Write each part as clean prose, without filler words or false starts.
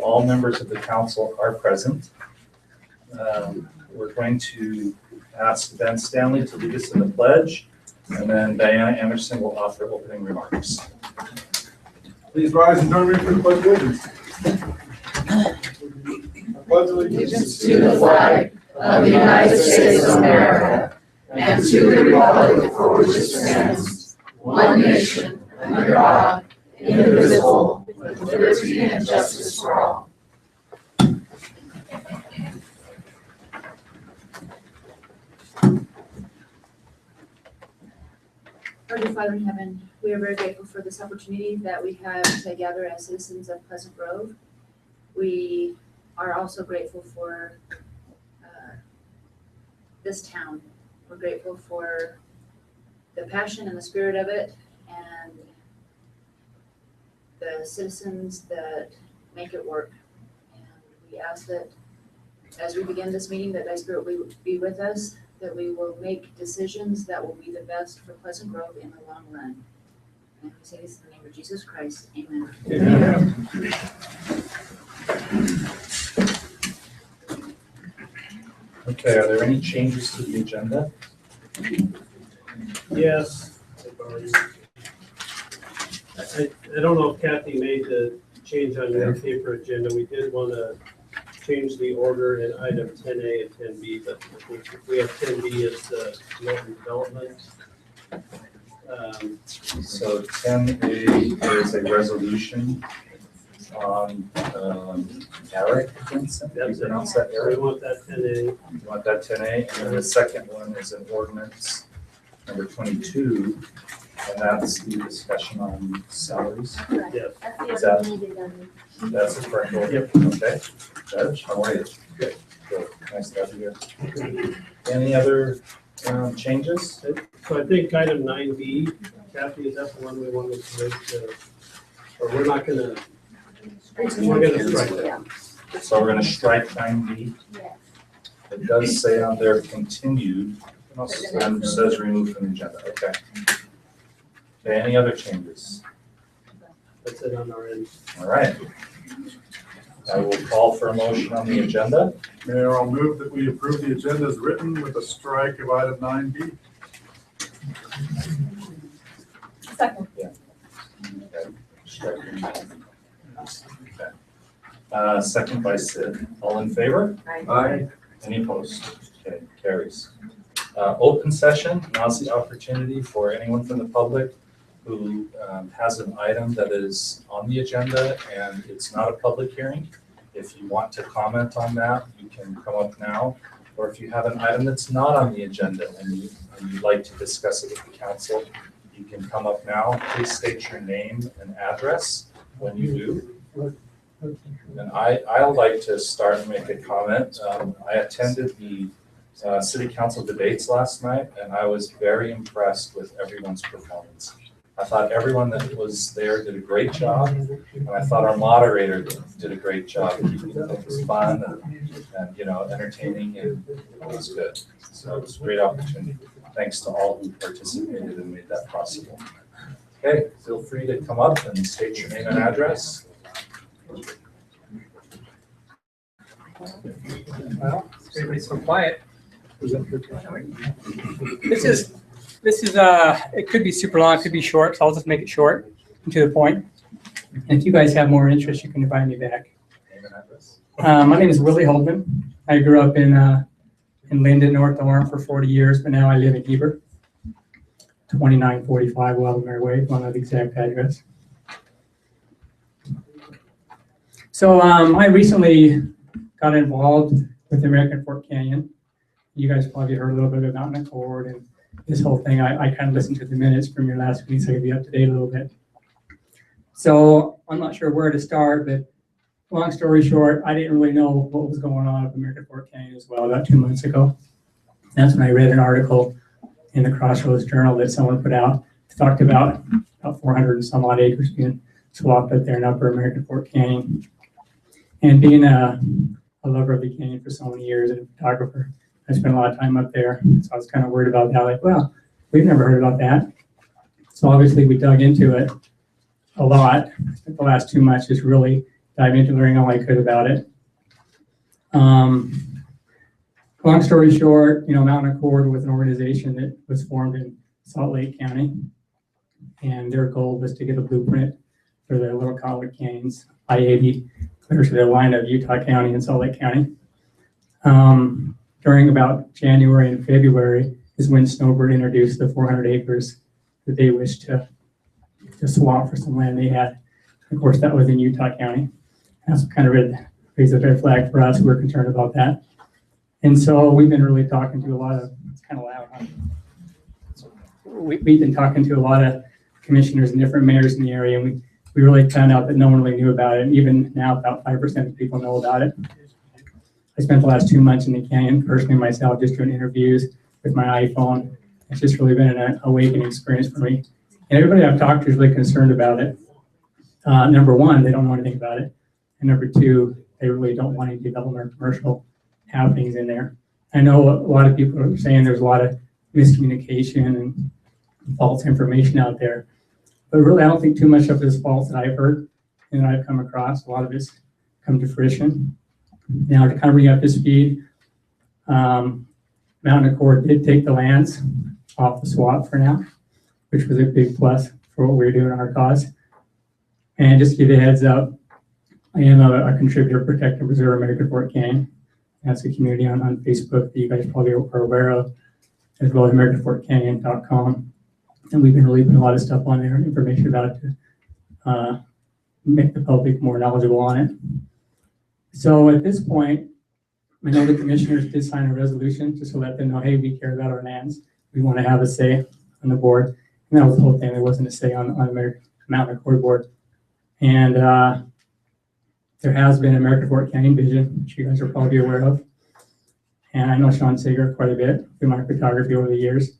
all members of the council are present. We're going to ask Ben Stanley to lead us in the pledge, and then Diana Anderson will offer opening remarks. Please rise and join me for the pledge of allegiance. I pledge allegiance to the flag of the United States of America and to the republic for which it stands, one nation, under God, indivisible, with liberty and justice for all. Our dear Father in heaven, we are very grateful for this opportunity that we have to gather as citizens of Pleasant Grove. We are also grateful for this town. We're grateful for the passion and the spirit of it and the citizens that make it work. And we ask that as we begin this meeting, that thy spirit will be with us, that we will make decisions that will be the best for Pleasant Grove in the long run. And we say this in the name of Jesus Christ. Amen. Amen. Okay, are there any changes to the agenda? Yes. I don't know if Kathy made the change on your paper agenda. We did want to change the order in item 10A and 10B, but I think we have 10B as the Milton development. So 10A is a resolution on Eric Vincent. You pronounce that We Eric? want that 10A. You want that 10A? And then the second one is an ordinance number 22, and that's the discussion on salaries. Yes. Is that's the correct order? Okay. Judge, how are you? Good. Good. Nice to have you here. Any other changes? So I think item 9B, Kathy, is that the one we wanted to make, or we're not gonna, we're gonna strike that. So we're going to strike 9B. It does say on there continued, and it says removed from the agenda. Okay. Okay, any other changes? That's it on our end. All right. I will call for a motion on the agenda. Mayor, I'll move that we approve the agenda as written with a strike of item 9B. Second. Okay. Second by Sid. All in favor? Aye. Any opposed? Okay, carries. Open session, now's the opportunity for anyone from the public who has an item that is on the agenda and it's not a public hearing. If you want to comment on that, you can come up now. Or if you have an item that's not on the agenda and you'd like to discuss it with the council, you can come up now. Please state your name and address when you do. And I'd like to start and make a comment. I attended the city council debates last night, and I was very impressed with everyone's performance. I thought everyone that was there did a great job, and I thought our moderator did a great job keeping things fun and entertaining, and it was good. So it was a great opportunity. Thanks to all who participated and made that possible. Okay, feel free to come up and state your name and address. Well, everybody's so quiet. This is it could be super long, it could be short, so I'll just make it short and to the point. And if you guys have more interest, you can invite me back. Name and address. My name is Willie Holdman. I grew up in Linden, North Orem for 40 years, but now I live in Heber, 2945 Wildemere Way, one of the exact address. So I recently got involved with the American Fork Canyon. You guys probably heard a little bit about Mountain Accord and this whole thing. I kind of listened to the minutes from your last meeting, so I could be up to date a little bit. So I'm not sure where to start, but long story short, I didn't really know what was going on at American Fork Canyon as well about 2 months ago. That's when I read an article in the Crossroads Journal that someone put out. It talked about 400 and some odd acres being swapped up there in Upper American Fork Canyon. And being a lover of the canyon for so many years and a photographer, I spent a lot of time up there. So I was kind of worried about that. Like, well, we've never heard about that. So obviously we dug into it a lot. The last 2 months just really dive into learning all I could about it. Long story short, Mountain Accord was an organization that was formed in Salt Lake County, and their goal was to get a blueprint for the Little Cottonwood Canyons, I-80, clear to the line of Utah County and Salt Lake County. During about January and February is when Snowbird introduced the 400 acres that they wished to swap for some land they had. Of course, that was in Utah County. That's kind of raised a red flag for us. We're concerned about that. And so we've been really talking to a lot of, it's kind of loud, huh? We've been talking to a lot of commissioners and different mayors in the area, and we really found out that no one really knew about it. And even now, about 5% of people know about it. I spent the last 2 months in the canyon, personally myself, just doing interviews with my iPhone. It's just really been an awakening experience for me. And everybody I've talked to is really concerned about it. Number one, they don't know anything about it. And number two, they really don't want any development or commercial happenings in there. I know a lot of people are saying there's a lot of miscommunication and false information out there. But really, I don't think too much of this false that I've heard and I've come across. A lot of it's come to fruition. Now, to kind of bring up to speed, Mountain Accord did take the lands off the swap for now, which was a big plus for what we were doing on our cause. And just to give you a heads up, I am a contributor, Protect and Preserve American Fork Canyon. That's a community on Facebook that you guys probably are aware of, as well as AmericanForkCanyon.com. And we've been really putting a lot of stuff on there, information about it to make the public more knowledgeable on it. So at this point, I know the commissioners did sign a resolution just to let them know, hey, we care about our lands. We want to have a say on the board. And that was the whole thing. There wasn't a say on the Mountain Accord board. And there has been an American Fork Canyon vision, which you guys are probably aware of. And I know Sean Sager quite a bit through my photography over the years.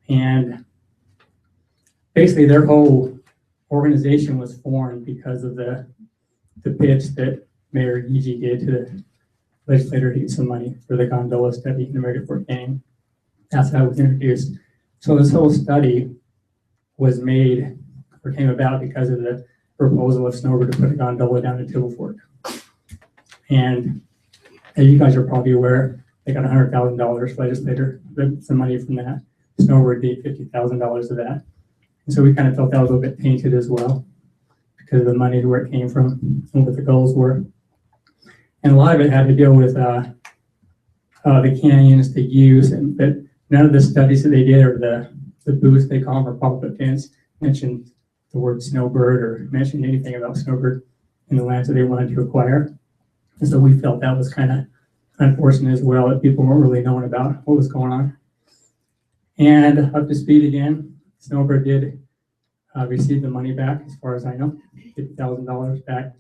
And basically their whole organization was formed because of the pitch that Mayor Yeegee did to the legislator to get some money for the gondola study in American Fork Canyon. That's how it was introduced. So this whole study was made or came about because of the proposal of Snowbird to put a gondola down at Tibble Fork. And as you guys are probably aware, they got $100,000 legislator, some money from that. Snowbird did $50,000 of that. And so we kind of felt that was a little bit tainted as well because of the money, where it came from and what the goals were. And a lot of it had to deal with the canyons, the use, but none of the studies that they did or the booths they call them or pop-up events mentioned the word Snowbird or mentioned anything about Snowbird in the lands that they wanted to acquire. And so we felt that was kind of unfortunate as well, that people weren't really knowing about what was going on. And up to speed again, Snowbird did receive the money back, as far as I know, $50,000 back.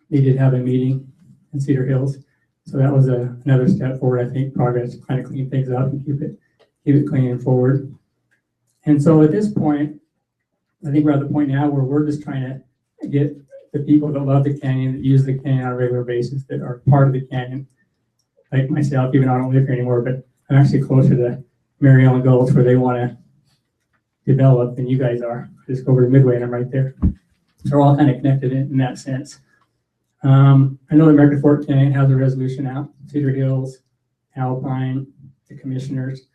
They did have a meeting in Cedar Hills. So that was another step forward, I think, progress, kind of clean things up and keep it clean and forward. And so at this point, I think we're at the point now where we're just trying to get the people that love the canyon, that use the canyon on a regular basis, that are part of the canyon, like myself, even though I don't live here anymore, but I'm actually closer to Mary Ellen Gulch where they want to develop than you guys are. Just go over to Midway and I'm right there. So we're all kind of connected in that sense. I know the American Fork Canyon has a resolution out, Cedar Hills, Alpine, the commissioners.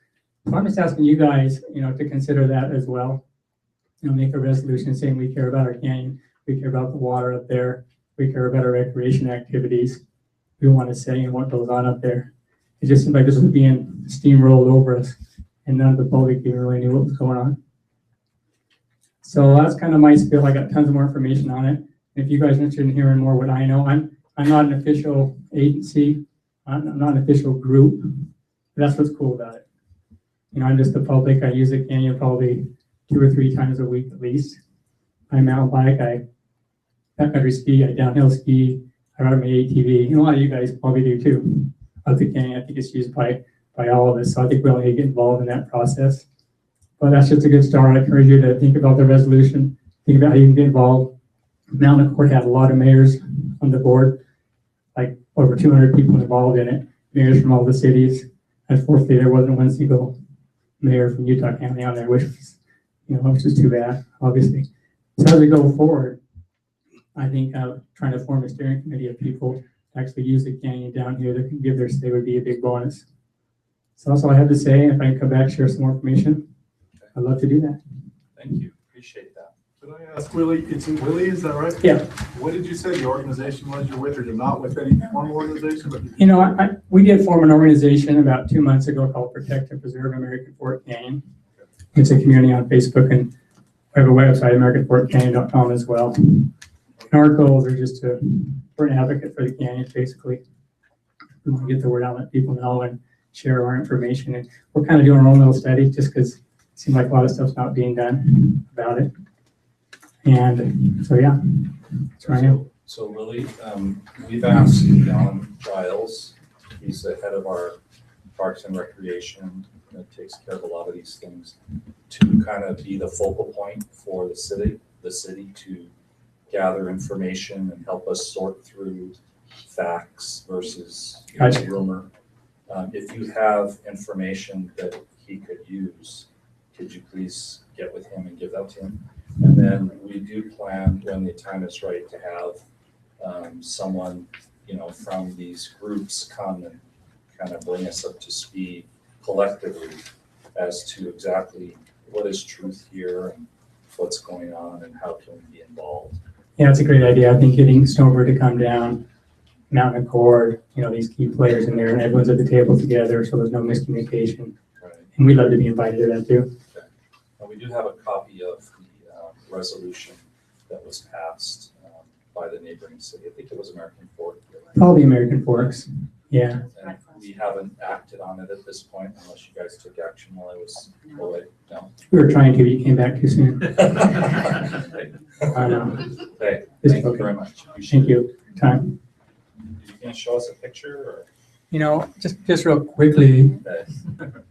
So I'm just asking you guys, to consider that as well. Make a resolution saying we care about our canyon, we care about the water up there, we care about our recreation activities. We want to say what goes on up there. It just seemed like this was being steamrolled over us, and none of the public even really knew what was going on. So that's kind of my spiel. I got tons of more information on it. If you guys are interested in hearing more what I know, I'm not an official agency, I'm not an official group. That's what's cool about it. I'm just the public. I use the canyon probably 2 or 3 times a week at least. I mountain bike, I backcountry ski, I downhill ski, I ride my ATV. A lot of you guys probably do too. Of the canyon, I think it's used by all of us. So I think we all need to get involved in that process. But that's just a good start. I encourage you to think about the resolution, think about how you can get involved. Mountain Accord had a lot of mayors on the board, like over 200 people involved in it, mayors from all the cities. Unfortunately, there wasn't one single mayor from Utah County on there, which was too bad, obviously. So as we go forward, I think trying to form a steering committee of people to actually use the canyon down here that can give their stay would be a big bonus. So that's all I have to say. If I can come back, share some more information, I'd love to do that. Thank you, appreciate that. Could I ask Willie, it's Willie, is that right? Yeah. What did you say the organization was you're with, or you're not with any formal organization, but? You know, we did form an organization about 2 months ago called Protect and Preserve American Fort Canyon. It's a community on Facebook, and we have a website, AmericanFortCanyon.com as well. And our goals are just we're an advocate for the canyon, basically. We want to get the word out, let people know, and share our information. And we're kind of doing our own little study just because it seems like a lot of stuff's not being done about it. And so, yeah, that's where I am. So Willie, we've asked John Giles, he's the head of our Parks and Recreation, that takes care of a lot of these things, to kind of be the focal point for the city to gather information and help us sort through facts versus Gotcha. rumor. If you have information that he could use, could you please get with him and give that to him? And then we do plan, when the time is right, to have someone, from these groups come and kind of bring us up to speed collectively as to exactly what is truth here and what's going on and how can we be involved. Yeah, it's a great idea. I think getting Snowbird to come down, Mountain Accord, these key players in there, and everyone's at the table together, so there's no miscommunication. Right. And we'd love to be invited to that too. And we do have a copy of the resolution that was passed by the neighboring city. I think it was American Fork. Probably American Forks. Yeah. And we haven't acted on it at this point unless you guys took action while I was away. No. We were trying to, but you came back too soon. I know. Hey, It's thank you okay. very much. Appreciate Thank you. Time. You gonna show us a picture Just real quickly, or?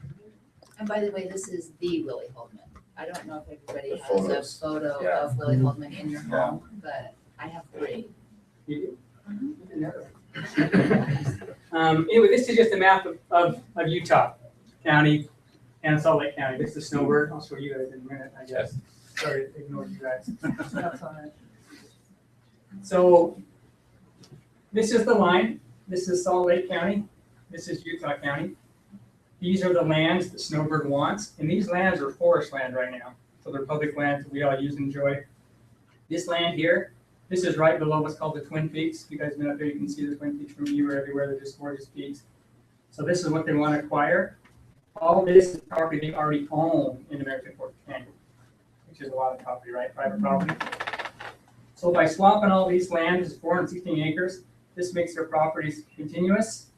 And by the way, this is the Willie Holdman. I don't know if everybody The has photos. a photo Yeah. of Willie Holdman in your Yeah. home, but I have 3. Anyway, this is just a map of Utah County and Salt Lake County. This is Snowbird. I'll show you guys in a minute, I guess. Sorry to ignore you guys. That's all right. So this is the line. This is Salt Lake County. This is Utah County. These are the lands that Snowbird wants, and these lands are forest land right now. So they're public lands that we all use and enjoy. This land here, this is right below what's called the Twin Peaks. You guys been up there, you can see the Twin Peaks from anywhere, everywhere. They're just gorgeous peaks. So this is what they want to acquire. All this is property they already own in American Fork Canyon, which is a lot of property, right? Private property. So by swapping all these lands, it's 416 acres, this makes their properties continuous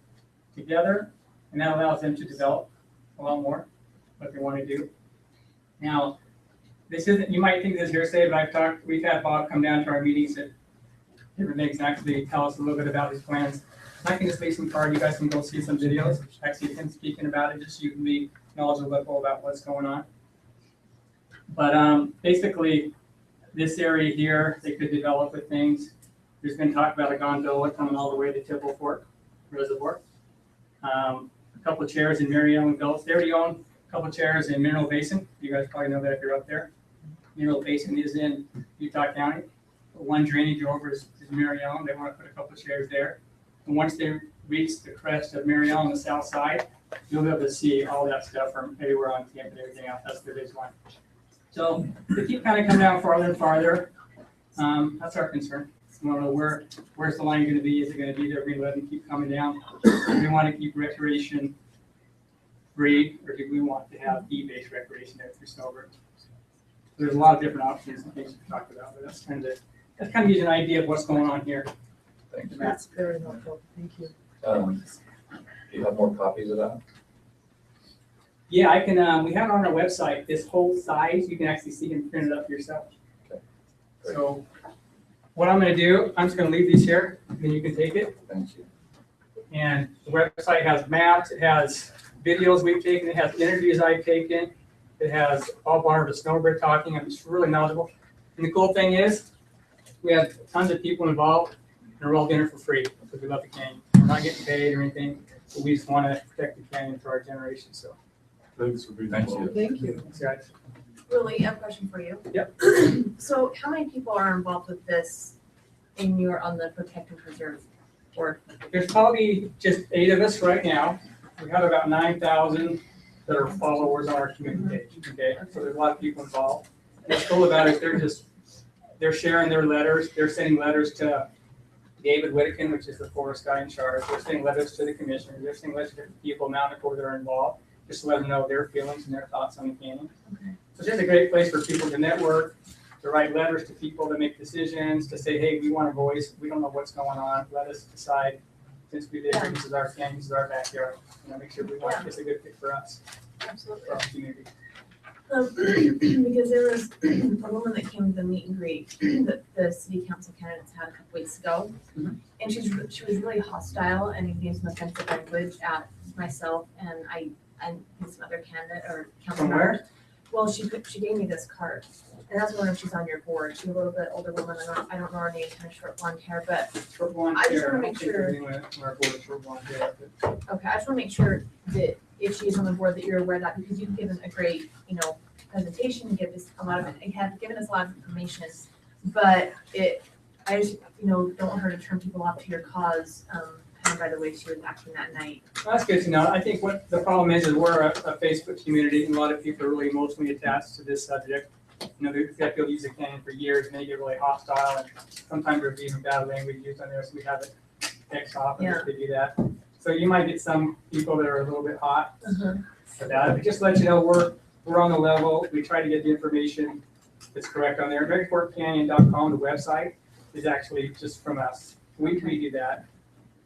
together, and that allows them to develop a lot more what they want to do. Now, this isn't, you might think this is hearsay, but we've had Bob come down to our meetings at different things and actually tell us a little bit about his plans. I can just leave some card, you guys can go see some videos, actually him speaking about it, just so you can be knowledgeable about what's going on. But basically, this area here, they could develop with things. There's been talk about a gondola coming all the way to Tipple Fork Reservoir. A couple of chairs in Mary Ellen Gulch. They already own a couple of chairs in Mineral Basin. You guys probably know that if you're up there. Mineral Basin is in Utah County. But one drainage over is Mary Ellen. They want to put a couple of chairs there. And once they reach the crest of Mary Ellen on the south side, you'll be able to see all that stuff from everywhere on camp and everything else. That's the big one. So they keep kind of coming down farther and farther. That's our concern. We want to know where's the line going to be? Is it going to be there? We're going to let them keep coming down. Do we want to keep recreation free, or do we want to have fee-based recreation there through Snowbird? So there's a lot of different options and things we talked about, but that's kind of gives you an idea of what's going on here. Thank you. That's very helpful, thank you. Do you have more copies of that? Yeah, I can. We have it on our website. This whole size, you can actually see and print it up yourself. Okay, great. So what I'm going to do, I'm just going to leave these here, and then you can take it. Thank you. And the website has maps, it has videos we've taken, it has interviews I've taken, it has Paul Barner of Snowbird talking. I'm just really knowledgeable. And the cool thing is, we have tons of people involved, and we're all doing it for free because we love the canyon. We're not getting paid or anything, but we just want to protect the canyon for our generation. So, Thanks for being Thank involved. you. Thank you. thanks, guys. Willie, I have a question for you. Yep. So how many people are involved with this and you're on the Protect and Preserve board? There's probably just 8 of us right now. We have about 9,000 that are followers on our community page, okay? So there's a lot of people involved. And what's cool about it, they're sharing their letters. They're sending letters to David Whittakin, which is the forest guy in charge. They're sending letters to the commissioner. They're sending letters to people in Mount Accord that are involved, just to let them know their feelings and their thoughts on the canyon. Okay. So it's just a great place for people to network, to write letters to people to make decisions, to say, hey, we want a voice. We don't know what's going on. Let us decide. Since we live here, this is our canyon, this is our backyard. Make sure we want it's a good fit for us, Absolutely. for our community. Because there was a woman that came to the meet and greet that the city council candidates had a couple weeks ago. Mhm. And she was really hostile and used some offensive language at myself and some other candidate or council From where? members. Well, she gave me this card, and that's wondering if she's on your board. She's a little bit older woman. I don't know her name, kind of short blonde hair, but Short blonde I just hair. wanna don't make think sure- there's anyone on our board with short blonde hair, but okay, I just want to make sure that if she's on the board, that you're aware of that, because you've given a great, presentation, give us a lot of, you have given us a lot of information, but I just, don't want her to turn people off to your cause, kind of by the way she was acting that night. that's good to know. I think what the problem is we're a Facebook community and a lot of people are really emotionally attached to this subject. They've got people use the canyon for years and they get really hostile and sometimes there's even bad language used on there, so we have it X off if they do that. So you might get some people that are a little bit hot for that. But just to let you know, we're on the level. We try to get the information that's correct on there. AmericanForkCanyon.com, the website, is actually just from us. We do that.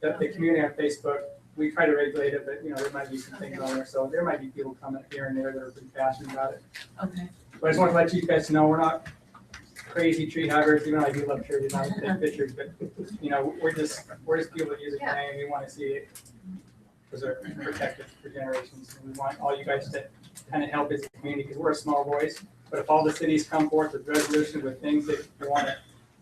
The community on Facebook, we try to regulate it, but there might be some things on there. So there might be people coming here and there that are pretty passionate about it. Okay. But I just want to let you guys know we're not crazy tree huggers, even though I do love trees, I take pictures, but we're just people that use the canyon. We want to see it preserved and protected for generations. And we want all you guys to kind of help as a community because we're a small voice. But if all the cities come forth with resolutions, with things that they want to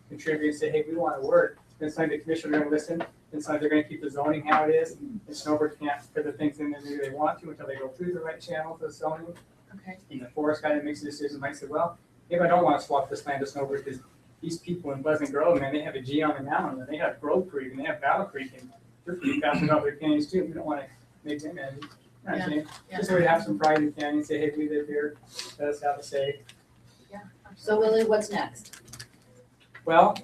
contribute and say, hey, we want to work, then suddenly the commissioner are going to listen. Then suddenly they're going to keep the zoning how it is. And Snowbird can't put the things in there maybe they want to until they go through the right channel for the zoning. Okay. And the forest guy that makes the decision might say, well, maybe I don't want to swap this land to Snowbird because these people in Pleasant Grove, man, they have a G on the mountain and they have Grove Creek and they have Battle Creek and they're pretty passionate about their canyons too. We don't want to make them end. You know what I'm saying? Just so we have some pride in the canyon, say, hey, we live here, let us have a say. So Lily, what's next? Well,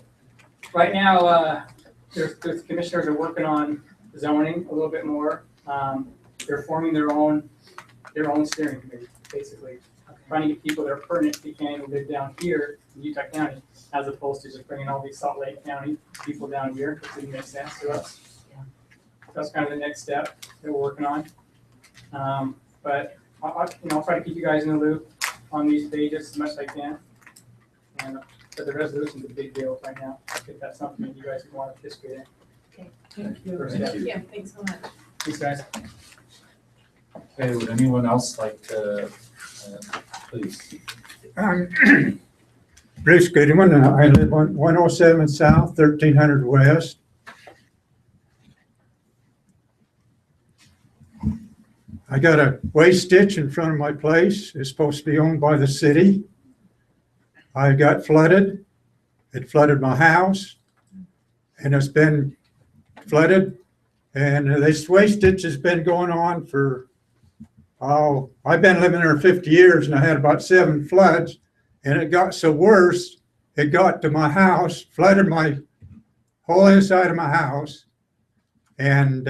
right now, there's commissioners are working on zoning a little bit more. They're forming their own steering committee, basically. Trying to get people that are pertinent to the canyon who live down here in Utah County, as opposed to just bringing all these Salt Lake County people down here. It didn't make sense to us. That's kind of the next step that we're working on. But I'll try to keep you guys in the loop on these pages as much as I can. And but the resolution's a big deal right now. I think that's something that you guys would want to participate in. Okay. Thank you. Thank Yeah, thanks so much. Thanks, guys. Okay, would anyone else like to, please? Bruce Goodwin, I live on 107 South, 1300 West. I got a waste ditch in front of my place. It's supposed to be owned by the city. I got flooded. It flooded my house and it's been flooded. And this waste ditch has been going on for, I've been living there 50 years and I had about 7 floods. And it got so worse, it got to my house, flooded my whole inside of my house and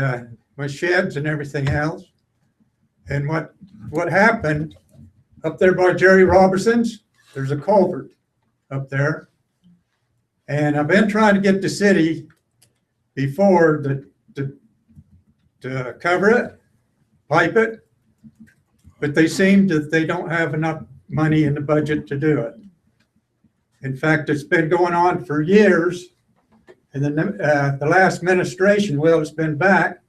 my sheds and everything else. And what happened up there by Jerry Robertson's, there's a culvert up there. And I've been trying to get the city before to cover it, pipe it, but they seem that they don't have enough money in the budget to do it. In fact, it's been going on for years. And then the last administration, well, it's been back.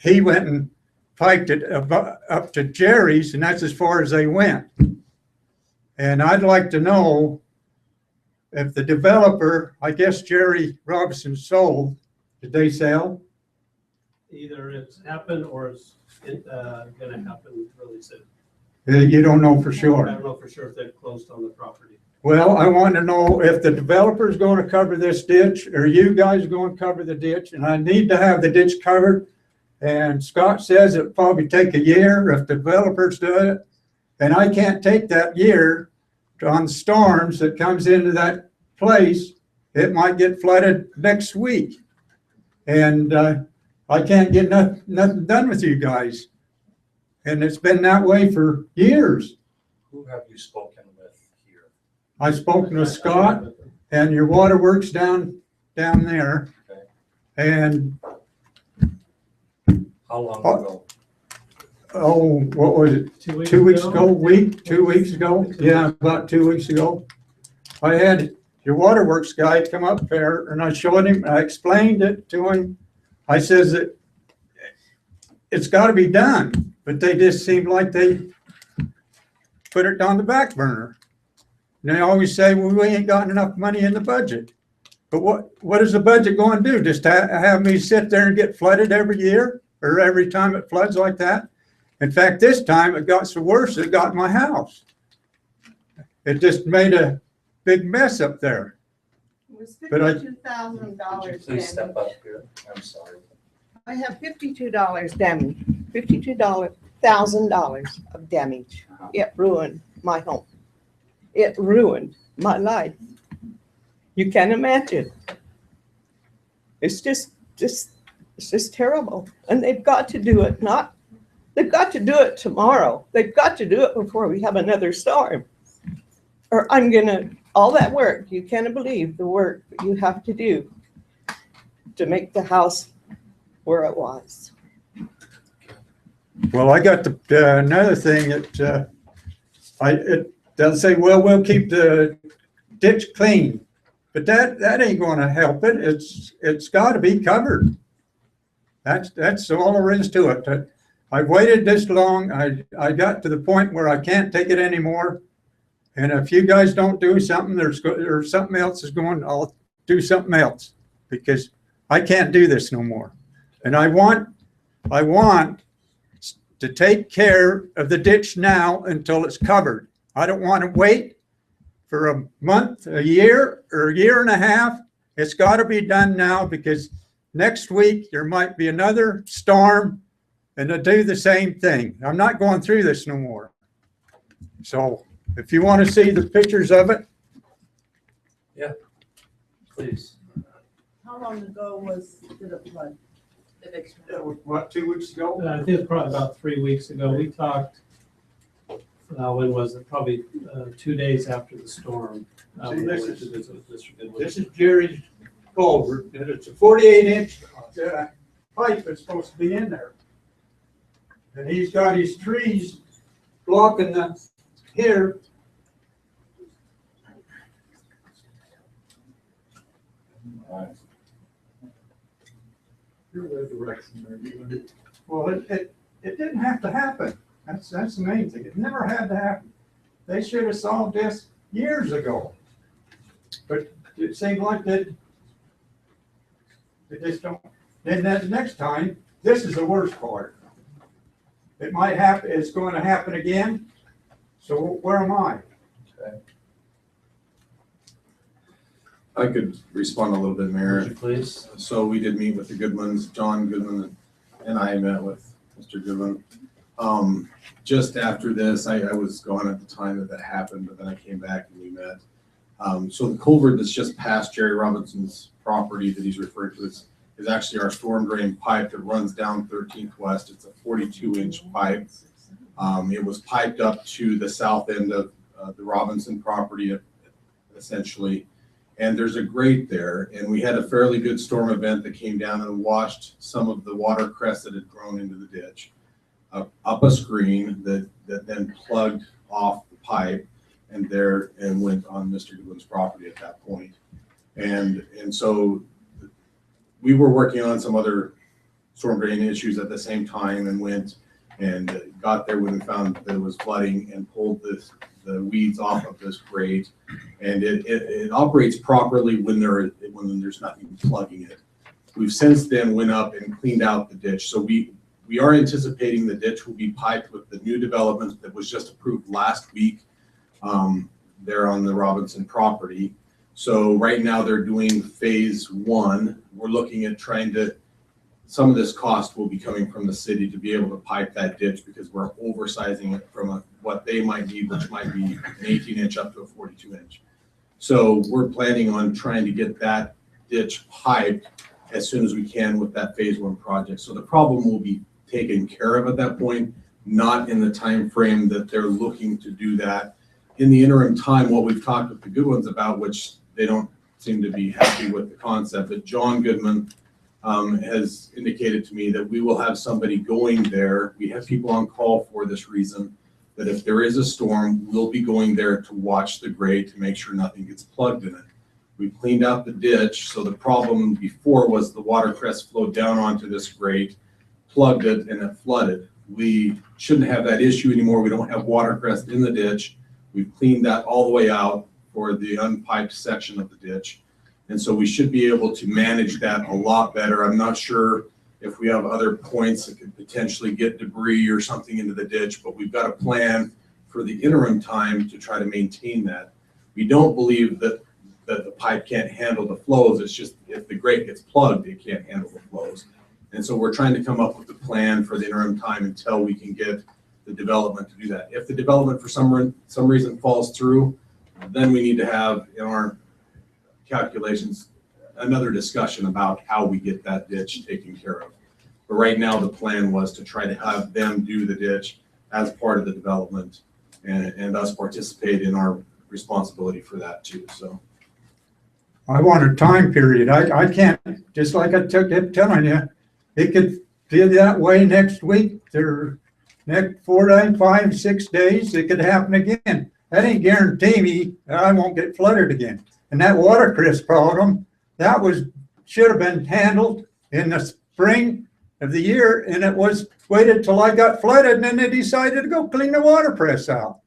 He went and piped it up to Jerry's, and that's as far as they went. And I'd like to know if the developer, I guess Jerry Robinson sold, did they sell? Either it's happened or it's gonna happen really soon. You don't know for I sure. don't know for sure if they've closed on the property. Well, I want to know if the developer's going to cover this ditch, or you guys are going to cover the ditch, and I need to have the ditch covered. And Scott says it'll probably take a year if the developers do it. And I can't take that year on storms that comes into that place. It might get flooded next week. And I can't get nothing done with you guys. And it's been that way for years. Who have you spoken with here? I've spoken to Scott and your waterworks down there. Okay. And, How long ago? oh, what was it? 2 weeks ago, 2 weeks ago? Yeah, about 2 weeks ago. I had your waterworks guy come up there and I showed him, I explained it to him. I says that it's gotta be done, but they just seemed like they put it on the back burner. And they always say, well, we ain't got enough money in the budget. But what is the budget going to do? Just have me sit there and get flooded every year or every time it floods like that? In fact, this time it got so worse, it got my house. It just made a big mess up there. It was But I- $52,000 Could you please damage. step up here? I'm sorry. I have $52 damage, $52,000 of damage. It ruined my home. It ruined my life. You can't imagine. It's just terrible. And they've got to do it they've got to do it tomorrow. They've got to do it before we have another storm. Or all that work, you can't believe the work that you have to do to make the house where it was. Well, I got another thing that it does say, well, we'll keep the ditch clean, but that ain't going to help it. It's got to be covered. That's all there is to it. I've waited this long. I got to the point where I can't take it anymore. And if you guys don't do something, there's something else is going. I'll do something else because I can't do this no more. And I want to take care of the ditch now until it's covered. I don't want to wait for a month, a year, or a year and a half. It's got to be done now because next week there might be another storm and they'll do the same thing. I'm not going through this no more. So if you want to see the pictures of it. Please. How long ago did it flood? What, 2 weeks ago? I think it's probably about 3 weeks ago. We talked, when was it? Probably 2 days after the storm. See, when I this went is- to visit with Mr. Goodwin. This is Jerry's culvert, and it's a 48-inch pipe that's supposed to be in there. And he's got his trees blocking here. All right. Well, it didn't have to happen. That's the main thing. It never had to happen. They should have solved this years ago. But it seemed like they just don't. Then that next time, this is the worst part. It might happen, it's going to happen again. So where am I? I could respond a little bit, Would Mayor. you please? So we did meet with the Goodwins, John Goodwin and I met with Mr. Goodwin. Just after this, I was gone at the time that happened, but then I came back and we met. So the culvert that's just past Jerry Robinson's property that he's referred to is actually our storm drain pipe that runs down 13th West. It's a 42-inch pipe. It was piped up to the south end of the Robinson property, essentially. And there's a grate there, and we had a fairly good storm event that came down and washed some of the watercress that had grown into the ditch up a screen that then plugged off the pipe and went on Mr. Goodwin's property at that point. And so we were working on some other storm drain issues at the same time and went and got there when we found that it was flooding and pulled the weeds off of this grate. And it operates properly when there's nothing plugging it. We've since then went up and cleaned out the ditch. So we are anticipating the ditch will be piped with the new development that was just approved last week. there on the Robinson property. So right now they're doing phase 1. We're looking at trying to, some of this cost will be coming from the city to be able to pipe that ditch because we're oversizing it from what they might need, which might be an 18-inch up to a 42-inch. So we're planning on trying to get that ditch piped as soon as we can with that phase 1 project. So the problem will be taken care of at that point, not in the time frame that they're looking to do that. In the interim time, what we've talked with the Goodwins about, which they don't seem to be happy with the concept, but John Goodman has indicated to me that we will have somebody going there. We have people on call for this reason, that if there is a storm, we'll be going there to watch the grate to make sure nothing gets plugged in it. We've cleaned out the ditch, so the problem before was the watercress flowed down onto this grate, plugged it, and it flooded. We shouldn't have that issue anymore. We don't have watercress in the ditch. We've cleaned that all the way out for the unpiped section of the ditch. And so we should be able to manage that a lot better. I'm not sure if we have other points that could potentially get debris or something into the ditch, but we've got a plan for the interim time to try to maintain that. We don't believe that the pipe can't handle the flows. It's just if the grate gets plugged, it can't handle the flows. And so we're trying to come up with a plan for the interim time until we can get the development to do that. If the development for some reason falls through, then we need to have in our calculations another discussion about how we get that ditch taken care of. But right now the plan was to try to have them do the ditch as part of the development and us participate in our responsibility for that too. So I want a time period. I can't, just like I kept telling you, it could be that way next week or next 4 days, 5, 6 days. It could happen again. That ain't guarantee me that I won't get flooded again. And that watercress problem, that should have been handled in the spring of the year, and it was waited till I got flooded, and then they decided to go clean the watercress out.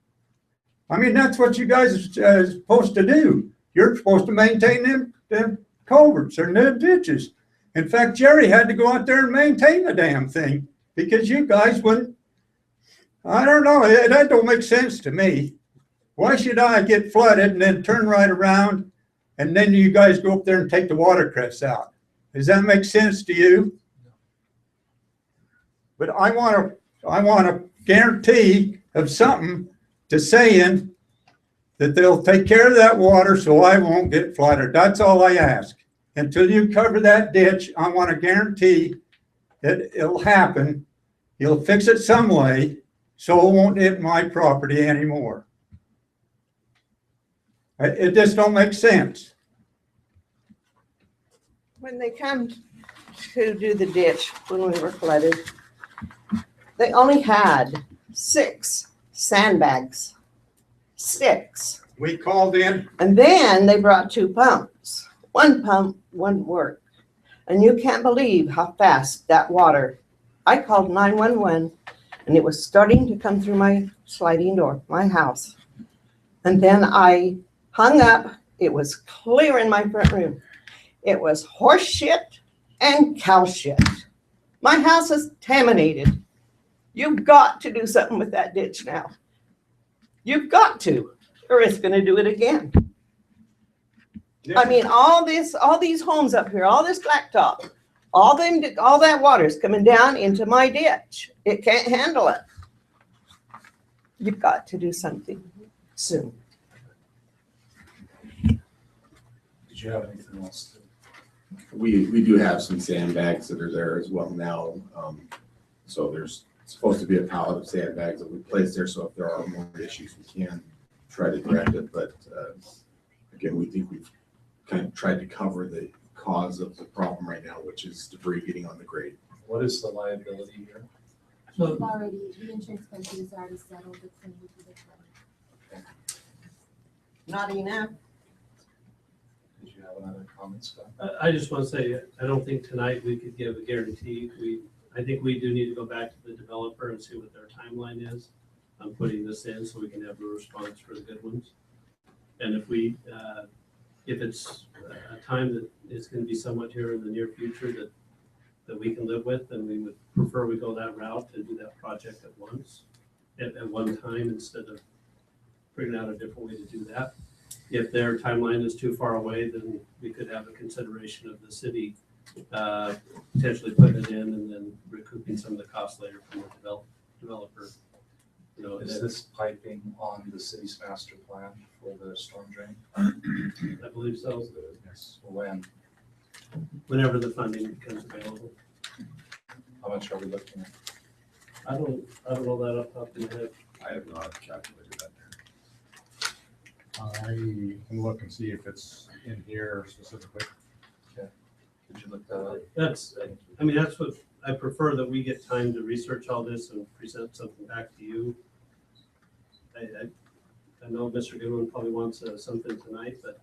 I mean, that's what you guys are supposed to do. You're supposed to maintain them culverts or them ditches. In fact, Jerry had to go out there and maintain the damn thing because you guys wouldn't. I don't know. That don't make sense to me. Why should I get flooded and then turn right around and then you guys go up there and take the watercress out? Does that make sense to you? But I want a guarantee of something to saying that they'll take care of that water so I won't get flooded. That's all I ask. Until you cover that ditch, I want a guarantee that it'll happen. You'll fix it some way so it won't hit my property anymore. It just don't make sense. When they come to do the ditch, when we were flooded, they only had 6 sandbags. 6. We called in. And then they brought 2 pumps. 1 pump wouldn't work. And you can't believe how fast that water. I called 911 and it was starting to come through my sliding door, my house. And then I hung up. It was clear in my front room. It was horse shit and cow shit. My house is contaminated. You've got to do something with that ditch now. You've got to, or it's going to do it again. I mean, all these homes up here, all this blacktop, all that water's coming down into my ditch. It can't handle it. You've got to do something soon. Did you have anything else? we do have some sandbags that are there as well now. So there's supposed to be a pallet of sandbags that we place there. So if there are more issues, we can try to correct it. But again, we think we've kind of tried to cover the cause of the problem right now, which is debris getting on the grate. What is the liability here? We've already, the insurance company has already settled the claim to the claim. Not enough. Did you have another comment, Scott? I just want to say, I don't think tonight we could give a guarantee. I think we do need to go back to the developer and see what their timeline is on putting this in so we can have a response for the good ones. And if it's a time that is going to be somewhat here in the near future that we can live with, then we would prefer we go that route and do that project at once, at one time instead of figuring out a different way to do that. If their timeline is too far away, then we could have a consideration of the city potentially putting it in and then recouping some of the costs later from the developer. You know, Is this piping on the city's master plan for the storm drain? I believe so, Yes. When? whenever the funding becomes available. How much are we looking at? I don't know that off the top of my head. I have not calculated that. I can look and see if it's in here specifically. Did you look that up? That's what, I prefer that we get time to research all this and present something back to you. I know Mr. Goodwin probably wants something tonight, but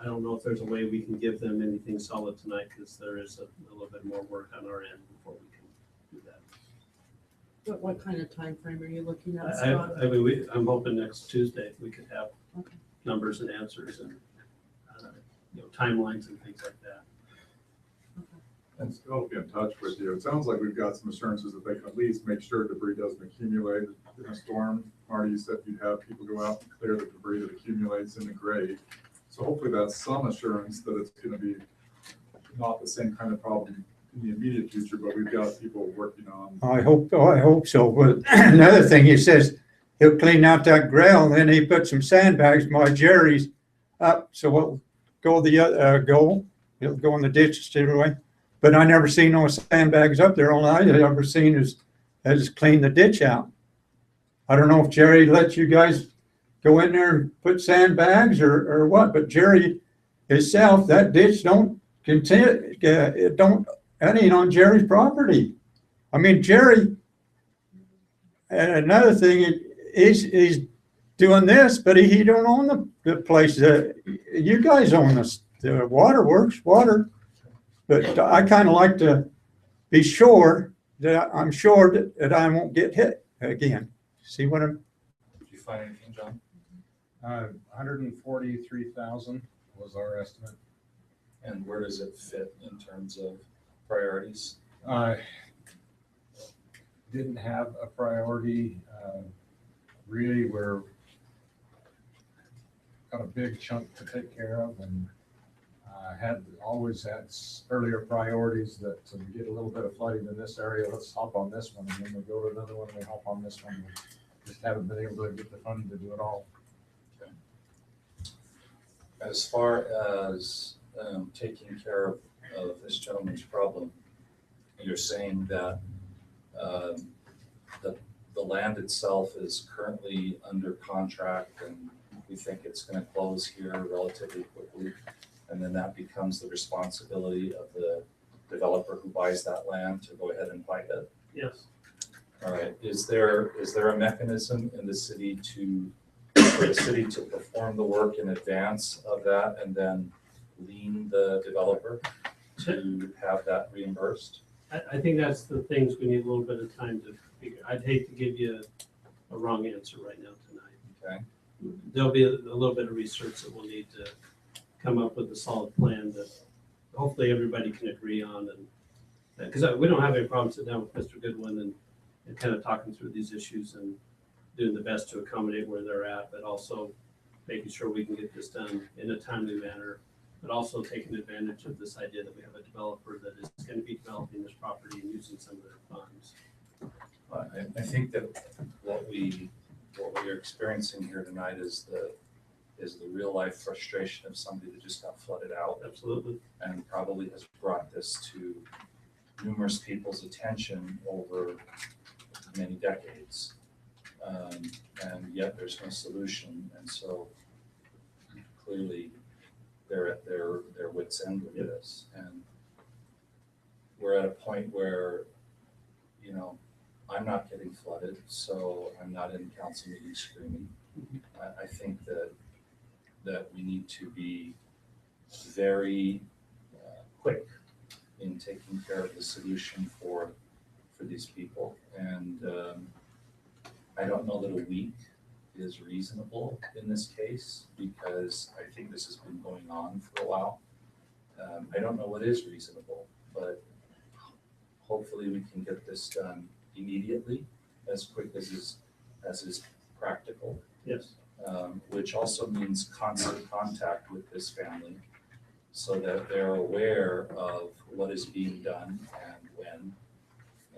I don't know if there's a way we can give them anything solid tonight, because there is a little bit more work on our end before we can do that. What kind of time frame are you looking at, I Scott? mean, I'm hoping next Tuesday we could have Okay. numbers and answers and, timelines and things like that. And Scott will be in touch with you. It sounds like we've got some assurances that they can at least make sure debris doesn't accumulate in a storm. Marty, you said you'd have people go out and clear the debris that accumulates in the grade. So hopefully that's some assurance that it's gonna be not the same kind of problem in the immediate future, but we've got people working on. I hope so. But another thing, he says he'll clean out that gravel, and then he put some sandbags by Jerry's up, so it'll go it'll go in the ditch straight away. But I never seen no sandbags up there. All I ever seen is clean the ditch out. I don't know if Jerry lets you guys go in there and put sandbags or what, but Jerry himself, that ditch don't continue, that ain't on Jerry's property. I mean, Jerry, and another thing, he's doing this, but he don't own the place. You guys own the waterworks, water. But I kind of like to be sure that I'm sure that I won't get hit again. See what I'm? Did you find anything, John? 143,000 was our estimate. And where does it fit in terms of priorities? Didn't have a priority. Really, we're got a big chunk to take care of, and always had earlier priorities that we get a little bit of flooding in this area, let's hop on this one, and then we go to another one, and we hop on this one. We just haven't been able to get the funding to do it all. Okay. As far as taking care of this gentleman's problem, you're saying that the land itself is currently under contract, and we think it's going to close here relatively quickly. And then that becomes the responsibility of the developer who buys that land to go ahead and pipe it. Yes. All right. Is there a mechanism in the city for the city to perform the work in advance of that and then lien the developer to have that reimbursed? I think that's the things we need a little bit of time to figure. I'd hate to give you a wrong answer right now tonight. Okay. There'll be a little bit of research that we'll need to come up with a solid plan that hopefully everybody can agree on. And because we don't have any problem sitting down with Mr. Goodwin and kind of talking through these issues and doing the best to accommodate where they're at, but also making sure we can get this done in a timely manner, but also taking advantage of this idea that we have a developer that is going to be developing this property and using some of their funds. I think that what we are experiencing here tonight is the real life frustration of somebody that just got flooded out. Absolutely. And probably has brought this to numerous people's attention over many decades. And yet there's no solution. And so clearly they're at their wits' end with this. And we're at a point where, I'm not getting flooded, so I'm not in council meetings screaming. I think that we need to be very quick in taking care of the solution for these people. And I don't know that a week is reasonable in this case, because I think this has been going on for a while. I don't know what is reasonable, but hopefully we can get this done immediately, as quick as is practical. Yes. which also means constant contact with this family so that they're aware of what is being done and when.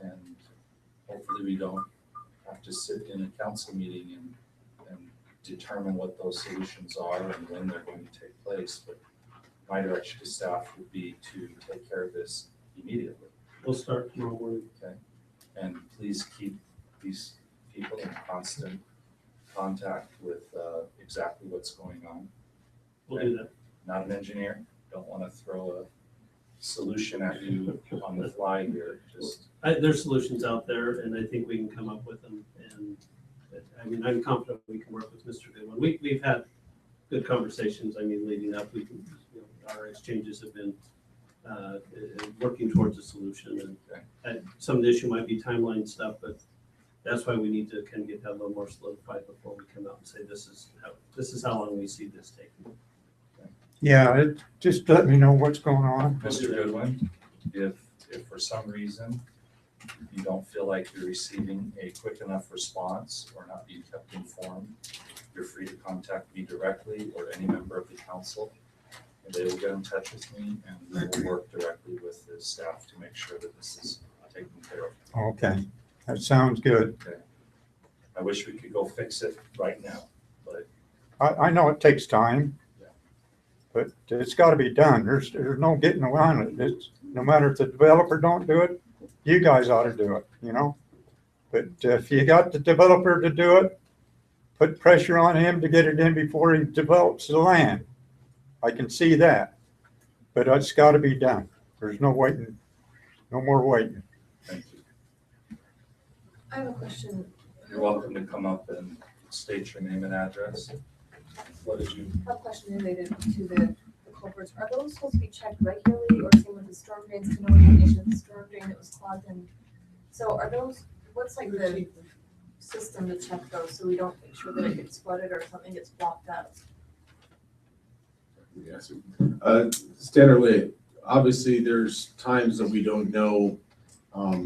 And hopefully we don't have to sit in a council meeting and determine what those solutions are and when they're going to take place. But my direction to staff would be to take care of this immediately. We'll start tomorrow morning. And please keep these people in constant contact with exactly what's going on. We'll do that. Not an engineer, don't want to throw a solution at you on the fly here, just. There's solutions out there, and I think we can come up with them. And I mean, I'm confident we can work with Mr. Goodwin. We've had good conversations. I mean, leading up, we can, you know, our exchanges have been working towards a solution. And some of the issue might be timeline stuff, but that's why we need to kind of get that a little more solidified before we come out and say this is how long we see this taking. Yeah, just let me know what's going on. Mr. Goodwin, if for some reason you don't feel like you're receiving a quick enough response or not being kept informed, you're free to contact me directly or any member of the council. And they will get in touch with me and we will work directly with the staff to make sure that this is taken care of. Okay, that sounds good. I wish we could go fix it right now, but I know it takes time, but it's got to be done. There's no getting around it. It's, no matter if the developer don't do it, you guys ought to do it, you know? But if you got the developer to do it, put pressure on him to get it in before he develops the land. I can see that, but it's got to be done. There's no waiting, no more waiting. thank you. I have a question. You're welcome to come up and state your name and address. What did you? I have a question related to the culverts. Are those supposed to be checked regularly or same with the storm drains to know the condition of the storm drain that was clogged? And so are those, what's like the system to check those so we don't make sure that it gets flooded or something gets blocked up? Yes. Standardly, obviously, there's times that we don't know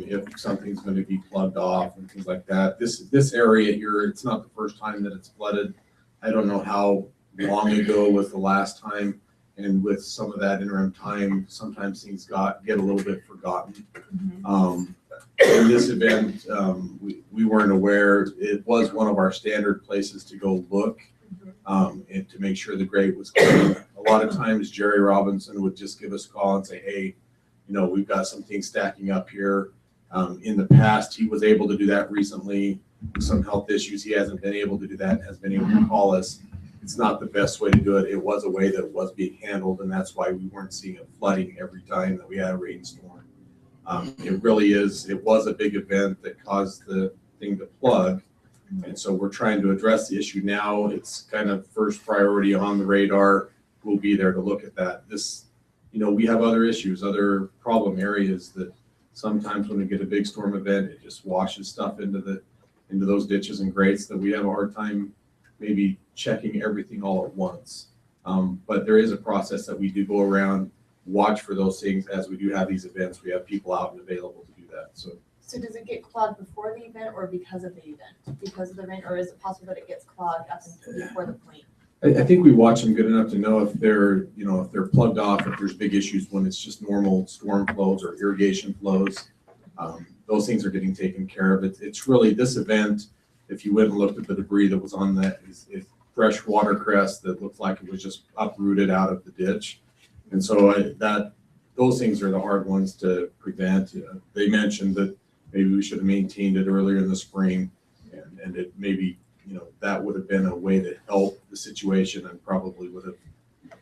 if something's going to be plugged off and things like that. This area here, it's not the first time that it's flooded. I don't know how long ago was the last time, and with some of that interim time, sometimes things get a little bit forgotten. In this event, we weren't aware. It was one of our standard places to go look and to make sure the grade was clean. A lot of times Jerry Robinson would just give us a call and say, hey, you know, we've got some things stacking up here. In the past, he was able to do that recently. Some health issues, he hasn't been able to do that, has been able to call us. It's not the best way to do it. It was a way that was being handled, and that's why we weren't seeing a flooding every time that we had a rainstorm. It really is, it was a big event that caused the thing to plug. And so we're trying to address the issue now. It's kind of first priority on the radar. We'll be there to look at that. This, you know, we have other issues, other problem areas that sometimes when we get a big storm event, it just washes stuff into those ditches and grates that we have a hard time maybe checking everything all at once. But there is a process that we do go around, watch for those things as we do have these events. We have people out and available to do that. So does it get clogged before the event or because of the event? Because of the event, or is it possible that it gets clogged up until before the point? I think we watch them good enough to know if they're, you know, if they're plugged off, if there's big issues when it's just normal storm flows or irrigation flows. Those things are getting taken care of. It's really this event, if you went and looked at the debris that was on that, is fresh watercress that looked like it was just uprooted out of the ditch. And so those things are the hard ones to prevent. They mentioned that maybe we should have maintained it earlier in the spring, and it maybe, you know, that would have been a way to help the situation and probably would have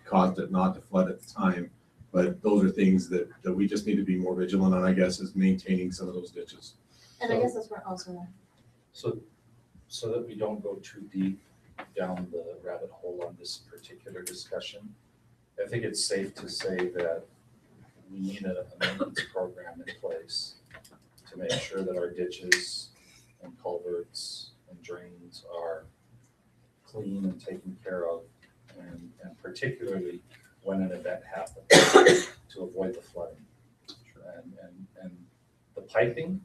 caused it not to flood at the time. But those are things that we just need to be more vigilant on, I guess, is maintaining some of those ditches. And I guess that's where also. So that we don't go too deep down the rabbit hole on this particular discussion, I think it's safe to say that we need a maintenance program in place to make sure that our ditches and culverts and drains are clean and taken care of, and particularly when an event happens to avoid the flooding. And the piping,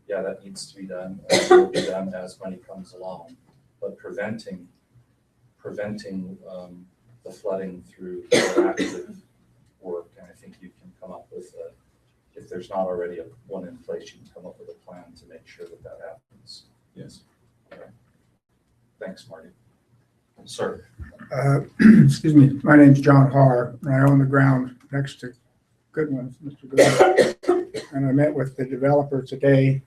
yeah, that needs to be done, and will be done as money comes along. But preventing preventing the flooding through proactive work. And I think you can come up with if there's not already one in place, you can come up with a plan to make sure that that happens. Yes. Thanks, Marty. Sir. Excuse me, my name's John Harr, and I own the ground next to Goodwin, Mr. Goodwin. And I met with the developer today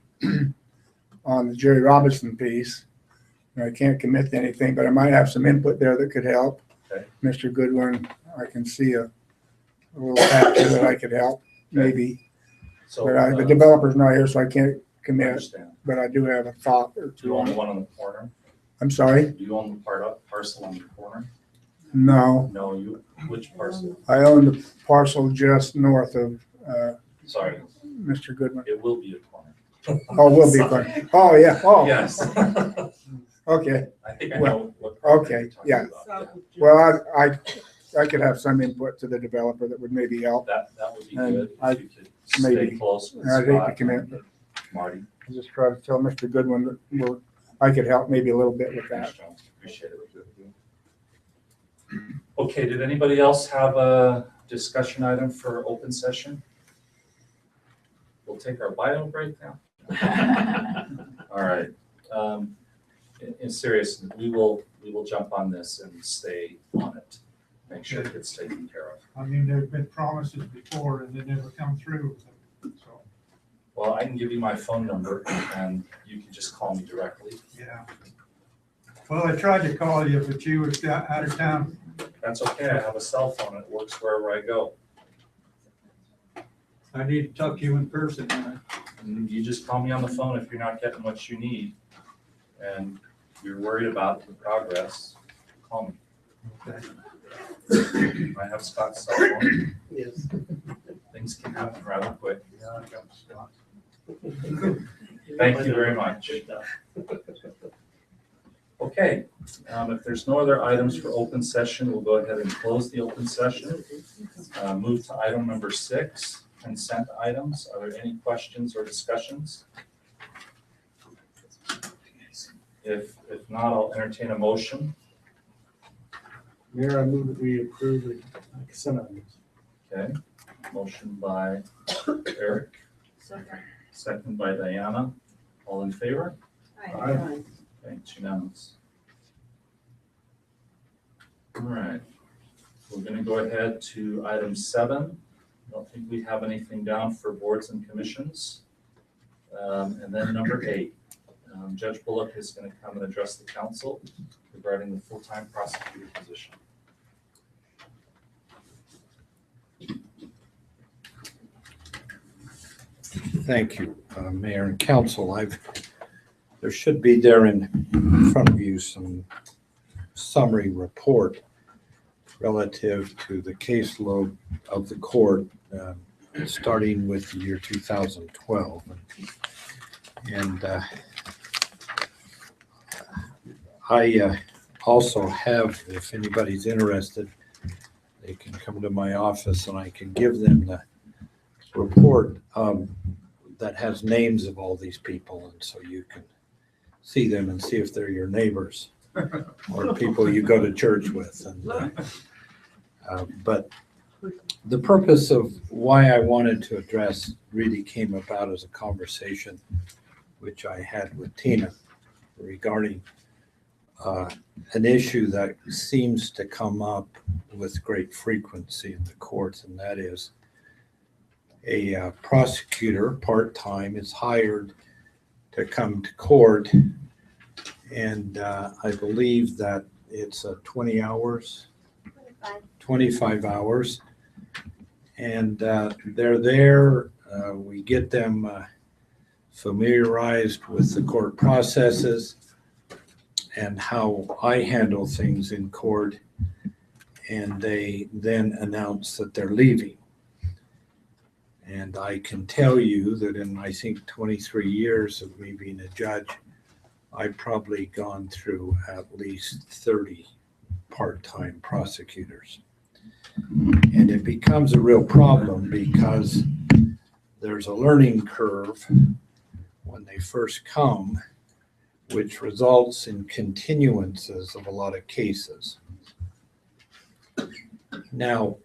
on the Jerry Robinson piece. And I can't commit to anything, but I might have some input there that could help. Okay. Mr. Goodwin, I can see a little factor that I could help, maybe. So But the developer's not here, so I can't I commit, understand. but I do have a thought or Do two you own on the it. one on the corner? I'm sorry? Do you own the parcel on the corner? No, No, which parcel? I own the parcel just north of Sorry, Mr. Goodwin. it will be a corner. Oh, will be fun. Oh, yeah, oh, Yes. okay. I think I Well, know what. project you're okay, talking yeah. about, Well, I could have some input to the developer that would maybe help. That would be And good I- if you could stay maybe. close with I'd hate to Scott commit, and but Marty. I just try to tell Mr. Goodwin that I could help maybe a little bit with Thanks, that. John. Appreciate it. Okay, did anybody else have a discussion item for open session? We'll take our bio break now. All right. In seriousness, we will jump on this and stay on it. Make sure it gets taken care of. I mean, there've been promises before and they never come through, so, Well, I can give you my phone number and you can just call me directly. yeah. Well, I tried to call you, but you was out of town. That's okay. I have a cell phone. It works wherever I go. I need to talk to you in person, man. And you just call me on the phone if you're not getting what you need and you're worried about the progress, call me. Okay. I have Scott's cell phone. Yes. Things can happen rather quick. Yeah, I got Scott. Thank you very much. Okay, if there's no other items for open session, we'll go ahead and close the open session. Move to item number 6, consent items. Are there any questions or discussions? If not, I'll entertain a motion. Mayor, I move that we approve the consent items. Okay, motion by Eric, second by Diana. All in favor? Okay, it's unanimous. All right, we're going to go ahead to item 7. I don't think we have anything down for boards and commissions. And then number 8, Judge Bullock is going to come and address the council regarding the full-time prosecutor position. Thank you, Mayor and Council. There should be there in front of you some summary report relative to the caseload of the court, starting with the year 2012. And I also have, if anybody's interested, they can come to my office and I can give them the report that has names of all these people, and so you can see them and see if they're your neighbors or people you go to church with. And but the purpose of why I wanted to address really came about as a conversation which I had with Tina regarding an issue that seems to come up with great frequency in the courts, and that is a prosecutor, part-time, is hired to come to court, and I believe that it's 20 hours, 25 hours, and they're there. We get them familiarized with the court processes and how I handle things in court, and they then announce that they're leaving. And I can tell you that in, I think, 23 years of me being a judge, I've probably gone through at least 30 part-time prosecutors. And it becomes a real problem because there's a learning curve when they first come which results in continuances of a lot of cases. Now,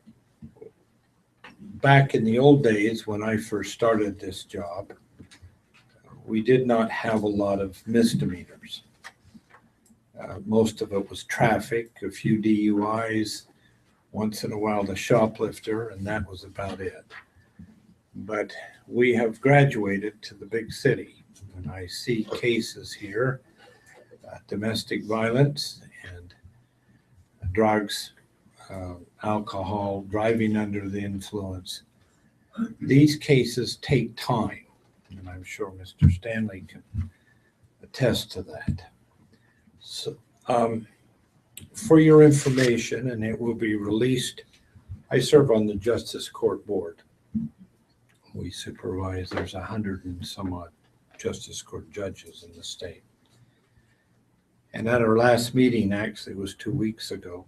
back in the old days when I first started this job, we did not have a lot of misdemeanors. Most of it was traffic, a few DUIs, once in a while the shoplifter, and that was about it. But we have graduated to the big city, and I see cases here, domestic violence and drugs, alcohol, driving under the influence. These cases take time, and I'm sure Mr. Stanley can attest to that. So, for your information, and it will be released, I serve on the Justice Court Board. We supervise, there's 100 and some odd Justice Court judges in the state. And at our last meeting, actually it was 2 weeks ago,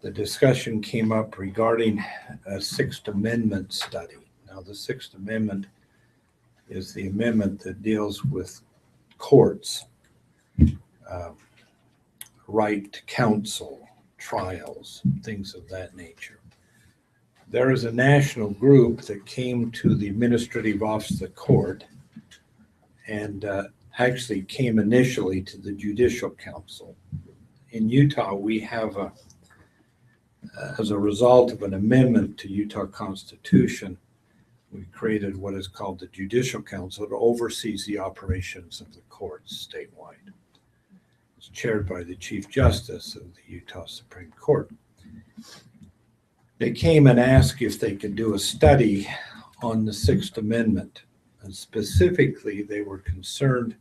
the discussion came up regarding a Sixth Amendment study. Now, the Sixth Amendment is the amendment that deals with courts, right to counsel, trials, things of that nature. There is a national group that came to the Administrative Office of the Court and actually came initially to the Judicial Council. In Utah, we have as a result of an amendment to Utah Constitution, we created what is called the Judicial Council that oversees the operations of the courts statewide. It's chaired by the Chief Justice of the Utah Supreme Court. They came and asked if they could do a study on the Sixth Amendment. And specifically, they were concerned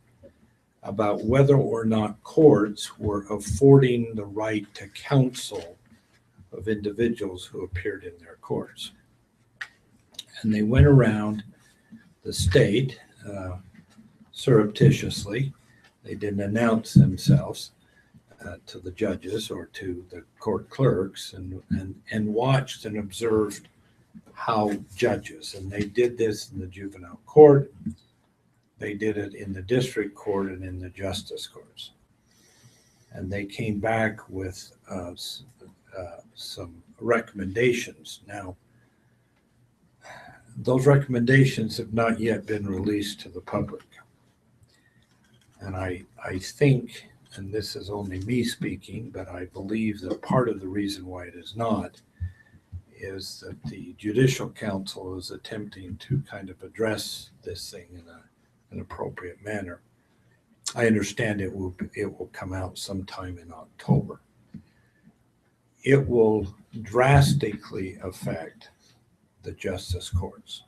about whether or not courts were affording the right to counsel of individuals who appeared in their courts. And they went around the state surreptitiously. They didn't announce themselves to the judges or to the court clerks and watched and observed how judges, and they did this in the juvenile court, they did it in the district court and in the justice courts. And they came back with some recommendations. Now, those recommendations have not yet been released to the public. And I think, and this is only me speaking, but I believe that part of the reason why it is not is that the Judicial Council is attempting to kind of address this thing in an appropriate manner. I understand it will come out sometime in October. It will drastically affect the justice courts.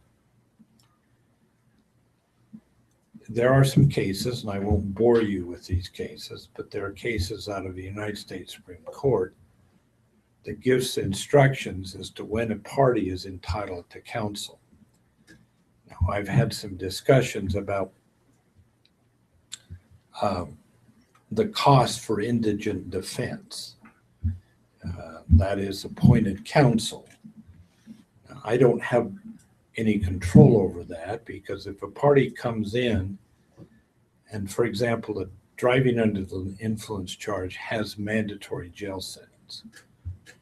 There are some cases, and I won't bore you with these cases, but there are cases out of the United States Supreme Court that gives instructions as to when a party is entitled to counsel. Now, I've had some discussions about the cost for indigent defense. That is appointed counsel. Now, I don't have any control over that because if a party comes in and, for example, a driving under the influence charge has mandatory jail sentence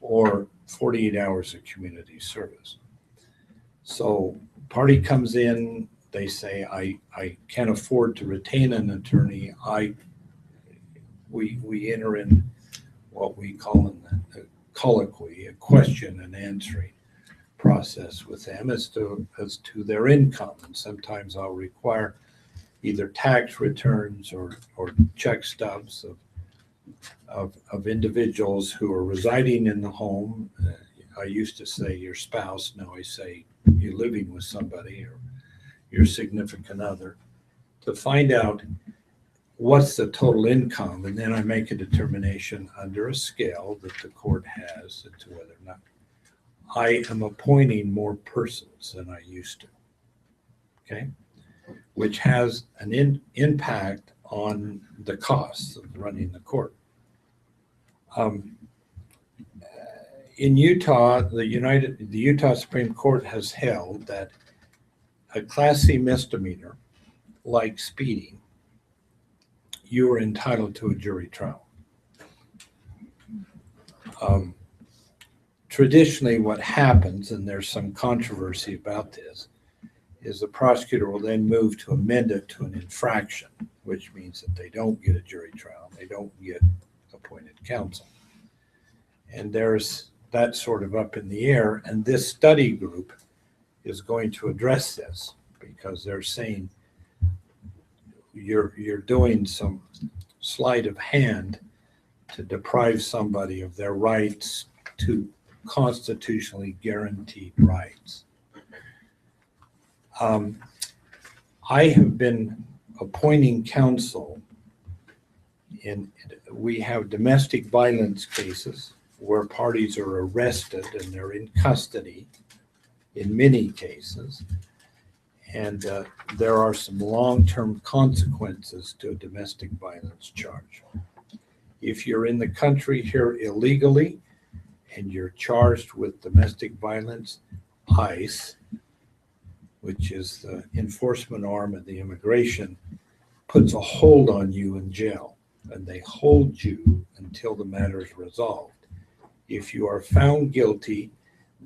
or 48 hours of community service. So party comes in, they say, I can't afford to retain an attorney. We enter in what we call in the colloquy, a question and answering process with them as to their income. And sometimes I'll require either tax returns or check stubs of individuals who are residing in the home. I used to say your spouse, now I say you're living with somebody or your significant other, to find out what's the total income, and then I make a determination under a scale that the court has as to whether or not I am appointing more persons than I used to, okay? Which has an impact on the costs of running the court. In Utah, the Utah Supreme Court has held that a Class C misdemeanor, like speeding, you are entitled to a jury trial. Traditionally, what happens, and there's some controversy about this, is the prosecutor will then move to amend it to an infraction, which means that they don't get a jury trial, they don't get appointed counsel. And there's that sort of up in the air, and this study group is going to address this because they're saying you're doing some sleight of hand to deprive somebody of their rights to constitutionally guaranteed rights. I have been appointing counsel we have domestic violence cases where parties are arrested and they're in custody in many cases. And there are some long-term consequences to a domestic violence charge. If you're in the country here illegally and you're charged with domestic violence, ICE, which is the enforcement arm of the immigration, puts a hold on you in jail, and they hold you until the matter is resolved. If you are found guilty,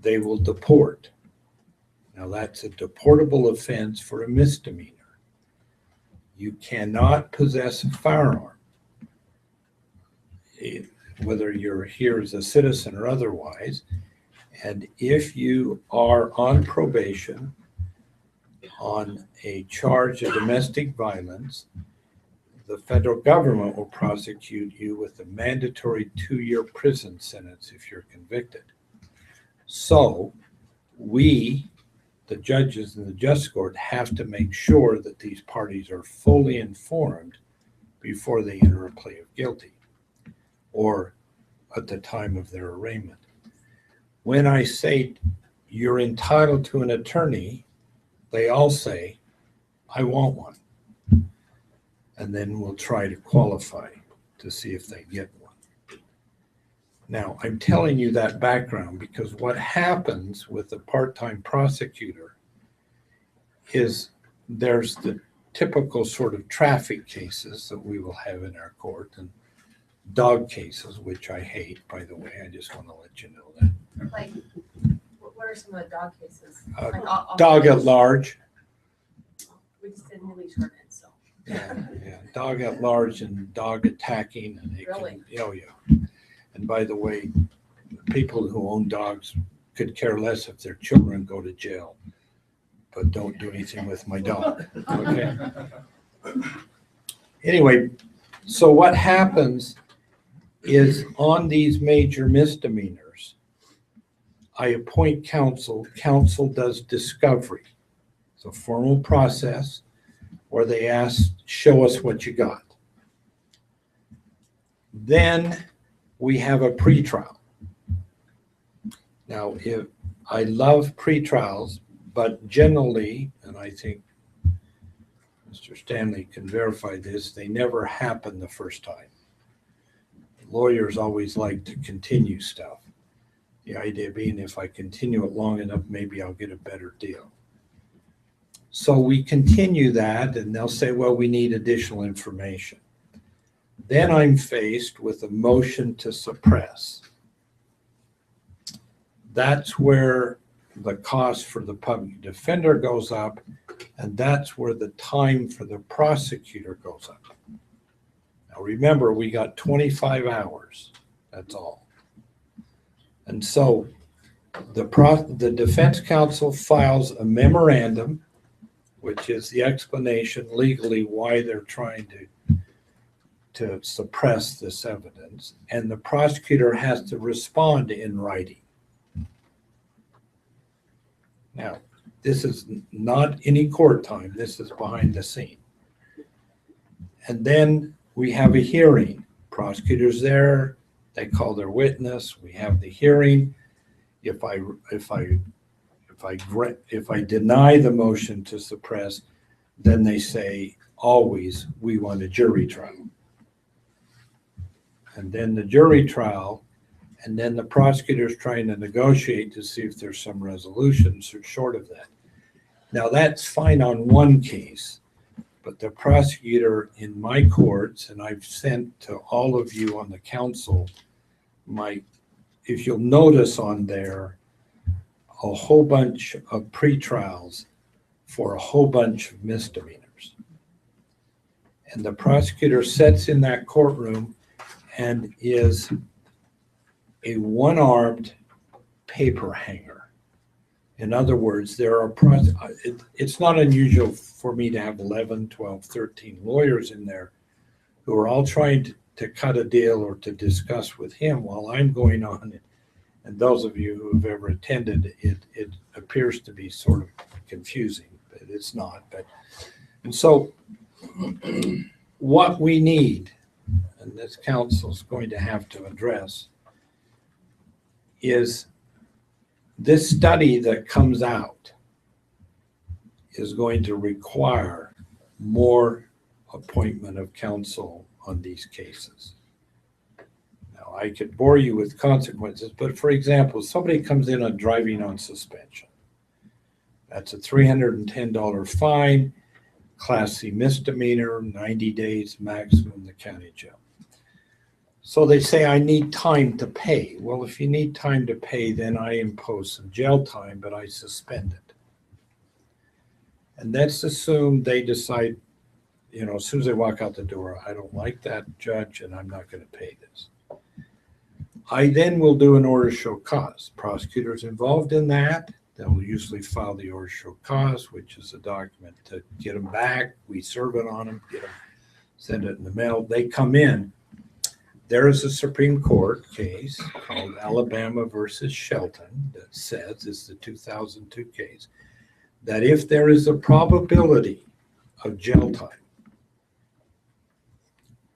they will deport. Now that's a deportable offense for a misdemeanor. You cannot possess a firearm, whether you're here as a citizen or otherwise. And if you are on probation on a charge of domestic violence, the federal government will prosecute you with a mandatory 2-year prison sentence if you're convicted. So we, the judges in the justice court, have to make sure that these parties are fully informed before they enter a plea of guilty or at the time of their arraignment. When I say you're entitled to an attorney, they all say, I want one. And then we'll try to qualify to see if they get one. Now, I'm telling you that background because what happens with a part-time prosecutor is there's the typical sort of traffic cases that we will have in our court and dog cases, which I hate, by the way. I just want to let you know that. Like, what are some of the dog cases? Like, Dog at large. We just did release ordinance, so. Yeah, dog at large and dog attacking and it Really? can, oh yeah. And by the way, people who own dogs could care less if their children go to jail, but don't do anything with my dog, okay? Anyway, so what happens is on these major misdemeanors, I appoint counsel. Counsel does discovery. It's a formal process where they ask, show us what you got. Then we have a pretrial. Now, if I love pretrials, but generally, and I think Mr. Stanley can verify this, they never happen the first time. Lawyers always like to continue stuff. The idea being if I continue it long enough, maybe I'll get a better deal. So we continue that and they'll say, well, we need additional information. Then I'm faced with a motion to suppress. That's where the cost for the public defender goes up, and that's where the time for the prosecutor goes up. Now remember, we got 25 hours, that's all. And so the defense counsel files a memorandum, which is the explanation legally why they're trying to suppress this evidence, and the prosecutor has to respond in writing. Now, this is not any court time, this is behind the scene. And then we have a hearing. Prosecutor's there, they call their witness, we have the hearing. If I deny the motion to suppress, then they say, always, we want a jury trial. And then the jury trial, and then the prosecutor's trying to negotiate to see if there's some resolution short of that. Now that's fine on one case, But the prosecutor in my courts, and I've sent to all of you on the council, if you'll notice on there, a whole bunch of pretrials for a whole bunch of misdemeanors. And the prosecutor sits in that courtroom and is a one-armed paper hanger. In other words, it's not unusual for me to have 11, 12, 13 lawyers in there who are all trying to cut a deal or to discuss with him while I'm going on. And those of you who have ever attended, it appears to be sort of confusing, but it's not. And so what we need, and this council is going to have to address, is this study that comes out is going to require more appointment of counsel on these cases. Now, I could bore you with consequences, but for example, somebody comes in on driving on suspension. That's a $310 fine, Class C misdemeanor, 90 days maximum in the county jail. So they say, I need time to pay. Well, if you need time to pay, then I impose some jail time, but I suspend it. And let's assume they decide, as soon as they walk out the door, I don't like that, judge, and I'm not going to pay this. I then will do an order to show cause. Prosecutors involved in that, they'll usually file the order to show cause, which is a document to get them back. We serve it on them, get them, send it in the mail. They come in. There is a Supreme Court case called Alabama versus Shelton that says, it's the 2002 case, that if there is a probability of jail time,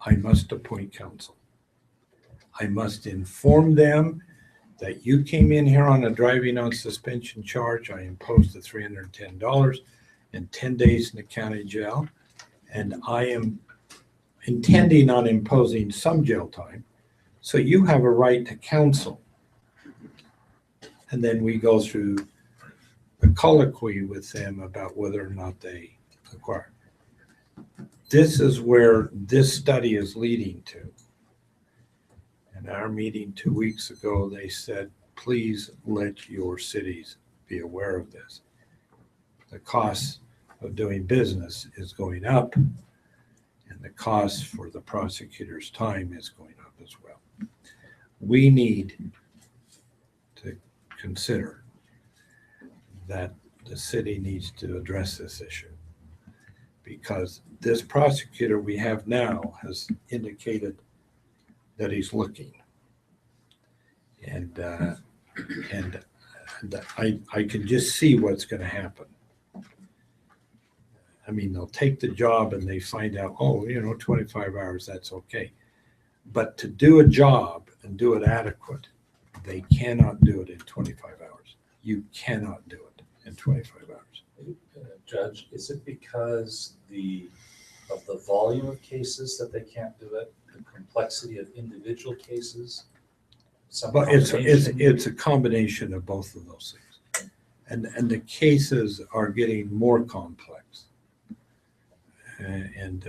I must appoint counsel. I must inform them that you came in here on a driving on suspension charge. I imposed the $310 and 10 days in the county jail, and I am intending on imposing some jail time, so you have a right to counsel. And then we go through the colloquy with them about whether or not they acquire. This is where this study is leading to. In our meeting 2 weeks ago, they said, please let your cities be aware of this. The cost of doing business is going up, and the cost for the prosecutor's time is going up as well. We need to consider that the city needs to address this issue, because this prosecutor we have now has indicated that he's looking. And I can just see what's going to happen. I mean, they'll take the job and they find out, 25 hours, that's okay. But to do a job and do it adequate, they cannot do it in 25 hours. You cannot do it in 25 hours. Judge, is it because of the volume of cases that they can't do it, the complexity of individual cases? But it's a combination of both of those things. And the cases are getting more complex. And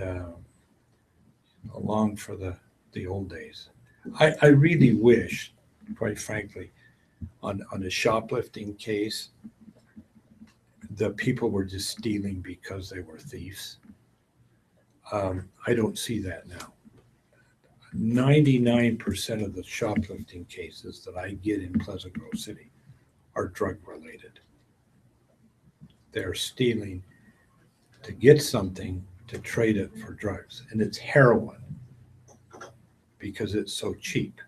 along for the old days. I really wish, quite frankly, on a shoplifting case, the people were just stealing because they were thieves. I don't see that now. 99% of the shoplifting cases that I get in Pleasant Grove City are drug related. They're stealing to get something to trade it for drugs, and it's heroin because it's so cheap.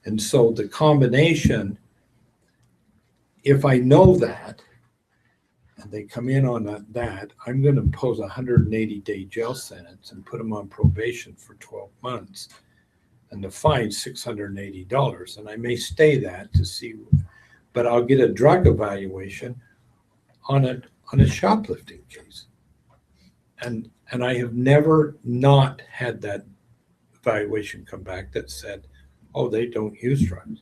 And so the combination, if I know that, and they come in on that, I'm going to impose a 180-day jail sentence and put them on probation for 12 months, and the fine $680. And I may stay that to see, but I'll get a drug evaluation on a shoplifting case. And I have never not had that evaluation come back that said, oh, they don't use drugs.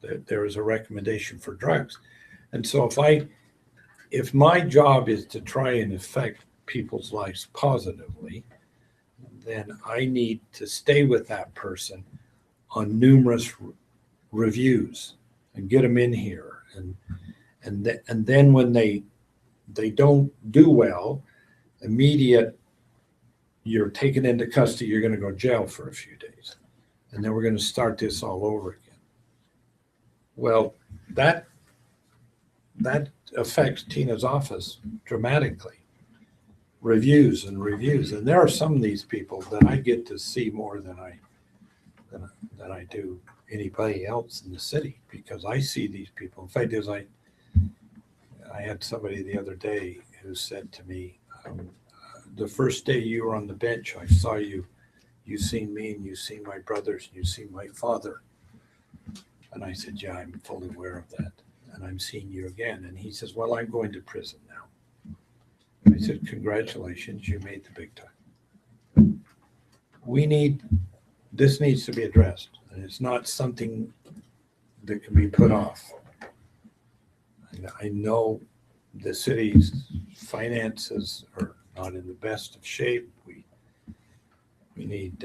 There is a recommendation for drugs. And so if my job is to try and affect people's lives positively, then I need to stay with that person on numerous reviews and get them in here. And then when they don't do well, immediate, you're taken into custody, you're going to go to jail for a few days. And then we're going to start this all over again. Well, that affects Tina's office dramatically. Reviews and reviews. And there are some of these people that I get to see more than I do anybody else in the city, because I see these people. In fact, I had somebody the other day who said to me, the first day you were on the bench, I saw you seen me and you seen my brothers and you seen my father. And I said, yeah, I'm fully aware of that. And I'm seeing you again. And he says, well, I'm going to prison now. And I said, congratulations, you made the big time. This needs to be addressed. And it's not something that can be put off. And I know the city's finances are not in the best of shape. We need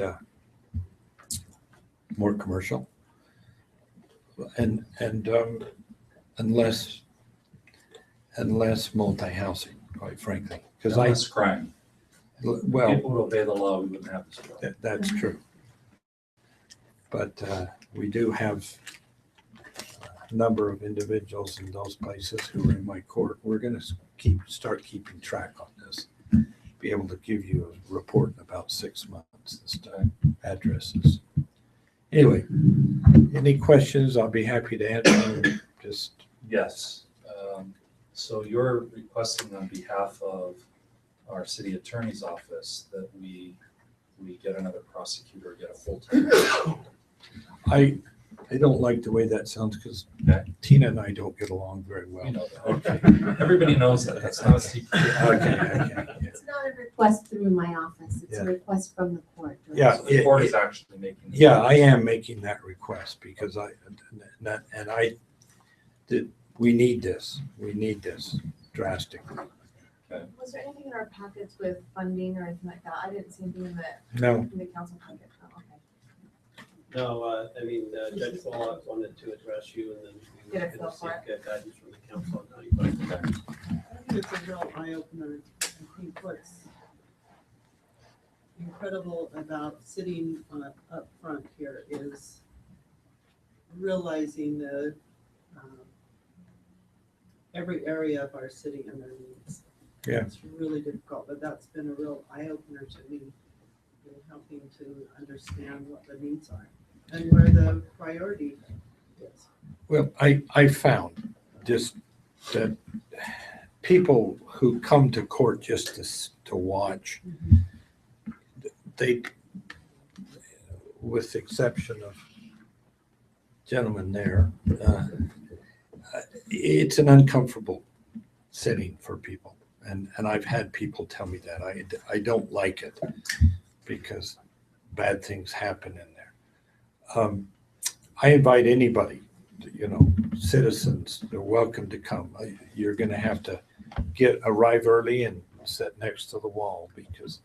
more commercial and less multi-housing, quite frankly. Because Less crime. Well, People would obey the law, we wouldn't have this problem. That's true. But we do have a number of individuals in those places who are in my court. We're going to start keeping track on this. Be able to give you a report in about 6 months this time. Addresses. Anyway, any questions? I'll be happy to answer them. Yes. So you're requesting on behalf of our city attorney's office that we get another prosecutor, get a full-time. I don't like the way that sounds because Tina and I don't get along very well. You know that. Okay. Everybody knows that. That's not a secret. Okay. It's not a request through my office, it's a request from the court. Yeah. So the court is actually making. Yeah, I am making that request because we need this. We need this drastically. Was there anything in our packets with funding or anything like that? I didn't see anything in No. the council packet. Oh, okay. No, Judge Bullock wanted to address you and then we Get a were feel going for to seek guidance from the council on how you might do that. I think it's a real eye opener. I think what's incredible about sitting up front here is realizing the every area of our city and their needs. Yeah. It's really difficult, but that's been a real eye opener to me in helping to understand what the needs are and where the priority is. Well, I found just that people who come to court just to watch, they, with the exception of gentlemen there, it's an uncomfortable setting for people. And I've had people tell me that. I don't like it because bad things happen in there. I invite anybody, citizens, they're welcome to come. You're going to have to arrive early and sit next to the wall because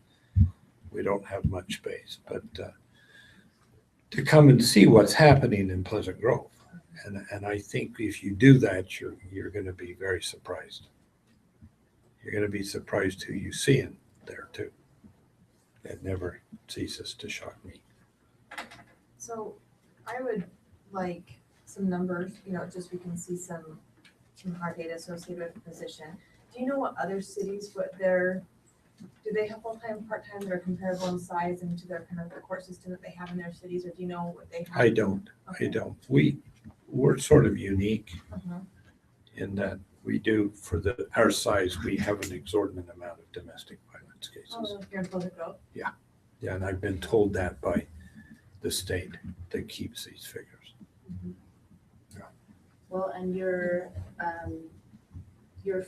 we don't have much space. But to come and see what's happening in Pleasant Grove. And I think if you do that, you're going to be very surprised. You're going to be surprised who you see in there too. It never ceases to shock me. So I would like some numbers, just we can see some hard data associated with the position. Do you know what other cities, do they have full-time, part-time that are comparable in size and to their kind of the court system that they have in their cities, or do you know what they have? I don't. We're sort of unique in that we do, for our size, we have an exorbitant amount of domestic violence cases. Oh, you're in Pleasant Grove? Yeah, and I've been told that by the state that keeps these figures. Well, and your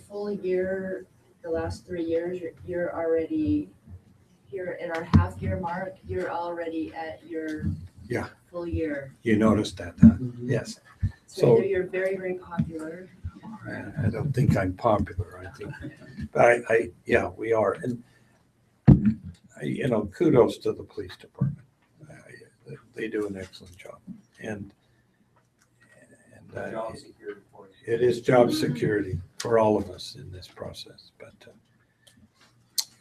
full year, the last 3 years, you're already here at our half year mark, you're already at your full year. You noticed that, huh? Yes. So either you're very, very popular I don't think I'm popular, I think, but yeah, we are. And, kudos to the police department. They do an excellent job. And Job security for you. it is job security for all of us in this process. But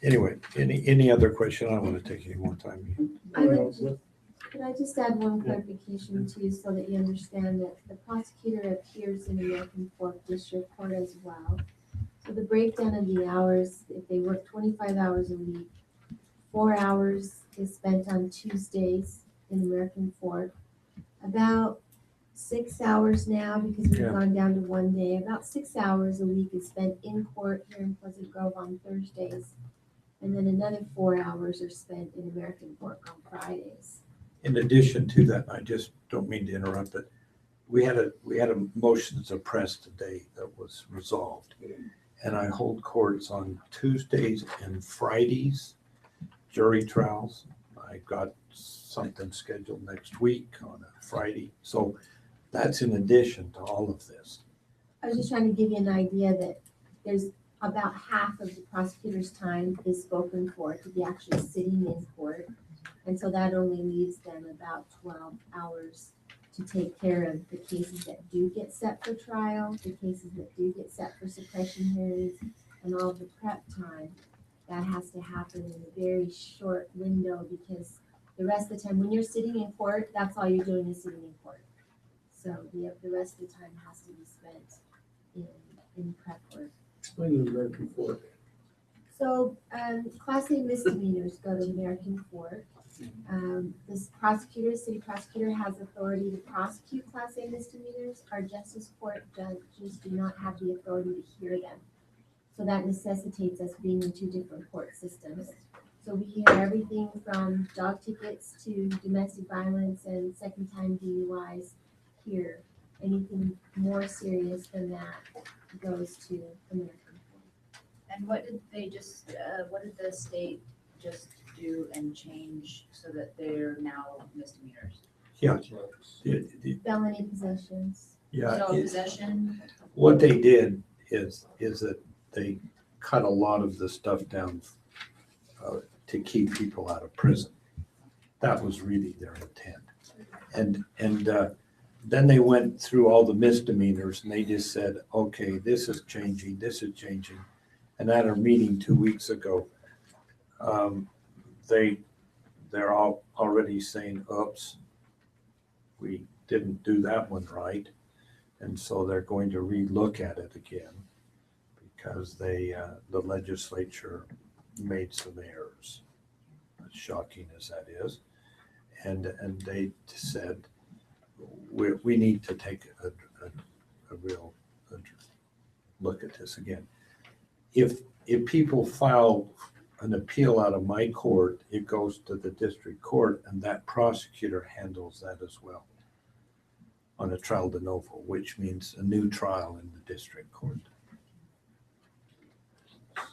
anyway, any other question? I don't want to take any more time. Could I just add one clarification too, so that you understand that the prosecutor appears in American Fork District Court as well. So the breakdown of the hours, if they work 25 hours a week, 4 hours is spent on Tuesdays in American Fork. About 6 hours now, because we've Yeah. gone down to 1 day, about 6 hours a week is spent in court here in Pleasant Grove on Thursdays. And then another 4 hours are spent in American Fork on Fridays. In addition to that, I just don't mean to interrupt, but we had a motion to suppress today that was resolved. And I hold courts on Tuesdays and Fridays, jury trials. I got something scheduled next week on a Friday. So that's in addition to all of this. I was just trying to give you an idea that there's about half of the prosecutor's time is spoken for to be actually sitting in court. And so that only leaves them about 12 hours to take care of the cases that do get set for trial, the cases that do get set for suppression hearings, and all the prep time. That has to happen in a very short window, because the rest of the time, when you're sitting in court, that's all you're doing is sitting in court. So the rest of the time has to be spent in prep work. Explain the American Fork. So, Class A misdemeanors go to American Fork. This prosecutor, city prosecutor, has authority to prosecute Class A misdemeanors. Our justice court judges do not have the authority to hear them. So that necessitates us being in two different court systems. So we hear everything from dog tickets to domestic violence and second-time DUIs here. Anything more serious than that goes to American Fork. And what did the state just do and change so that they're now misdemeanors? Yeah. Felony possessions. Yeah. So possession, What they did is that they cut a lot of the stuff down to keep people out of prison. That was really their intent. And then they went through all the misdemeanors and they just said, okay, this is changing, this is changing. And at our meeting 2 weeks ago, they're all already saying, oops, we didn't do that one right. And so they're going to relook at it again, because the legislature made some errors, as shocking as that is. And they said, we need to take a real look at this again. If people file an appeal out of my court, it goes to the district court, and that prosecutor handles that as well on a trial de novo, which means a new trial in the district court.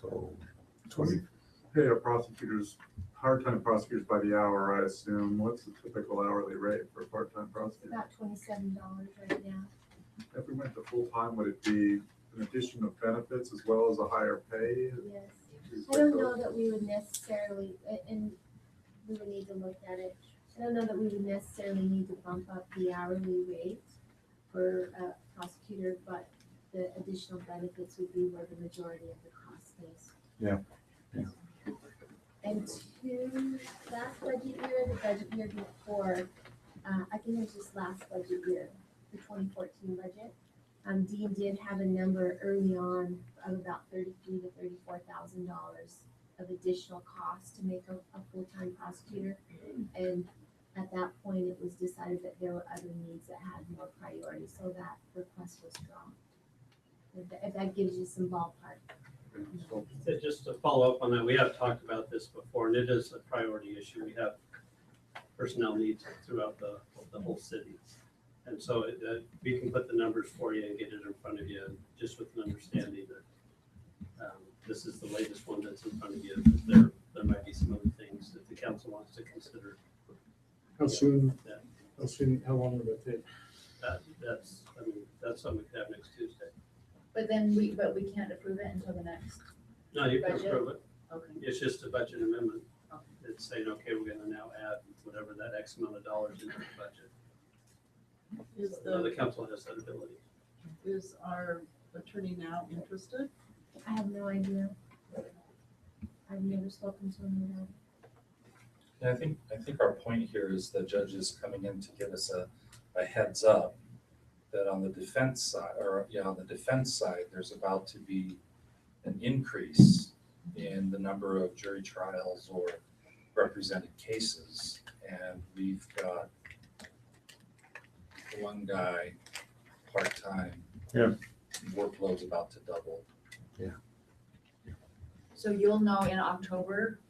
So, Pay our prosecutors, part-time prosecutors by the hour, I assume. What's the typical hourly rate for a part-time prosecutor? About $27 right now. If we went to full-time, would it be an addition of benefits as well as a higher pay? Yes. I don't know that we would necessarily, and we would need to look at it. I don't know that we would necessarily need to bump up the hourly rate for a prosecutor, but the additional benefits would be where the majority of the cost is. Yeah. And to last budget year, the budget year before, I think it was just last budget year, the 2014 budget. Dean did have a number early on of about $33,000 to $34,000 of additional cost to make a full-time prosecutor. And at that point, it was decided that there were other needs that had more priority, so that request was dropped. If that gives you some ballpark. Just to follow up on that, we have talked about this before, and it is a priority issue. We have personnel needs throughout the whole city. And so we can put the numbers for you and get it in front of you, just with an understanding that this is the latest one that's in front of you. There might be some other things that the council wants to consider. How soon, Yeah. how long would it take? That's something we could have next Tuesday. But we can't approve it until the next. No, you can Budget? approve it. Okay. It's just a budget amendment. Okay. It's saying, okay, we're gonna now add whatever that X amount of dollars into the budget. Is So the the, council has that ability. is our attorney now interested? I have no idea. I've never spoken to him about it. Yeah, I think our point here is the judge is coming in to give us a heads up that on the defense side, on the defense side, there's about to be an increase in the number of jury trials or represented cases. And we've got one guy, part-time. Yeah. Workload's about to double. So you'll know in October.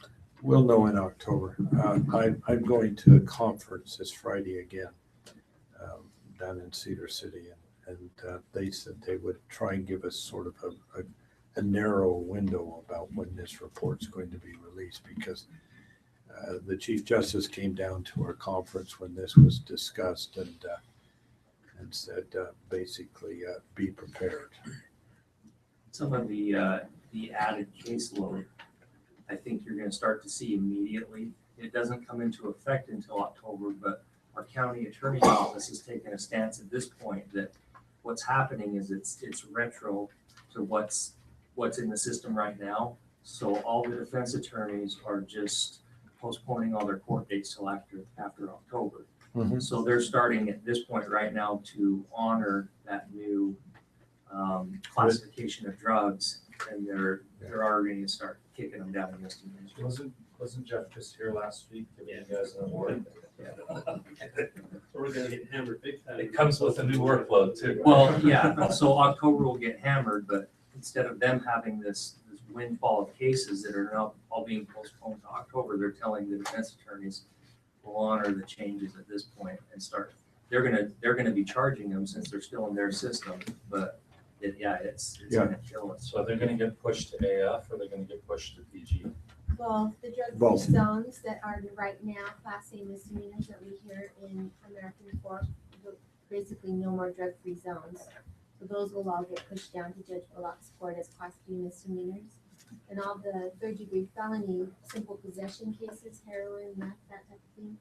We'll know in October. I'm going to a conference this Friday again, down in Cedar City, and they said they would try and give us sort of a narrow window about when this report's going to be released, because the Chief Justice came down to our conference when this was discussed and said, basically, be prepared. Some of the added caseload, I think you're gonna start to see immediately. It doesn't come into effect until October, but our county attorney's office has taken a stance at this point that what's happening is it's retro to what's in the system right now. So all the defense attorneys are just postponing all their court dates till after October. Mhm. So they're starting at this point right now to honor that new classification of drugs, and they're already gonna start kicking them down in misdemeanors. Wasn't Jeff just here last week giving you guys an award? So we're gonna get hammered big time. It comes with a new workload too. Well, yeah, so October will get hammered, but instead of them having this windfall of cases that are now all being postponed to October, they're telling the defense attorneys will honor the changes at this point and start. They're gonna be charging them since they're still in their system, but it's gonna kill us. So are they gonna get pushed to AF or are they gonna get pushed to PG? Well, the drug-free Both. zones that are right now Class A misdemeanors that we hear in American Fork, basically no more drug-free zones. So those will all get pushed down to Judge Bullock's court as Class B misdemeanors. And all the third-degree felony, simple possession cases, heroin, meth, that type of thing,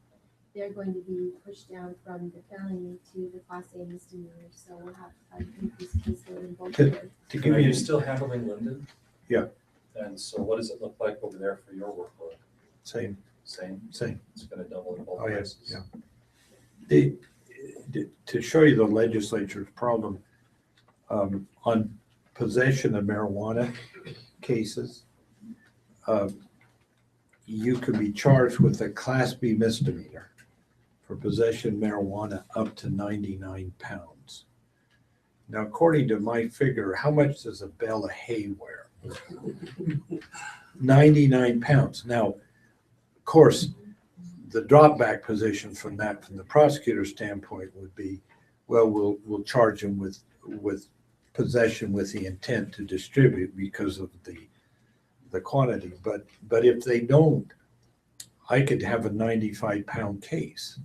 they're going to be pushed down from the felony to the Class A misdemeanors. So we'll have an increased caseload in both Good. areas. To give Are you you, still handling Linden? Yeah. And so what does it look like over there for your workload? same. Same? It's gonna double in both Oh, yes, places? yeah. To show you the legislature's problem, on possession of marijuana cases, you could be charged with a Class B misdemeanor for possession of marijuana up to 99 pounds. Now, according to my figure, how much does a bale of hay weigh? 99 pounds. Now, of course, the drop back position from that, from the prosecutor's standpoint, would be, well, we'll charge him with possession with the intent to distribute because of the quantity. But if they don't, I could have a 95-pound case.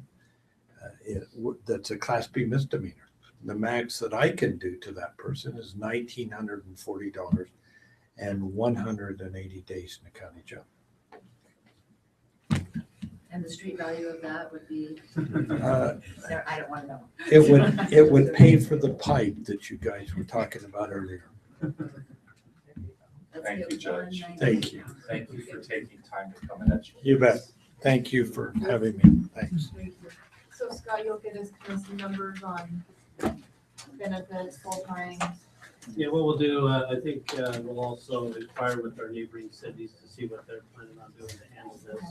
That's a Class B misdemeanor. The max that I can do to that person is $1,940 and 180 days in the county jail. And the street value of that would be, I don't wanna know. It would pay for the pipe that you guys were talking about earlier. Thank you, Judge. Thank you. Thank you for taking time to come and educate. You bet. Thank you for having me. Thanks. So Scott, you'll get us kind of some numbers on benefits, full time. Yeah, what we'll do, I think we'll also inquire with our neighboring cities to see what they're planning on doing to handle this.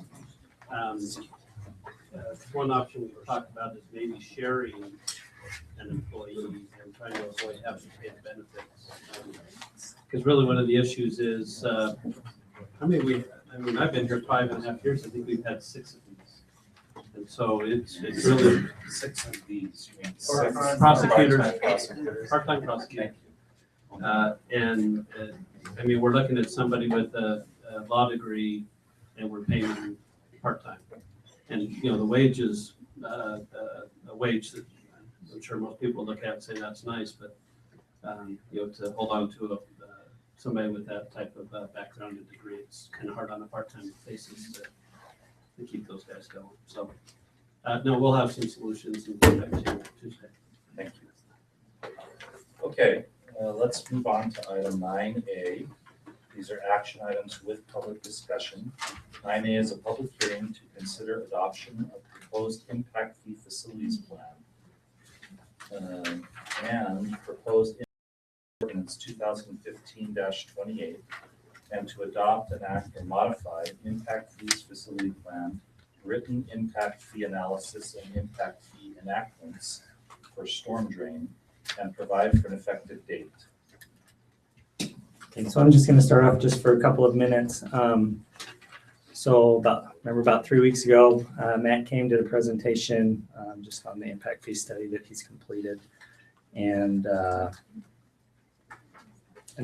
One option we've talked about is maybe sharing an employee and trying to avoid having to pay the benefits. Because really one of the issues is, I've been here 5.5 years, I think we've had 6 of these. And so it's really 6 of these, you mean Or 6 prosecutors. part-time prosecutors. part-time prosecutors. We're looking at somebody with a law degree and we're paying them part-time. And, the wage is a wage that I'm sure most people look at and say that's nice, but to hold on to somebody with that type of background and degree, it's kind of hard on a part-time basis to keep those guys going. So, no, we'll have some solutions and get back to you Tuesday. Thank you. Okay, let's move on to item 9A. These are action items with public discussion. 9A is a public hearing to consider adoption of proposed impact fee facilities plan. And proposed ordinance 2015-28, and to adopt, enact, or modify impact fees facility plan, written impact fee analysis and impact fee enactments for storm drain, and provide for an effective date. Okay, so I'm just going to start off just for a couple of minutes. So about 3 weeks ago, Matt came to the presentation just on the impact fee study that he's completed. And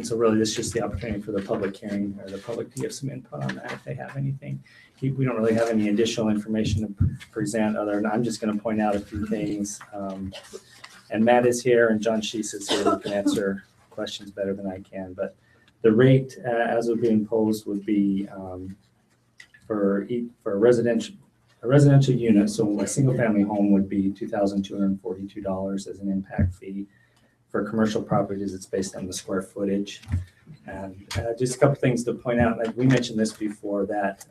so really this is just the opportunity for the public hearing or the public to give some input on that if they have anything. We don't really have any additional information to present other than I'm just going to point out a few things. And Matt is here and John Sheese is here who can answer questions better than I can. But the rate as of being posed would be for a residential unit, so a single family home would be $2,242 as an impact fee. For commercial properties, it's based on the square footage. And just a couple things to point out, like we mentioned this before, that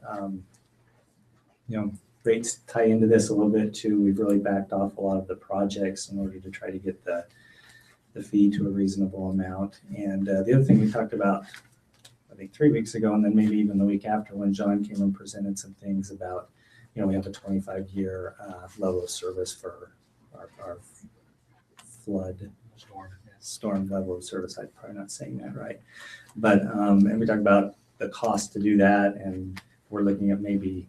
rates tie into this a little bit too. We've really backed off a lot of the projects in order to try to get the fee to a reasonable amount. And the other thing we talked about, I think 3 weeks ago, and then maybe even the week after when John came and presented some things about, we have a 25-year level of service for our flood storm level of service. I'm probably not saying that right. But, and we talked about the cost to do that, and we're looking at maybe,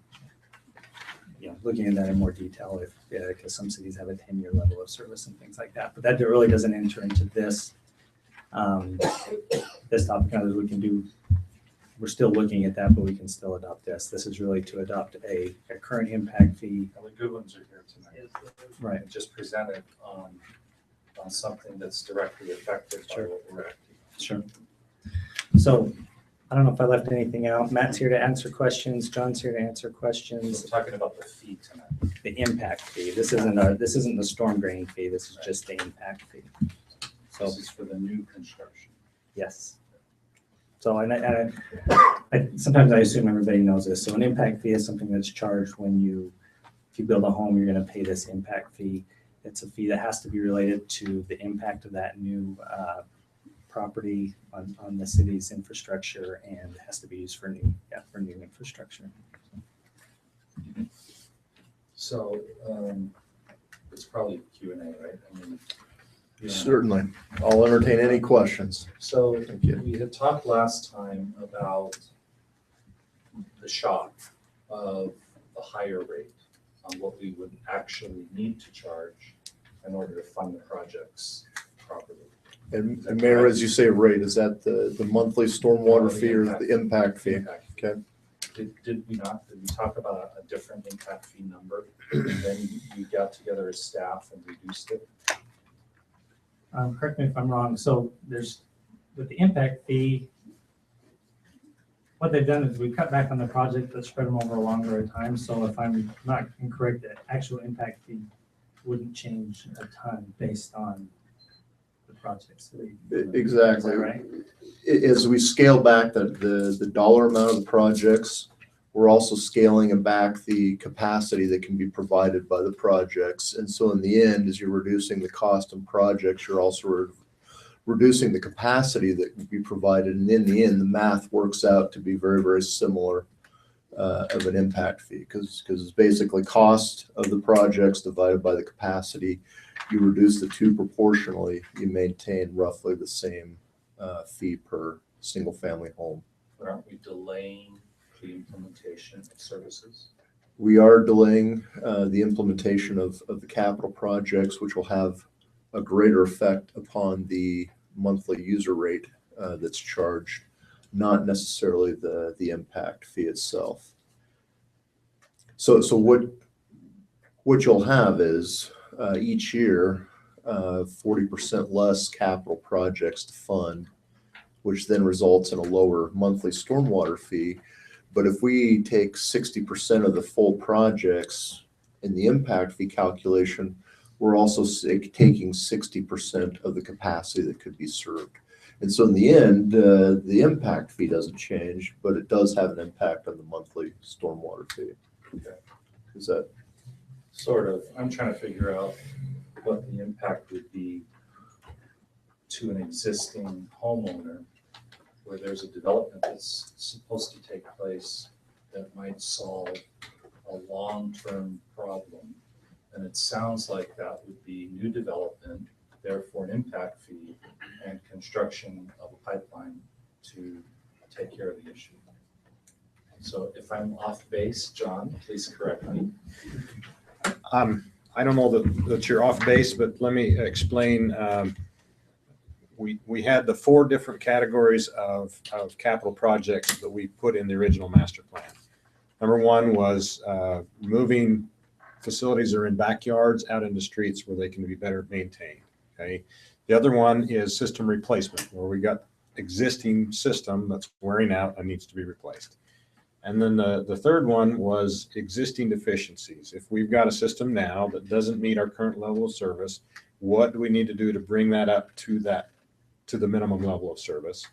looking at that in more detail because some cities have a 10-year level of service and things like that. But that really doesn't enter into this this topic. Others we can do. We're still looking at that, but we can still adopt this. This is really to adopt a current impact fee. And the good ones are here tonight. Right. And just present it on something that's directly affected by what we're acting. Sure. So I don't know if I left anything out. Matt's here to answer questions. John's here to answer questions. We're talking about the fee tonight. The impact fee. This isn't the storm drain fee. This is just the impact fee. So this is for the new construction. yes. So I sometimes I assume everybody knows this. So an impact fee is something that's charged when if you build a home, you're going to pay this impact fee. It's a fee that has to be related to the impact of that new property on the city's infrastructure, and has to be used for new infrastructure. So it's probably Q&A, right? Certainly. I'll entertain any questions. So Thank you. we had talked last time about the shock of the higher rate on what we would actually need to charge in order to fund the projects properly. And Mayor, as you say rate, is that the monthly stormwater fee or the impact fee? Okay. Did we talk about a different impact fee number? And then you got together as staff and reduced it? Correct me if I'm wrong. So with the impact fee, what they've done is we cut back on the project but spread them over a longer time. So if I'm not incorrect, the actual impact fee wouldn't change a ton based on the projects. Exactly. Right? As we scale back the dollar amount of the projects, we're also scaling back the capacity that can be provided by the projects. And so in the end, as you're reducing the cost of projects, you're also reducing the capacity that can be provided. And in the end, the math works out to be very, very similar of an impact fee because it's basically cost of the projects divided by the capacity. You reduce the two proportionally, you maintain roughly the same fee per single family home. But aren't we delaying the implementation of services? We are delaying the implementation of the capital projects, which will have a greater effect upon the monthly user rate that's charged, not necessarily the impact fee itself. So what you'll have is each year 40% less capital projects to fund, which then results in a lower monthly stormwater fee. But if we take 60% of the full projects in the impact fee calculation, we're also taking 60% of the capacity that could be served. And so in the end, the impact fee doesn't change, but it does have an impact on the monthly stormwater fee. Okay. Is that? Sort of, I'm trying to figure out what the impact would be to an existing homeowner where there's a development that's supposed to take place that might solve a long-term problem. And it sounds like that would be new development, therefore an impact fee, and construction of a pipeline to take care of the issue. So if I'm off base, John, please correct me. I don't know that you're off base, but let me explain. We had the 4 different categories of capital projects that we put in the original master plan. Number 1 was moving facilities that are in backyards out into streets where they can be better maintained. Okay. The other one is system replacement, where we got existing system that's wearing out and needs to be replaced. And then the third one was existing deficiencies. If we've got a system now that doesn't meet our current level of service, what do we need to do to bring that up to the minimum level of service?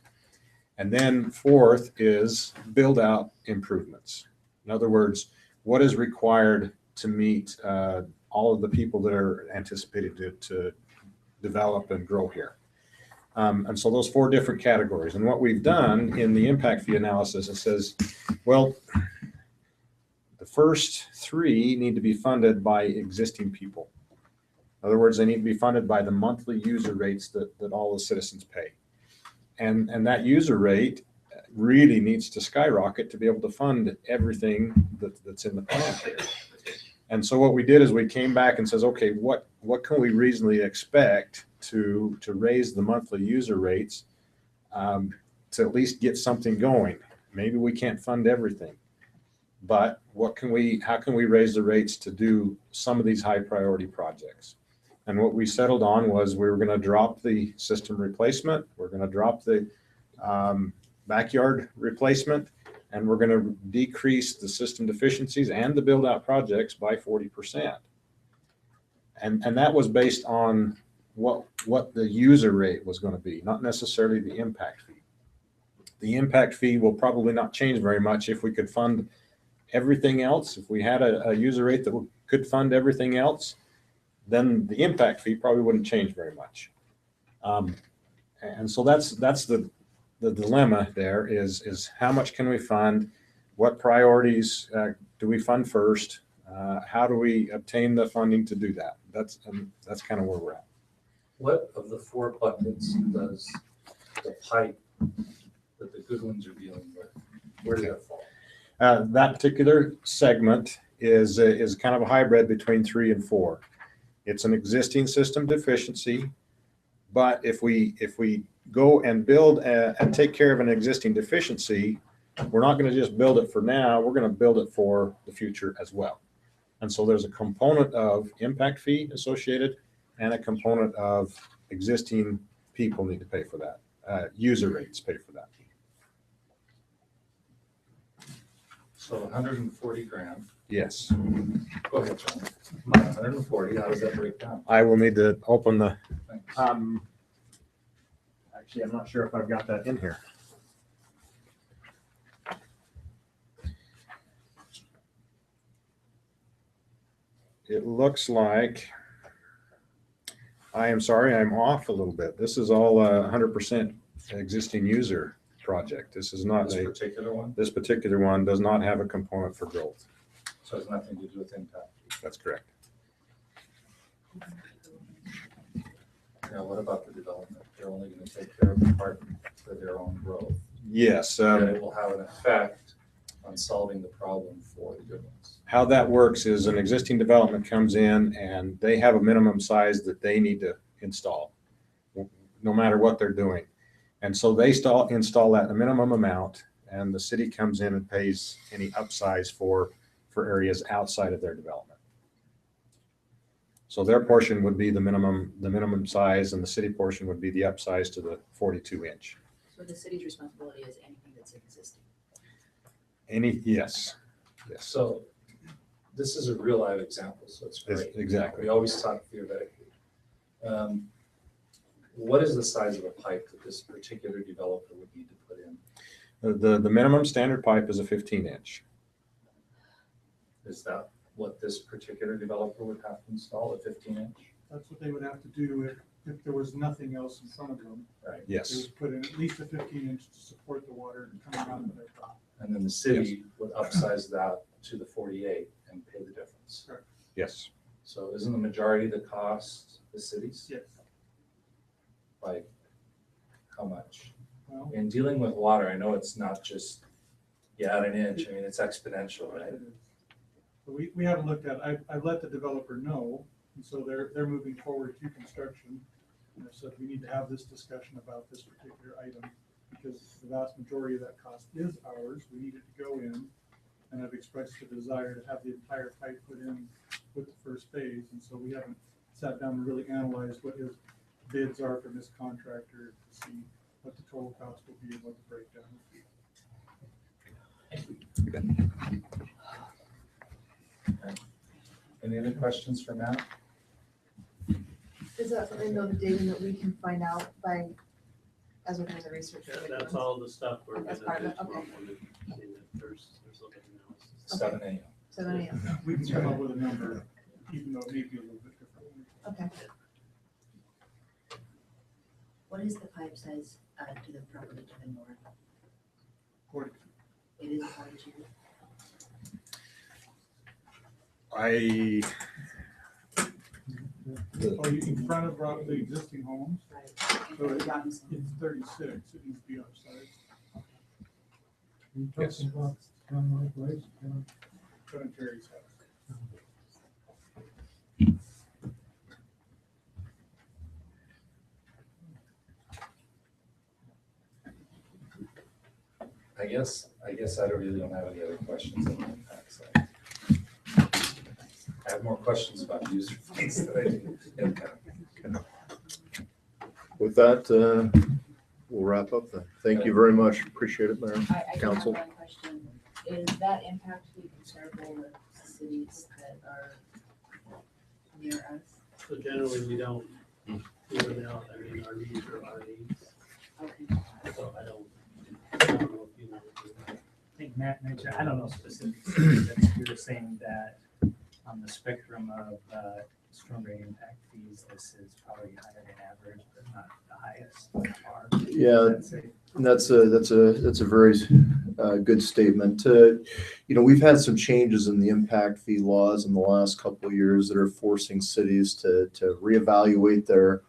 And then 4th is build out improvements. In other words, what is required to meet all of the people that are anticipated to develop and grow here. And so those 4 different categories. And what we've done in the impact fee analysis, it says, well, the first 3 need to be funded by existing people. In other words, they need to be funded by the monthly user rates that all the citizens pay. And that user rate really needs to skyrocket to be able to fund everything that's in the plan here. And so what we did is we came back and says, okay, what can we reasonably expect to raise the monthly user rates to at least get something going? Maybe we can't fund everything, but how can we raise the rates to do some of these high priority projects? And what we settled on was we were going to drop the system replacement, we're going to drop the backyard replacement, and we're going to decrease the system deficiencies and the build out projects by 40%. And that was based on what the user rate was going to be, not necessarily the impact fee. The impact fee will probably not change very much if we could fund everything else. If we had a user rate that could fund everything else, then the impact fee probably wouldn't change very much. And so that's the dilemma there is how much can we fund? What priorities do we fund first? How do we obtain the funding to do that? That's kind of where we're at. What of the 4 buckets does the pipe that the Goodwins are dealing with, where does that fall? That particular segment is kind of a hybrid between 3 and 4. It's an existing system deficiency, but if we go and build and take care of an existing deficiency, we're not going to just build it for now, we're going to build it for the future as well. And so there's a component of impact fee associated and a component of existing people need to pay for that. User rates pay for that. So 140 grand. Yes. Go ahead, John. 140, how does that break down? I will need to open the, Thanks. actually, I'm not sure if I've got that in here. It looks like, I am sorry, I'm off a little bit. This is all 100% existing user project. This is not This particular one? This particular one does not have a component for growth. So it has nothing to do with impact. That's correct. Now, what about the development? They're only going to take care of the part for their own growth. Yes. And it will have an effect on solving the problem for the good ones. How that works is an existing development comes in and they have a minimum size that they need to install, no matter what they're doing. And so they install that a minimum amount, and the city comes in and pays any upsize for areas outside of their development. So their portion would be the minimum size, and the city portion would be the upsize to the 42-inch. So the city's responsibility is anything that's existing. Yes. So this is a real live example, so it's great. Exactly. We always talk theoretically. What is the size of a pipe that this particular developer would need to put in? The minimum standard pipe is a 15-inch. Is that what this particular developer would have to install, a 15-inch? That's what they would have to do if there was nothing else in front of them. Right. Yes. They would put in at least a 15-inch to support the water coming out of their top. And then the city would upsize that to the 48 and pay the difference. Correct. Yes. So isn't the majority of the cost the city's? Yes. Like, how much? Well, In dealing with water, I know it's not just, you add an inch, I mean, it's exponential, right? it is. So we haven't looked at, I've let the developer know, and so they're moving forward to construction. And I said, we need to have this discussion about this particular item, because the vast majority of that cost is ours. We need it to go in, and I've expressed the desire to have the entire pipe put in with the first phase, and so we haven't sat down and really analyzed what his bids are from this contractor to see what the total cost will be and what the breakdown will be. Any other questions for Matt? Is that something though, the data that we can find out by, as we're doing the research? That's all the stuff we're That's gonna part do of it, tomorrow okay. morning. There's a little bit of analysis. 7 a.m. 7 a.m. We can come up with a number, even though it may be a little bit different. Okay. What is the pipe size to the property to the north? 40. It is 42. Oh, you in front of the existing homes? Right. So it's 36, it needs to be upsized. Yes. John Terry's house. I guess I really don't have any other questions on the impact side. I have more questions about user fees than I do impact. With that, we'll wrap up then. Thank you very much. Appreciate it, Mayor, I do have Council. one question. Is that impact fee comparable with cities that are near us? So generally, we don't do it out, I mean, our needs are our needs. Okay. So I don't know if you know. I think Matt mentioned, I don't know specifics, but you were saying that on the spectrum of storm drain impact fees, this is probably higher than average, but not the highest by far. Yeah, Is that safe? that's a very good statement. We've had some changes in the impact fee laws in the last couple of years that are forcing cities to reevaluate their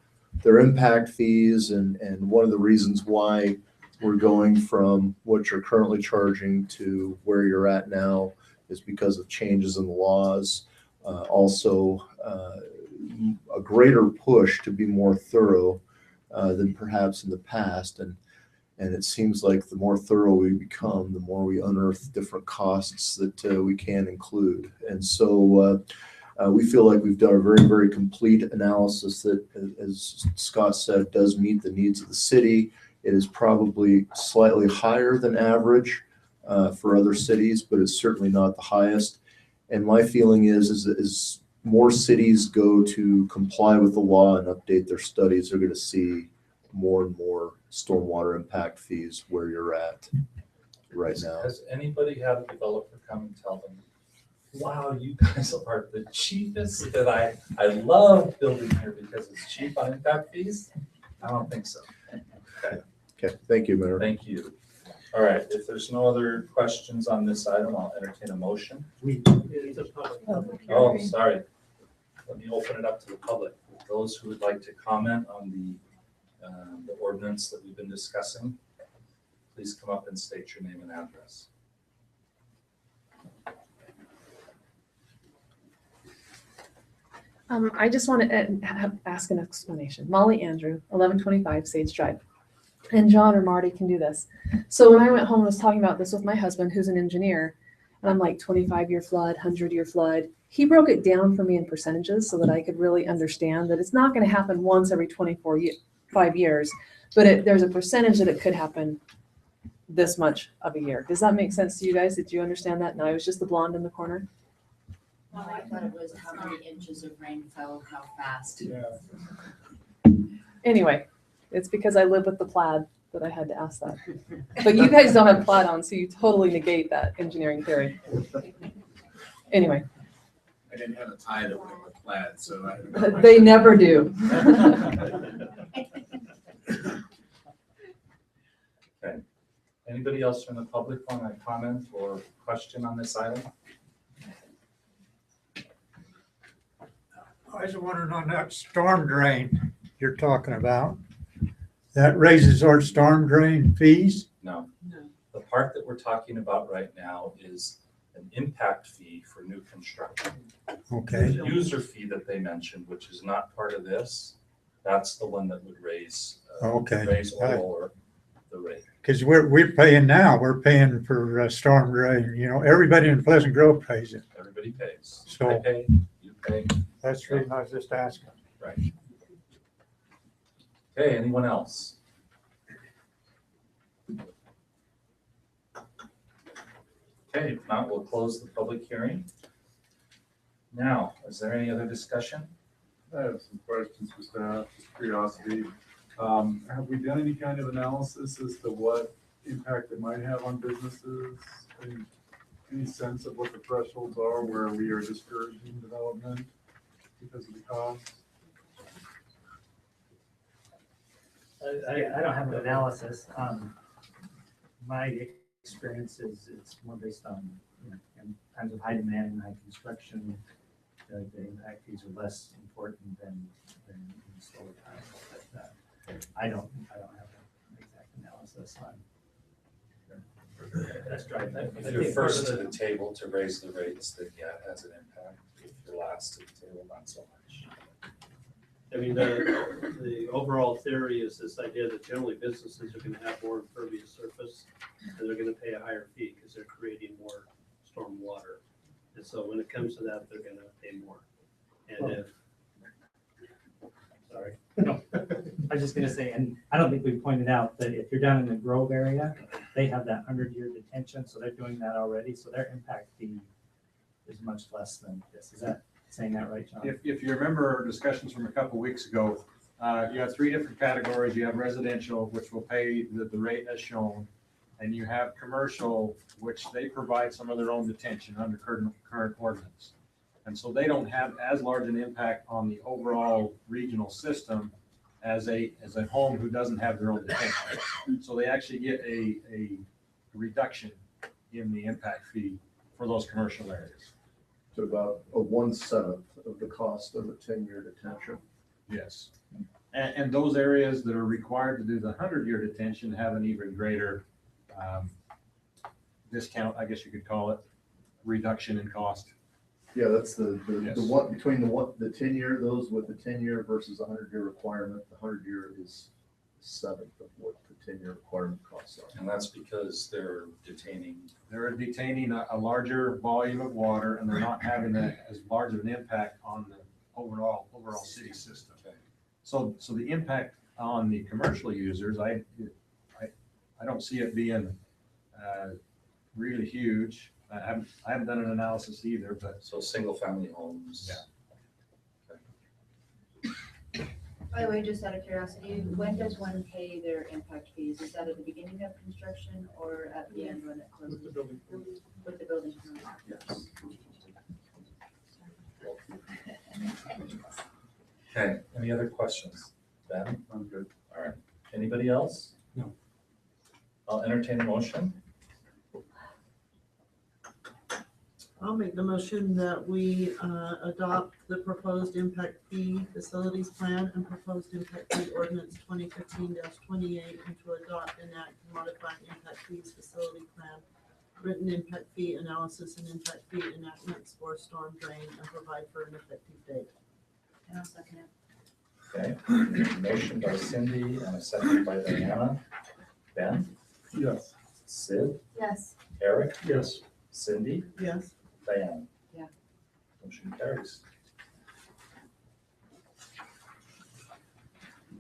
impact fees, and one of the reasons why we're going from what you're currently charging to where you're at now is because of changes in the laws. Also, a greater push to be more thorough than perhaps in the past. And it seems like the more thorough we become, the more we unearth different costs that we can include. And so we feel like we've done a very, very complete analysis that, as Scott said, does meet the needs of the city. It is probably slightly higher than average for other cities, but it's certainly not the highest. And my feeling is more cities go to comply with the law and update their studies, they're going to see more and more stormwater impact fees where you're at right now. Has anybody had a developer come and tell them, wow, you guys are the cheapest, that I love building here because it's cheap on impact fees? I don't think so. Okay, thank you, Mayor. Thank you. All right, if there's no other questions on this item, I'll entertain a motion. It's a public. Oh, sorry. Let me open it up to the public. Those who would like to comment on the ordinance that we've been discussing, please come up and state your name and address. I just want to ask an explanation. Molly Andrew, 1125 Sage Drive. And John or Marty can do this. So when I went home and was talking about this with my husband, who's an engineer, and I'm like 25-year flood, 100-year flood, he broke it down for me in percentages so that I could really understand that it's not going to happen once every 5 years, but there's a percentage that it could happen this much of a year. Does that make sense to you guys? Did you understand that? No, I was just the blonde in the corner. Well, I thought it was how many inches of rain fell, how fast. Anyway, it's because I live with the plaid that I had to ask that. But you guys don't have plaid on, so you totally negate that engineering theory. Anyway, I didn't have a tie that went with plaid, so I. they never do. Okay. Anybody else from the public want to comment or question on this item? I was wondering on that storm drain you're talking about, that raises our storm drain fees? No. The part that we're talking about right now is an impact fee for new construction. Okay. The user fee that they mentioned, which is not part of this, that's the one that would raise Okay. raise or lower the rate. Because we're paying now, we're paying for storm drain, you know, everybody in Pleasant Grove pays it. Everybody pays. So- I pay, you pay. That's the reason I was just asking. Right. Okay, anyone else? Okay, if not, we'll close the public hearing. Now, is there any other discussion? I have some questions for staff, just curiosity. Have we done any kind of analysis as to what impact it might have on businesses? Any sense of what the thresholds are where we are discouraging development because of the cost? I don't have an analysis. My experience is it's more based on, in times of high demand and high construction, the impact fees are less important than in slower times. But I don't have an exact analysis on. That's right. If you're first to the table to raise the rates, then yeah, it has an impact. If you're last to the table, not so much. I mean, the overall theory is this idea that generally businesses are gonna have more impervious surface and they're gonna pay a higher fee because they're creating more storm water. And so when it comes to that, they're gonna pay more. And if, sorry. No, I was just gonna say, and I don't think we pointed out that if you're down in the Grove area, they have that 100-year detention, so they're doing that already, so their impact fee is much less than this. Is that saying that right, John? If you remember our discussions from a couple weeks ago, you have 3 different categories. You have residential, which will pay the rate as shown, and you have commercial, which they provide some of their own detention under current ordinance. And so they don't have as large an impact on the overall regional system as a home who doesn't have their own detention. So they actually get a reduction in the impact fee for those commercial areas. To about a 1/7 of the cost of a 10-year detention. Yes. And those areas that are required to do the 100-year detention have an even greater discount, I guess you could call it, reduction in cost. Yeah, that's the Yes. one, between the 10-year, those with the 10-year versus a 100-year requirement, the 100-year is 1/7 of what the 10-year requirement costs are. And that's because they're detaining. They're detaining a larger volume of water, and they're not having as large of an impact on the overall city system. Okay. So the impact on the commercial users, I don't see it being really huge. I haven't done an analysis either, but. So single family homes. Yeah. By the way, just out of curiosity, when does one pay their impact fees? Is that at the beginning of construction or at the end when it closes? With the building. With the building. Yes. Okay, any other questions? Ben? I'm good. All right. Anybody else? No. I'll entertain a motion. I'll make the motion that we adopt the proposed impact fee facilities plan and proposed impact fee ordinance 2015-28 and to adopt and enact modifying impact fees facility plan, written impact fee analysis and impact fee enactments for storm drain and provide for an effective date. And I'll second it. Okay, motion by Cindy and a second by Diana. Ben? Yes. Sid? Yes. Eric? Yes. Cindy? Yes. Diana? Yeah. Motion carries.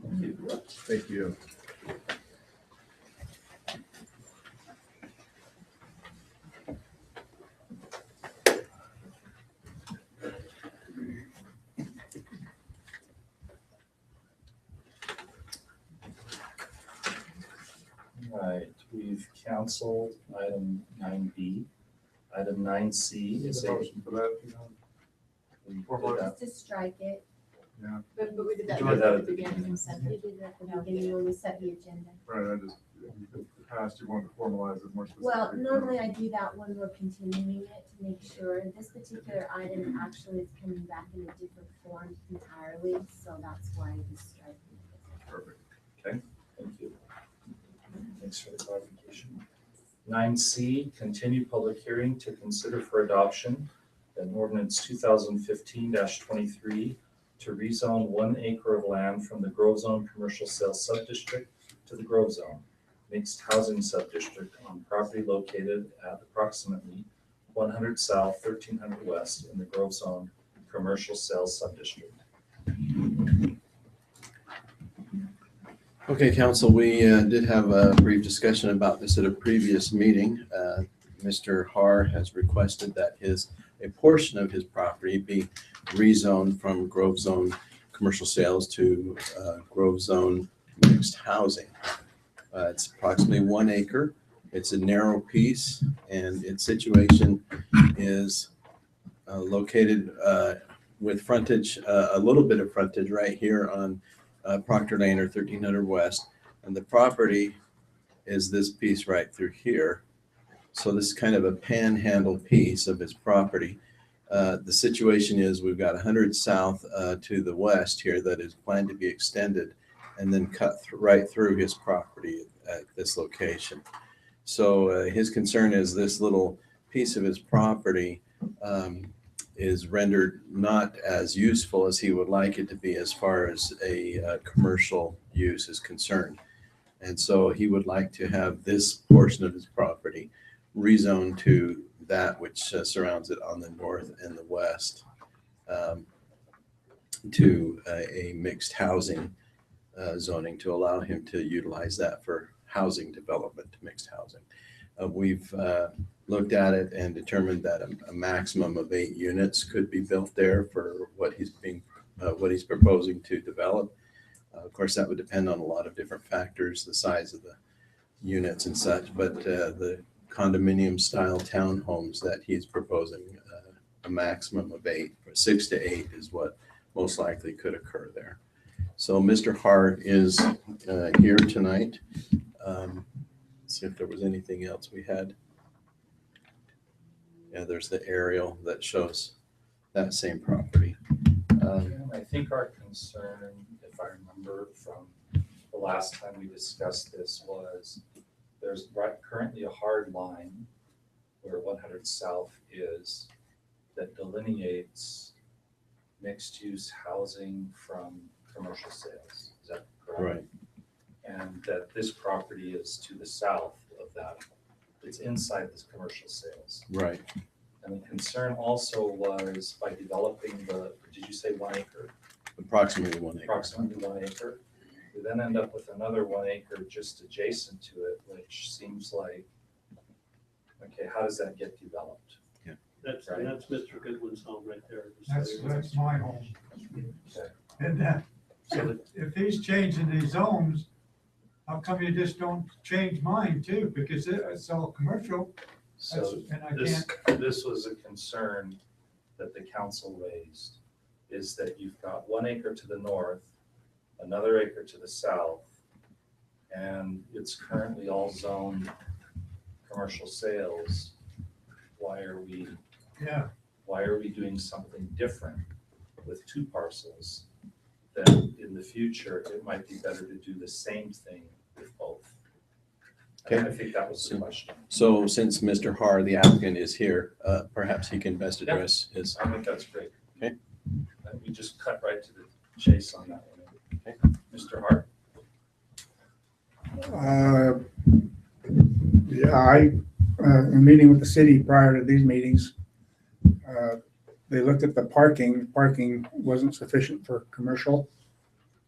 Thank you. Thank you. All right, we've canceled item 9B. Item 9C is a. Motion for that, you know? We did Formalize. that. Just to strike it. Yeah, But we did that at the beginning. We did that at the beginning when we set the agenda. right, I just, in the past, you wanted to formalize it more specifically. Well, normally I do that when we're continuing it to make sure. This particular item actually is coming back in a different form entirely, so that's why I just strike it. Perfect. Okay, thank you. Thanks for the clarification. 9C, continued public hearing to consider for adoption an ordinance 2015-23 to rezone 1 acre of land from the Grove Zone Commercial Sales Subdistrict to the Grove Zone Mixed Housing Subdistrict on property located at approximately 100 South, 1300 West in the Grove Zone Commercial Sales Subdistrict. Okay, council, we did have a brief discussion about this at a previous meeting. Mr. Har has requested that a portion of his property be rezoned from Grove Zone Commercial Sales to Grove Zone Mixed Housing. It's approximately 1 acre. It's a narrow piece, and its situation is located with frontage, a little bit of frontage right here on Proctor Lane or 1300 West, and the property is this piece right through here. So this is kind of a panhandle piece of his property. The situation is we've got 100 South to the west here that is planned to be extended and then cut right through his property at this location. So his concern is this little piece of his property is rendered not as useful as he would like it to be as far as a commercial use is concerned. And so he would like to have this portion of his property rezoned to that which surrounds it on the north and the west to a mixed housing zoning to allow him to utilize that for housing development, mixed housing. We've looked at it and determined that a maximum of 8 units could be built there for what he's proposing to develop. Of course, that would depend on a lot of different factors, the size of the units and such, but the condominium style townhomes that he's proposing, a maximum of 8, 6 to 8 is what most likely could occur there. So Mr. Hart is here tonight. See if there was anything else we had. Yeah, there's the aerial that shows that same property. I think our concern, if I remember from the last time we discussed this, was there's currently a hard line where 100 South is that delineates mixed-use housing from commercial sales. Is that correct? Right. And that this property is to the south of that. It's inside this commercial sales. Right. And the concern also was by developing did you say 1 acre? Approximately 1 acre. Approximately 1 acre. We then end up with another 1 acre just adjacent to it, which seems like, okay, how does that get developed? Yeah. That's Mr. Goodwin's home right there. That's my home. Okay. And so if he's changing these zones, how come you just don't change mine too? Because it's all commercial. So And I this was a concern that the council raised, is that you've got 1 acre to the north, another acre to the south, and it's currently all zoned commercial sales. Why are we doing something different with 2 parcels? Then in the future, it might be better to do the same thing with both. Okay. I think that was the question. So since Mr. Har, the applicant, is here, perhaps he can best address his. I think that's great. Okay. We just cut right to the chase on that one. Okay. Mr. Hart? Yeah, in meeting with the city prior to these meetings, they looked at the parking wasn't sufficient for commercial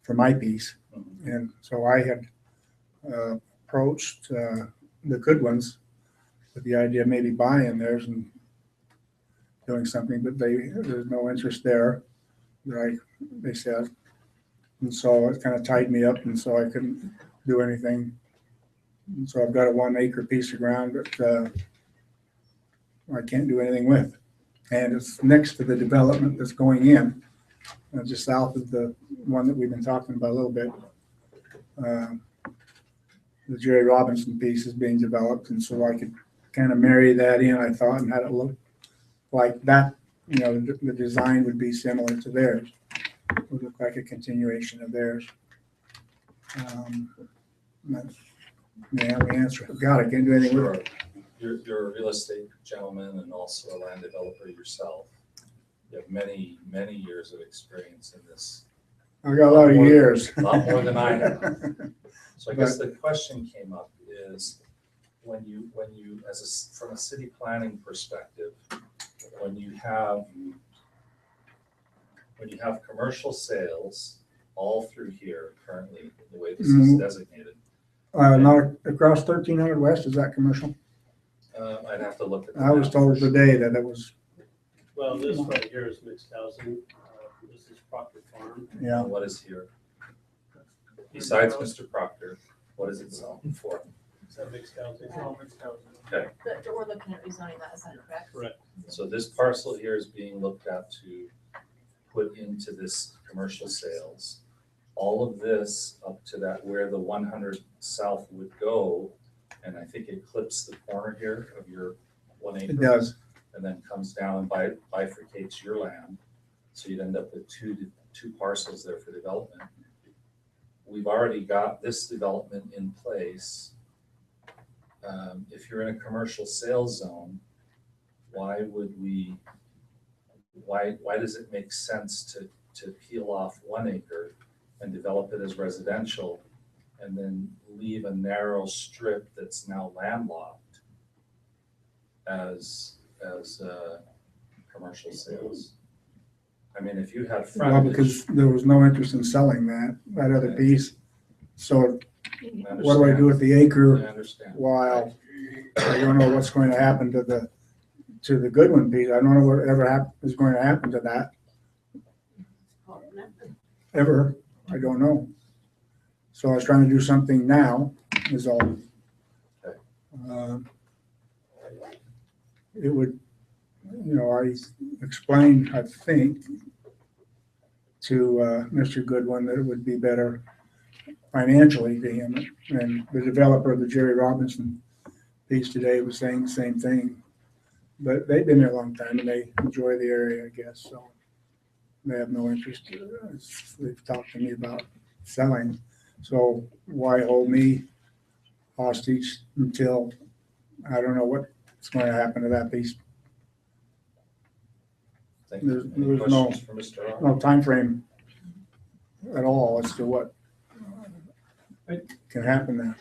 for my piece. And so I had approached the Goodwins with the idea of maybe buying theirs and doing something, but there's no interest there, they said. And so it kind of tied me up, and so I couldn't do anything. And so I've got a 1 acre piece of ground that I can't do anything with. And it's next to the development that's going in, just south of the one that we've been talking about a little bit. The Jerry Robinson piece is being developed, and so I could kind of marry that in, I thought, and have it look like that, the design would be similar to theirs. It would look like a continuation of theirs. That's the answer. God, I can't do anything with it. You're a real estate gentleman and also a land developer yourself. You have many, many years of experience in this. I've got a lot of years. A lot more than I have. So I guess the question came up is when you, from a city planning perspective, when you have commercial sales all through here currently, the way this is designated. Not across 1300 West, is that commercial? I'd have to look at. I was told today that it was. Well, this right here is mixed housing. This is Proctor Farm. Yeah. And what is here? Besides Mr. Proctor, what is it selling for? Is that mixed housing? Mixed housing. Okay. We're looking at rezoning that, is that correct? Correct. So this parcel here is being looked at to put into this commercial sales. All of this up to that where the 100 south would go, and I think it clips the corner here of your 1 acre. It does. And then comes down and bifurcates your land. So you'd end up with two parcels there for development. We've already got this development in place. If you're in a commercial sales zone, why does it make sense to peel off 1 acre and develop it as residential and then leave a narrow strip that's now landlocked as commercial sales? I mean, if you had Well, frontage. because there was no interest in selling that other piece. So what do I do with the acre? I understand. While I don't know what's going to happen to the Goodwin piece. I don't know whatever is going to happen to that. Ever. I don't know. So I was trying to do something now is all. It would, I explained, I think, to Mr. Goodwin that it would be better financially to him. And the developer of the Jerry Robinson piece today was saying the same thing. But they've been there a long time and they enjoy the area, I guess. So they have no interest. They've talked to me about selling. So why hold me hostage until I don't know what's going to happen to that piece? There's no time frame at all as to what can happen there.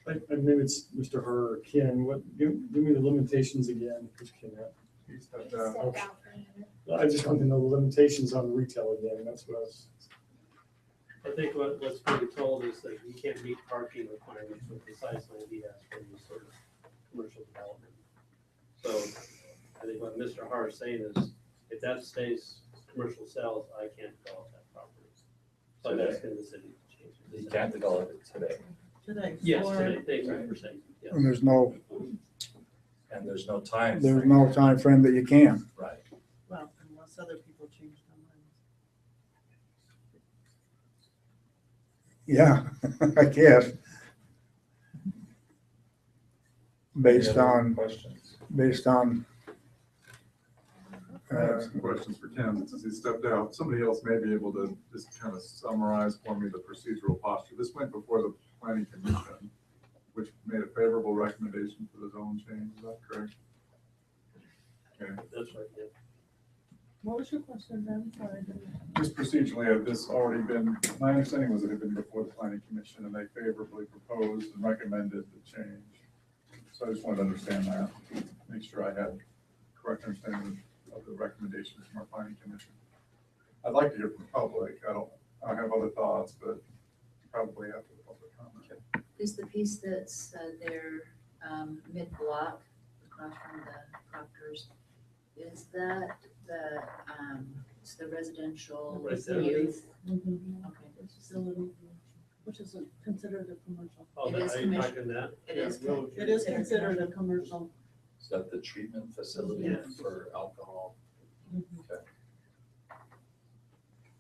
Maybe it's Mr. Her or Ken. Give me the limitations again. I just want to know the limitations on retail again. That's what I was. I think what's being told is that you can't meet parking requirements with the size land he has for any sort of commercial development. So I think what Mr. Har is saying is, if that stays commercial sales, I can't develop that property. So I'm asking the city to change it. You can't develop it today. Today. Yes, today. Thank you for saying. Yes. And there's no time. There's no time frame that you can. Right. Well, unless other people change their minds. Yeah, I guess. Based Any other on. questions? Based on. I have some questions for Ken since he stepped out. Somebody else may be able to just kind of summarize for me the procedural posture. This went before the planning commission, which made a favorable recommendation for the zone change. Is that correct? Okay. That's right. Yeah. What was your question then? Sorry. Just procedurally, had this already been, my understanding was it had been before the planning commission and they favorably proposed and recommended the change. So I just wanted to understand that, make sure I had correct understanding of of the recommendations from our planning commission. I'd like to hear from the public. I have other thoughts, but probably after the public comment. Is the piece that's there mid-block across from the Proctors, is that it's the residential Right there. youth? Mhm. Okay. Facility, which is considered a commercial. Oh, It that, is are you commercial. talking that? It is. It is considered a commercial. Is that the treatment facility Yeah. for alcohol? Okay.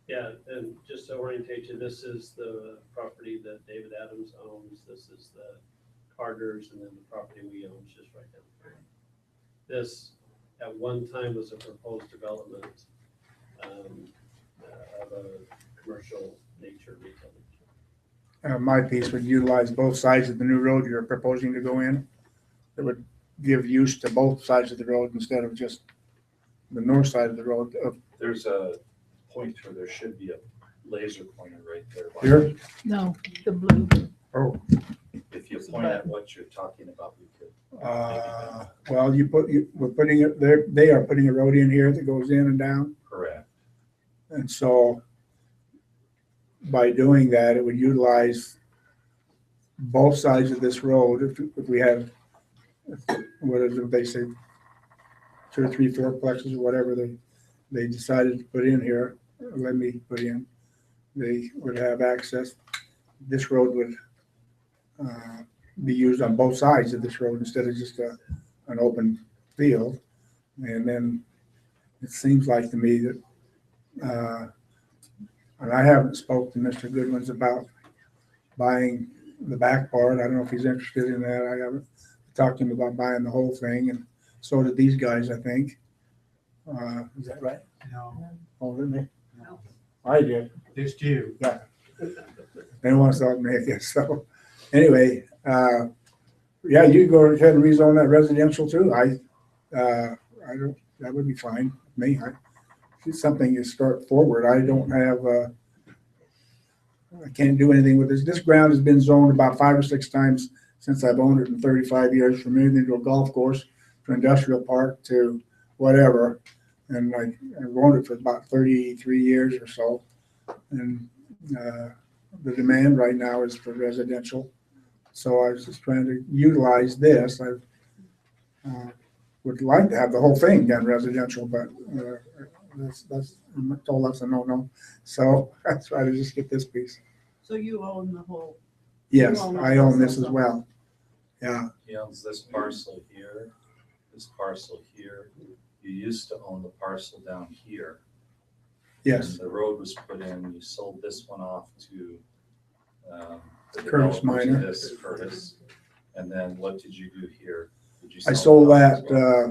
Yeah, and just to orientate you, this is the property that David Adams owns, this is the Carter's, and then the property we own is just right down here. This, at one time, was a proposed development of a commercial nature retail. My piece would utilize both sides of the new road you're proposing to go in. It would give use to both sides of the road instead of just the north side of the road. There's a point where there should be a laser pointer right there. Here? No, the blue. Oh, If you point at what you're talking about, we could. well, we're putting it there, they are putting a road in here that goes in and down. Correct. And so by doing that, it would utilize both sides of this road. If we have, what is it, they say, 2 or 3 fourplexes or whatever they decided to put in here, let me put in, they would have access. This road would be used on both sides of this road instead of just an open field. And then it seems like to me that, and I haven't spoke to Mr. Goodwins about buying the back part. I don't know if he's interested in that. I haven't talked to him about buying the whole thing, and so did these guys, I think. Is that right? No. Oh, didn't they? No. I did. Just you. Yeah. They want to sell me, I guess. So anyway, yeah, you go ahead and rezone that residential too. I don't, that would be fine with me. It's something you start forward. I don't have, I can't do anything with this. This ground has been zoned about 5 or 6 times since I've owned it in 35 years, from anything to a golf course, to industrial park, to whatever. And I've owned it for about 33 years or so. And the demand right now is for residential. So I was just trying to utilize this. I would like to have the whole thing done residential, but I'm told that's a no-no. So I try to just get this piece. So you own the whole? Yes, you own I own this as well. Yeah. He owns this parcel here, this parcel here. You used to own the parcel down here. Yes. And the road was put in, you sold this one off to the Curtis developer to Minor. this Curtis. And then what did you do here? Did you I sell sold it off as that, well?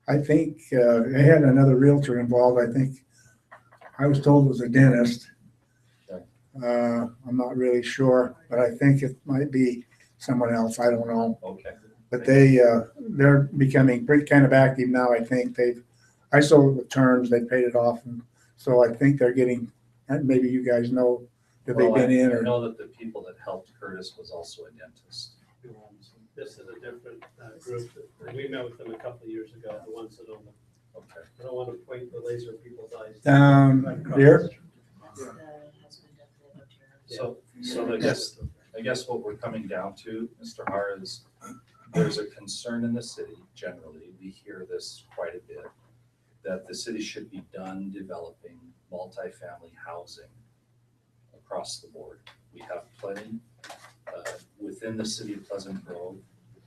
I think, I had another realtor involved. I think, I was told it was a dentist. Okay. I'm not really sure, but I think it might be someone else. I don't know. Okay. But they're becoming pretty kind of active now. I think I sold it with terms, they paid it off. And so I think they're getting, and maybe you guys know, that they've Well, been in I or. know that the people that helped Curtis was also a dentist. This is a different group. We met with them a couple of years ago, the ones that own them. Okay. I don't want to point the laser in people's eyes. Here? So I guess what we're coming down to, Mr. Har, is there's a concern in the city generally, we hear this quite a bit, that the city should be done developing multifamily housing across the board. We have plenty within the city of Pleasant Grove.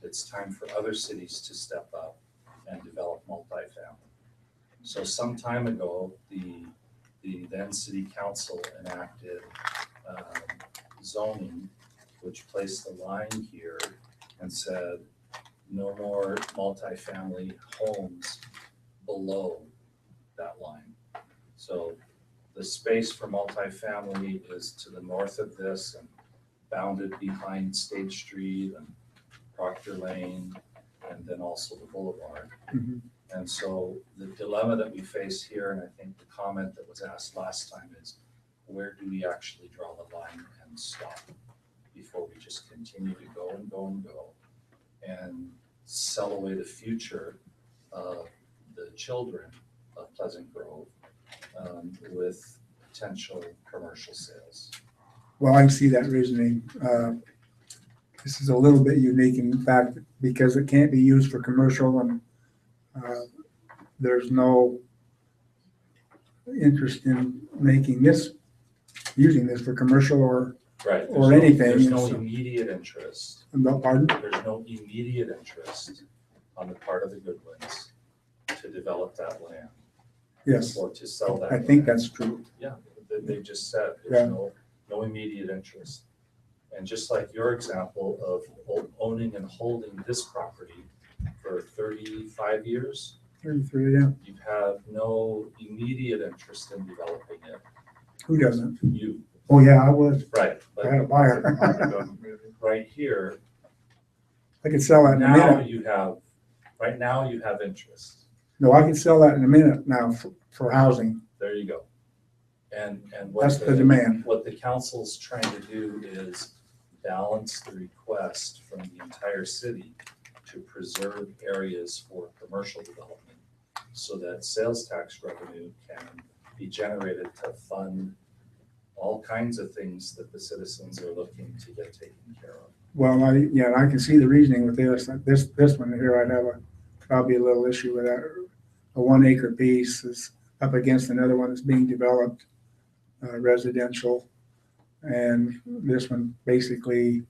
It's time for other cities to step up and develop multifamily. So some time ago, the then city council enacted zoning, which placed the line here and said no more multifamily homes below that line. So the space for multifamily is to the north of this and bounded behind State Street and Proctor Lane, and then also the boulevard. Mhm. And so the dilemma that we face here, and I think the comment that was asked last time, is where do we actually draw the line and stop before we just continue to go and go and go and sell away the future of the children of Pleasant Grove with potential commercial sales. Well, I can see that reasoning. This is a little bit unique in fact because it can't be used for commercial and there's no interest in making this, using this for commercial or Right. or anything. There's no immediate interest. Pardon? There's no immediate interest on the part of the Goodwins to develop that land. Yes. Or to sell that. I think land. that's true. Yeah, they just said Yeah. there's no immediate interest. And just like your example of owning and holding this property for 35 years, 33, yeah. you have no immediate interest in developing it. Who doesn't? You. Oh, yeah, I was. Right. I had a buyer. Right here, I could sell that in a now minute. you have, right now you have interest. No, I can sell that in a minute now for housing. There you go. And what That's the demand. What the council's trying to do is balance the request from the entire city to preserve areas for commercial development so that sales tax revenue can be generated to fund all kinds of things that the citizens are looking to get taken care of. Well, I can see the reasoning with this. This one here, I'd have probably a little issue with that. A 1 acre piece is up against another one that's being developed, residential. And this one basically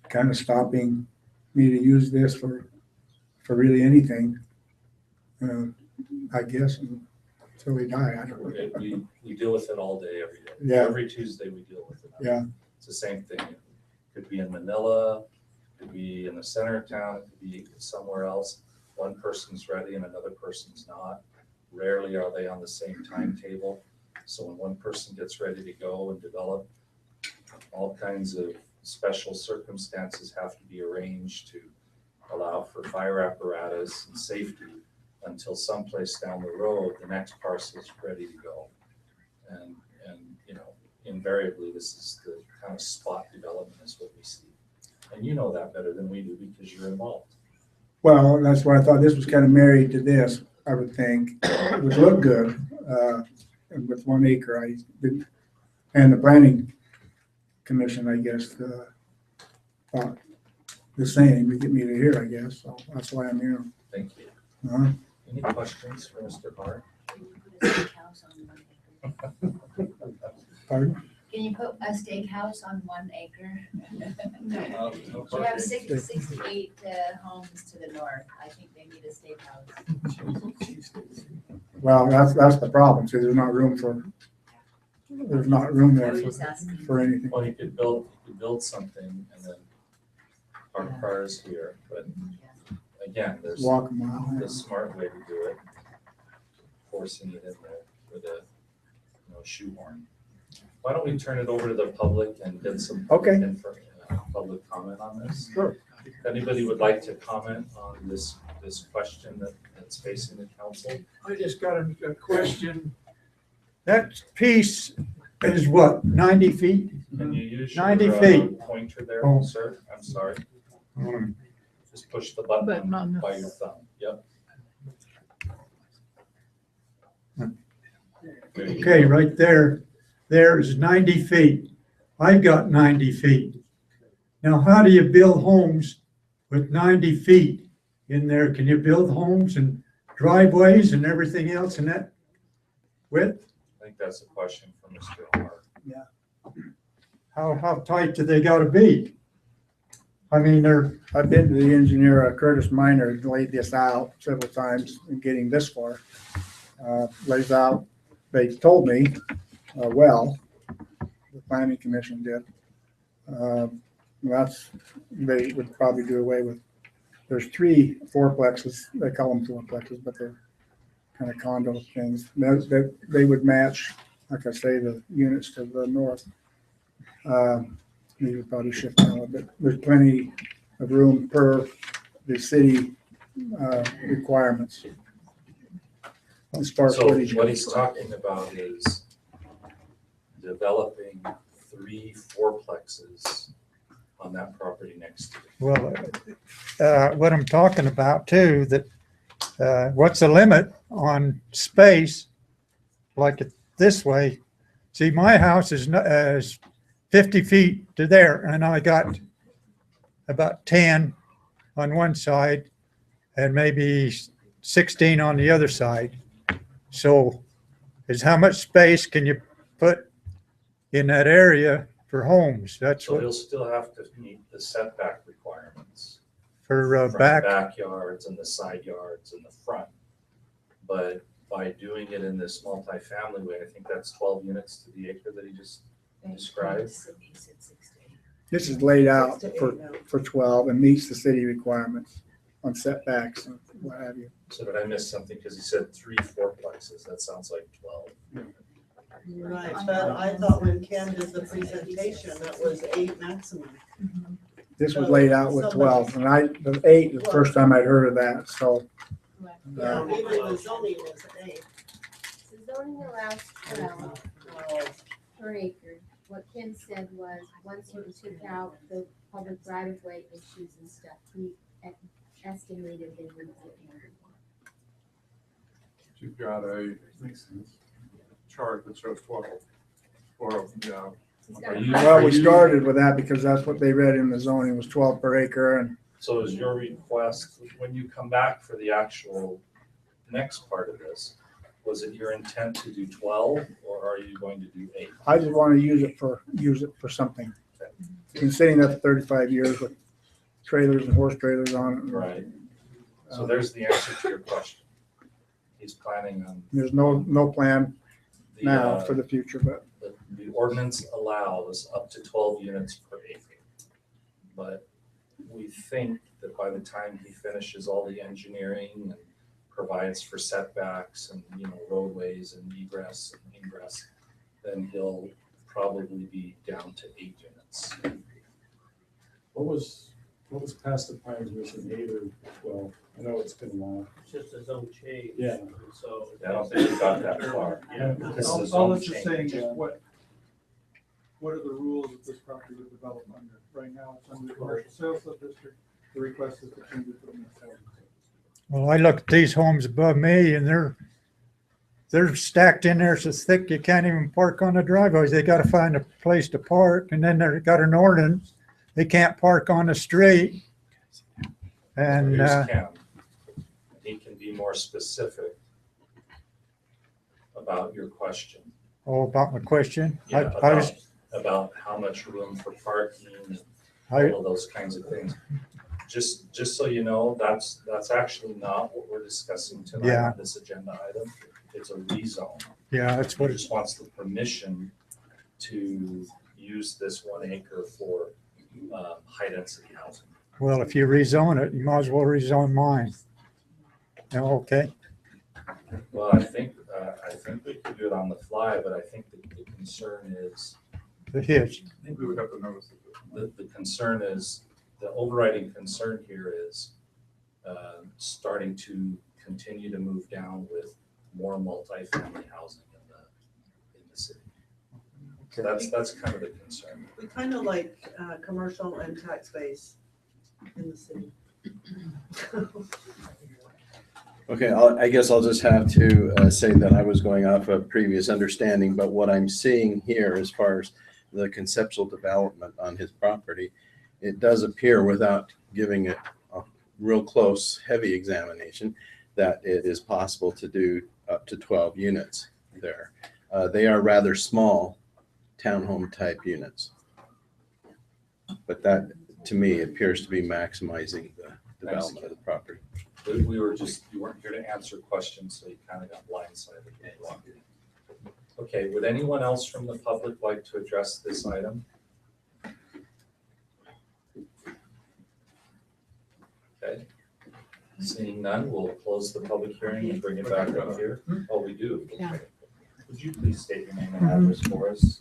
kind of stopping me to use this for really anything, I guess, until we die. I don't know. We deal with it all day, every day. Yeah. Every Tuesday we deal with it. Yeah. It's the same thing. It could be in Manila, it could be in the center of town, it could be somewhere else. One person's ready and another person's not. Rarely are they on the same timetable. So when one person gets ready to go and develop, all kinds of special circumstances have to be arranged to allow for fire apparatus and safety until someplace down the road, the next parcel is ready to go. And invariably, this is the kind of spot development is what we see. And you know that better than we do because you're involved. Well, that's why I thought this was kind of married to this, I would think. It would look good with 1 acre. And the planning commission, I guess, thought the same to get me to here, I guess. So that's why I'm here. Thank you. Uh-huh. Any questions for Mr. Hart? Pardon? Can you put a steakhouse on 1 acre? No We have 68 homes to the north. I think they need a steakhouse. Well, that's the problem. See, there's not room there for anything. Well, you could build something and then park cars here, but again, there's Walk a mile. the smart way to do it, forcing it in there with a shoehorn. Why don't we turn it over to the public and get some Okay. public comment on this? Sure. If anybody would like to comment on this question that's facing the council? I just got a question. That piece is what, 90 feet? Can you use 90 your feet. pointer there, Oh. sir? I'm sorry. Um, Just push the button But not by your thumb. Yep. There you Okay, go. right there, there is 90 feet. I've got 90 feet. Now, how do you build homes with 90 feet in there? Can you build homes and driveways and everything else in that width? I think that's a question for Mr. Hart. Yeah. How tight do they gotta be? I mean, I've been to the engineer, Curtis Minor, laid this out several times in getting this far. Lays out, they told me, the planning commission did. They would probably do away with, there's 3 fourplexes, they call them fourplexes, but they're kind of condo things. They would match, like I say, the units to the north. These would probably shift down a little bit. There's plenty of room per the city requirements. As far as So footage what goes. he's talking about is developing 3 fourplexes on that property next to it. Well, what I'm talking about too, that what's the limit on space, like it this way? See, my house is 50 feet to there, and I got about 10 on one side and maybe 16 on the other side. So is how much space can you put in that area for homes? That's So what, he'll still have to meet the setback requirements for from back. the backyards and the side yards and the front. But by doing it in this multifamily way, I think that's 12 units to the acre that he just described. This is laid out for 12 and meets the city requirements on setbacks and what have you. So did I miss something? Because he said 3 4plexes. That sounds like 12. Right, but I thought when Ken did the presentation, it was 8 maximum. This was laid out with 12, and the 8 is the first time I'd heard of that, so. Yeah, even the zoning is 8. The zoning allows 12 per acre. What Ken said was, once you took out the public right-of-way issues and stuff, he estimated they would get more. You've got a chart that shows 12. Or, yeah. Well, we started with that because that's what they read in the zoning was 12 per acre, and So is your request, when you come back for the actual next part of this, was it your intent to do 12 or are you going to do 8? I just want to use it for something. Been sitting there for 35 years with trailers and horse trailers on it. Right. So there's the answer to your question. He's planning on. There's no plan the, now for the future, but The ordinance allows up to 12 units per acre. But we think that by the time he finishes all the engineering and provides for setbacks and, roadways and egress and ingress, then he'll probably be down to 8 units. What was past the planning commission, 8 or 12? I know it's been a while. It's just a zone change. Yeah. So. I don't think we got that far. Yeah. This is a All zone this is saying change. is what are the rules that this property would develop under? Right now, it's under the commercial sales district. The request is to change it to the sales. Well, I look at these homes above me and they're stacked in there so thick you can't even park on the driveways. They got to find a place to park, and then they got an ordinance. They can't park on the street. And Here's Ken. He can be more specific about your question. about my question, Yeah, I was, about how much room for parking and I- all of those kinds of things. Just so you know, that's actually not what we're discussing tonight Yeah. on this agenda item. It's a rezone. yeah, that's what He it's, just wants the permission to use this 1 acre for high density housing. well, if you rezone it, you might as well rezone mine. Okay, Well, I think we could do it on the fly, but I think the concern is, the hitch. I think we would have to notice it. the concern is, the overriding concern here is starting to continue to move down with more multifamily housing in the city. So that's kind of the concern. We kind of like commercial and tax base in the city. Okay, I guess I'll just have to say that I was going off of previous understanding, but what I'm seeing here as far as the conceptual development on his property, it does appear, without giving it a real close, heavy examination, that it is possible to do up to 12 units there. They are rather small townhome type units. But that, to me, appears to be maximizing the development of the property. We were just, you weren't here to answer questions, so you kind of got blindsided. Okay, would anyone else from the public like to address this item? Okay, seeing none, we'll close the public hearing and bring it back up here. Oh, we do? Yeah. Okay. Would you please state your name and address for us?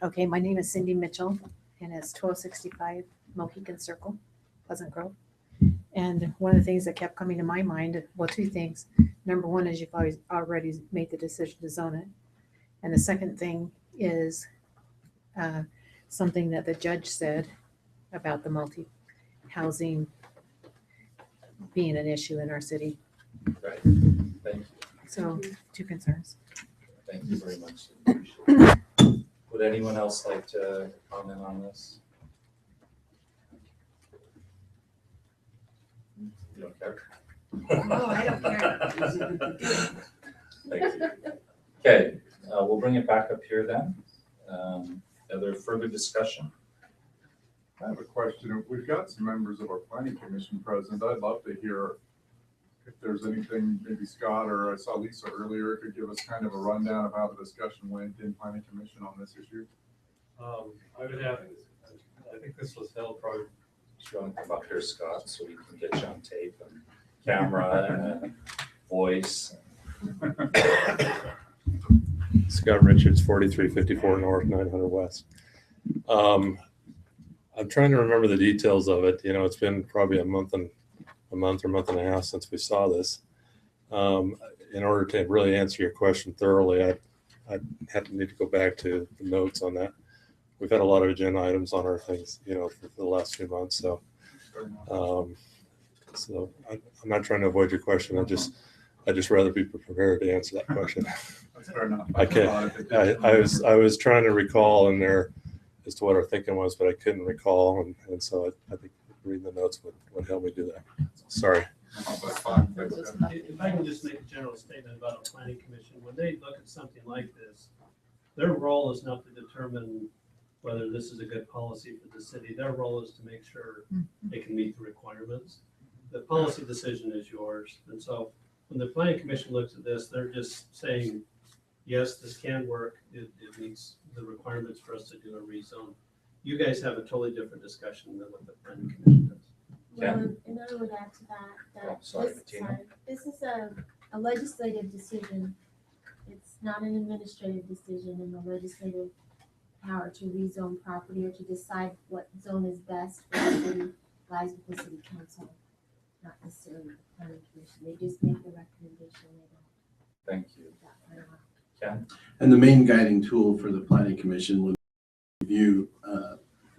Okay, my name is Cindy Mitchell, and it's 1265 Mohican Circle, Pleasant Grove. And one of the things that kept coming to my mind, well, 2 things. Number one is you've already made the decision to zone it. And the second thing is something that the judge said about the multi-housing being an issue in our city. Right, thank you, So, two concerns. thank you very much. Would anyone else like to comment on this? You don't care? No, I don't care. Thank you. Okay, we'll bring it back up here then. Other further discussion? I have a question. We've got some members of our planning commission present. I'd love to hear if there's anything, maybe Scott or I saw Lisa earlier, could give us kind of a rundown of how the discussion went in planning commission on this issue. I would have, I think this was held probably. Do you want to come up here, Scott, so we can get you on tape and camera and a voice? Scott Richards, 4354 North, 900 West. I'm trying to remember the details of it. You know, it's been probably a month and a half since we saw this. In order to really answer your question thoroughly, I need to go back to the notes on that. We've had a lot of agenda items on our things, you know, for the last few months. So, I'm not trying to avoid your question. I just rather be prepared to answer that question. That's fair enough. I was trying to recall in there as to what our thinking was, but I couldn't recall, and so I think reading the notes would help me do that. Sorry. If I can just make a general statement about a planning commission, when they look at something like this, their role is not to determine whether this is a good policy for the city. Their role is to make sure it can meet the requirements. The policy decision is yours. And so when the planning commission looks at this, they're just saying, yes, this can work. It meets the requirements for us to do a rezone. You guys have a totally different discussion than what the planning commission does. Well, and I would add to that, this is a legislative decision. It's not an administrative decision, and the legislative power to rezone property or to decide what zone is best for the city lies with the city council, not necessarily the planning commission. They just make the recommendation. Thank you. Ken? And the main guiding tool for the planning commission when they review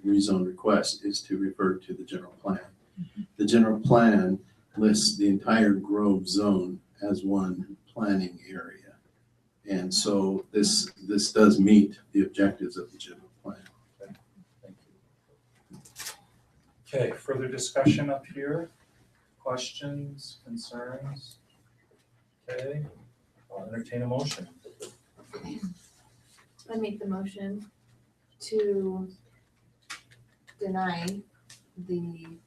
rezone requests is to refer to the general plan. The general plan lists the entire Grove zone as one planning area. And so this does meet the objectives of the general plan. Okay, thank you. Okay, further discussion up here? Questions, concerns? Okay, I'll entertain a motion. I make the motion to deny the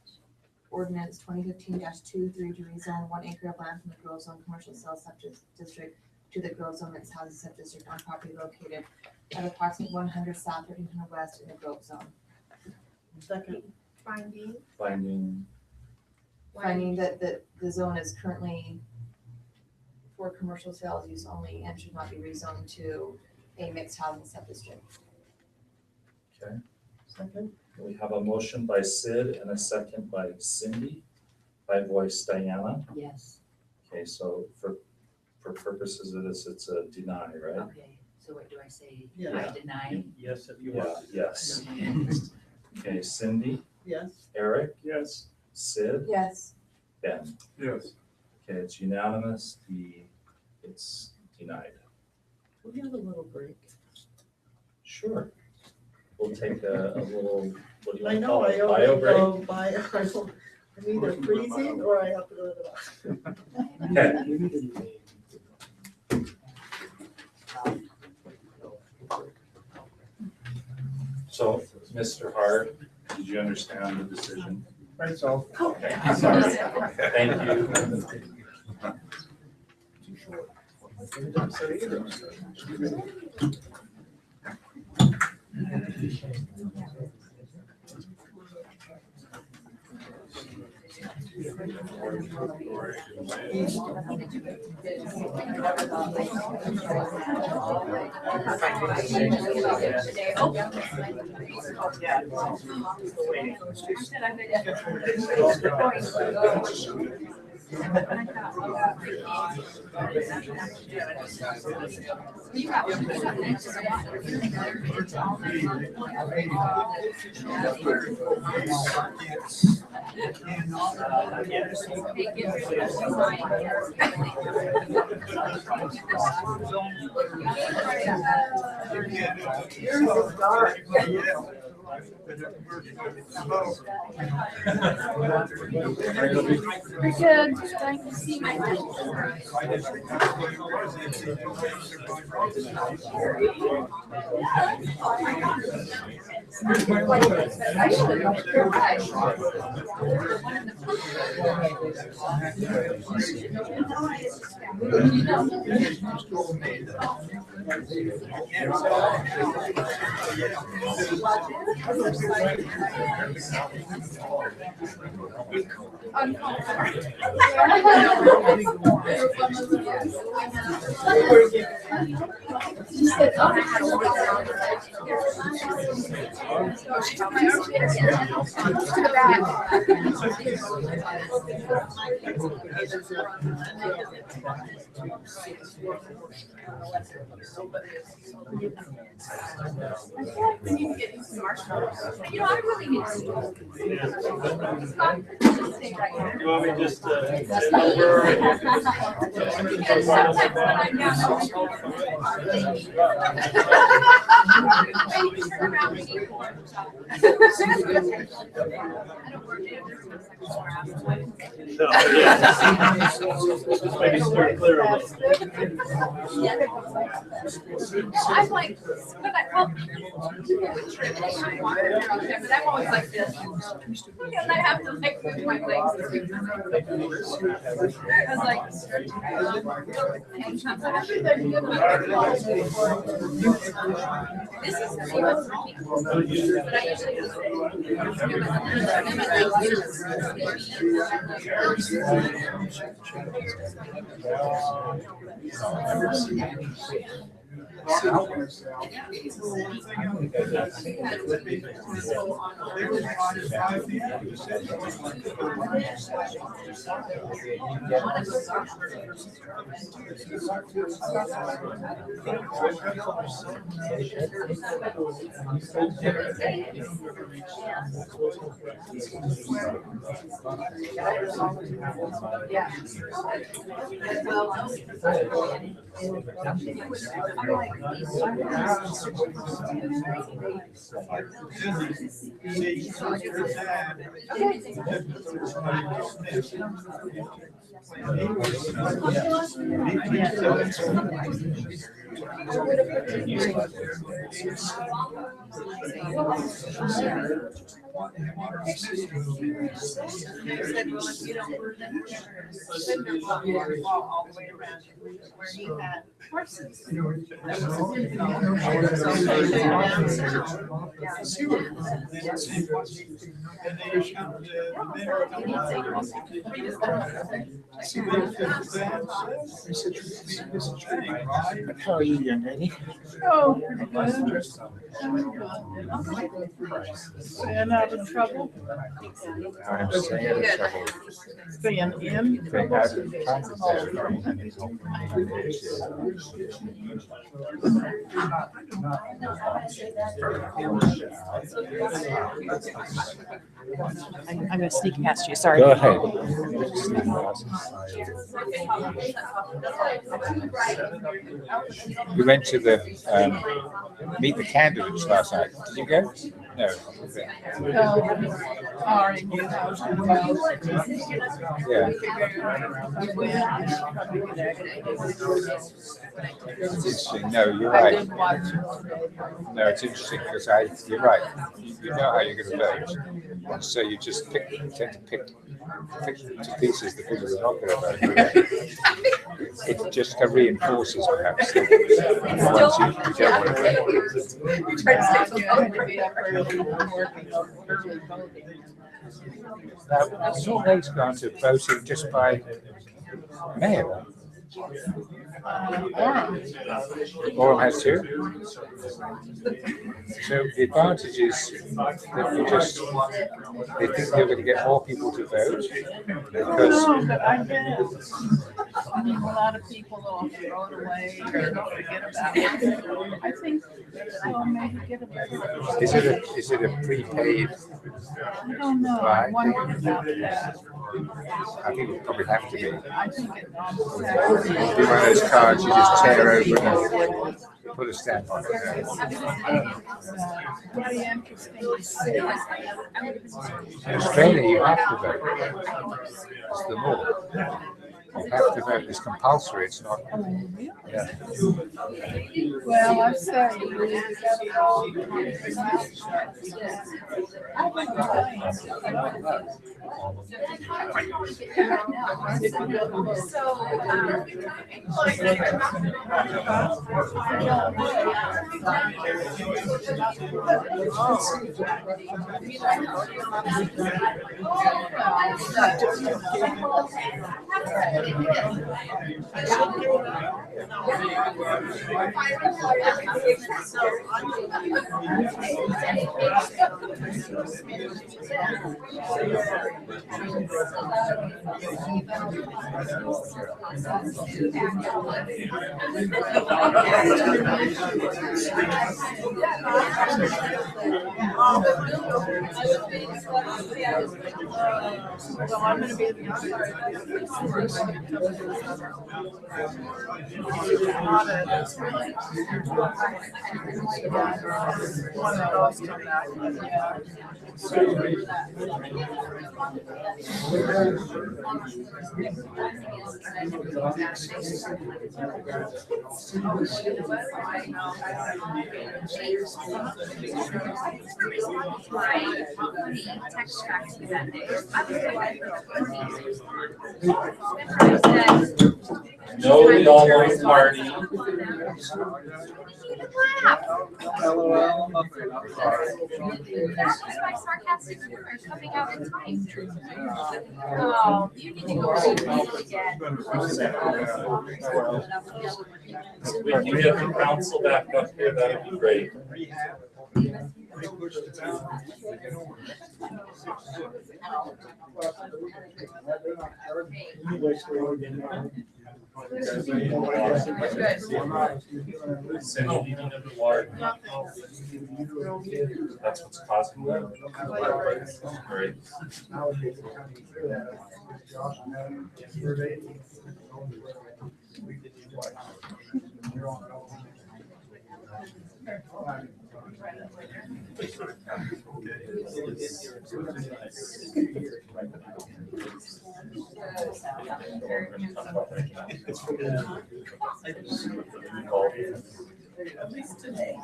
ordinance 2015-23 to rezone 1 acre of land from the Grove Zone Commercial Sales Subdistrict to the Grove Zone Mixed Housing Subdistrict on property located at approximately 100 South, 1300 West in the Grove Zone. Second. Finding that the zone is currently for commercial sales use only and should not be rezoned to a mixed housing subdistrict. Okay. Second. We have a motion by Sid and a second by Cindy, by voice Diana. Yes. Okay, so for purposes of this, it's a deny, right? Okay, so what do I say? Yeah. I deny? Yes, if you Yeah, want. yes. Okay, Cindy, Yes. Eric, Yes. Sid, Yes. Yes. Ben. Okay, it's unanimous. It's denied. We have a little break. Sure. We'll take a little, what do you I want to know, call I it, bio always break? go by, I'm either freezing or I have to go to the bathroom. Okay. So, Mr. Hart, did you understand the decision? Right, so. Okay, sorry. Thank you. Pretty good, trying to see my We need to get you some marshmallows. You know, I really need to. You want me just to? Because sometimes when I'm down, No, yeah. Just maybe start clear of it. I'm like, when I, well, people would trip and I walk around there, but I'm always like this. And I have to like move my legs. I was like. This is the same as me, but I How are you, young lady? Oh, staying out of trouble. I'm staying out of trouble. Staying in. Staying out of I'm gonna sneak past you, sorry. Go ahead. We went to the meet the candidates last night. Did you go? No. Yeah. It's interesting. No, you're right. No, it's interesting because you're right. You know how you're going to vote, and so you just tend to pick to pieces the people who are not going to vote. It just reinforces perhaps the ones you don't want to vote. Now, Salt Lake's gone to voting just by mail. Oral has two. So the advantage is that they think they're going to get more people to vote because But I get, a lot of people will throw it away and forget about it. I think they'll maybe get a better. is it a prepaid? I don't know, I Right. wondered about that. I think it probably have to be. I think it almost Do has to be. one of those cards you just tear open and put a stamp on it. Very interesting to see. In Australia, you have to vote. It's the law. You have to vote. It's compulsory. It's not. Yeah. Well, I say, we gotta go. So I'm gonna be at the No, y'all like Marty. That's just my sarcastic humor coming out in time. Oh, you need to go read it again. If we get the council back up here, that'd be great. Cindy, you need another water? That's what's causing that. Right. At least today.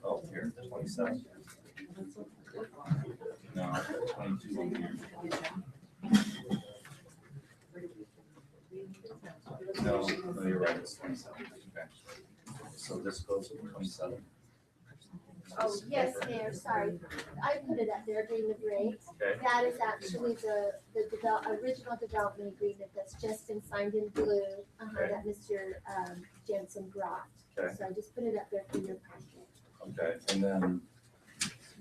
Oh, here, 27. No, I've got 22 on here. No, you're right, it's 27. Okay. So this goes to 27. Oh, yes, Mayor, sorry. I put it up there during the break. Okay. That is actually the original development agreement that's just been signed in blue, Okay. that Mr. Jensen brought. Okay. So I just put it up there for your packet. Okay, and then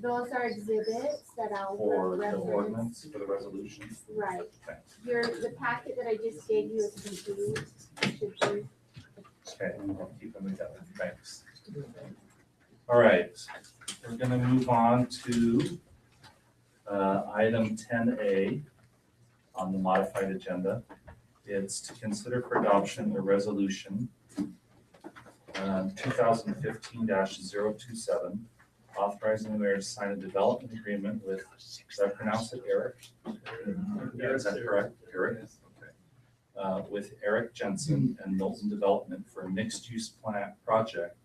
Those are exhibits that I'll for the reference. ordinance, for the resolution. Right. Okay. The packet that I just gave you is complete. Should be. Okay, I'll keep them together. Thanks. All right, we're gonna move on to item 10A on the modified agenda. It's to consider for adoption a resolution 2015-027, authorizing the mayor to sign a development agreement with, did I pronounce it Eric? Yeah, is that correct? Eric? Okay. With Eric Jensen and Milton Development for a mixed-use plant project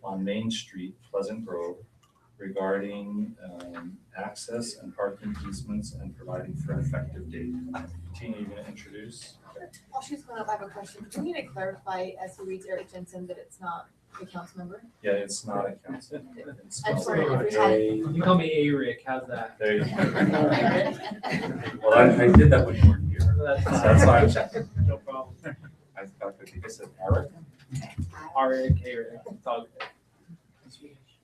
on Main Street, Pleasant Grove, regarding access and parking easements and providing for an effective date. Tina, you gonna introduce? While she's going up, I have a question. Do we need to clarify as he reads Eric Jensen that it's not The council member? Yeah, it's not a council. It's I'm sorry, spelled if we had- A- You call me A-Rick, how's that? There you go. Well, I did that when you weren't here. That's So fine. that's why I'm checking. No problem. I thought that you said Eric. A-Rick, A-Rick, it's all good.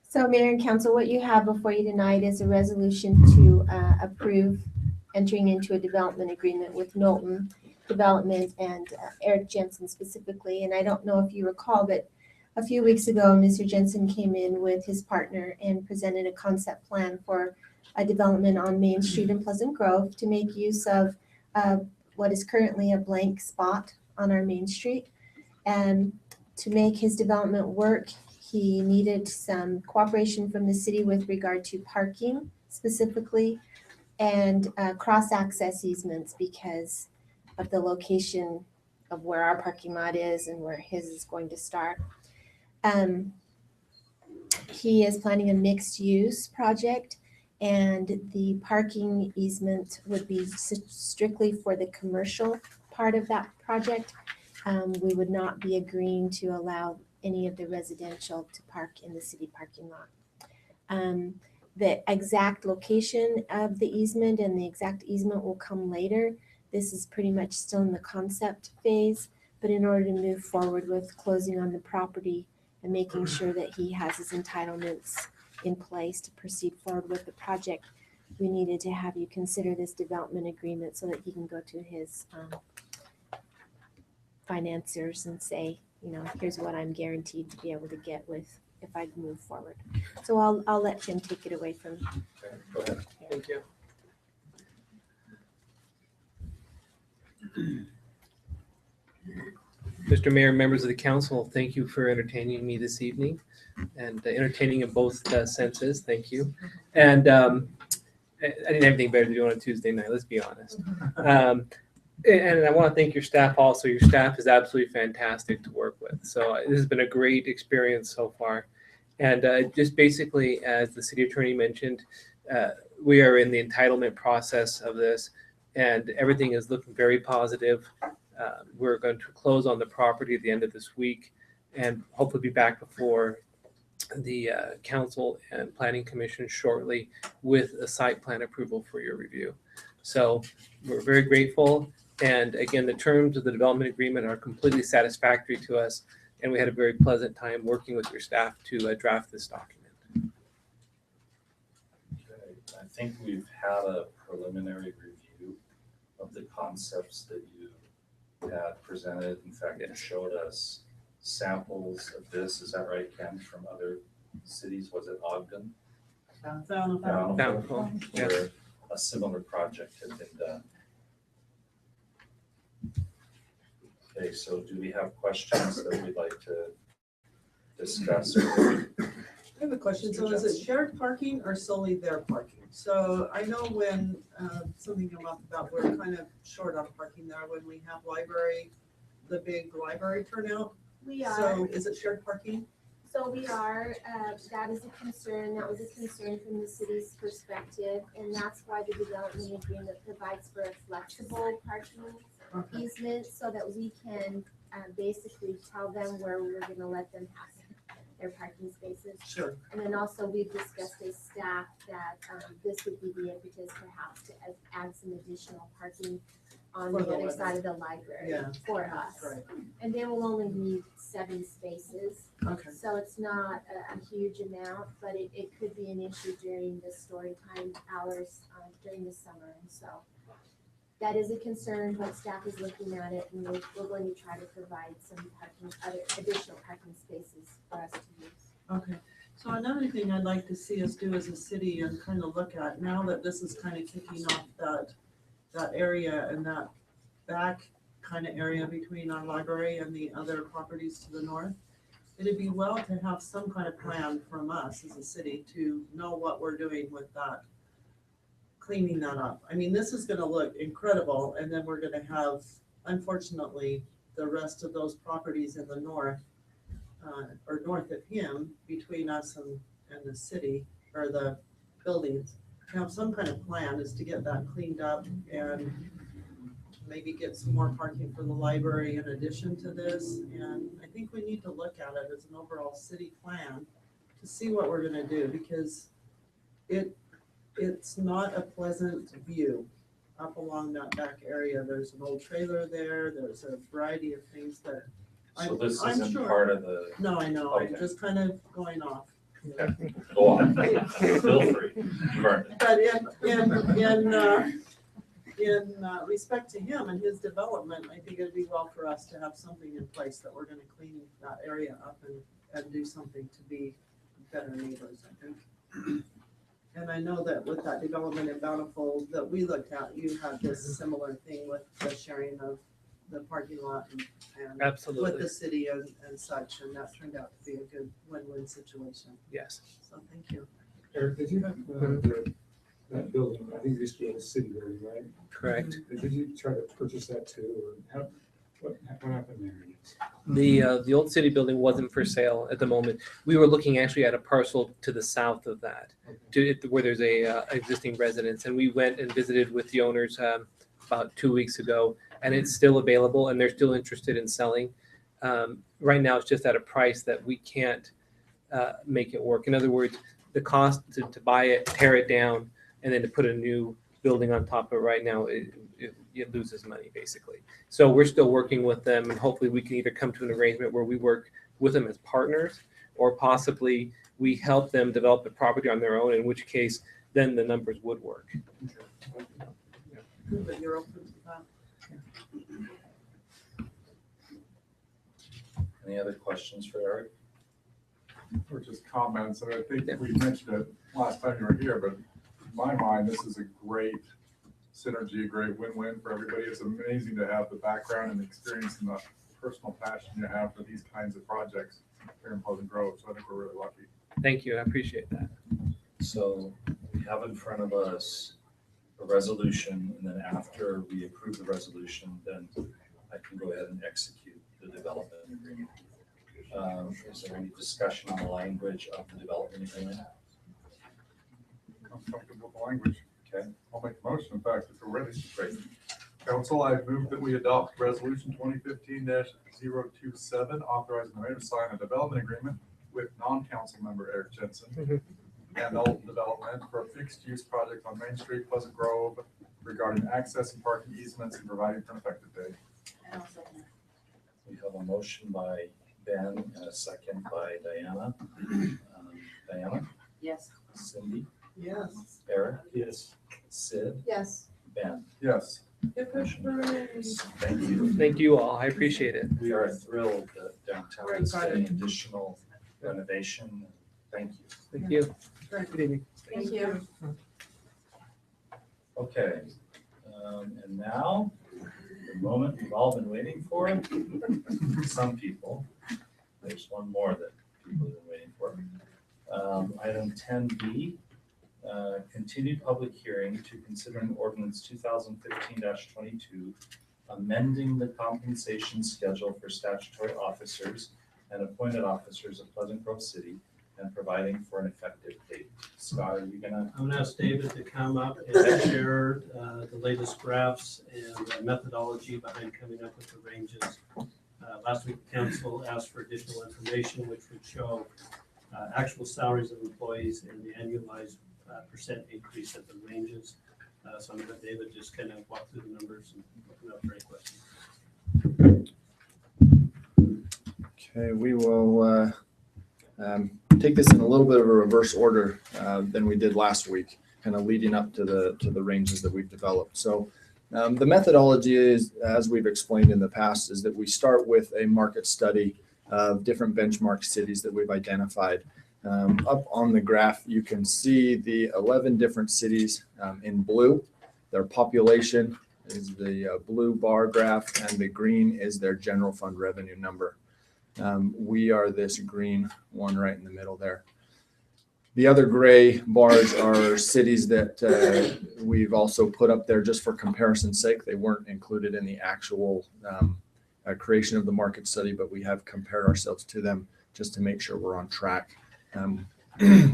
So Mayor and Council, what you have before you tonight is a resolution to approve entering into a development agreement with Knowlton Development and Eric Jensen specifically. And I don't know if you recall, but a few weeks ago, Mr. Jensen came in with his partner and presented a concept plan for a development on Main Street in Pleasant Grove to make use of what is currently a blank spot on our Main Street. And to make his development work, he needed some cooperation from the city with regard to parking specifically and cross-access easements because of the location of where our parking lot is and where his is going to start. He is planning a mixed-use project, and the parking easement would be strictly for the commercial part of that project. We would not be agreeing to allow any of the residential to park in the city parking lot. The exact location of the easement and the exact easement will come later. This is pretty much still in the concept phase, but in order to move forward with closing on the property and making sure that he has his entitlements in place to proceed forward with the project, we needed to have you consider this development agreement so that he can go to his financiers and say, you know, here's what I'm guaranteed to be able to get with if I move forward. So I'll let Tim take it away from. Okay, go ahead. Thank you. Mr. Mayor, members of the council, thank you for entertaining me this evening and entertaining in both senses. Thank you. And I didn't have anything better to do on a Tuesday night, let's be honest. And I want to thank your staff also. Your staff is absolutely fantastic to work with. So this has been a great experience so far. And just basically, as the city attorney mentioned, we are in the entitlement process of this, and everything is looking very positive. We're going to close on the property at the end of this week and hopefully be back before the council and planning commission shortly with a site plan approval for your review. So we're very grateful. And again, the terms of the development agreement are completely satisfactory to us. And we had a very pleasant time working with your staff to draft this document. Okay, I think we've had a preliminary review of the concepts that you had presented. In fact, you showed us samples of this. Is that right, Ken, from other cities? Was it Ogden? Bountiful. Yes. Where a similar project had been done. Okay, so do we have questions that we'd like to discuss? I have a question. So is it shared parking or solely their parking? So I know when something came up about we're kind of short on parking there when we have library, the big library turnout. We are. So is it shared parking? So we are, that is a concern, that was a concern from the city's perspective, and that's why the development agreement provides for a flexible parking easement so that we can basically tell them where we're gonna let them have their parking spaces. Sure. And then also we've discussed as staff that this would be the impetus perhaps to add some additional parking on For the the other library. side of the library Yeah. for us. Right. And they will only need 7 spaces. Okay. So it's not a huge amount, but it could be an issue during the story time hours during the summer. And so that is a concern, but staff is looking at it and we're going to try to provide some additional parking spaces for us to use. Okay. So another thing I'd like to see us do as a city and kind of look at now that this is kind of kicking off that area and that back kind of area between our library and the other properties to the north, it'd be well to have some kind of plan from us as a city to know what we're doing with that, cleaning that up. I mean, this is gonna look incredible, and then we're gonna have, unfortunately, the rest of those properties in the north, or north of him, between us and the city, or the buildings. Have some kind of plan is to get that cleaned up and maybe get some more parking for the library in addition to this. And I think we need to look at it as an overall city plan to see what we're gonna do, because it's not a pleasant view up along that back area. There's an old trailer there. There's a variety of things that So this I'm isn't sure. part of the, No, I know, I'm Okay. just kind of going off. go on, feel free, you earned it. But in respect to him and his development, I think it'd be well for us to have something in place that we're gonna clean that area up and do something to be better neighbors, I think. And I know that with that development in Bountiful that we looked at, you had this similar thing with the sharing of the parking lot and with Absolutely. the city and such, and that turned out to be a good win-win situation. Yes. So thank you. Eric, did you have that building, I think it used to be a city building, right? Correct. Did you try to purchase that too, or what happened there? The old city building wasn't for sale at the moment. We were looking actually at a parcel to the south of that, where there's a existing residence, and we went and visited with the owners about 2 weeks ago, and it's still available, and they're still interested in selling. Right now, it's just at a price that we can't make it work. In other words, the cost to buy it, tear it down, and then to put a new building on top of it right now, it loses money basically. So we're still working with them, and hopefully we can either come to an arrangement where we work with them as partners, or possibly we help them develop the property on their own, in which case then the numbers would work. Good that you're open to that. Any other questions for Eric? Or just comments, and I think we mentioned it last time you were here, but in my mind, this is a great synergy, a great win-win for everybody. It's amazing to have the background and experience and the personal passion you have for these kinds of projects here in Pleasant Grove, so I think we're really lucky. Thank you, I appreciate that. So we have in front of us a resolution, and then after we approve the resolution, then I can go ahead and execute the development agreement. Is there any discussion on the language of the development agreement? I'm comfortable with the language. Okay. I'll make the motion, in fact, if we're ready. Great. Council, I move that we adopt resolution 2015-027, authorizing the mayor to sign a development agreement with non-council member Eric Jensen and Alton Development for a fixed-use project on Main Street, Pleasant Grove, regarding access and parking easements and providing for an effective date. We have a motion by Ben and a second by Diana. Diana? Yes. Cindy? Yes. Eric? Yes. Sid? Yes. Ben? Yes. Thank you. Thank you all, I appreciate it. We are thrilled that downtown We're is getting excited. additional renovation. Thank you. Thank you. Great. Good evening. Thank you. Okay, and now, the moment we've all been waiting for, some people, there's one more that people have been waiting for. Item 10B, continued public hearing to consider an ordinance 2015-22, amending the compensation schedule for statutory officers and appointed officers of Pleasant Grove City and providing for an effective date. Scott, are you gonna? I'm gonna ask David to come up and share the latest graphs and the methodology behind coming up with the ranges. Last week, the council asked for additional information, which would show actual salaries of employees and the annualized percent increase of the ranges. So I'm gonna let David just kind of walk through the numbers and open up for any questions. Okay, we will take this in a little bit of a reverse order than we did last week, kind of leading up to the ranges that we've developed. So the methodology is, as we've explained in the past, is that we start with a market study of different benchmark cities that we've identified. Up on the graph, you can see the 11 different cities in blue. Their population is the blue bar graph, and the green is their general fund revenue number. We are this green one right in the middle there. The other gray bars are cities that we've also put up there just for comparison's sake. They weren't included in the actual creation of the market study, but we have compared ourselves to them just to make sure we're on track.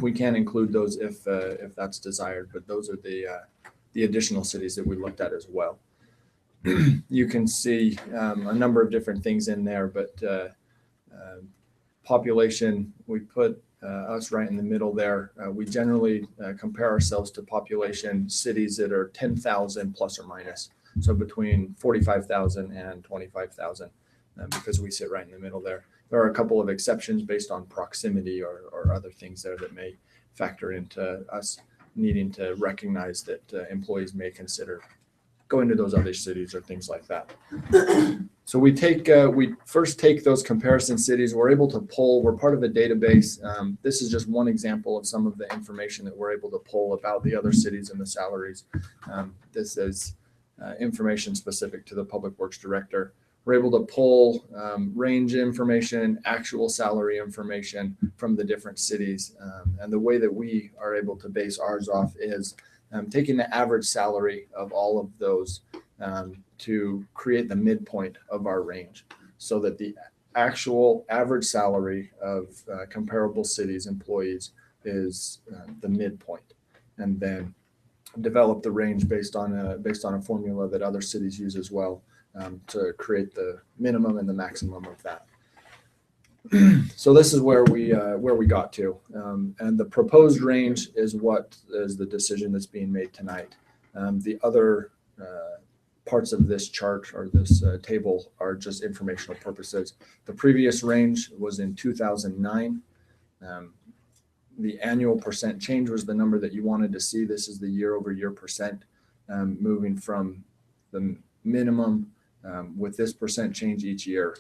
We can include those if that's desired, but those are the additional cities that we looked at as well. you can see a number of different things in there, but population, we put us right in the middle there. We generally compare ourselves to population cities that are 10,000 plus or minus. So between 45,000 and 25,000, because we sit right in the middle there. There are a couple of exceptions based on proximity or other things there that may factor into us needing to recognize that employees may consider going to those other cities or things like that. So we first take those comparison cities. We're able to pull, we're part of a database. This is just one example of some of the information that we're able to pull about the other cities and the salaries. This is information specific to the Public Works Director. We're able to pull range information, actual salary information from the different cities. And the way that we are able to base ours off is taking the average salary of all of those to create the midpoint of our range, so that the actual average salary of comparable cities employees is the midpoint, and then develop the range based on a formula that other cities use as well to create the minimum and the maximum of that. So this is where we got to, and the proposed range is what is the decision that's being made tonight. The other parts of this chart or this table are just informational purposes. The previous range was in 2009. The annual percent change was the number that you wanted to see. This is the year-over-year percent, moving from the minimum with this percent change each year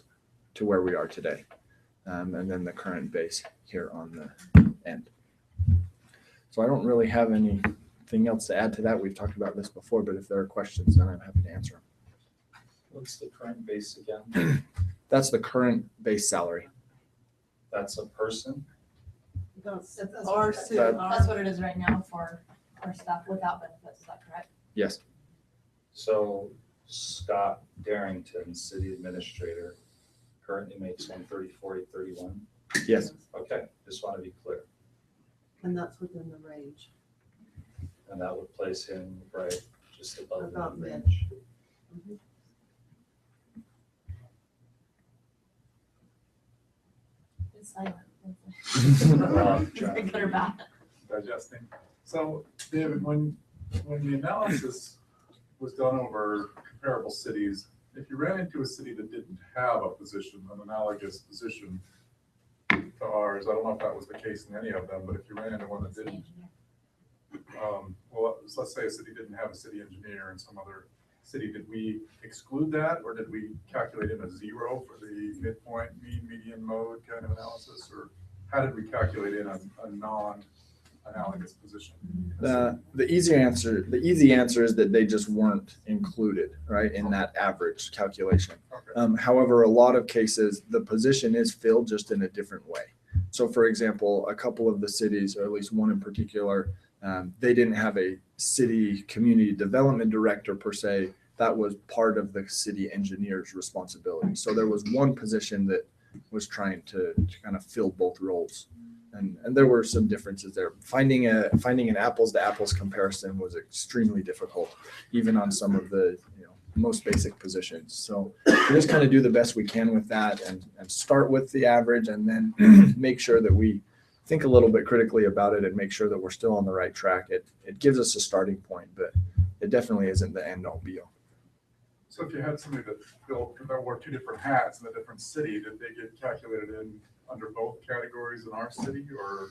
to where we are today. And then the current base here on the end. So I don't really have anything else to add to that. We've talked about this before, but if there are questions, then I'm happy to answer them. What's the current base again? That's the current base salary. That's a person? That's That's our That- city. That's what it is right now for our staff without benefits, is that correct? Yes. So Scott Darrington, city administrator, currently makes 134,831. Yes. Okay, just want to be clear. And that's within the range. And that would place him right just above About the mid. range. It's silent. Is it good or bad? Digesting. So David, when the analysis was done over comparable cities, if you ran into a city that didn't have a position, an analogous position to ours, I don't know if that was the case in any of them, but if you ran into one that didn't, well, let's say a city didn't have a city engineer and some other city, did we exclude that, or did we calculate in a zero for the midpoint, mean, median, mode kind of analysis, or how did we calculate in a non-analogous position? The easy answer is that they just weren't included, right, in that average calculation. However, a lot of cases, the position is filled just in a different way. So for example, a couple of the cities, or at least one in particular, they didn't have a city community development director per se. That was part of the city engineer's responsibility. So there was one position that was trying to kind of fill both roles. And there were some differences there. Finding an apples to apples comparison was extremely difficult, even on some of the most basic positions. So we just kind of do the best we can with that and start with the average, and then make sure that we think a little bit critically about it and make sure that we're still on the right track. It gives us a starting point, but it definitely isn't the end all be all. So if you had somebody that wore two different hats in a different city, did they get calculated in under both categories in our city, or?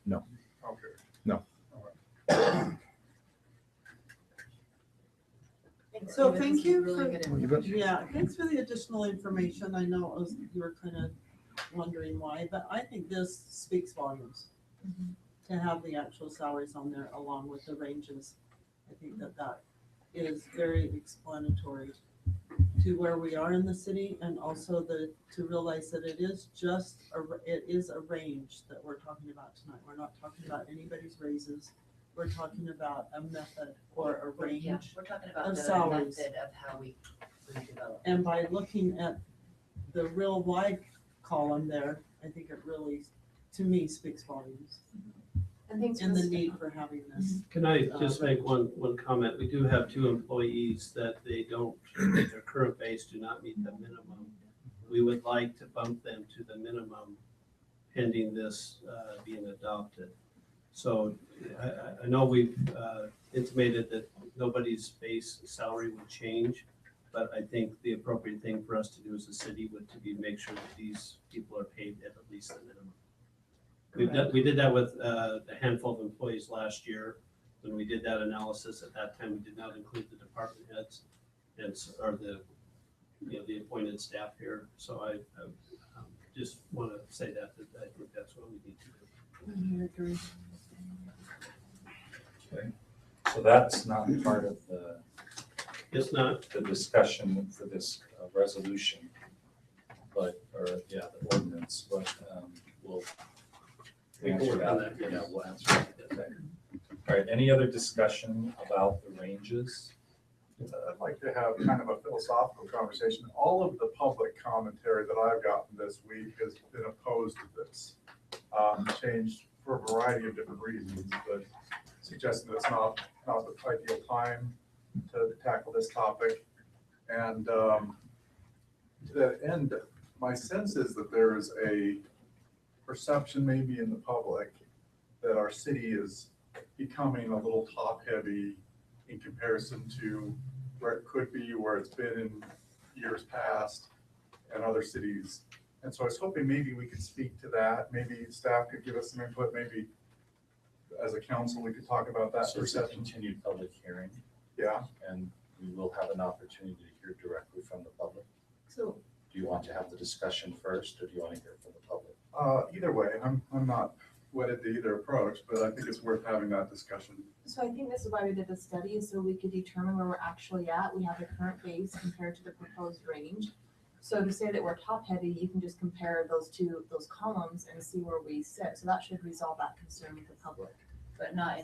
No. Okay. No. So thank you Really for, good yeah, thanks for the additional information. I know you were kind of wondering why, but I think this speaks volumes to have the actual salaries on there along with the ranges. I think that is very explanatory to where we are in the city, and also to realize that it is a range that we're talking about tonight. We're not talking about anybody's raises. We're talking about a method or a range Yeah, we're talking about of the salaries. method of how we develop. And by looking at the real wide column there, I think it really, to me, speaks volumes. And thanks for and the this. need for having this. Can I just make one comment? We do have 2 employees that they don't, their current base do not meet the minimum. We would like to bump them to the minimum pending this being adopted. So I know we've intimated that nobody's base salary would change, but I think the appropriate thing for us to do as a city would to be make sure that these people are paid at least the minimum. We did that with a handful of employees last year. When we did that analysis, at that time, we did not include the department heads or the appointed staff here. So I just want to say that I think that's what we need to do. I agree. Okay, so that's not part of It's not. the discussion for this resolution, the ordinance, but we'll We can answer work on that. that, yes. Yeah, we'll answer that later. All right, any other discussion about the ranges? I'd like to have kind of a philosophical conversation. All of the public commentary that I've gotten this week has been opposed to this. Changed for a variety of different reasons, but suggesting that it's not the ideal time to tackle this topic. And to that end, my sense is that there is a perception maybe in the public that our city is becoming a little top-heavy in comparison to where it could be, where it's been in years past and other cities. And so I was hoping maybe we could speak to that. Maybe staff could give us some input. Maybe as a council, we could talk about that So it's a perception. continued public hearing, Yeah. and we will have an opportunity to hear directly from the public. So, Do you want to have the discussion first, or do you want to hear from the public? Either way, I'm not wedded to either approach, but I think it's worth having that discussion. so I think this is why we did the study, is so we could determine where we're actually at. We have the current base compared to the proposed range. So to say that we're top heavy, you can just compare those columns and see where we sit. So that should resolve that concern with the public. But not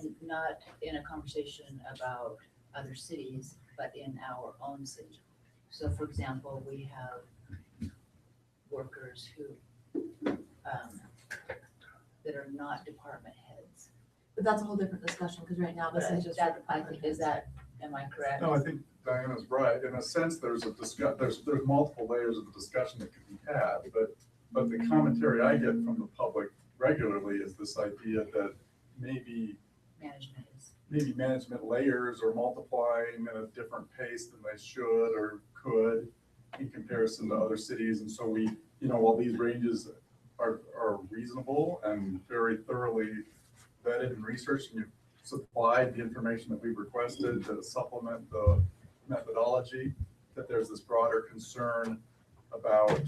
in a conversation about other cities, but in our own city. So for example, we have workers who, that are not department heads. But that's a whole different discussion, because right now this is just. I think, am I correct? No, I think Diana's right. In a sense, there's multiple layers of the discussion that could be had, but the commentary I get from the public regularly is this idea that maybe management layers are multiplying at a different pace than they should or could in comparison to other cities. And so we, while these ranges are reasonable and very thoroughly vetted and researched, and you've supplied the information that we've requested to supplement the methodology, that there's this broader concern about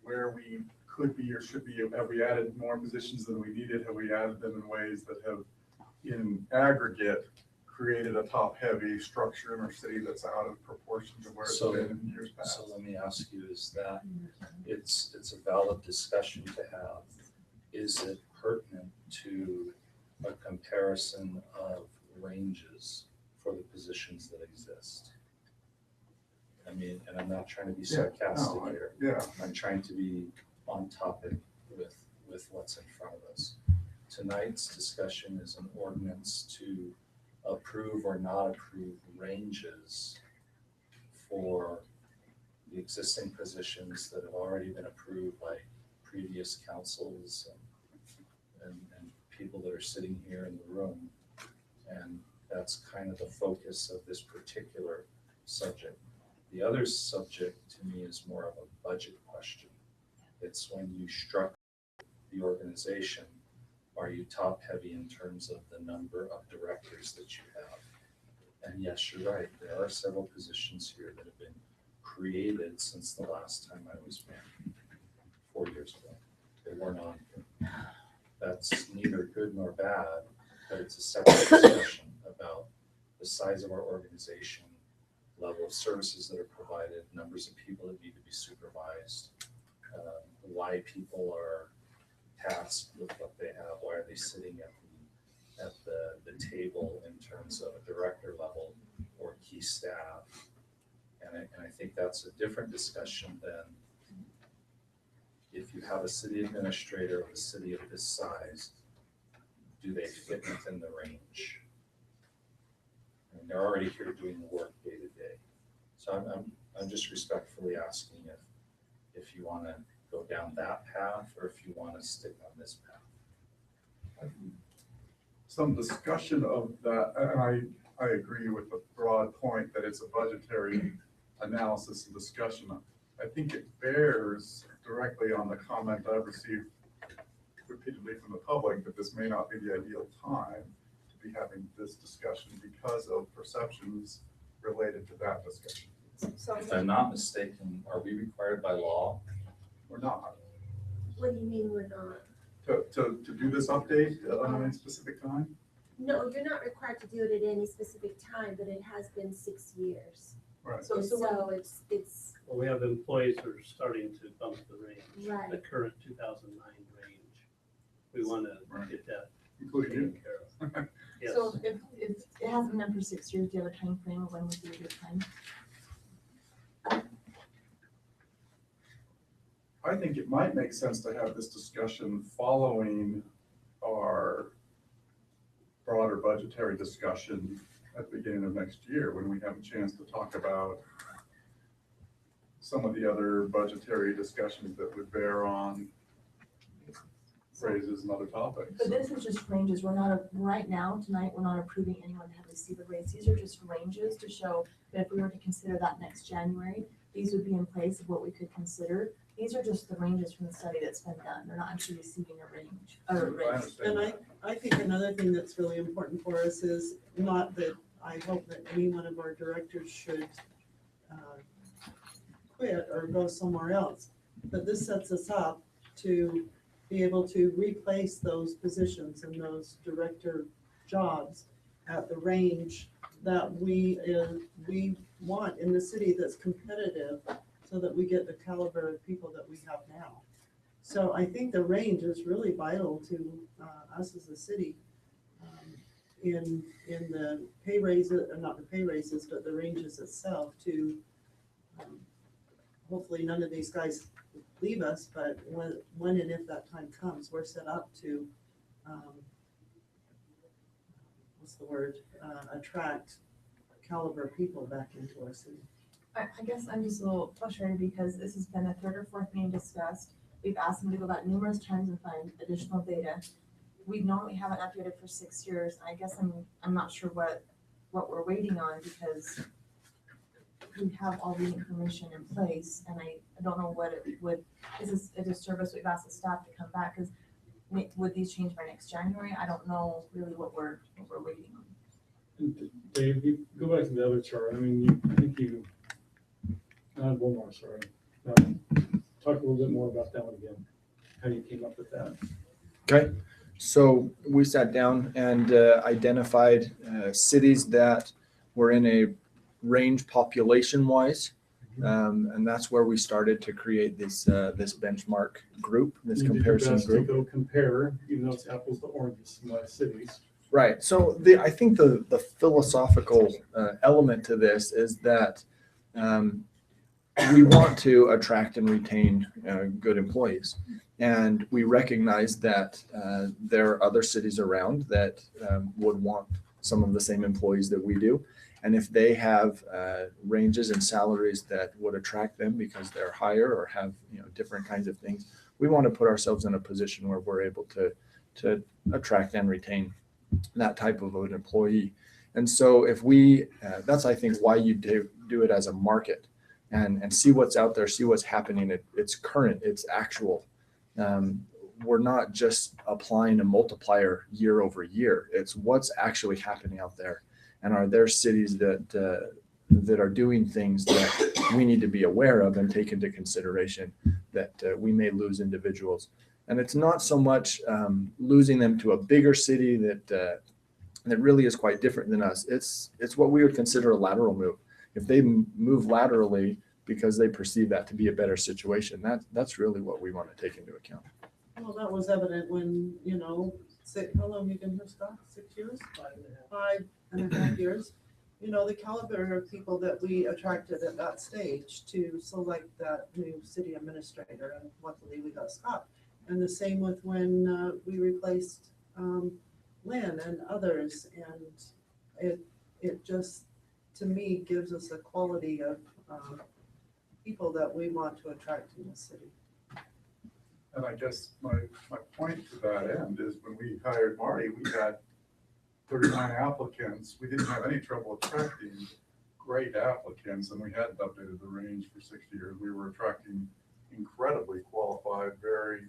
where we could be or should be. Have we added more positions than we needed? Have we added them in ways that have, in aggregate, created a top-heavy structure in our city that's out of proportion to where it's been in years past? So let me ask you, is that, it's a valid discussion to have. Is it pertinent to a comparison of ranges for the positions that exist? I mean, and I'm not trying to be sarcastic here. Yeah. I'm trying to be on topic with what's in front of us. Tonight's discussion is an ordinance to approve or not approve ranges for the existing positions that have already been approved by previous councils and people that are sitting here in the room. And that's kind of the focus of this particular subject. The other subject to me is more of a budget question. It's when you structure the organization, are you top heavy in terms of the number of directors that you have? And yes, you're right, there are several positions here that have been created since the last time I was mayor, 4 years ago. They weren't on here. That's neither good nor bad, but it's a separate discussion about the size of our organization, level of services that are provided, numbers of people that need to be supervised, why people are tasked with what they have, why are they sitting at the table in terms of a director level or key staff. And I think that's a different discussion than if you have a city administrator of a city of this size, do they fit within the range? I mean, they're already here doing the work day to day. So I'm just respectfully asking if you want to go down that path or if you want to stick on this path. Some discussion of that, and I agree with the broad point that it's a budgetary analysis and discussion. I think it bears directly on the comment I've received repeatedly from the public that this may not be the ideal time to be having this discussion because of perceptions related to that discussion. If I'm not mistaken, are we required by law? We're not. What do you mean we're not? To do this update on any specific time? No, you're not required to do it at any specific time, but it has been 6 years. Right. So it's, Well, we have employees who are starting to bump the range, Right. the current 2009 range. We want to get that Including you. taken care of. Yes. So if it hasn't been done for 6 years, do you have a time frame of when would be a good time? I think it might make sense to have this discussion following our broader budgetary discussion at the beginning of next year, when we have a chance to talk about some of the other budgetary discussions that would bear on raises and other topics. But this is just ranges. We're not, right now, tonight, we're not approving anyone to have received a raise. These are just ranges to show that if we were to consider that next January, these would be in place of what we could consider. These are just the ranges from the study that's been done. They're not actually receiving a range, or a raise. And I think another thing that's really important for us is not that I hope that any one of our directors should quit or go somewhere else, but this sets us up to be able to replace those positions and those director jobs at the range that we want in the city that's competitive, so that we get the caliber of people that we have now. So I think the range is really vital to us as a city in the pay raises, or not the pay raises, but the ranges itself to hopefully none of these guys leave us, but when and if that time comes, we're set up to what's the word, attract caliber people back into our city. I guess I'm just a little frustrated because this has been a third or fourth meeting discussed. We've asked them to go back numerous times and find additional data. We know we haven't updated for 6 years. I guess I'm not sure what we're waiting on, because we have all the information in place, and I don't know what it would, is this a disservice? We've asked the staff to come back, because would these change by next January? I don't know really what we're waiting on. And Dave, you go back to the other chart. I mean, I think you, one more, sorry. Talk a little bit more about that one again, how you came up with that. Okay, so we sat down and identified cities that were in a range population-wise, and that's where we started to create this benchmark group, this comparison group. To go compare, even though it's apples to oranges, some cities. Right. So I think the philosophical element to this is that we want to attract and retain good employees. And we recognize that there are other cities around that would want some of the same employees that we do. And if they have ranges and salaries that would attract them because they're higher or have different kinds of things, we want to put ourselves in a position where we're able to attract and retain that type of an employee. And so if we, that's I think why you do it as a market and see what's out there, see what's happening. It's current, it's actual. We're not just applying a multiplier year over year. It's what's actually happening out there. And are there cities that are doing things that we need to be aware of and take into consideration, that we may lose individuals. And it's not so much losing them to a bigger city that really is quite different than us. It's what we would consider a lateral move. If they move laterally because they perceive that to be a better situation, that's really what we want to take into account. Well, that was evident when, how long have you been here, Scott? 6 years? 5.5 years. The caliber of people that we attracted at that stage to select that new city administrator, and luckily we got Scott. And the same with when we replaced Lynn and others, and it just, to me, gives us a quality of people that we want to attract in the city. And I guess my point to that end is when we hired Marty, we had 39 applicants. We didn't have any trouble attracting great applicants, and we hadn't updated the range for 6 years. We were attracting incredibly qualified, very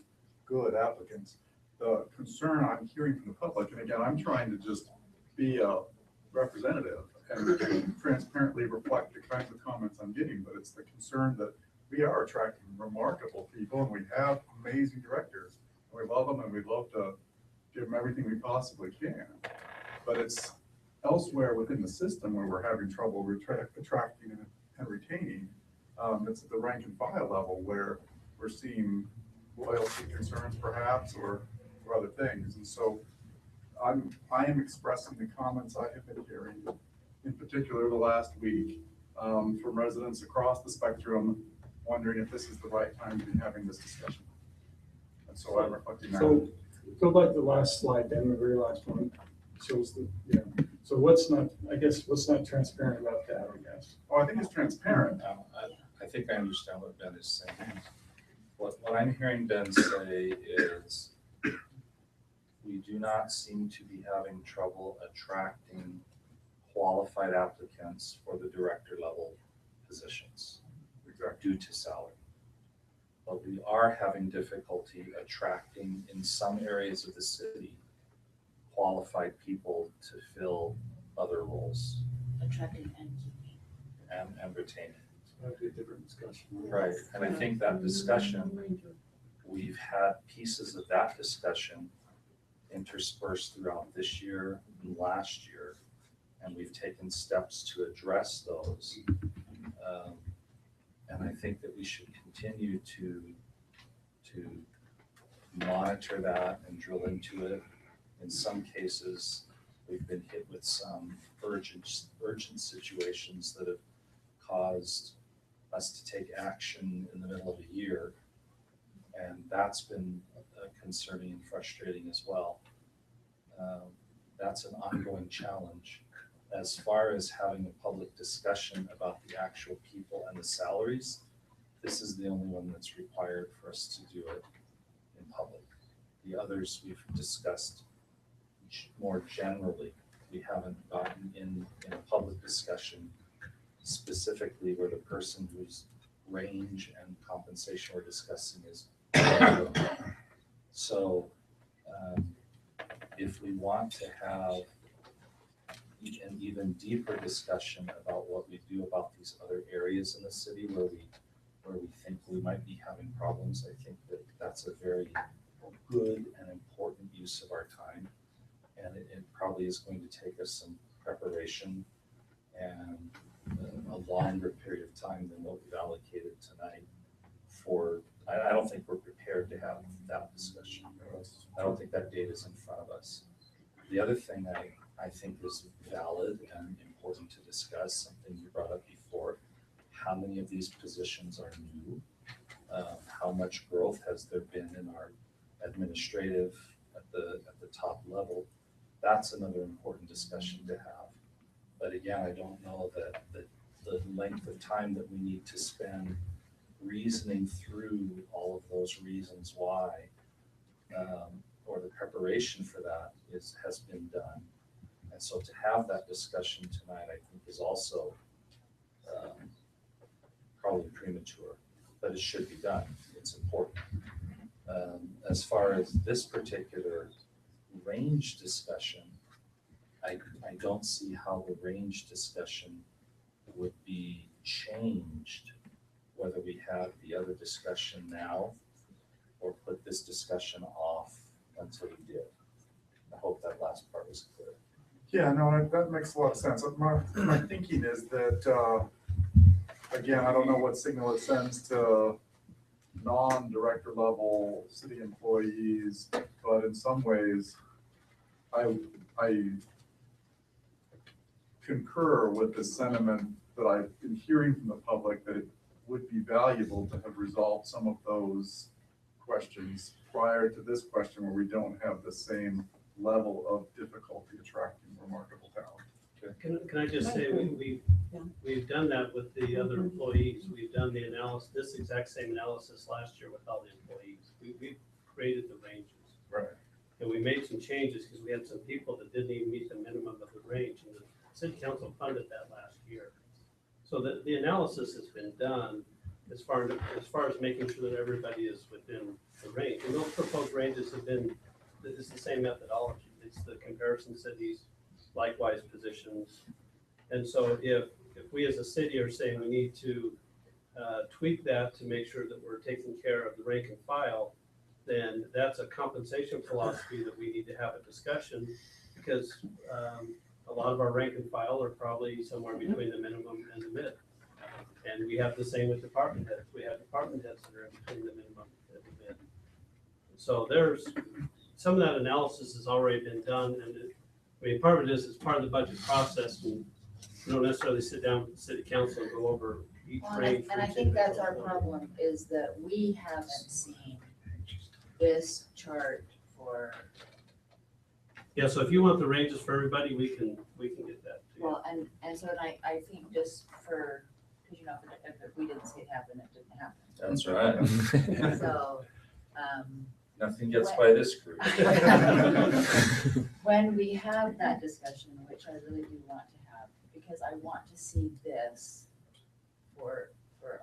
good applicants. The concern I'm hearing from the public, and again, I'm trying to just be a representative and transparently reflect the kinds of comments I'm getting, but it's the concern that we are attracting remarkable people, and we have amazing directors, and we love them, and we'd love to give them everything we possibly can. But it's elsewhere within the system where we're having trouble attracting and retaining. It's at the rank and file level where we're seeing loyalty concerns perhaps, or other things. And so I am expressing the comments I have been hearing, in particular the last week, from residents across the spectrum, wondering if this is the right time to be having this discussion. And so I'm reflecting that. So go back to the last slide, then the very last one shows the, so what's not transparent about that, I guess? Oh, I think it's transparent. I think I understand what Ben is saying. What I'm hearing Ben say is we do not seem to be having trouble attracting qualified applicants for the director level positions due to salary. But we are having difficulty attracting in some areas of the city qualified people to fill other roles. Attracting and keeping. And retaining. That'd be a different discussion. Right, and I think that discussion, we've had pieces of that discussion interspersed throughout this year and last year, and we've taken steps to address those. And I think that we should continue to monitor that and drill into it. In some cases, we've been hit with some urgent situations that have caused us to take action in the middle of a year. And that's been concerning and frustrating as well. That's an ongoing challenge. As far as having a public discussion about the actual people and the salaries, this is the only one that's required for us to do it in public. The others we've discussed more generally. We haven't gotten in a public discussion specifically where the person whose range and compensation we're discussing is. So if we want to have an even deeper discussion about what we do about these other areas in the city where we think we might be having problems, I think that that's a very good and important use of our time. And it probably is going to take us some preparation and a longer period of time than what we've allocated tonight for, I don't think we're prepared to have that discussion. I don't think that data is in front of us. The other thing I think is valid and important to discuss, something you brought up before, how many of these positions are new? How much growth has there been in our administrative at the top level? That's another important discussion to have. But again, I don't know that the length of time that we need to spend reasoning through all of those reasons why, or the preparation for that has been done. And so to have that discussion tonight, I think is also probably premature, but it should be done. It's important. As far as this particular range discussion, I don't see how the range discussion would be changed whether we have the other discussion now or put this discussion off until we did. I hope that last part was clear. Yeah, no, that makes a lot of sense. My thinking is that, again, I don't know what signal it sends to non-director level city employees, but in some ways, I concur with the sentiment that I've been hearing from the public that it would be valuable to have resolved some of those questions prior to this question where we don't have the same level of difficulty attracting remarkable talent. Can I just say, we've done that with the other employees. We've done the analysis, this exact same analysis last year with all the employees. We created the ranges. Right. And we made some changes because we had some people that didn't even meet the minimum of the range. And the city council funded that last year. So the analysis has been done as far as making sure that everybody is within the range. And those proposed ranges have been, it's the same methodology. It's the comparison cities, likewise positions. And so if we as a city are saying we need to tweak that to make sure that we're taking care of the rank and file, then that's a compensation philosophy that we need to have a discussion, because a lot of our rank and file are probably somewhere between the minimum and the mid. And we have the same with department heads. We have department heads that are in between the minimum and the mid. So there's, some of that analysis has already been done, and part of it is part of the budget process, and you don't necessarily sit down with the city council and go over each range. And I think that's our problem, is that we haven't seen this chart for, Yeah, so if you want the ranges for everybody, we can get that to you. well, and so I think just for, because if we didn't see it happen, it didn't happen. That's right. So, Nothing gets by this group. when we have that discussion, which I really do want to have, because I want to see this for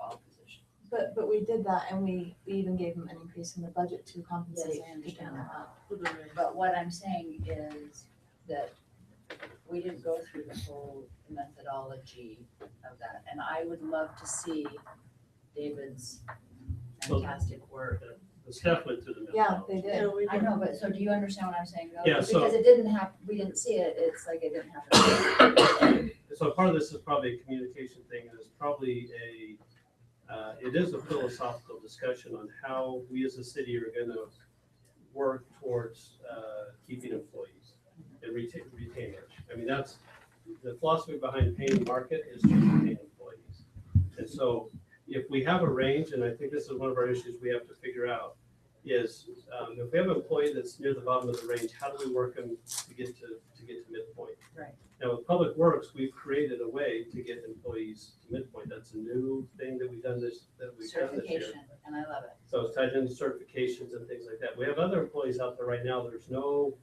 all positions. But we did that, and we even gave them an increase in the budget to compensate. Yes, I understand them that. up. But what I'm saying is that we didn't go through the whole methodology of that, and I would love to see David's fantastic work. The staff went through the Yeah, methodology. they did. I know, but so do you understand what I'm saying? though? Yeah, so- Because it didn't happen, we didn't see it, it's like it didn't happen. So part of this is probably a communication thing, and it's probably it is a philosophical discussion on how we as a city are gonna work towards keeping employees and retainers. I mean, that's, the philosophy behind paying the market is to retain employees. And so if we have a range, and I think this is one of our issues we have to figure out, is if we have an employee that's near the bottom of the range, how do we work them to get to midpoint? Right. Now, with Public Works, we've created a way to get employees to midpoint. That's a new thing that we've done this year. Certification, and I love it. So it's tied into certifications and things like that. We have other employees out there right now, there's no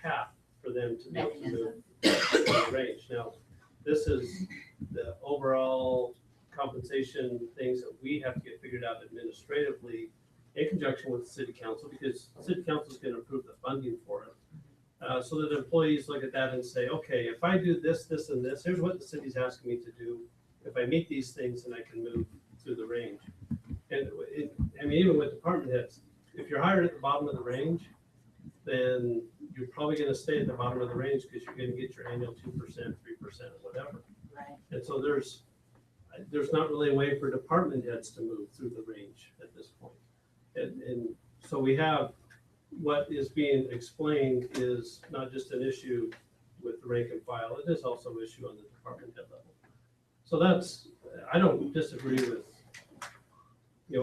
path for them to be able to move the range. Now, this is the overall compensation things that we have to get figured out administratively in conjunction with the city council, because the city council is going to approve the funding for it. So that employees look at that and say, okay, if I do this, this, and this, here's what the city's asking me to do. If I meet these things, then I can move through the range. And I mean, even with department heads, if you're hired at the bottom of the range, then you're probably going to stay at the bottom of the range because you're going to get your annual 2%, 3%, or whatever. Right. And so there's not really a way for department heads to move through the range at this point. And so we have, what is being explained is not just an issue with the rank and file, it is also an issue on the department head level. So that's, I don't disagree with,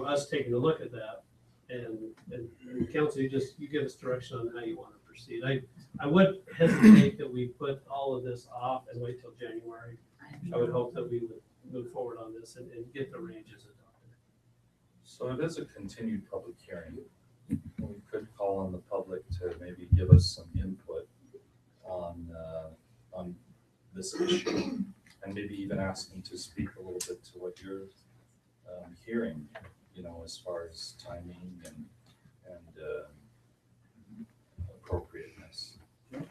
us taking a look at that. And council, you give us direction on how you want to proceed. I would hesitate that we put all of this off and wait till January. I would hope that we would move forward on this and get the ranges adopted. So it is a continued public hearing. We could call on the public to maybe give us some input on this issue, and maybe even ask them to speak a little bit to what you're hearing, as far as timing and appropriateness. If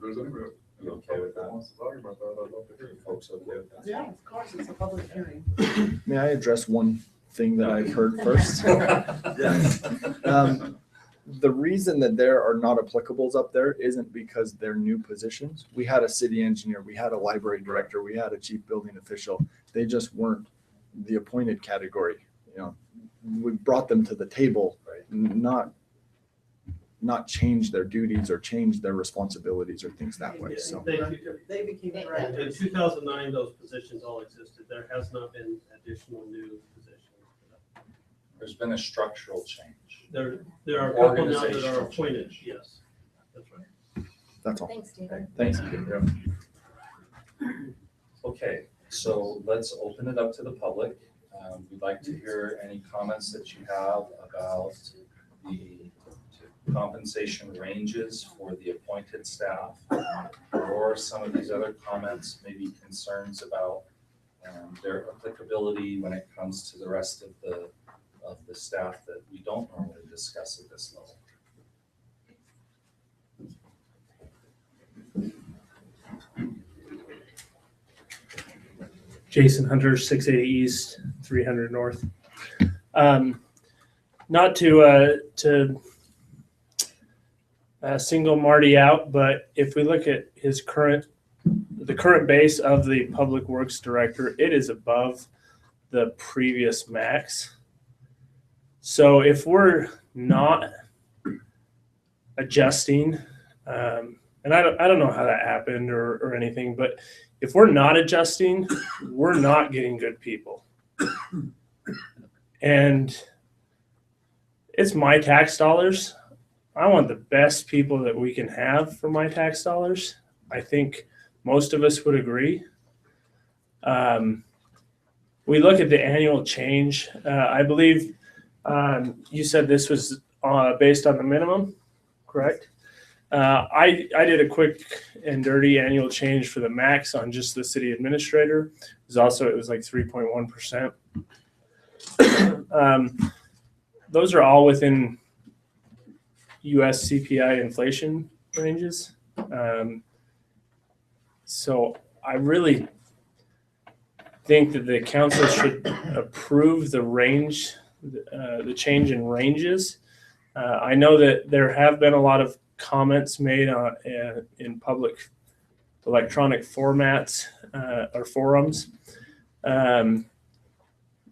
there's anybody You okay with that? wants to talk about that, I'd love to hear it. Folks okay with that? Yeah, of course, it's a public hearing. May I address one thing that I've heard first? The reason that there are not applicables up there isn't because they're new positions. We had a city engineer, we had a library director, we had a chief building official. They just weren't the appointed category. We brought them to the table, not change their duties or change their responsibilities or things that way. So They became In directors. 2009, those positions all existed. There has not been additional new positions. There's been a structural change. There are a couple now that are appointed, yes, that's right. That's all. Thanks, David. Thanks, Peter. Okay, so let's open it up to the public. We'd like to hear any comments that you have about the compensation ranges for the appointed staff, or some of these other comments, maybe concerns about their applicability when it comes to the rest of the staff that we don't normally discuss at this level. Jason Hunter, 680 East, 300 North. Not to single Marty out, but if we look at the current base of the Public Works Director, it is above the previous max. So if we're not adjusting, and I don't know how that happened or anything, but if we're not adjusting, we're not getting good people. And it's my tax dollars. I want the best people that we can have for my tax dollars. I think most of us would agree. We look at the annual change. I believe you said this was based on the minimum, correct? I did a quick and dirty annual change for the max on just the city administrator. It was like 3.1%. Those are all within US CPI inflation ranges. So I really think that the council should approve the range, the change in ranges. I know that there have been a lot of comments made in public electronic formats or forums.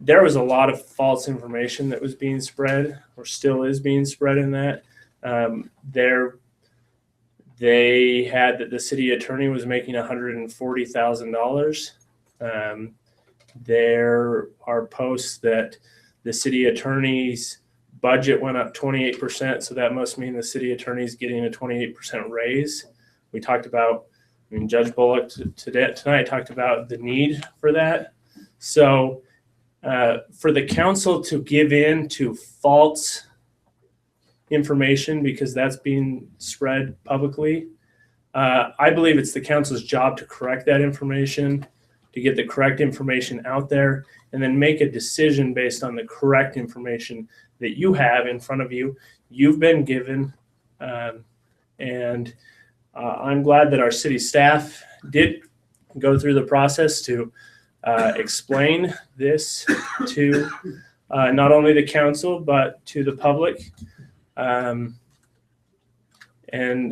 There was a lot of false information that was being spread, or still is being spread in that. They had that the city attorney was making $140,000. There are posts that the city attorney's budget went up 28%, so that must mean the city attorney's getting a 28% raise. We talked about, Judge Bullock tonight talked about the need for that. So for the council to give in to false information because that's being spread publicly, I believe it's the council's job to correct that information, to get the correct information out there, and then make a decision based on the correct information that you have in front of you, you've been given. And I'm glad that our city staff did go through the process to explain this to not only the council, but to the public. And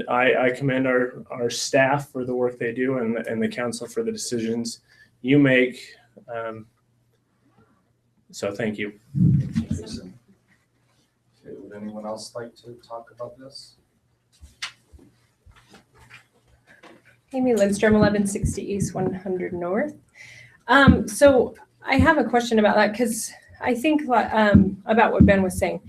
I commend our staff for the work they do and the council for the decisions you make. So thank you. Okay, would anyone else like to talk about this? Amy Lindstrom, 1160 East, 100 North. So I have a question about that because I think about what Ben was saying.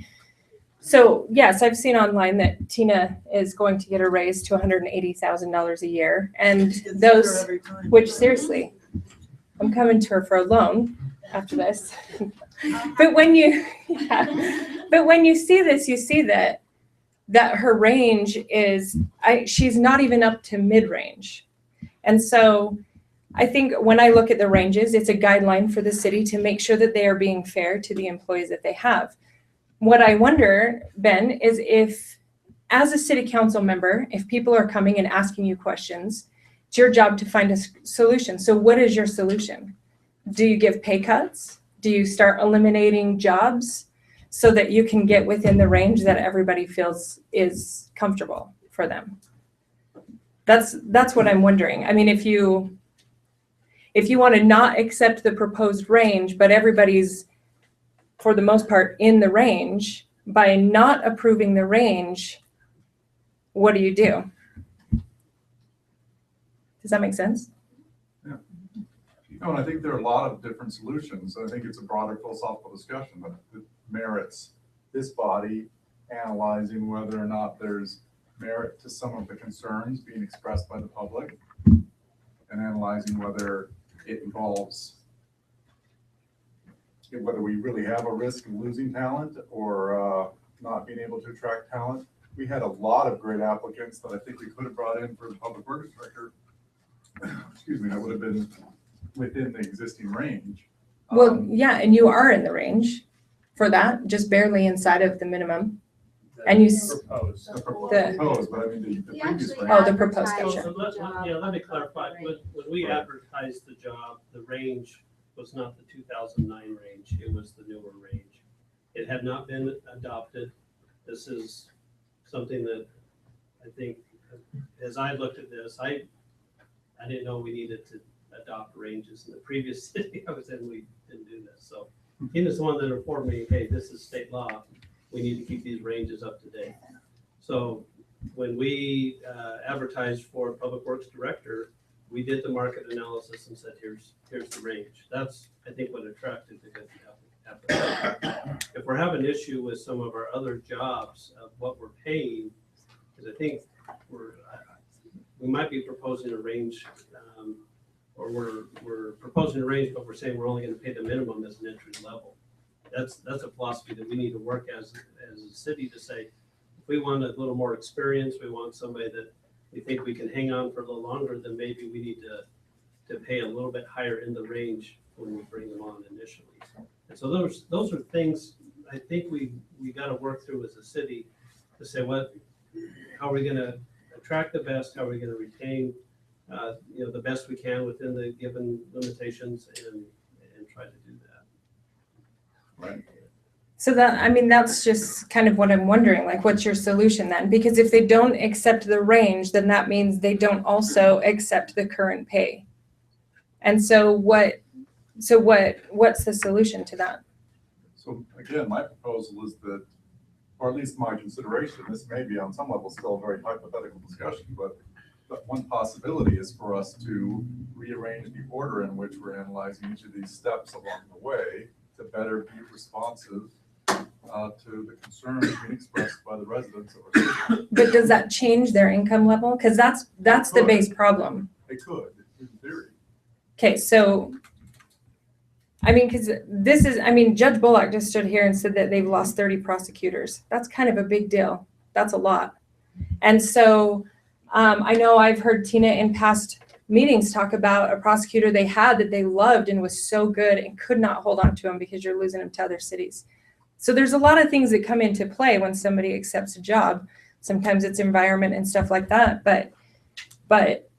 So yes, I've seen online that Tina is going to get a raise to $180,000 a year, and those, which seriously, I'm coming to her for a loan after this. But when you see this, you see that her range is, she's not even up to mid-range. And so I think when I look at the ranges, it's a guideline for the city to make sure that they are being fair to the employees that they have. What I wonder, Ben, is if, as a city council member, if people are coming and asking you questions, it's your job to find a solution. So what is your solution? Do you give pay cuts? Do you start eliminating jobs so that you can get within the range that everybody feels is comfortable for them? That's what I'm wondering. I mean, if you want to not accept the proposed range, but everybody's, for the most part, in the range, by not approving the range, what do you do? Does that make sense? Yeah. And I think there are a lot of different solutions. I think it's a broader philosophical discussion, but it merits this body analyzing whether or not there's merit to some of the concerns being expressed by the public, and analyzing whether it involves whether we really have a risk of losing talent or not being able to attract talent. We had a lot of great applicants that I think we could have brought in for the public works director. Excuse me, that would have been within the existing range. Well, yeah, and you are in the range for that, just barely inside of the minimum. And you, Proposed. The The- proposed, but I mean, the We previous actually range. Oh, the proposed, advertised gotcha. So the yeah, let me job. clarify, when we advertised the job, the range was not the 2009 range, it was the newer range. It had not been adopted. This is something that I think, as I looked at this, I didn't know we needed to adopt ranges. In the previous city I was in, we didn't do this. So he was the one that informed me, hey, this is state law. We need to keep these ranges up to date. So when we advertised for Public Works Director, we did the market analysis and said, here's the range. That's, I think, what attracted the good applicant. If we're having an issue with some of our other jobs of what we're paying, because I think we might be proposing a range, or we're proposing a range, but we're saying we're only going to pay the minimum as an entry level. That's a philosophy that we need to work as a city to say, if we want a little more experience, we want somebody that we think we can hang on for a little longer, then maybe we need to pay a little bit higher in the range when we bring them on initially. And so those are things I think we got to work through as a city to say how are we going to attract the best, how are we going to retain the best we can within the given limitations and try to do that. Right. So that, I mean, that's just kind of what I'm wondering, like, what's your solution then? Because if they don't accept the range, then that means they don't also accept the current pay. And so what's the solution to that? So again, my proposal is that, or at least my consideration, this may be on some level still a very hypothetical discussion, but one possibility is for us to rearrange the order in which we're analyzing each of these steps along the way to better be responsive to the concerns being expressed by the residents of our city. But does that change their income level? Because that's the base problem. It could, in theory. Okay, so, I mean, because this is, I mean, Judge Bullock just stood here and said that they've lost 30 prosecutors. That's kind of a big deal. That's a lot. And so I know I've heard Tina in past meetings talk about a prosecutor they had that they loved and was so good and could not hold on to him because you're losing him to other cities. So there's a lot of things that come into play when somebody accepts a job. Sometimes it's environment and stuff like that. But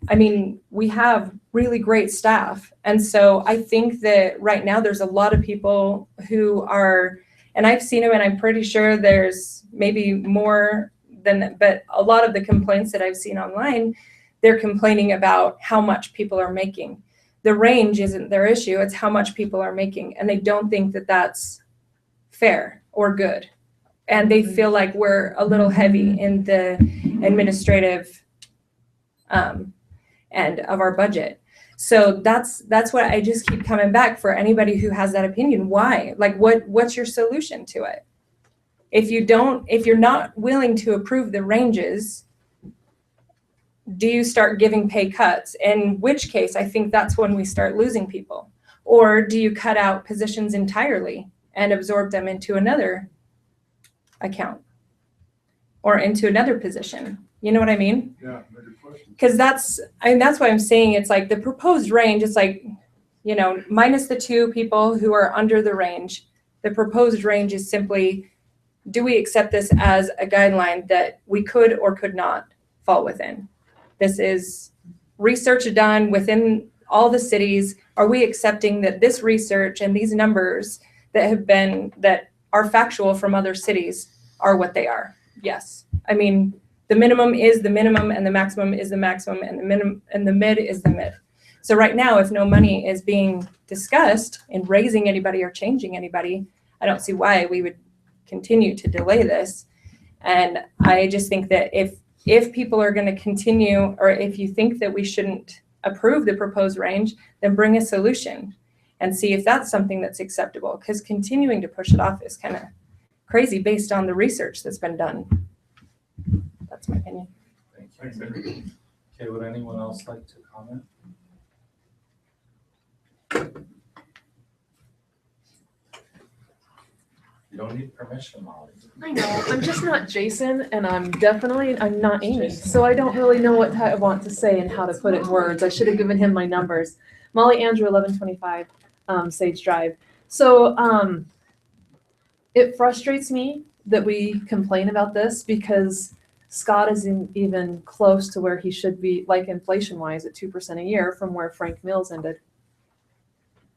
I mean, we have really great staff. And so I think that right now there's a lot of people who are, and I've seen them and I'm pretty sure there's maybe more than, but a lot of the complaints that I've seen online, they're complaining about how much people are making. The range isn't their issue, it's how much people are making. And they don't think that that's fair or good. And they feel like we're a little heavy in the administrative end of our budget. So that's what I just keep coming back for anybody who has that opinion. Why? Like what's your solution to it? If you're not willing to approve the ranges, do you start giving pay cuts? In which case, I think that's when we start losing people. Or do you cut out positions entirely and absorb them into another account or into another position? You know what I mean? Yeah, good question. Because that's why I'm saying it's like the proposed range, it's like, minus the 2 people who are under the range, the proposed range is simply, do we accept this as a guideline that we could or could not fall within? This is research done within all the cities. Are we accepting that this research and these numbers that are factual from other cities are what they are? Yes. I mean, the minimum is the minimum and the maximum is the maximum and the minimum and the mid is the mid. So right now, if no money is being discussed in raising anybody or changing anybody, I don't see why we would continue to delay this. And I just think that if people are going to continue, or if you think that we shouldn't approve the proposed range, then bring a solution and see if that's something that's acceptable. Because continuing to push it off is kind of crazy based on the research that's been done. That's my opinion. Thank you. Okay, would anyone else like to comment? You don't need permission, Molly. I know, I'm just not Jason, and I'm not Amy, so I don't really know what I want to say and how to put it in words. I should have given him my numbers. Molly Andrew, 1125 Sage Drive. So it frustrates me that we complain about this because Scott isn't even close to where he should be, like inflation-wise, at 2% a year from where Frank Mills ended.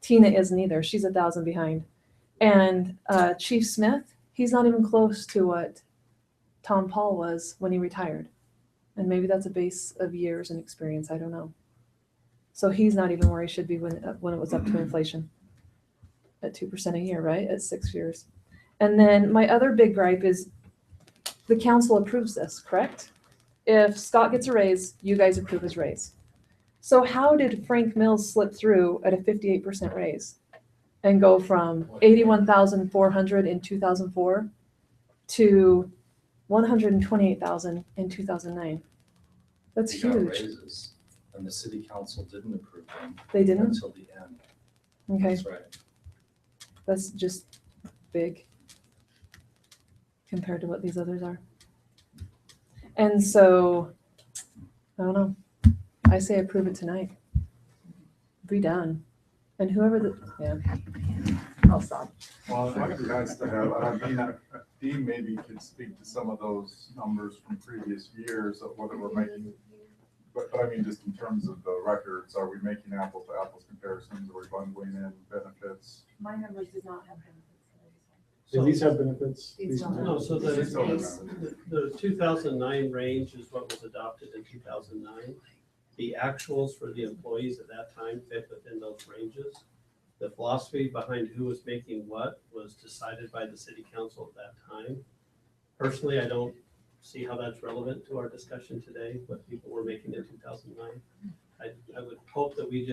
Tina isn't either. She's 1,000 behind. And Chief Smith, he's not even close to what Tom Paul was when he retired. And maybe that's a base of years and experience, I don't know. So he's not even where he should be when it was up to inflation at 2% a year, right? At 6 years. And then my other big gripe is the council approves this, correct? If Scott gets a raise, you guys approve his raise. So how did Frank Mills slip through at a 58% raise and go from 81,400 in 2004 to 128,000 in 2009? That's He got huge. raises, and the city council didn't approve them. They didn't? Until the end. Okay, That's right. that's just big compared to what these others are. And so, I don't know. I say approve it tonight. Be done. And whoever I'll stop. Well, it might be nice to have, Dean maybe could speak to some of those numbers from previous years of whether we're making, but I mean, just in terms of the records, are we making apples to apples comparisons? Are we bundling in benefits? My numbers did not have benefits. Do these have benefits? These don't. No, so These don't have the 2009 range is what was adopted in 2009. The actuals for the employees at that time fit within those ranges. The philosophy behind who was making what was decided by the city council at that time. Personally, I don't see how that's relevant to our discussion today, what people were making in 2009. I would hope that we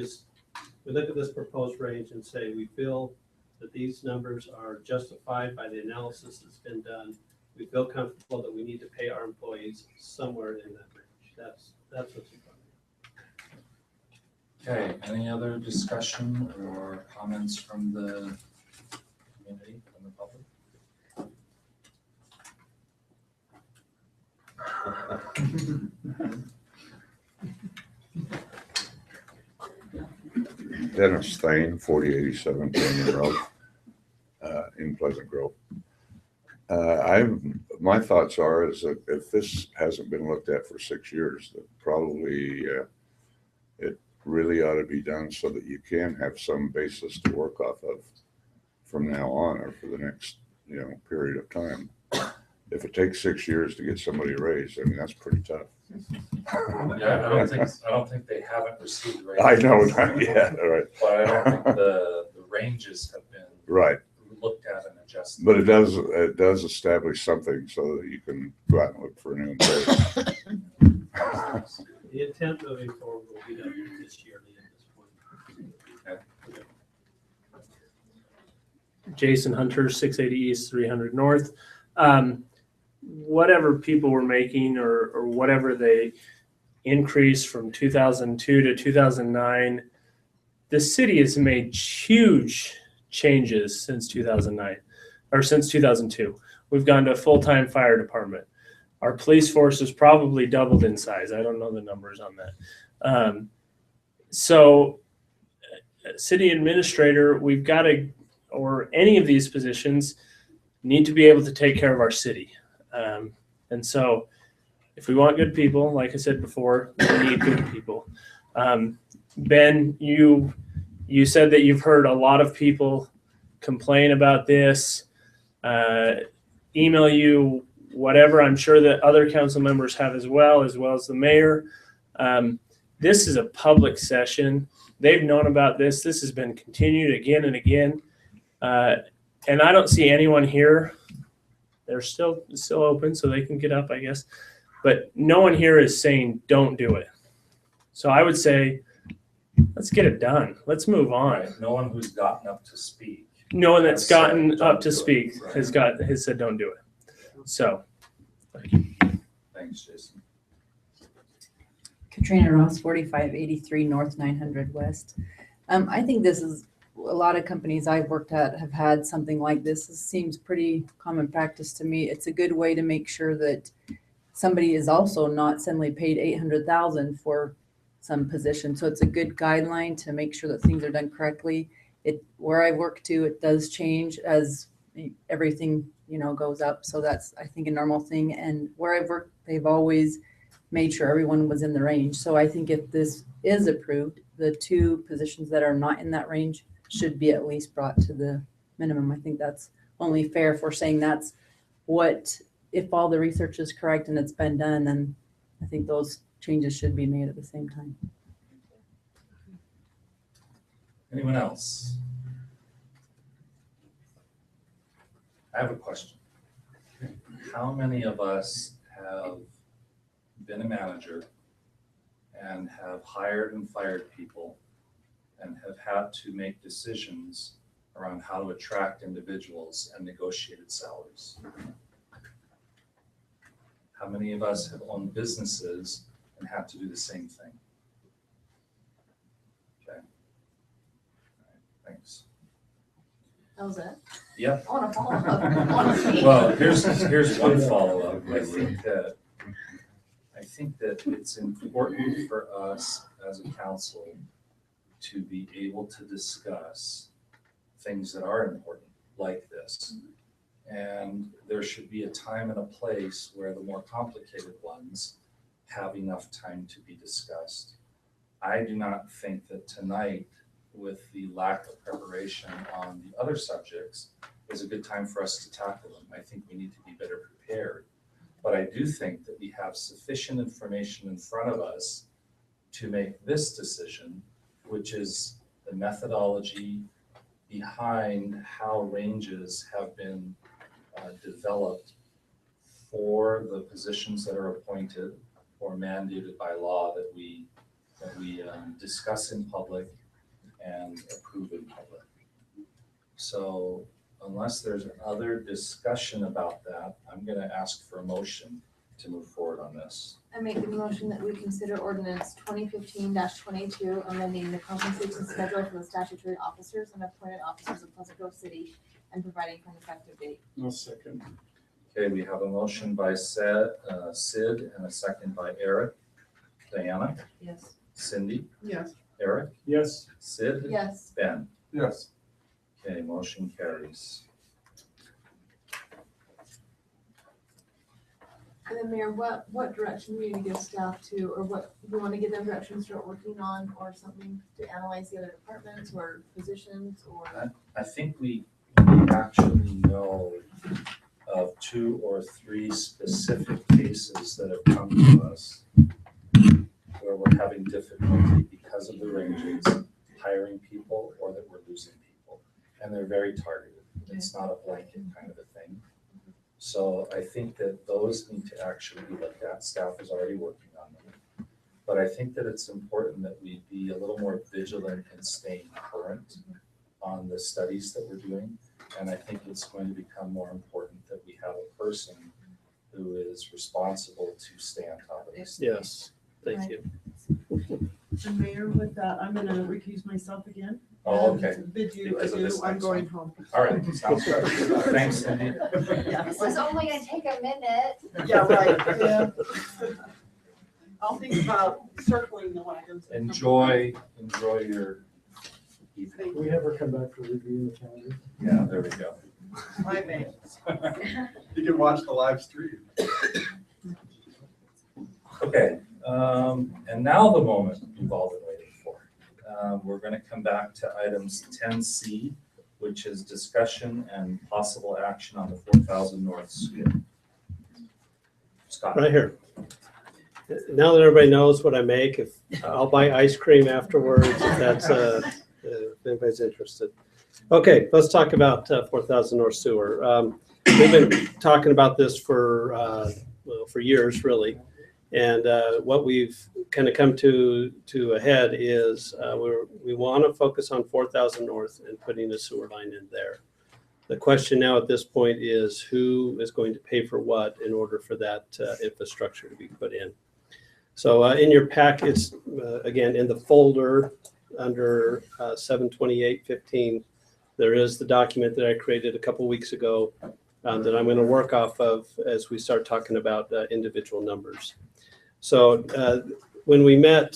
look at this proposed range and say, we feel that these numbers are justified by the analysis that's been done. We feel comfortable that we need to pay our employees somewhere in that range. That's what's important. Okay, any other discussion or comments from the community, from the public? Dennis Thane, 4087 Canyon Road, in Pleasant Grove. My thoughts are is that if this hasn't been looked at for 6 years, that probably it really ought to be done so that you can have some basis to work off of from now on or for the next period of time. If it takes 6 years to get somebody raised, I mean, that's pretty tough. Yeah, I don't think they haven't received raises. I know, not yet, all right. But I don't think the ranges have been Right. looked at and adjusted. But it does establish something so that you can go out and look for a new employee. The intent moving forward will be done this year at this point. Jason Hunter, 680 East, 300 North. Whatever people were making or whatever they increased from 2002 to 2009, the city has made huge changes since 2009 or since 2002. We've gone to a full-time fire department. Our police force has probably doubled in size. I don't know the numbers on that. So city administrator, we've got to, or any of these positions need to be able to take care of our city. And so if we want good people, like I said before, we need good people. Ben, you said that you've heard a lot of people complain about this, email you, whatever. I'm sure that other council members have as well as the mayor. This is a public session. They've known about this. This has been continued again and again. And I don't see anyone here. They're still open, so they can get up, I guess. But no one here is saying don't do it. So I would say, let's get it done. Let's move on. Right. No one who's gotten up to speak no one that's have said, gotten "Don't up to do it." speak Right. has said don't do it. So Thanks, Jason. Katrina Ross, 4583 North 900 West. I think this is, a lot of companies I've worked at have had something like this. It seems pretty common practice to me. It's a good way to make sure that somebody is also not suddenly paid 800,000 for some position. So it's a good guideline to make sure that things are done correctly. Where I work to, it does change as everything, goes up. So that's, I think, a normal thing. And where I've worked, they've always made sure everyone was in the range. So I think if this is approved, the two positions that are not in that range should be at least brought to the minimum. I think that's only fair for saying that's what, if all the research is correct and it's been done, then I think those changes should be made at the same time. Anyone else? I have a question. How many of us have been a manager and have hired and fired people and have had to make decisions around how to attract individuals and negotiated salaries? How many of us have owned businesses and had to do the same thing? Okay. All right, thanks. That was it? Yep. I wanna follow up. Well, here's one follow-up. I think that it's important for us as a council to be able to discuss things that are important, like this. And there should be a time and a place where the more complicated ones have enough time to be discussed. I do not think that tonight, with the lack of preparation on the other subjects, is a good time for us to tackle them. I think we need to be better prepared. But I do think that we have sufficient information in front of us to make this decision, which is the methodology behind how ranges have been developed for the positions that are appointed or mandated by law that we discuss in public and approve in public. So unless there's other discussion about that, I'm going to ask for a motion to move forward on this. I make the motion that we consider ordinance 2015-22, amending the compensation schedule for the statutory officers and appointed officers of Pleasant Grove City and providing for an effective date. No second. Okay, we have a motion by Sid and a second by Eric. Diana? Yes. Cindy? Yes. Eric? Yes. Sid? Yes. Ben? Yes. Okay, motion carries. And then Mayor, what direction do you need to give staff to, or what, do you want to give them direction to start working on or something to analyze the other departments or positions or? I think we actually know of 2 or 3 specific cases that have come to us where we're having difficulty because of the ranges, hiring people or that we're losing people. And they're very targeted. It's not a blanket kind of a thing. So I think that those need to actually be looked at. Staff is already working on them. But I think that it's important that we be a little more vigilant and staying current on the studies that we're doing. And I think it's going to become more important that we have a person who is responsible to stay on top of this. Yes, thank you. And Mayor, with that, I'm gonna recuse myself again. Oh, and okay. Bid you Because of adieu, this I'm next going one. home. All right, sounds good. Thanks, Cindy. This is only gonna take a minute. Yeah, right, yeah. I'll think about circling the wagons. Enjoy your evening. We have her come back for reviewing the calendar. Yeah, there we go. My man. You can watch the live stream. Okay, and now the moment you've all been waiting for. We're going to come back to items 10C, which is discussion and possible action on the 4000 North School. Scott. Right here. Now that everybody knows what I make, if I'll buy ice cream afterwards, if that's if anybody's interested. Okay, let's talk about 4000 North Sewer. We've been talking about this for years, really. And what we've kind of come to a head is we want to focus on 4,000 North and putting a sewer line in there. The question now at this point is who is going to pay for what in order for that infrastructure to be put in. So in your packets, again, in the folder under 72815, there is the document that I created a couple weeks ago that I'm going to work off of as we start talking about individual numbers. So when we met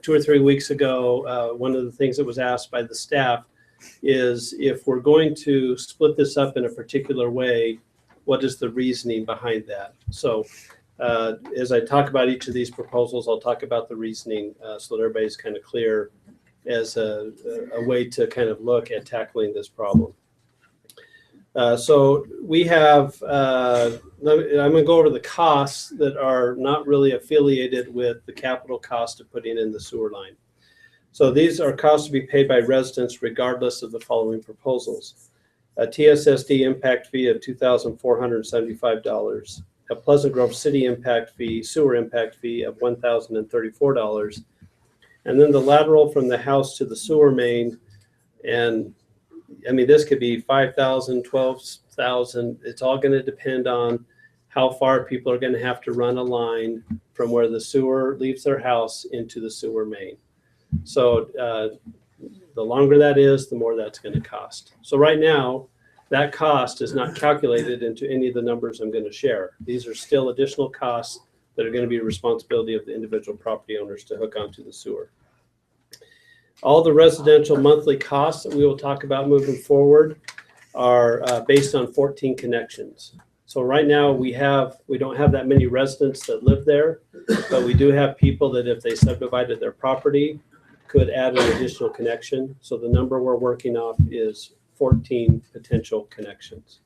2 or 3 weeks ago, one of the things that was asked by the staff is if we're going to split this up in a particular way, what is the reasoning behind that? So as I talk about each of these proposals, I'll talk about the reasoning so that everybody's kind of clear as a way to kind of look at tackling this problem. So we have, I'm going to go over the costs that are not really affiliated with the capital cost of putting in the sewer line. So these are costs to be paid by residents regardless of the following proposals. A TSSD impact fee of $2,475, a Pleasant Grove City impact fee, sewer impact fee of $1,034, and then the lateral from the house to the sewer main. And I mean, this could be 5,000, 12,000. It's all going to depend on how far people are going to have to run a line from where the sewer leaves their house into the sewer main. So the longer that is, the more that's going to cost. So right now, that cost is not calculated into any of the numbers I'm going to share. These are still additional costs that are going to be the responsibility of the individual property owners to hook onto the sewer. All the residential monthly costs that we will talk about moving forward are based on 14 connections. So right now we don't have that many residents that live there, but we do have people that if they subdivided their property could add an additional connection. So the number we're working off is 14 potential connections.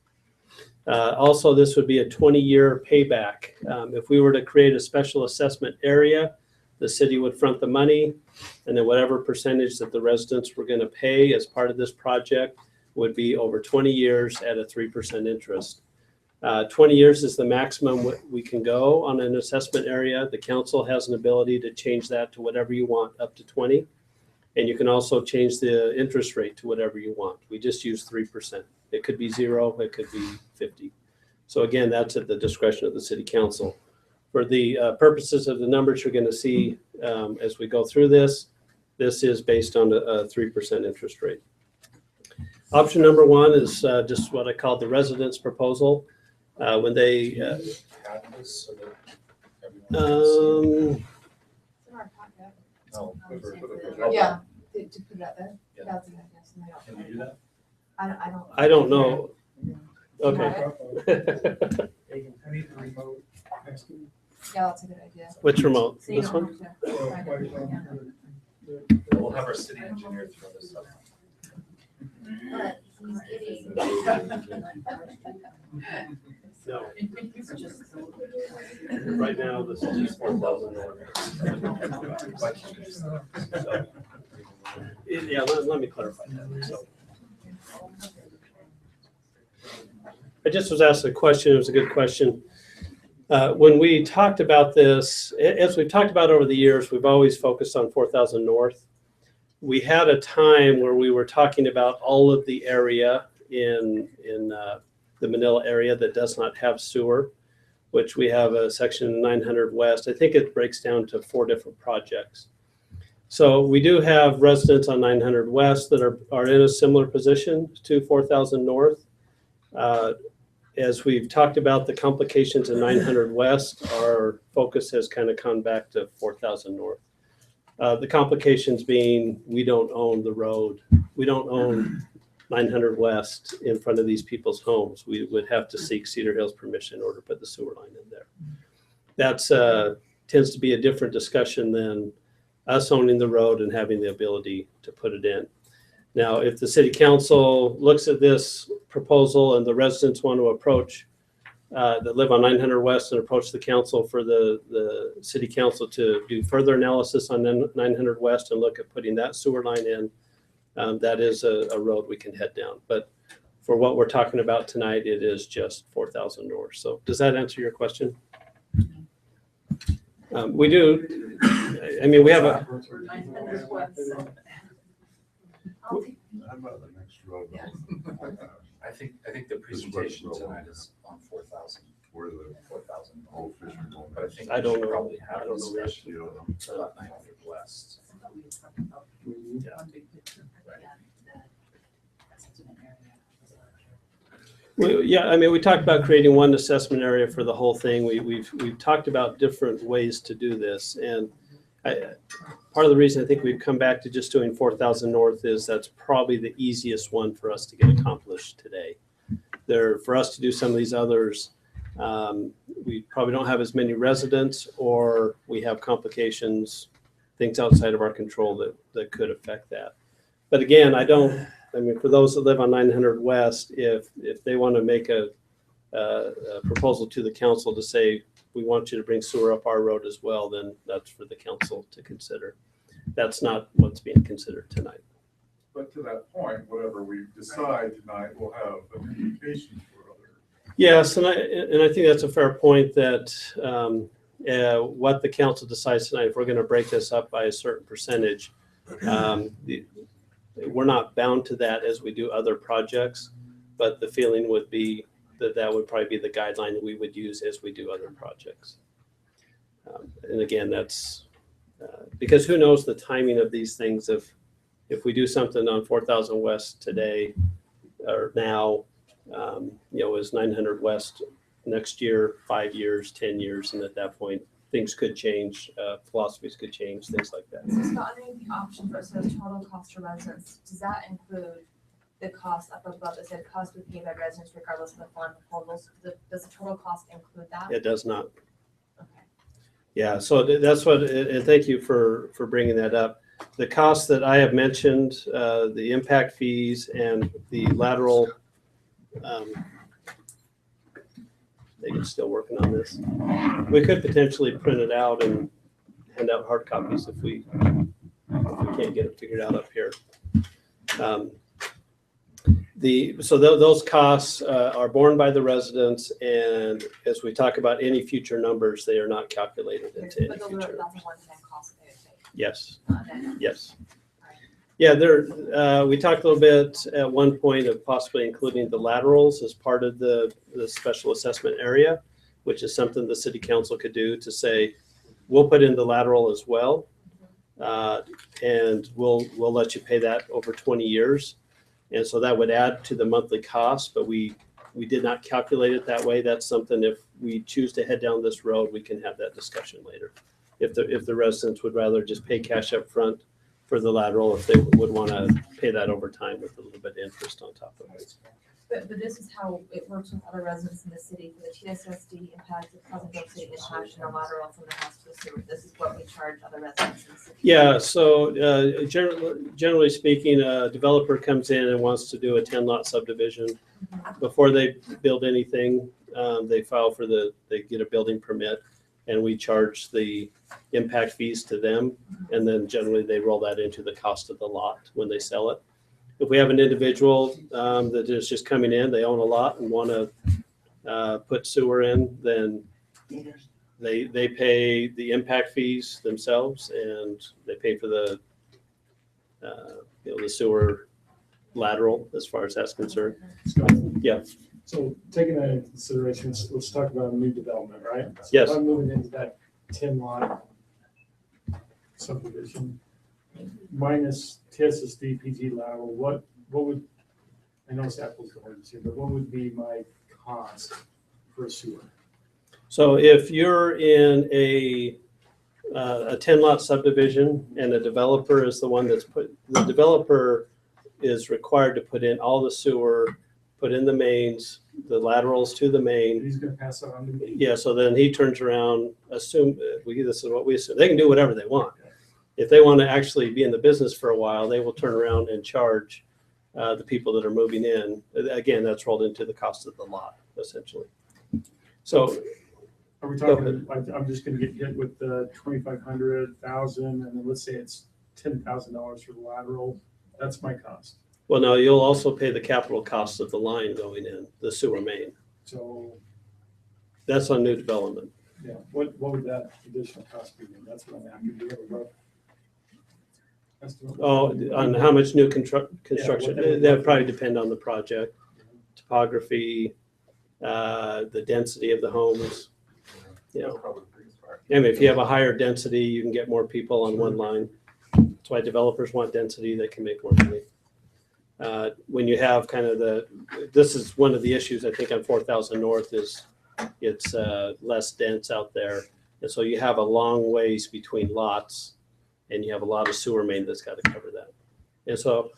Also, this would be a 20-year payback. If we were to create a special assessment area, the city would front the money, and then whatever percentage that the residents were going to pay as part of this project would be over 20 years at a 3% interest. 20 years is the maximum we can go on an assessment area. The council has an ability to change that to whatever you want, up to 20. And you can also change the interest rate to whatever you want. We just use 3%. It could be 0, it could be 50. So again, that's at the discretion of the city council. For the purposes of the numbers you're going to see as we go through this, this is based on a 3% interest rate. Option number 1 is just what I call the residents proposal. When they Yeah, to put it out there. Yeah. That's a good guess. Can you do that? I don't know. Okay. Yeah, that's a good idea. Which remote? So you This don't one? have to find it, We'll have our city engineer throw this up. But he's getting. No. Right now, this is 4,000. Yeah, let me clarify that. So, I just was asked a question. It was a good question. When we talked about this, as we've talked about over the years, we've always focused on 4,000 North. We had a time where we were talking about all of the area in the Manila area that does not have sewer, which we have a section 900 West. I think it breaks down to 4 different projects. So we do have residents on 900 West that are in a similar position to 4,000 North. As we've talked about the complications in 900 West, our focus has kind of come back to 4,000 North. The complications being we don't own the road. We don't own 900 West in front of these people's homes. We would have to seek Cedar Hills permission in order to put the sewer line in there. That's tends to be a different discussion than us owning the road and having the ability to put it in. Now, if the city council looks at this proposal and the residents want to approach that live on 900 West and approach the council for the city council to do further analysis on 900 West and look at putting that sewer line in, that is a road we can head down. But for what we're talking about tonight, it is just 4,000 North. So does that answer your question? We do I mean, we have a, How about the next road? I think the presentation tonight is on 4,000. Where the 4,000. old fishing boat. But I think I we don't should know. probably I have a don't know where discussion about 900 West. yeah, I mean, we talked about creating one assessment area for the whole thing. We've talked about different ways to do this. And part of the reason I think we've come back to just doing 4,000 North is that's probably the easiest one for us to get accomplished today. For us to do some of these others, we probably don't have as many residents, or we have complications, things outside of our control that could affect that. But again, I mean, for those that live on 900 West, if they want to make a proposal to the council to say, we want you to bring sewer up our road as well, then that's for the council to consider. That's not what's being considered tonight. But to that point, whatever we decide tonight will have an implication for other. Yes, and I think that's a fair point that what the council decides tonight, if we're going to break this up by a certain percentage, we're not bound to that as we do other projects, but the feeling would be that would probably be the guideline that we would use as we do other projects. And again, that's because who knows the timing of these things. If we do something on 4,000 West today or now, is 900 West next year, 5 years, 10 years, and at that point, things could change, philosophies could change, things like that. So Scott, underneath the option for it says total cost to residents, does that include the cost up above that said cost to be paid by residents regardless of the fund proposals? Does the total cost include that? It does not. Okay. Yeah, so that's what, and thank you for bringing that up. The costs that I have mentioned, the impact fees and the lateral, Megan's still working on this. We could potentially print it out and hand out hard copies if we can't get it figured out up here. Those costs are borne by the residents, and as we talk about any future numbers, they are not calculated into any But future. that's a one-time cost they would pay. Yes, Then- yes. Yeah, we talked a little bit at one point of possibly including the laterals as part of the special assessment area, which is something the city council could do to say, we'll put in the lateral as well. And we'll let you pay that over 20 years. And so that would add to the monthly cost, but we did not calculate it that way. That's something, if we choose to head down this road, we can have that discussion later. If the residents would rather just pay cash up front for the lateral, if they would want to pay that over time with a little bit of interest on top of it. But this is how it works with other residents in the city for the TSSD impact, the Pleasantville City impact, and the lateral from the house to the sewer. This is what we charge other residents in the city. Yeah, so generally speaking, a developer comes in and wants to do a 10-lot subdivision. Before they build anything, they get a building permit, and we charge the impact fees to them. And then generally they roll that into the cost of the lot when they sell it. If we have an individual that is just coming in, they own a lot and want to put sewer in, then they pay the impact fees themselves, and they pay for the sewer lateral as far as that's concerned. Scott, Yeah. so taking that into consideration, let's talk about new development, right? So Yes. if I'm moving into that 10-lot subdivision, minus TSSD, PG lateral, what would, I know it's apples to oranges here, but what would be my cost for a sewer? So if you're in a 10-lot subdivision and the developer is the one the developer is required to put in all the sewer, put in the mains, the laterals to the main. He's gonna pass that on to me? Yeah, so then he turns around, this is what we assume, they can do whatever they want. If they want to actually be in the business for a while, they will turn around and charge the people that are moving in. Again, that's rolled into the cost of the lot, essentially. So. Are we talking, I'm just gonna get hit with the 2,500, 1,000, and then let's say it's $10,000 for the lateral, that's my cost. Well, no, you'll also pay the capital cost of the line going in, the sewer main. So That's on new development. Yeah, what would that additional cost be? And that's what I'm after. Do you have a rough estimate? Oh, on how much new construction, whatever. that would probably depend on the project, topography, the density of the homes. You know, I mean, if you have a higher density, you can get more people on one line. That's why developers want density, they can make more money. When you have kind of this is one of the issues I think on 4,000 North is it's less dense out there. And so you have a long ways between lots and you have a lot of sewer main that's got to cover that. And so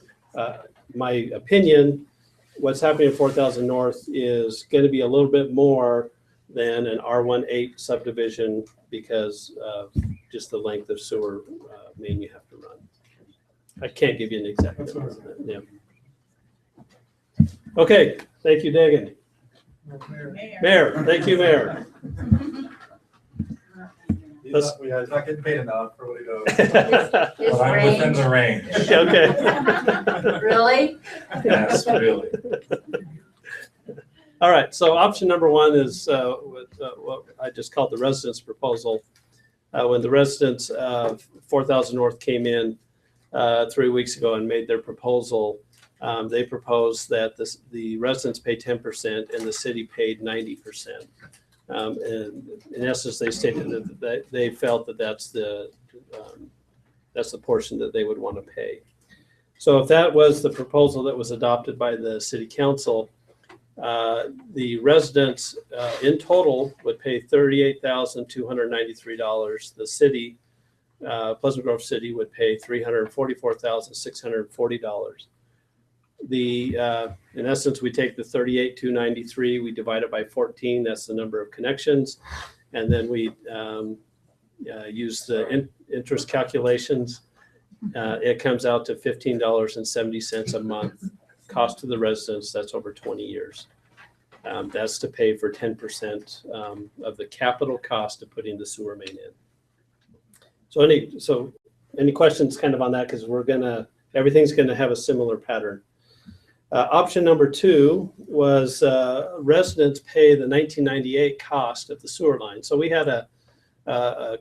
my opinion, what's happening in 4,000 North is going to be a little bit more than an R18 subdivision because of just the length of sewer main you have to run. I can't give you an exact number. Yeah. Okay, thank you, Dagan. Mayor, thank you, Mayor. He's not getting paid enough for what he does. His But I'm within the range. Okay. Really? Yes, really. All right, so option number one is what I just called the residents' proposal. When the residents of 4,000 North came in 3 weeks ago and made their proposal, they proposed that the residents pay 10% and the city paid 90%. And in essence, they stated that they felt that that's the portion that they would want to pay. So if that was the proposal that was adopted by the city council, the residents in total would pay $38,293. The city, Pleasant Grove City, would pay $344,640. In essence, we take the 38,293, we divide it by 14, that's the number of connections, and then we use the interest calculations. It comes out to $15.70 a month cost to the residents. That's over 20 years. That's to pay for 10% of the capital cost of putting the sewer main in. So any questions kind of on that? Because everything's gonna have a similar pattern. Option number two was residents pay the 1998 cost of the sewer line. So we had a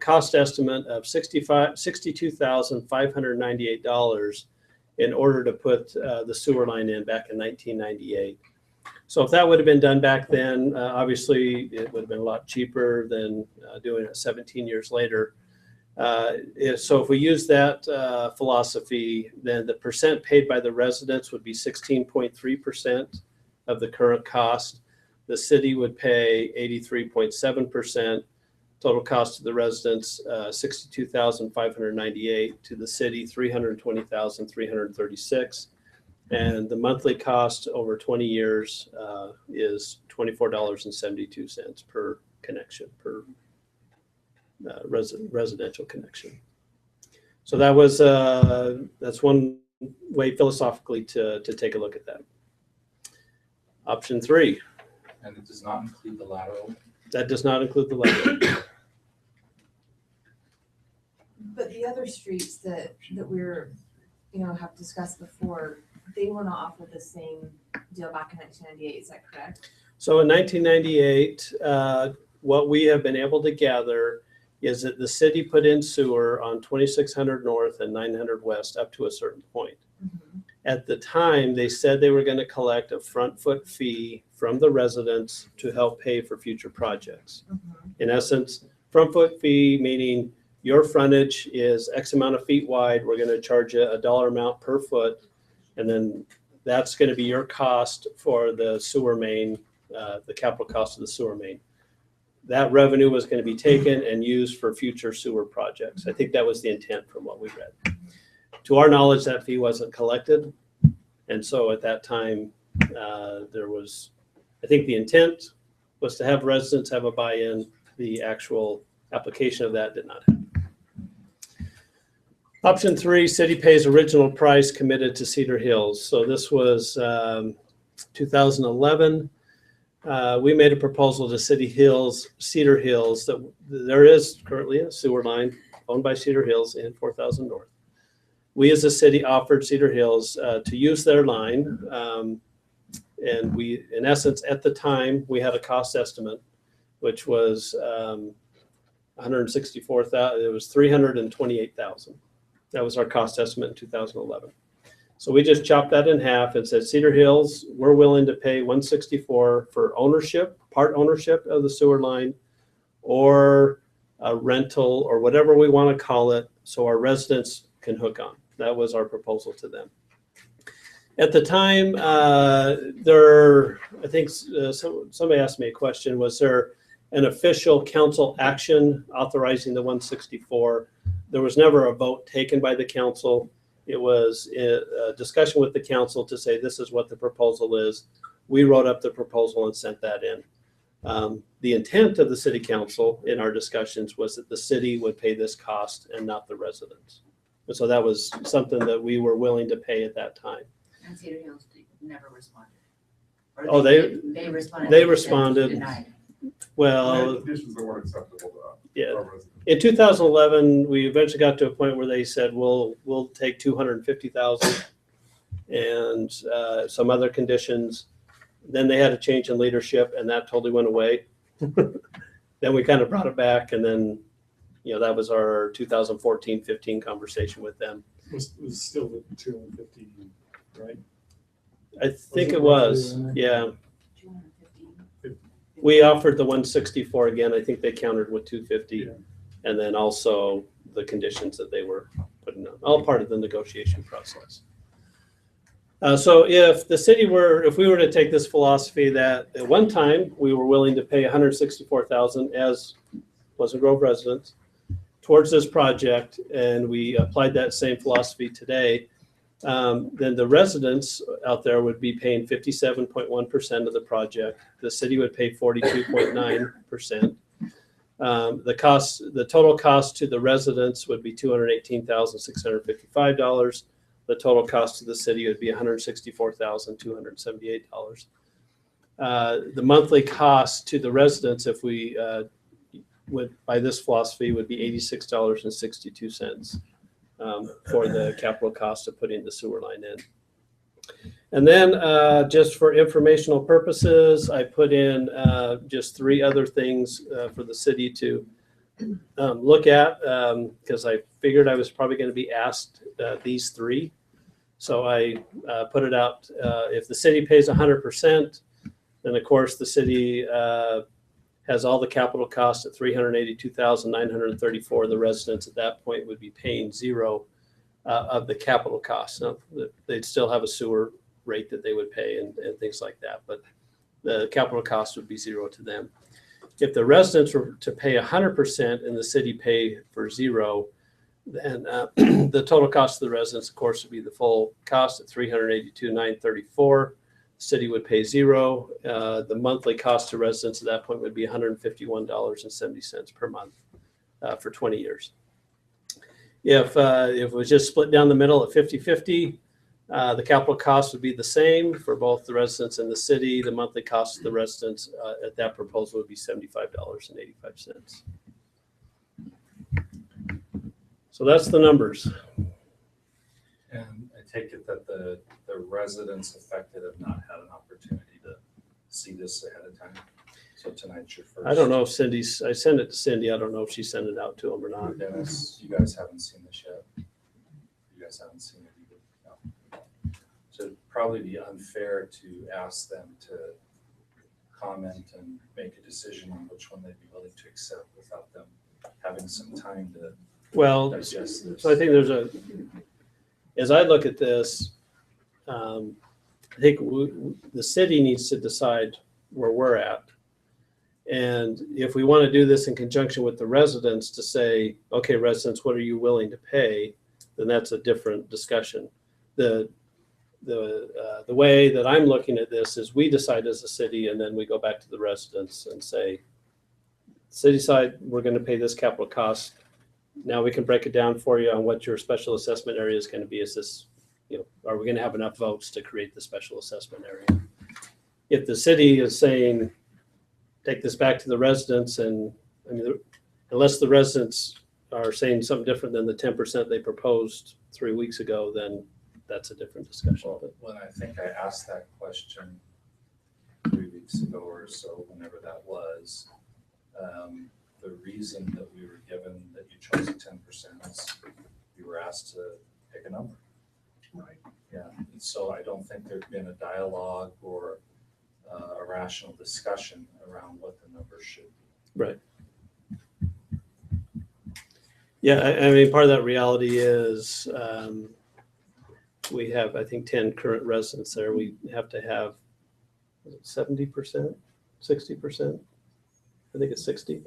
cost estimate of $62,598 in order to put the sewer line in back in 1998. So if that would have been done back then, obviously it would have been a lot cheaper than doing it 17 years later. So if we use that philosophy, then the percent paid by the residents would be 16.3% of the current cost. The city would pay 83.7%. Total cost to the residents, $62,598. To the city, $320,336. And the monthly cost over 20 years is $24.72 per connection, per residential connection. So that was that's one way philosophically to take a look at that. Option three. And it does not include the lateral. That does not include the lateral. But the other streets that we're, have discussed before, they were not offered the same deal back in 1998, is that correct? So in 1998, what we have been able to gather is that the city put in sewer on 2600 North and 900 West up to a certain point. Mm-hmm. At the time, they said they were going to collect a front foot fee from the residents to help pay for future projects. Mm-hmm. In essence, front foot fee meaning your frontage is X amount of feet wide. We're going to charge you a dollar amount per foot. And then that's going to be your cost for the sewer main, the capital cost of the sewer main. That revenue was going to be taken and used for future sewer projects. I think that was the intent from what we read. To our knowledge, that fee wasn't collected. And so at that time, there was, I think the intent was to have residents have a buy-in. The actual application of that did not happen. Option three, city pays original price committed to Cedar Hills. So this was 2011. We made a proposal to Cedar Hills, that there is currently a sewer line owned by Cedar Hills in 4,000 North. We as a city offered Cedar Hills to use their line. And we, in essence, at the time, we had a cost estimate, which was 164,000, it was 328,000. That was our cost estimate in 2011. So we just chopped that in half and said, Cedar Hills, we're willing to pay 164 for ownership, part ownership of the sewer line, or a rental, or whatever we want to call it, so our residents can hook on. That was our proposal to them. At the time, I think somebody asked me a question, was there an official council action authorizing the 164? There was never a vote taken by the council. It was a discussion with the council to say, this is what the proposal is. We wrote up the proposal and sent that in. The intent of the city council in our discussions was that the city would pay this cost and not the residents. And so that was something that we were willing to pay at that time. And Cedar Hills never responded. Oh, they responded. They responded. And Well, conditions that weren't acceptable to yeah. our residents. In 2011, we eventually got to a point where they said, we'll take 250,000 and some other conditions. Then they had a change in leadership and that totally went away. Then we kind of brought it back, and then, that was our 2014-15 conversation with them. Was still the 250, right? I think it it was, roughly around yeah. We offered the 164 again. I think they countered with 250. Yeah. And then also the conditions that they were putting on, all part of the negotiation process. So if we were to take this philosophy that at one time we were willing to pay 164,000 as Pleasant Grove residents towards this project, and we applied that same philosophy today, then the residents out there would be paying 57.1% of the project. The city would pay 42.9%. The total cost to the residents would be $218,655. The total cost to the city would be $164,278. The monthly cost to the residents, if we would by this philosophy, would be $86.62 for the capital cost of putting the sewer line in. And then just for informational purposes, I put in just 3 other things for the city to look at, because I figured I was probably going to be asked these 3. So I put it out. If the city pays 100%, then of course the city has all the capital costs at $382,934. The residents at that point would be paying 0 of the capital costs. Now, they'd still have a sewer rate that they would pay and things like that, but the capital cost would be 0 to them. If the residents were to pay 100% and the city pay for 0, then the total cost of the residents, of course, would be the full cost at $382,934. City would pay 0. The monthly cost to residents at that point would be $151.70 per month for 20 years. If it was just split down the middle at 50-50, the capital cost would be the same for both the residents and the city. The monthly cost of the residents at that proposal would be $75.85. So that's the numbers. And I take it that the residents affected have not had an opportunity to see this ahead of time. So tonight's your first. I don't know if I sent it to Cindy. I don't know if she sent it out to them or not. Dennis, you guys haven't seen this yet. You guys haven't seen it either. No. So it'd probably be unfair to ask them to comment and make a decision on which one they'd be willing to accept without them having some time to digest this. So I think as I look at this, I think the city needs to decide where we're at. And if we want to do this in conjunction with the residents to say, okay, residents, what are you willing to pay? Then that's a different discussion. The way that I'm looking at this is we decide as a city, and then we go back to the residents and say, city side, we're going to pay this capital cost. Now we can break it down for you on what your special assessment area is going to be. Is this, are we going to have enough votes to create the special assessment area? If the city is saying, take this back to the residents, and I mean, unless the residents are saying something different than the 10% they proposed 3 weeks ago, then that's a different discussion. Well, when I think I asked that question 3 weeks ago or so, whenever that was, the reason that we were has to pick a number. Right. Yeah, and so I don't think there's been a dialogue or a rational discussion around what the number should be. Right. Yeah, I mean, part of that reality is we have, I think, 10 current residents there. We have to have 70%, 60%. I think it's 60.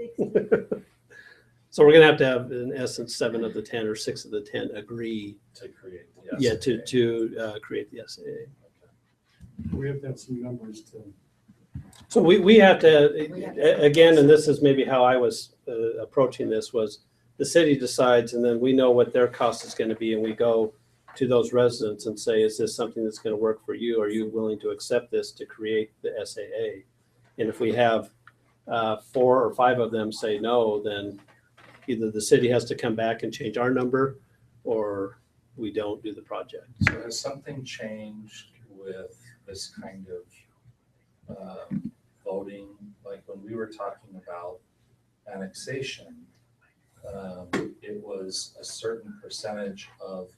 So we're gonna have, in essence, 7 of the 10 or 6 of the 10 agree. To create the Yeah, SAA. to create the SAA. We have to have some numbers to. So we have to, again, and this is maybe how I was approaching this, was the city decides and then we know what their cost is gonna be and we go to those residents and say, is this something that's gonna work for you? Are you willing to accept this to create the SAA? And if we have 4 or 5 of them say no, then either the city has to come back and change our number or we don't do the project. So has something changed with this kind of voting? Like when we were talking about annexation, it was a certain percentage of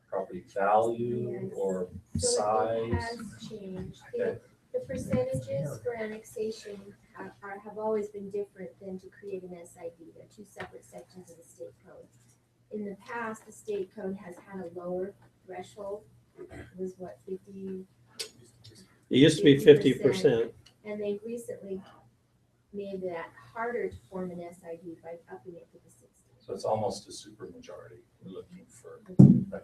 property value or size? So it has changed. Okay. The percentages for annexation have always been different than to create an SID. They're 2 separate sections of the state code. In the past, the state code has had a lower threshold. It was what, 50? It used to be 50%. And they recently made that harder to form an SID by upping it to the 60. So it's almost a supermajority. We're looking for a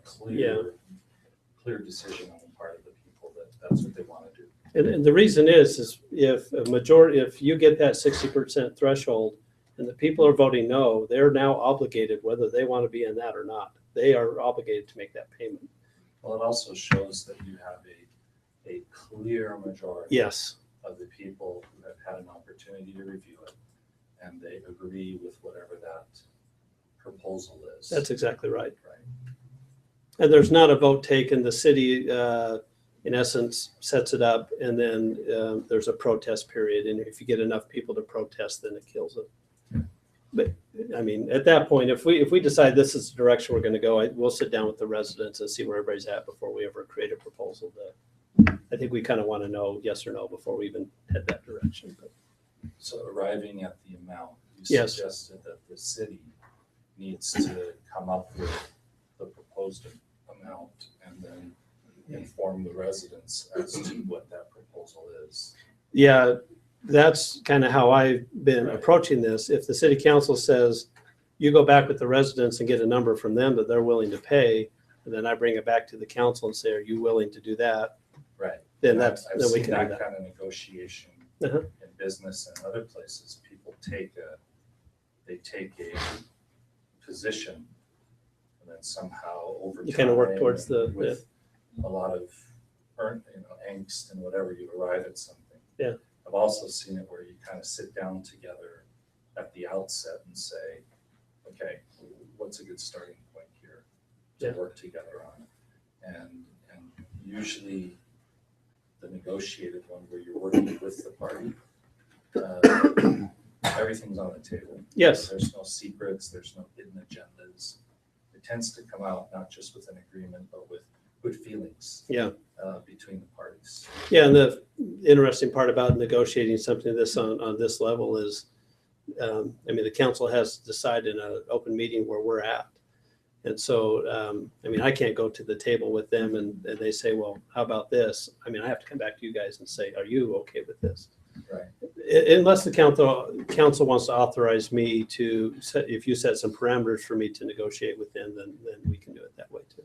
clear decision on the part of the people that that's what they want to do. And the reason is if you get that 60% threshold and the people are voting no, they're now obligated whether they want to be in that or not. They are obligated to make that payment. Well, it also shows that you have a clear majority Yes. of the people who have had an opportunity to review it, and they agree with whatever that proposal is. That's exactly right. Right. And there's not a vote taken. The city, in essence, sets it up, and then there's a protest period. And if you get enough people to protest, then it kills it. But I mean, at that point, if we decide this is the direction we're going to go, we'll sit down with the residents and see where everybody's at before we ever create a proposal. I think we kind of want to know yes or no before we even head that direction. But. So arriving at the amount, you Yes. suggested that the city needs to come up with the proposed amount and then inform the residents as to what that proposal is. Yeah, that's kind of how I've been approaching this. If the city council says, you go back with the residents and get a number from them that they're willing to pay, and then I bring it back to the council and say, are you willing to do that? Right. Then And that's, I've then we seen can do that that. kind of negotiation Uh-huh. in business and other places. People take a position and then somehow over time. You kind of work towards the, with a lot of angst and whatever, you arrive at something. Yeah. I've also seen it where you kind of sit down together at the outset and say, okay, what's a good starting point here to Yeah. work together on? And usually the negotiated one where you're working with the party, everything's on the table. Yes. There's no secrets, there's no hidden agendas. It tends to come out not just with an agreement, but with good feelings. Yeah. Between the parties. Yeah, and the interesting part about negotiating something this on this level is, I mean, the council has decided in an open meeting where we're at. And so, I mean, I can't go to the table with them and they say, well, how about this? I mean, I have to come back to you guys and say, are you okay with this? Right. Unless the council wants to authorize me to set, if you set some parameters for me to negotiate with them, then we can do it that way too.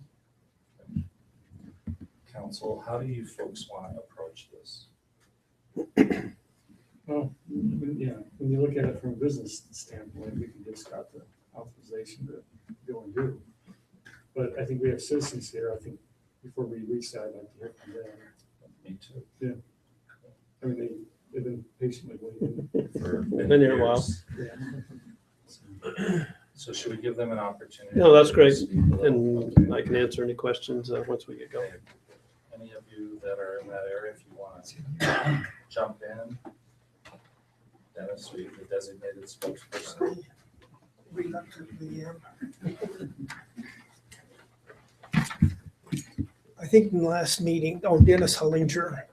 Council, how do you folks want to approach this? Well, when you look at it from a business standpoint, we can give Scott the authorization to go and do. But I think we have citizens here. I think before we reach that, I'd like to hear from them. Me too. Yeah. I mean, they've been patiently waiting. For Been here a while. years. So should we give them an opportunity? No, that's great. to speak a little? And I can answer any questions once we get going. Any of you that are in that area, if you want to jump in. Dennis, are you the designated spokesperson? Reluctantly, think in the last meeting, Dennis Hollinger,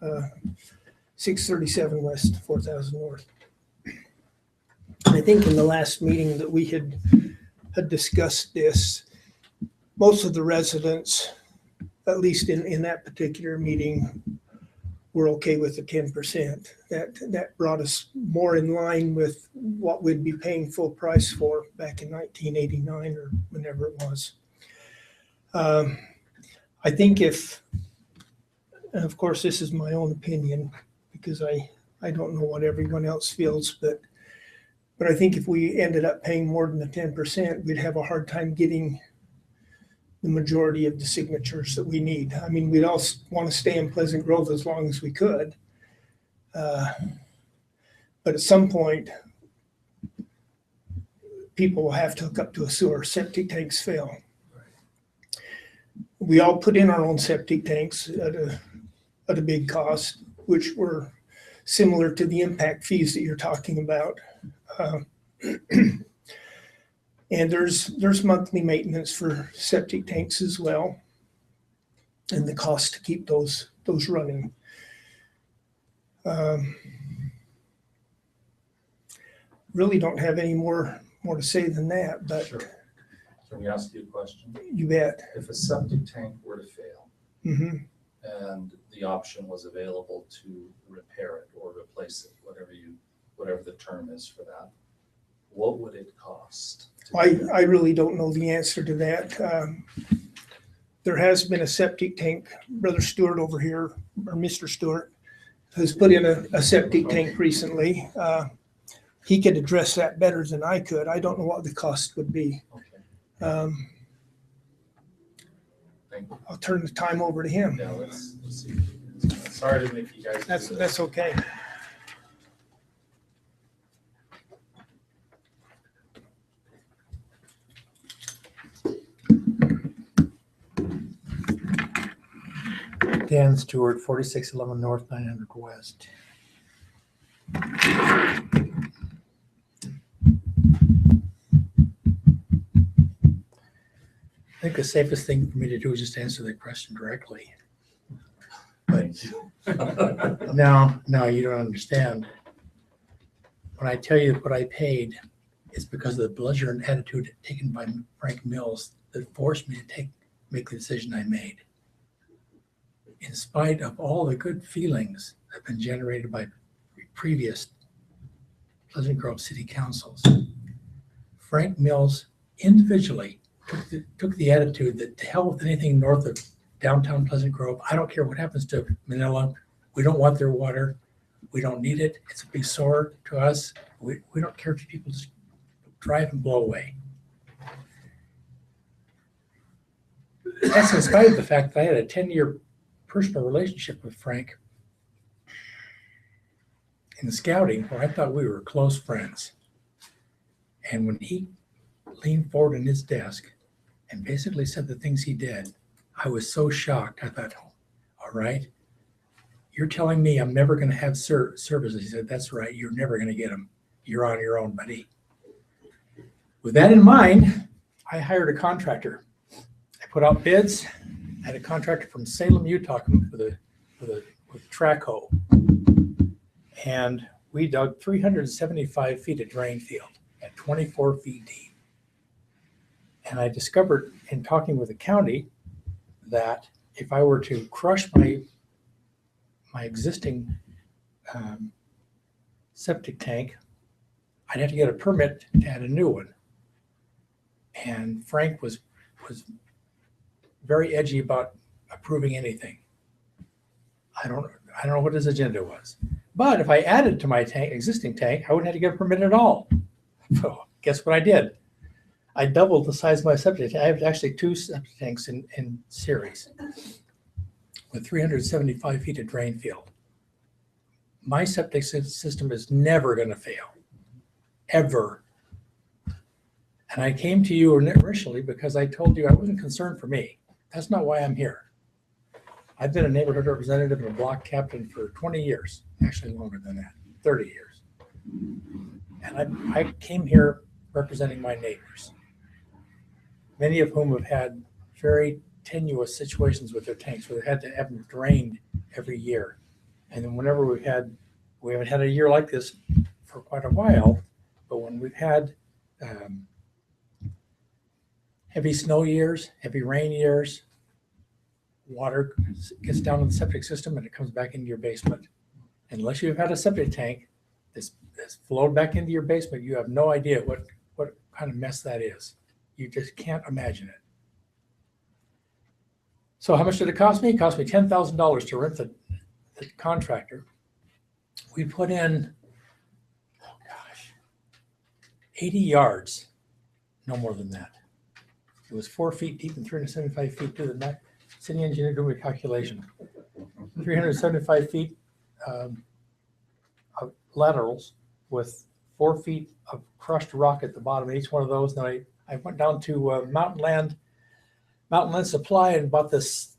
637 West, 4000 North. I think in the last meeting that we had discussed this, most of the residents, at least in that particular meeting, were okay with the 10%. That brought us more in line with what we'd be paying full price for back in 1989 or whenever it was. I think and of course this is my own opinion because I don't know what everyone else feels, but I think if we ended up paying more than the 10%, we'd have a hard time getting the majority of the signatures that we need. I mean, we'd all want to stay in Pleasant Grove as long as we could. But at some point, people will have to hook up to a sewer. Septic tanks fail. We all put in our own septic tanks at a big cost, which were similar to the impact fees that you're talking about. And there's monthly maintenance for septic tanks as well, and the cost to keep those running. Really don't have any more to say than that, but Sure. Can we ask you a question? You bet. If a septic tank were to fail Mm-hmm. and the option was available to repair it or replace it, whatever the term is for that, what would it cost? I really don't know the answer to that. There has been a septic tank, Brother Stewart over here, or Mr. Stewart, has put in a septic tank recently. He could address that better than I could. I don't know what the cost would be. Thank you. I'll turn the time over to him. Yeah, let's see. Sorry to make you guys. do this. That's okay. Dan Stewart, 4611 North, 900 West. I think the safest thing for me to do is just answer that question directly. But no, you don't understand. When I tell you what I paid, it's because of the belligerent attitude taken by Frank Mills that forced me to make the decision I made. In spite of all the good feelings that have been generated by previous Pleasant Grove City Councils, Frank Mills individually took the attitude that to hell with anything north of downtown Pleasant Grove. I don't care what happens to Manila. We don't want their water. We don't need it. It's a big sore to us. We don't care if people just drive and blow away. That's in spite of the fact that I had a 10-year personal relationship with Frank in scouting where I thought we were close friends. And when he leaned forward in his desk and basically said the things he did, I was so shocked. I thought, all right, you're telling me I'm never going to have services. He said, that's right. You're never going to get them. You're on your own, buddy. With that in mind, I hired a contractor. I put out bids. I had a contractor from Salem, Utah come with track hoe. And we dug 375 feet of drain field at 24 feet deep. And I discovered in talking with the county that if I were to crush my existing septic tank, I'd have to get a permit to add a new one. And Frank was very edgy about approving anything. I don't know what his agenda was. But if I added to my existing tank, I wouldn't have to get a permit at all. So guess what I did? I doubled the size of my septic tank. I have actually 2 septic tanks in series with 375 feet of drain field. My septic system is never going to fail, ever. And I came to you initially because I told you I wasn't concerned for me. That's not why I'm here. I've been a neighborhood representative and a block captain for 20 years, actually longer than that, 30 years. And I came here representing my neighbors, many of whom have had very tenuous situations with their tanks where they had to have them drained every year. And then whenever we haven't had a year like this for quite a while, but when we've had heavy snow years, heavy rain years, water gets down in the septic system and it comes back into your basement. Unless you've had a septic tank that's flowed back into your basement, you have no idea what kind of mess that is. You just can't imagine it. So how much did it cost me? It cost me $10,000 to rent the contractor. We put in, 80 yards, no more than that. It was 4 feet deep and 375 feet to the neck. City engineer doing a calculation. 375 feet of laterals with 4 feet of crushed rock at the bottom of each one of those. And I went down to Mountain Land Supply and bought this.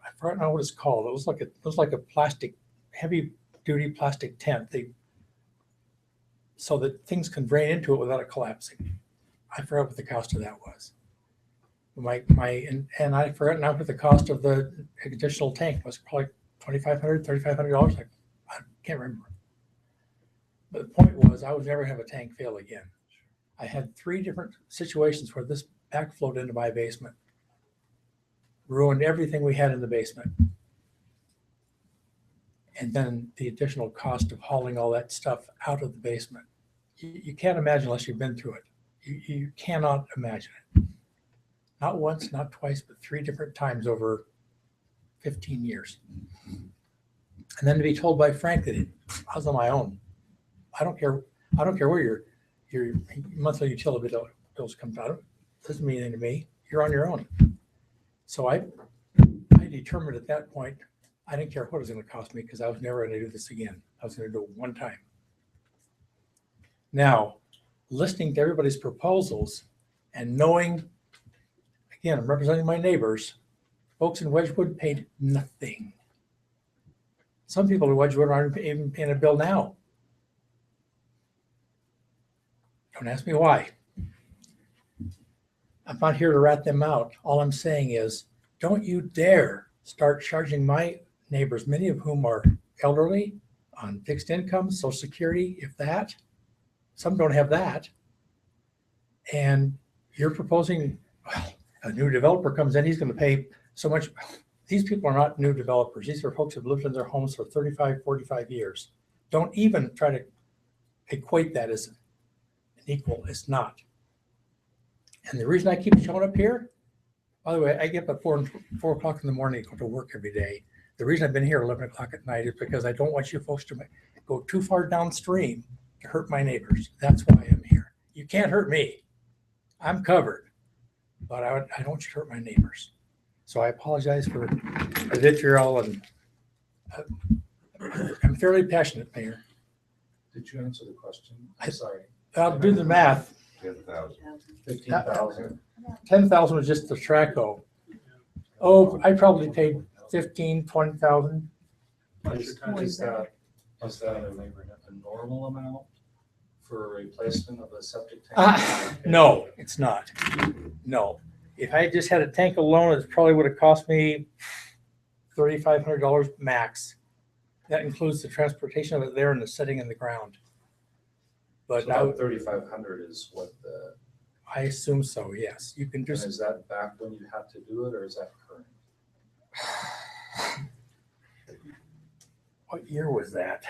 I forgot what it's called. It was like a plastic, heavy duty plastic tent. So that things can drain into it without it collapsing. I forgot what the cost of that was. And I forgot now what the cost of the additional tank was. Probably $2,500, $3,500. I can't remember. But the point was, I would never have a tank fail again. I had 3 different situations where this backflowed into my basement, ruined everything we had in the basement. And then the additional cost of hauling all that stuff out of the basement. You can't imagine unless you've been through it. You cannot imagine it. Not once, not twice, but 3 different times over 15 years. And then to be told by Frank that I was on my own. I don't care where your monthly utility bills come out of. It doesn't mean anything to me. You're on your own. So I determined at that point, I didn't care what it was going to cost me because I was never going to do this again. I was going to do it one time. Now, listening to everybody's proposals and knowing, again, I'm representing my neighbors, folks in Wedgewood paid nothing. Some people in Wedgewood aren't even paying a bill now. Don't ask me why. I'm not here to rat them out. All I'm saying is, don't you dare start charging my neighbors, many of whom are elderly, on fixed income, Social Security, if that. Some don't have that. And you're proposing, well, a new developer comes in, he's going to pay so much. These people are not new developers. These are folks who have lived in their homes for 35, 45 years. Don't even try to equate that as an equal. It's not. And the reason I keep showing up here, by the way, I get up at 4 o'clock in the morning to go to work every day. The reason I've been here 11 o'clock at night is because I don't want you folks to go too far downstream to hurt my neighbors. That's why I'm here. You can't hurt me. I'm covered, but I don't want you to hurt my neighbors. So I apologize for the vitriol, and I'm fairly passionate, Mayor. Did you answer the question? I'm sorry. I'll do the math. 10,000. 15,000. 10,000 was just the Traco. Oh, I probably paid 15, 20,000. Is that a normal amount for a replacement of a septic tank? No, it's not. No. If I just had a tank alone, it probably would have cost me $3,500 max. That includes the transportation of it there and the setting in the ground. But So that 3,500 is what the. I assume so, yes. You can just. Is that back when you had to do it, or is that current? What year was that?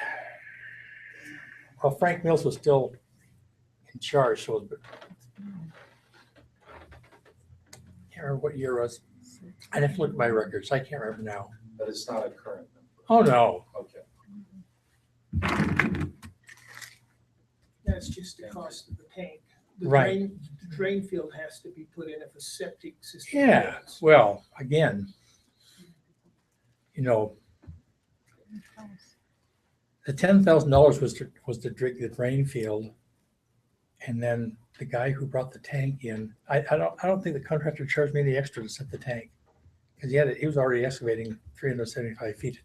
Well, Frank Mills was still in charge, so can't remember what year it was. I have to look at my records. I can't remember now. But it's not a current number. Oh, no. Okay. That's just the cost of the tank. The Right. drain field has to be put in if a septic system. Yeah, fails. well, again, you know, the $10,000 was to dig the drain field. And then the guy who brought the tank in, I don't think the contractor charged me any extra to set the tank. Because he was already excavating 375 feet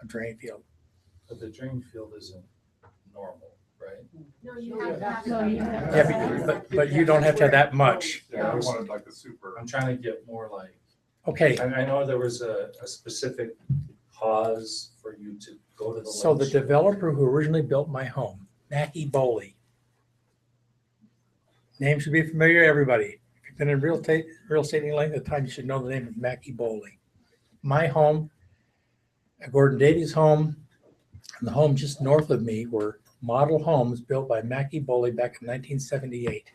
of drain field. But the drain field isn't normal, right? No, you have to have. Yeah, but you don't have to have that much. Yeah, I wanted like the super. I'm trying to get more like Okay, I know there was a specific cause for you to go to the. so the legislature. developer who originally built my home, Mackie Boley. Name should be familiar to everybody. If you've been in real estate any length of time, you should know the name of Mackie Boley. My home, Gordon Davies' home, and the home just north of me were model homes built by Mackie Boley back in 1978.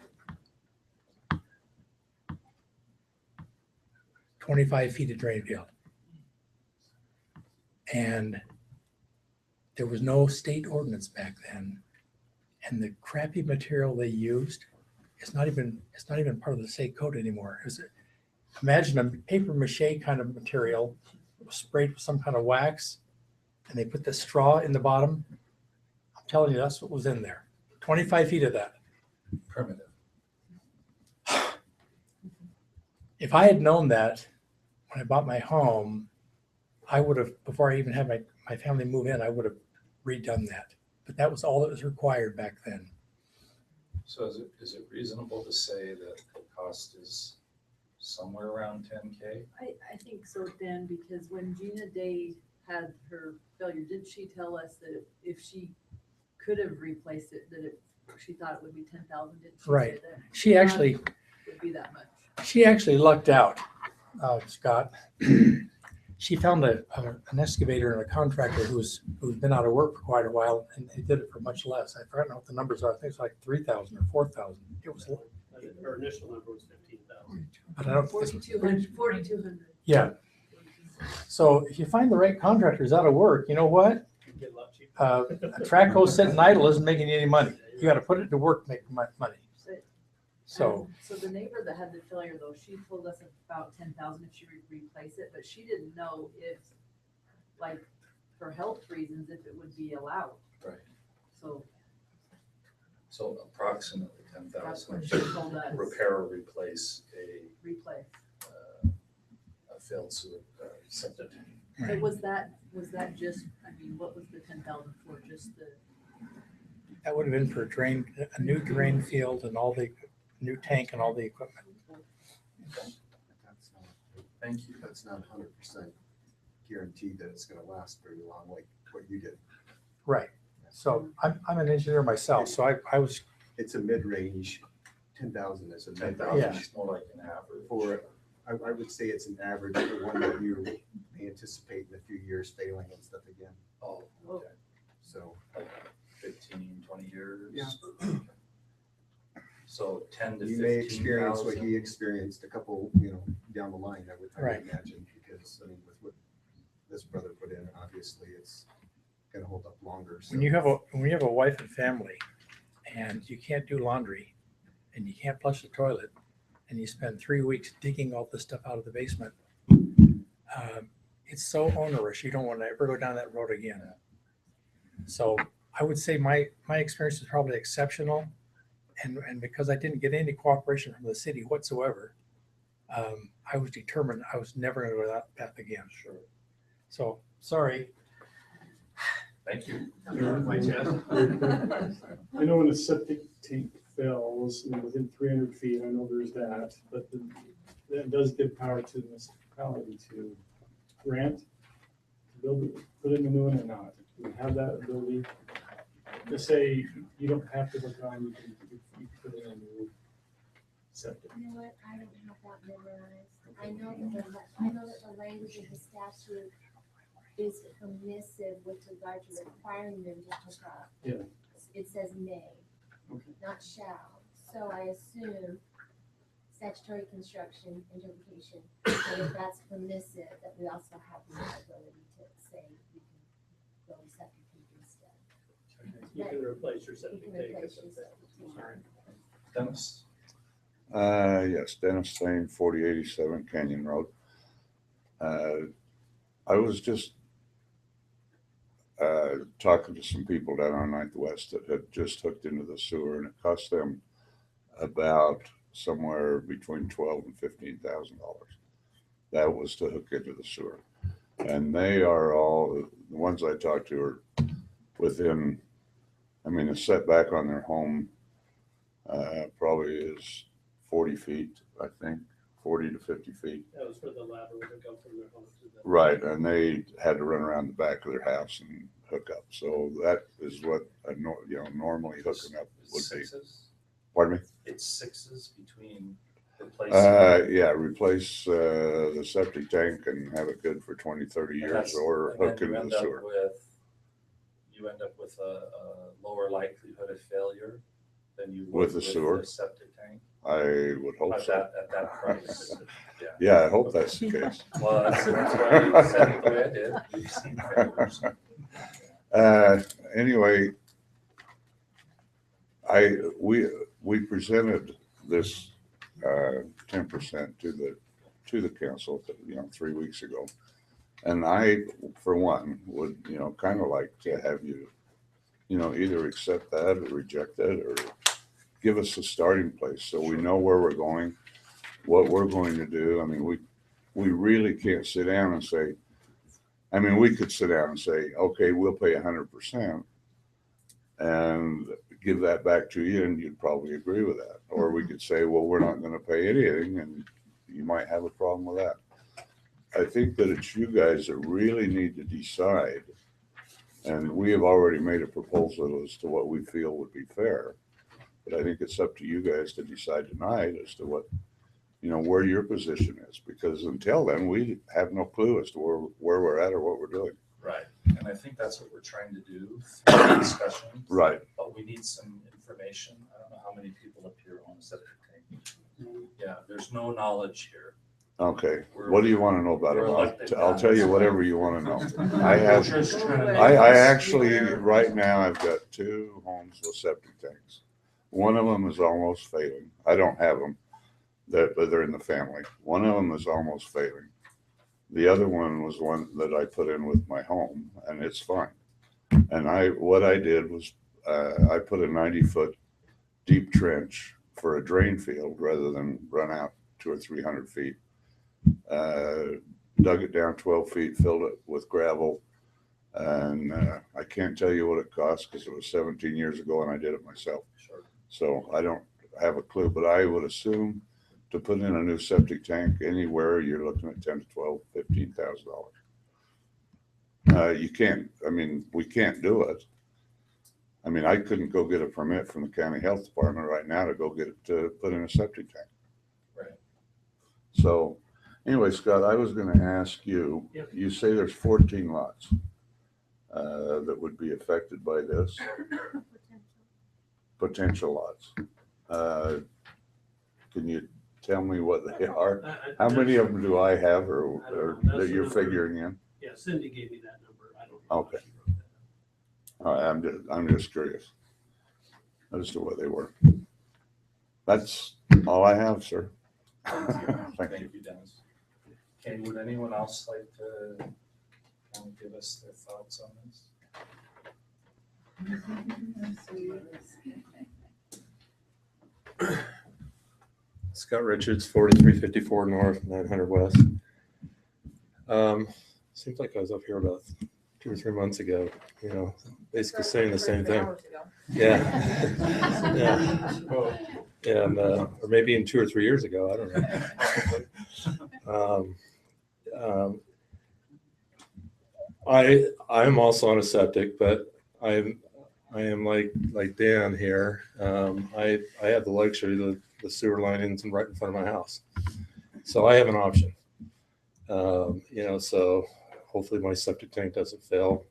25 feet of drain field. And there was no state ordinance back then. And the crappy material they used, it's not even part of the state code anymore. Imagine a paper mache kind of material sprayed with some kind of wax, and they put the straw in the bottom. I'm telling you, that's what was in there. 25 feet of that. Primitive. If I had known that when I bought my home, I would have, before I even had my family move in, I would have redone that. But that was all that was required back then. So is it reasonable to say that the cost is somewhere around 10K? I think so, Dan, because when Gina Day had her failure, did she tell us that if she could have replaced it, she thought it would be 10,000? Did she Right. say that? She actually, Would be that much. she actually lucked out, Scott. She found an excavator and a contractor who's been out of work for quite a while, and they did it for much less. I forgot what the numbers are. I think it's like 3,000 or 4,000. It was, Our initial number was 15,000. but I don't. 4,200. Yeah. So if you find the right contractors out of work, you know what? Get a lot cheaper. A track hose sitting idle isn't making you any money. You got to put it to work to make money. So. So the neighbor that had the failure though, she told us about 10,000 if she replace it, but she didn't know if, like, for health reasons, if it would be allowed. Right. So approximately that's what 10,000. she told us. Repair or replace Replace. a failed sewer septic. But was that just, I mean, what was the 10,000 for? Just the, That would have been for a new drain field and all the new tank and all the equipment. Thank you. That's not 100% guaranteed that it's going to last very long, like what you did. Right. So I'm an engineer myself, so I was. It's a mid-range. 10,000 is a 10,000 Yeah. is more like an average. I would say it's an average for one that you may anticipate in a few years failing and stuff again. Oh, okay. So Like 15, 20 years? Yeah. So 10 to 15,000. you may experience what he experienced a couple, down the line, I would Right. imagine, because I mean, with what this brother put in, obviously it's gonna hold up longer. So. When you have a wife and family, and you can't do laundry, and you can't flush the toilet, and you spend 3 weeks digging all this stuff out of the basement, it's so onerous. You don't want to ever go down that road again. So I would say my experience is probably exceptional, and because I didn't get any cooperation from the city whatsoever, I was determined I was never going to go that path again. Sure. So sorry. Thank you. My chest. I know when a septic tank fails within 300 feet, I know there's that, but that does give power to the municipality to grant, to build, put in the new one or not. We have that ability to say you don't have to look on, you can put in a new septic. You know what, I don't have that memorized. I know that the language of the statute is permissive with regard to requiring them to hook up. Yeah. It says may, not shall. So I assume statutory construction interpretation, and if that's permissive, that we also have the ability to say we can go with septic tank instead. You can replace your You septic can tank. replace your septic tank. Dennis? Yes, Dennis Lane, 4087 Canyon Road. I was just talking to some people down on 9th West that had just hooked into the sewer, and it cost them about somewhere between $12,000 and $15,000. That was to hook into the sewer. And they are all, the ones I talked to are within, I mean, the setback on their home probably is 40 feet, I think, 40 40 to 50 feet. That was for the lateral to go from their home to the. Right, and they had to run around the back of their house and hook up. So that is what normally hooking up would be. Sixes? Pardon me? It's sixes between replacing. Yeah, replace the septic tank and have it good for 20, 30 years, or And then hook you into end the up sewer. You end up with a lower likelihood of failure than you would With the sewer? the septic tank. I would hope so. At that price, yeah. Yeah, I hope that's the case. Well, that's why you said it the way I did. We've seen failures. Anyway, we presented this 10% to the council, 3 weeks ago. And I, for one, would, kind of like to have you, either accept that or reject it, or give us a starting place so we know where we're going, what we're going to do. I mean, we really can't sit down and say, we could sit down and say, okay, we'll pay 100% and give that back to you, and you'd probably agree with that. Or we could say, well, we're not going to pay anything, and you might have a problem with that. I think that it's you guys that really need to decide, and we have already made a proposal as to what we feel would be fair. But I think it's up to you guys to decide tonight as to what, where your position is, because until then, we have no clue as to where we're at or what we're doing. Right, and I think that's what we're trying to do through the discussion. Right. But we need some information. I don't know how many people up here own a septic tank. Yeah, there's no knowledge here. Okay, what do you want to know about We're it? elected I'll tell you whatever you want to know. I have, We're just trying to- I actually, right now, I've got 2 homes with septic tanks. One of them is almost failing. I don't have them, but they're in the family. One of them is almost failing. The other one was one that I put in with my home, and it's fine. And what I did was, I put a 90-foot deep trench for a drain field rather than run out 200 or 300 feet. Dug it down 12 feet, filled it with gravel, and I can't tell you what it cost because it was 17 years ago and I did it myself. Sure. So I don't have a clue, but I would assume to put in a new septic tank anywhere, you're looking at $10,000 to $12,000, $15,000. You can't. We can't do it. I couldn't go get a permit from the county health department right now to go get it to put in a septic tank. Right. So anyway, Scott, I was going to ask you, you say there's 14 lots that would be affected by this. Potential lots. Can you tell me what they are? How many of them do I have or that you're figuring in? Yeah, Cindy gave me that number. I don't know. Okay. I'm just curious as to what they were. That's all I have, sir. Thank you. Dennis. Okay, would anyone else like to give us their thoughts on this? Scott Richards, 4354 North, 900 West. Seems like I was up here about 2 or 3 months ago, basically saying the same thing. Yeah. Yeah. And, or maybe in 2 or 3 years ago, I don't know. I'm also on a septic, but I am like Dan here. I have the luxury of the sewer line is right in front of my house, so I have an option. So hopefully my septic tank doesn't fail,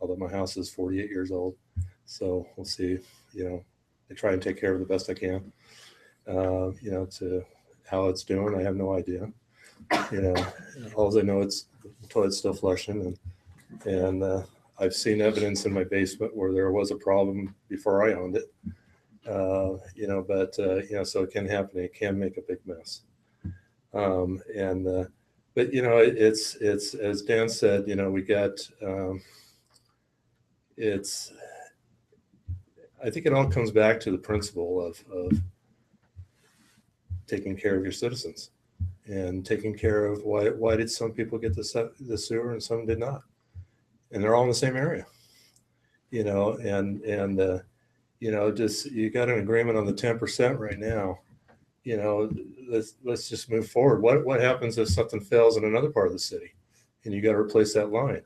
although my house is 48 years old. So we'll see. I try and take care of it the best I can. To how it's doing, I have no idea. All I know it's the toilet's still flushing, and I've seen evidence in my basement where there was a problem before I owned it. So it can happen. It can make a big mess. But it's as Dan said, we got, I think it all comes back to the principle of taking care of your citizens and taking care of why did some people get the sewer and some did not, and they're all in the same area, just you got an agreement on the 10% right now, you know, let's just move forward. What happens if something fails in another part of the city and you got to replace that line?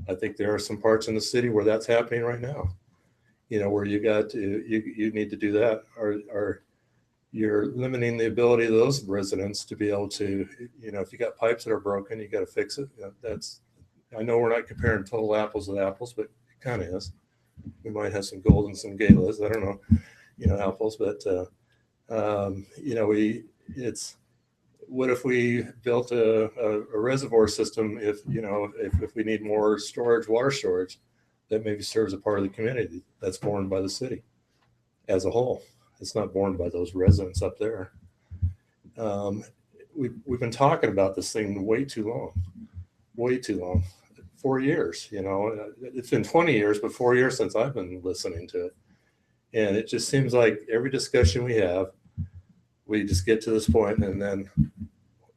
I think there are some parts in the city where that's happening right now, you know, where you need to do that, or you're limiting the ability of those residents to be able to, you know, if you got pipes that are broken, you got to fix it. You know, I know we're not comparing total apples with apples, but it kind of is. We might have some gold and some galas, I don't know, you know, apples, but you know, what if we built a reservoir system if, you know, if we need more storage, water storage, that maybe serves a part of the community that's borne by the city as a whole. It's not borne by those residents up there. We've been talking about this thing way too long. 4 years, you know, it's been 20 years, but 4 years since I've been listening to it. And it just seems like every discussion we have, we just get to this point and then,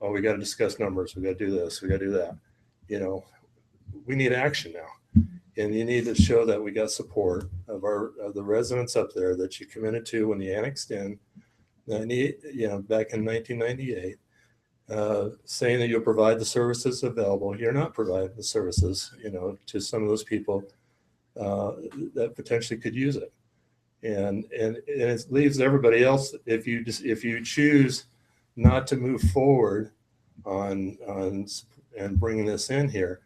oh, we got to discuss numbers. We got to do this. We got to do that. You know, we need action now. And you need to show that we got support of the residents up there that you committed to when you annexed in, you know, back in 1998, saying that you'll provide the services available. You're not providing the services, you know, to some of those people that potentially could use it. And it leaves everybody else, if you choose not to move forward on and bringing this in here,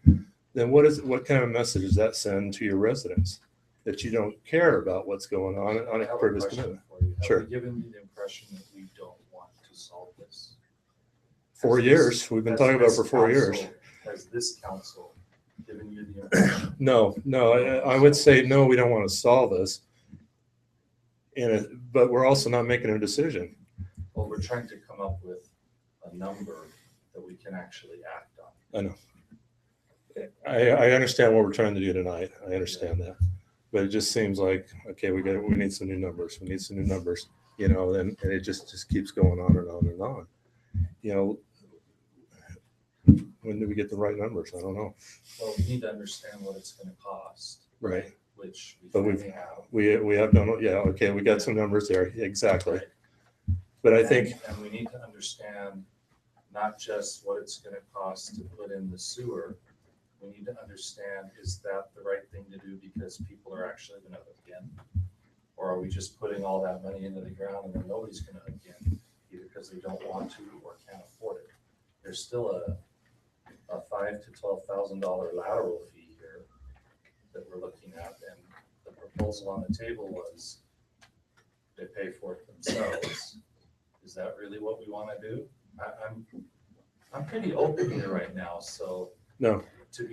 then what kind of message does that send to your residents that you don't care about what's going on a previous commitment? Sure. Have we given you the impression that we don't want to solve this? 4 years. We've been talking about it for 4 years. Has this council given you the impression? No, I would say no, we don't want to solve this. But we're also not making a decision. Well, we're trying to come up with a number that we can actually act on. I know. I understand what we're trying to do tonight. I understand that. But it just seems like, okay, we need some new numbers. We need some new numbers, you know, and it just keeps going on and on and on. You know, when do we get the right numbers? I don't know. Well, we need to understand what it's going to cost. Right. Which but we have done, yeah, okay, we got some numbers there, exactly. Right. But I think, and we need to understand not just what it's going to cost to put in the sewer. We need to understand, is that the right thing to do because people are actually going to hook in, or are we just putting all that money into the ground and then nobody's going to hook in, either because they don't want to or can't afford it? There's still a $5,000 to $12,000 lateral fee here that we're looking at, and the proposal on the table was they pay for it themselves. Is that really what we want to do? I'm pretty open here right now, so no. To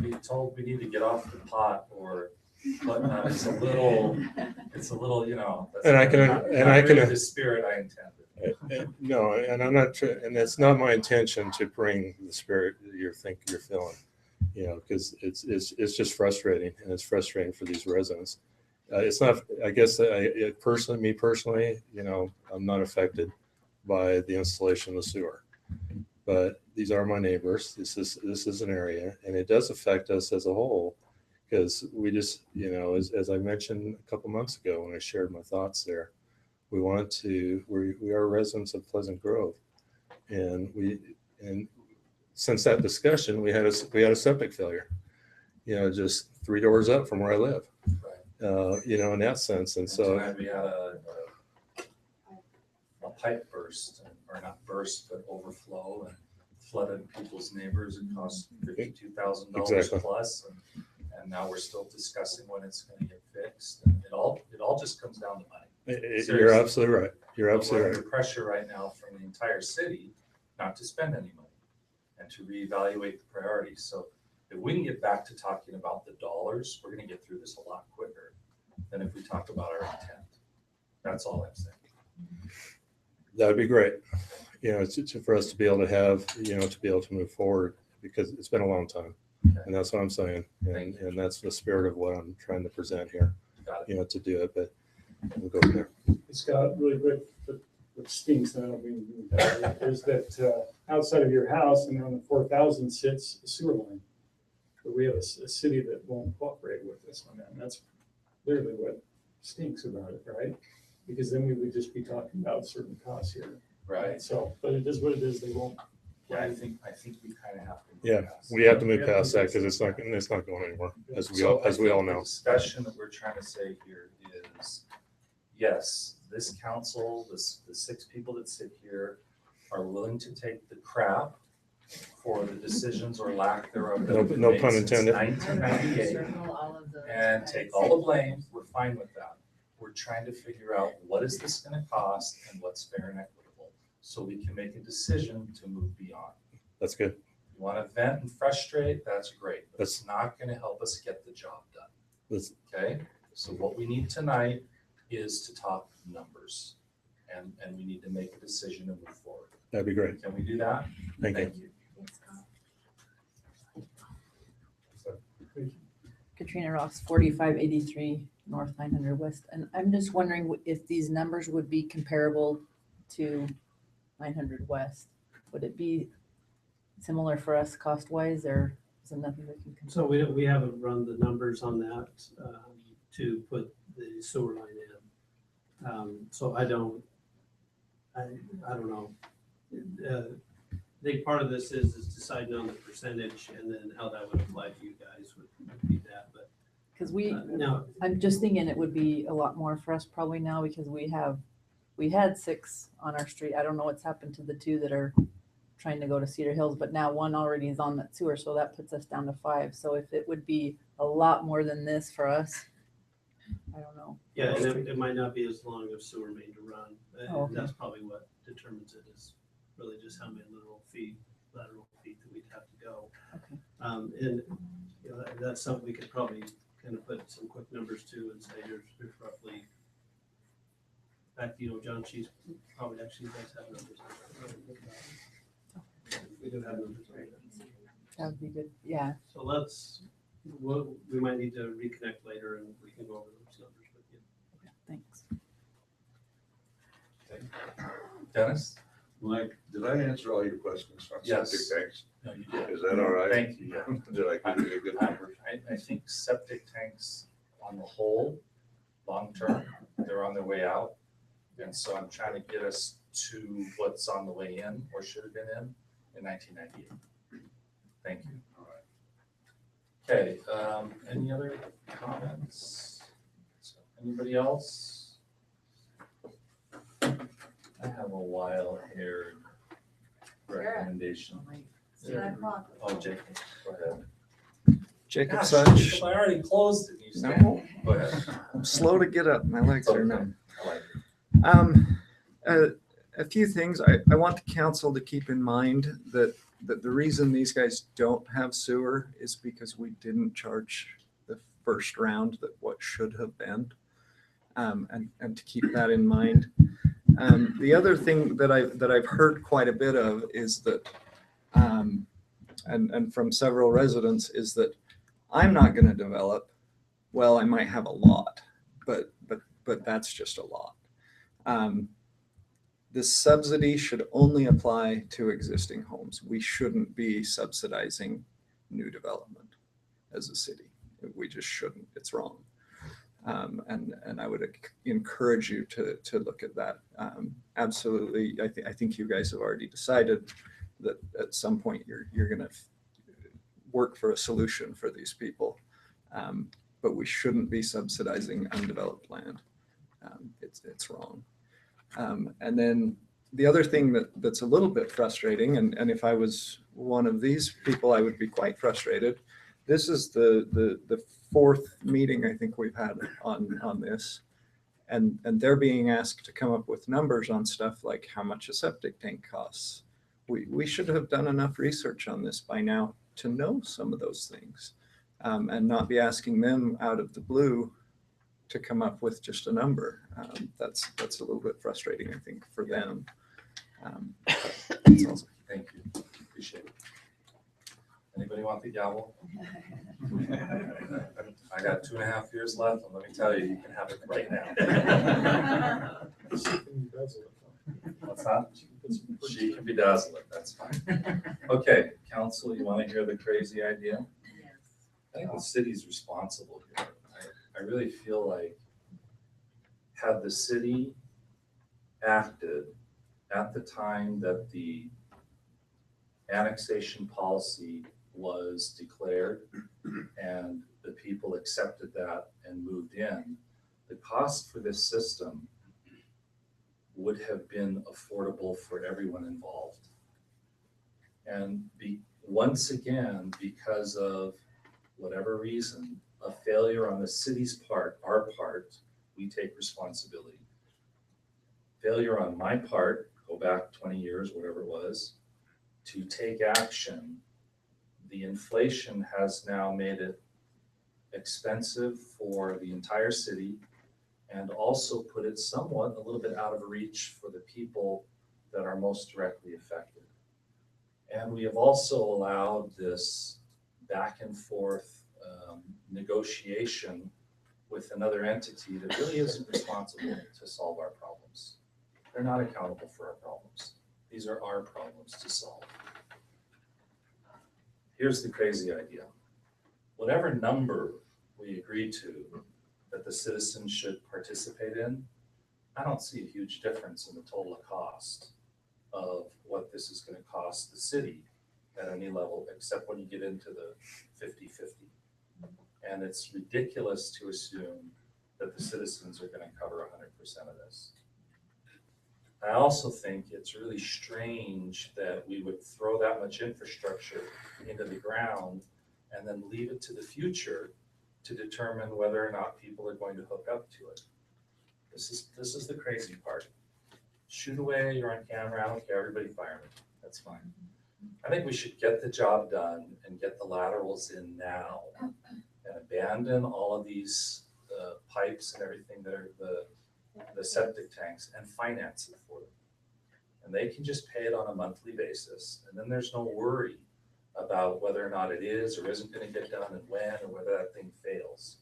be told we need to get off the pot or whatnot, it's a little, you know. That's not really the spirit I intended. No, and I'm not, and it's not my intention to bring the spirit you're feeling. You know, because it's just frustrating, and it's frustrating for these residents. It's not, I guess, me personally, you know, I'm not affected by the installation of the sewer, but these are my neighbors. This is an area, and it does affect us as a whole, because we just, you know, as I mentioned a couple months ago when I shared my thoughts there, we are residents of Pleasant Grove, and since that discussion, we had a septic failure, you know, just 3 doors up from where I live, you know, in that sense. And so we had a pipe burst, or not burst, but overflow and flooded people's neighbors. It cost $52,000 plus. And now we're still discussing when it's going to get fixed. And it all just comes down to money. You're absolutely right. You're absolutely right. We're under pressure right now from the entire city not to spend any money and to reevaluate the priorities. So if we can get back to talking about the dollars, we're going to get through this a lot quicker than if we talk about our intent. That's all I'm saying. That would be great. You know, for us to be able to have, you know, to be able to move forward, because it's been a long time. Okay. And that's what I'm saying. And that's the spirit of what I'm trying to present here, you know, to do it. But we'll go from there. Scott, really quick, what stinks, and I don't mean that, is that outside of your house and on the 4,000 sits a sewer line. But we have a city that won't cooperate with us on that. And that's literally what stinks about it, right? because then we would just be talking about certain costs here. Right. So, but it is what it is, they won't. Yeah, I think we kind of have to. Yeah, we have to move past that because it's not going anywhere, as we all The know. discussion that we're trying to say here is, yes, this council, the 6 people that sit here are willing to take the crap for the decisions or lack thereof. that have been No made pun since intended. 1998, Circle all of those. and take all the blame. We're fine with that. We're trying to figure out what is this gonna cost and what's fair and equitable, so we can make a decision to move beyond. That's good. You want to vent and frustrate, that's great, but That's- it's not going to help us get the job done. That's- Okay, so what we need tonight is to talk numbers, and we need to make a decision and move forward. That'd be great. Can we do that? Thank you. Katrina Ross, 4583 North 900 West. And I'm just wondering if these numbers would be comparable to 900 West. Would it be similar for us cost-wise, or is there nothing we can? So we haven't run the numbers on that to put the sewer line in. So I don't know. I think part of this is deciding on the percentage, and then how that would apply to you guys would be that, but. Because we, No, I'm just thinking it would be a lot more for us probably now, because we had 6 on our street. I don't know what's happened to the 2 that are trying to go to Cedar Hills, but now 1 already is on that sewer, so that puts us down to 5. So if it would be a lot more than this for us, I don't know. yeah, and it might not be as long of sewer main to run. Oh, okay. That's probably what determines it, is really just how many lateral feet that we'd have to go. Okay. And, you know, that's something we could probably kind of put some quick numbers to and say, here's roughly. In fact, you know, John, she's probably actually does have numbers. We do have numbers. Right? That would be good. Yeah. So we might need to reconnect later and we can go over those numbers with you. Thanks. Okay. Dennis? Mike, did I answer all your questions on Yes. septic tanks? No, you did. Is that all right? Thank you. Yeah. Did I give you a good number? I think septic tanks on the whole, long-term, they're on their way out. And so I'm trying to get us to what's on the way in or should have been in 1998. Thank you. All right. Okay, any other comments? So, anybody else? I have a wild-haired recommendation. It's 9 o'clock. Oh, Jacob, go ahead. Jacob Gosh, Such. I already closed it. You No. stand. Go ahead. I'm slow to get up. My legs are Okay. numb. I like it. A few things. I want the council to keep in mind that the reason these guys don't have sewer is because we didn't charge the first round that what should have been. And to keep that in mind. The other thing that I've heard quite a bit of is that, and from several residents, is that I'm not going to develop. Well, I might have a lot, but that's just a lot. This subsidy should only apply to existing homes. We shouldn't be subsidizing new development as a city. We just shouldn't. It's wrong. And I would encourage you to look at that. Absolutely. I think you guys have already decided that at some point you're going to work for a solution for these people. But we shouldn't be subsidizing undeveloped land. It's wrong. And then the other thing that's a little bit frustrating, and if I was one of these people, I would be quite frustrated. This is the 4th meeting I think we've had on this, and they're being asked to come up with numbers on stuff like how much a septic tank costs. We should have done enough research on this by now to know some of those things, and not be asking them out of the blue to come up with just a number. That's a little bit frustrating, I think, for them. That's all. Thank you. Appreciate it. Anybody want the gavel? I got 2.5 years left, and let me tell you, you can have it right now. What's that? She can bedazzle it, that's fine. Okay, council, you want to hear the crazy idea? I think the city's responsible here. I really feel like had the city acted at the time that the annexation policy was declared and the people accepted that and moved in, the cost for this system would have been affordable for everyone involved. And once again, because of whatever reason, a failure on the city's part, our part, we take responsibility. Failure on my part, go back 20 years, whatever it was, to take action. The inflation has now made it expensive for the entire city and also put it somewhat a little bit out of reach for the people that are most directly affected. And we have also allowed this back and forth negotiation with another entity that really isn't responsible to solve our problems. They're not accountable for our problems. These are our problems to solve. Here's the crazy idea. Whatever number we agree to that the citizens should participate in, I don't see a huge difference in the total cost of what this is going to cost the city at any level, except when you get into the 50-50. And it's ridiculous to assume that the citizens are going to cover 100% of this. I also think it's really strange that we would throw that much infrastructure into the ground and then leave it to the future to determine whether or not people are going to hook up to it. This is the crazy part. Shoot away, you're on camera, I don't care, everybody fire me, that's fine. I think we should get the job done and get the laterals in now and abandon all of these pipes and everything that are the septic tanks and finance it for them. And they can just pay it on a monthly basis. And then there's no worry about whether or not it is or isn't going to get done and when or whether that thing fails.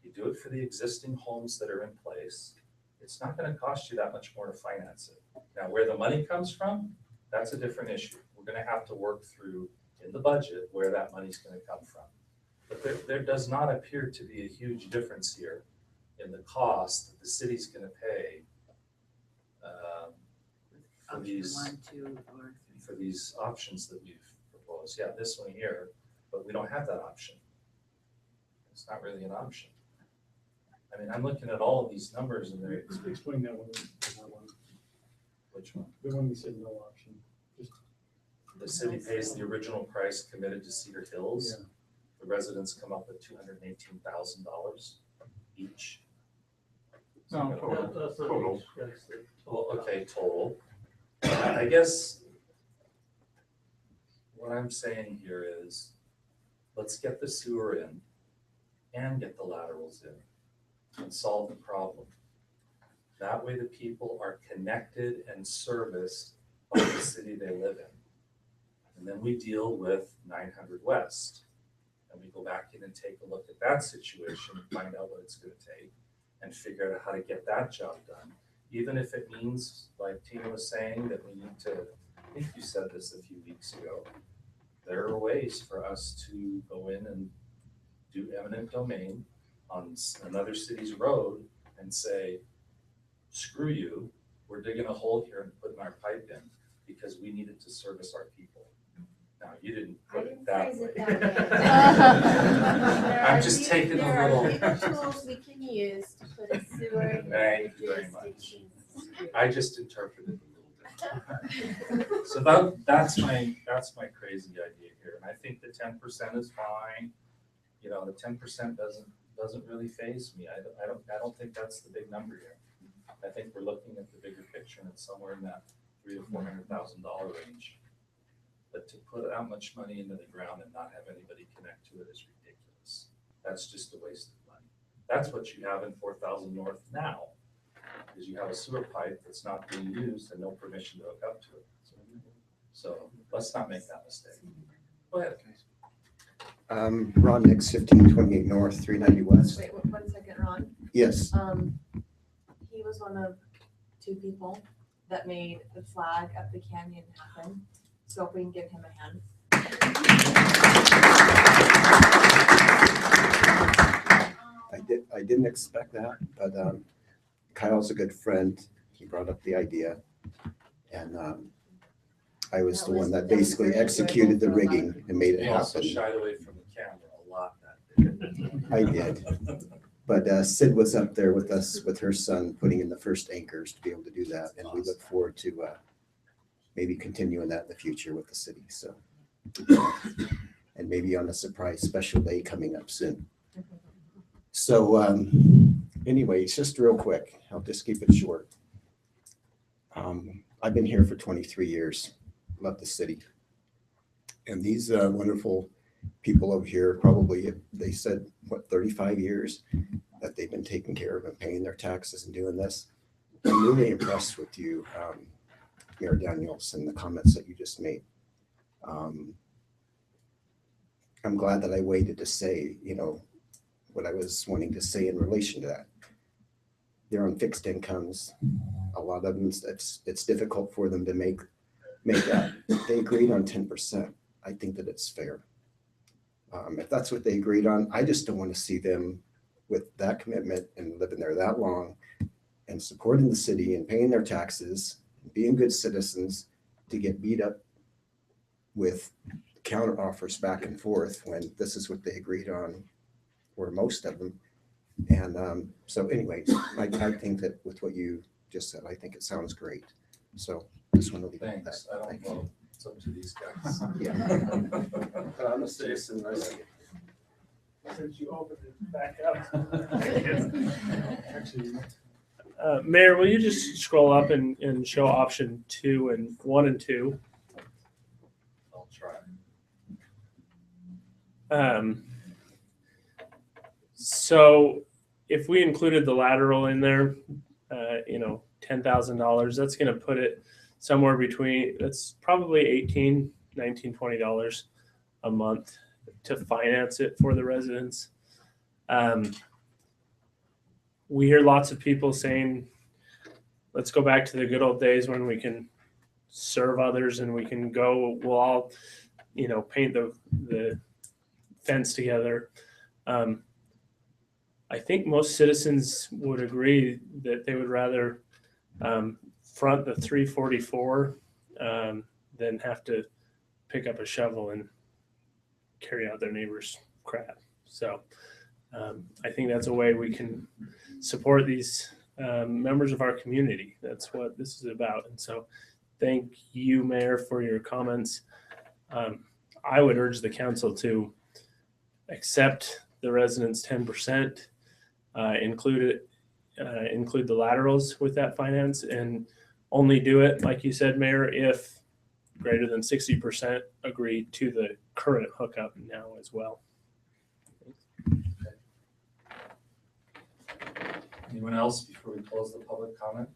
You do it for the existing homes that are in place. It's not going to cost you that much more to finance it. Now, where the money comes from, that's a different issue. We're going to have to work through in the budget where that money's going to come from. But there does not appear to be a huge difference here in the cost that the city's going to pay for these options that we've proposed. Yeah, this one here, but we don't have that option. It's not really an option. I mean, I'm looking at all of these numbers and they're. Explain that one. Which one? The one we said no option. Just the city pays the original price committed to Cedar Hills. Yeah. The residents come up with $218,000 each. No, total. Well, okay, total. I guess what I'm saying here is let's get the sewer in and get the laterals in and solve the problem. That way the people are connected and serviced by the city they live in. And then we deal with 900 West. And we go back in and take a look at that situation and find out what it's going to take and figure out how to get that job done. Even if it means, like Tina was saying, that we need to, I think you said this a few weeks ago, there are ways for us to go in and do eminent domain on another city's road and say, screw you, we're digging a hole here and putting our pipe in because we needed to service our people. Now, you didn't put it that way. I'm just taking a little. There are legal tools we can use to put a sewer in Thank you very much. jurisdiction. I just interpreted it a little different. So that's my crazy idea here. And I think the 10% is fine. You know, the 10% doesn't really faze me. I don't think that's the big number here. I think we're looking at the bigger picture and it's somewhere in that $300,000 to $400,000 range. But to put that much money into the ground and not have anybody connect to it is ridiculous. That's just a waste of money. That's what you have in 4,000 North now, is you have a sewer pipe that's not being used and no permission to hook up to it. So let's not make that mistake. Go ahead. Ron Nix, 1528 North, 390 West. Wait, 1 second, Ron. Yes. He was one of 2 people that made the flag up the canyon happen. So if we can give him a hand. I didn't expect that, but Kyle's a good friend. He brought up the idea. And I was the one that basically executed the rigging and made it You also happen. shied away from the camera a lot that day. I did. But Sid was up there with us, with her son, putting in the first anchors to be able to do that. And we look forward to maybe continuing that in the future with the city, so. And maybe on a surprise special day coming up soon. So anyways, just real quick, I'll just keep it short. I've been here for 23 years, love the city. And these wonderful people over here, probably, they said, what, 35 years that they've been taking care of and paying their taxes and doing this. I'm really impressed with you, Mayor Daniels, and the comments that you just made. I'm glad that I waited to say, you know, what I was wanting to say in relation to that. They're on fixed incomes. A lot of them, it's difficult for them to make that. They agreed on 10%. I think that it's fair. If that's what they agreed on, I just don't want to see them with that commitment and living there that long and supporting the city and paying their taxes, and being good citizens, to get beat up with counter offers back and forth when this is what they agreed on, or most of them. And so anyways, I think that with what you just said, I think it sounds great. So just want to leave it at that. Thanks. I don't know. It's up to these guys. Yeah. I'm a citizen. I see it. Since you opened it back up. Mayor, will you just scroll up and show option 2 and 1 and 2? I'll try. So if we included the lateral in there, you know, $10,000, that's going to put it somewhere between, that's probably $18, $19, $20 a month to finance it for the residents. We hear lots of people saying, let's go back to the good old days when we can serve others and we can go, we'll all, you know, paint the fence together. I think most citizens would agree that they would rather front the 344 than have to pick up a shovel and carry out their neighbor's crap. So I think that's a way we can support these members of our community. That's what this is about. And so thank you, Mayor, for your comments. I would urge the council to accept the residents' 10%, include the laterals with that finance, and only do it, like you said, Mayor, if greater than 60% agree to the current hookup now as well. Anyone else before we close the public comment?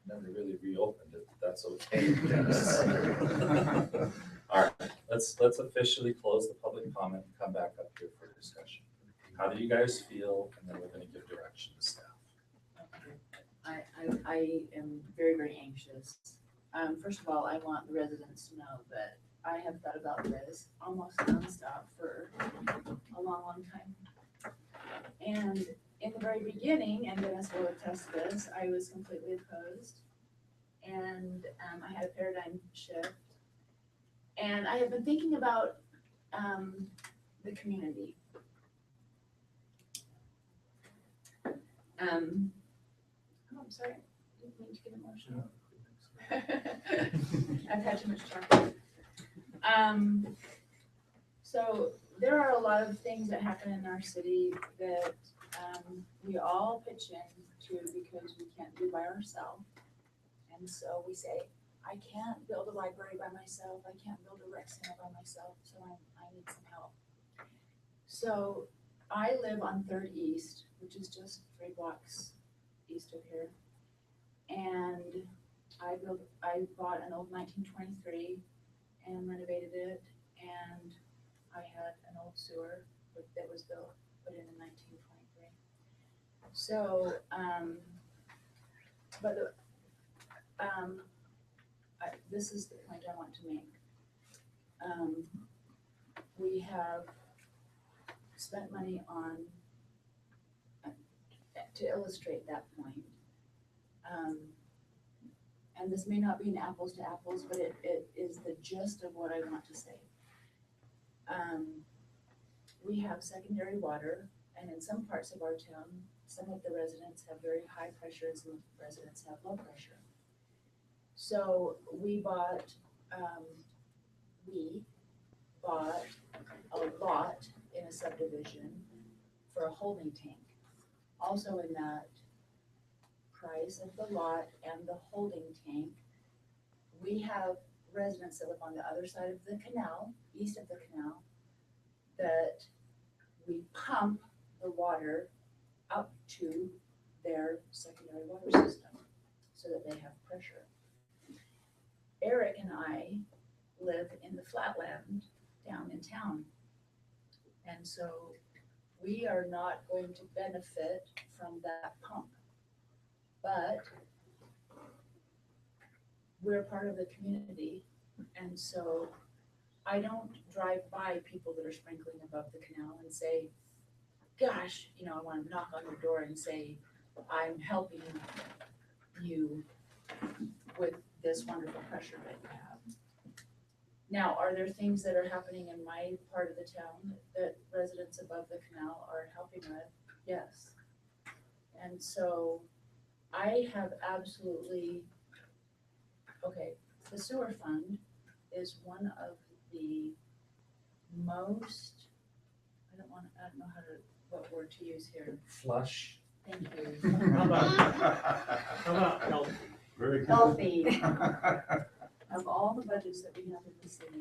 Never really reopened it, but that's okay. All right, let's officially close the public comment and come back up here for discussion. How do you guys feel? And then we're going to give direction to staff. I am very, very anxious. First of all, I want the residents to know that I have thought about this almost nonstop for a long, long time. And in the very beginning, and Dennis will attest to this, I was completely opposed. And I had a paradigm shift. And I have been thinking about the community. I'm sorry, didn't mean to get emotional. I've had too much chocolate. So there are a lot of things that happen in our city that we all pitch in to because we can't do by ourselves. And so we say, I can't build a library by myself. I can't build a rec center by myself. So I need some help. So I live on 3rd East, which is just 3 blocks east of here. And I bought an old 1923 and renovated it. And I had an old sewer that was put in 1923. So, this is the point I want to make. We have spent money on to illustrate that point, and this may not be an apples to apples, but it is the gist of what I want to say. We have secondary water, and in some parts of our town, some of the residents have very high pressure and some residents have low pressure. So we bought a lot in a subdivision for a holding tank. Also in that price of the lot and the holding tank, we have residents that live on the other side of the canal, east of the canal, that we pump the water up to their secondary water system so that they have pressure. Eric and I live in the flatland down in town. And so we are not going to benefit from that pump. But we're part of the community. And so I don't drive by people that are sprinkling above the canal and say, gosh, you know, I want to knock on your door and say, I'm helping you with this wonderful pressure that you have. Now, are there things that are happening in my part of the town that residents above the canal are helping with? Yes. And so I have absolutely, okay, the sewer fund is one of the most, I don't know what word to use here. Flush. Thank you. How about healthy? Very Healthy. Of all the budgets that we have in the city,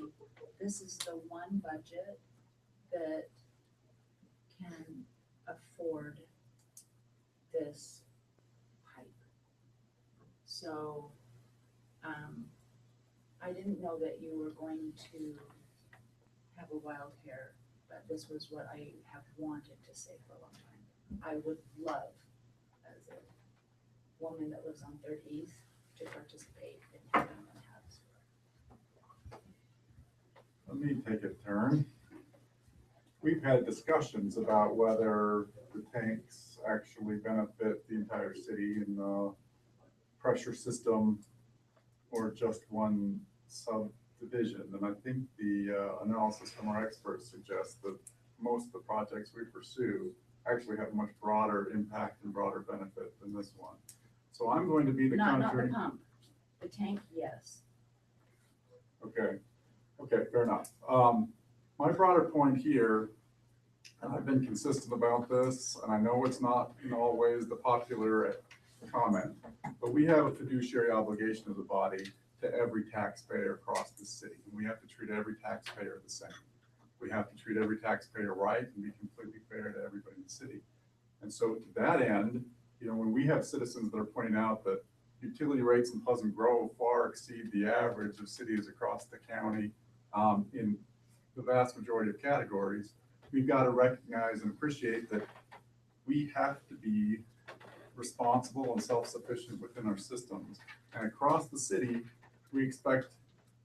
this is the one budget that can afford this pipe. So, I didn't know that you were going to have a wild hair, but this was what I have wanted to say for a long time. I would love, as a woman that lives on 3rd East, to participate in having them have sewer. Let me take a turn. We've had discussions about whether the tanks actually benefit the entire city in the pressure system or just one subdivision. And I think the analysis from our experts suggests that most of the projects we pursue actually have a much broader impact and broader benefit than this one. So I'm going to be the Not contrary. the pump, the tank, yes. Okay, fair enough. My broader point here, and I've been consistent about this, and I know it's not in all ways the popular comment, but we have a fiduciary obligation as a body to every taxpayer across the city. And we have to treat every taxpayer the same. We have to treat every taxpayer right and be completely fair to everybody in the city. And so to that end, you know, when we have citizens that are pointing out that utility rates in Pleasant Grove far exceed the average of cities across the county in the vast majority of categories, we've got to recognize and appreciate that we have to be responsible and self-sufficient within our systems. And across the city, we expect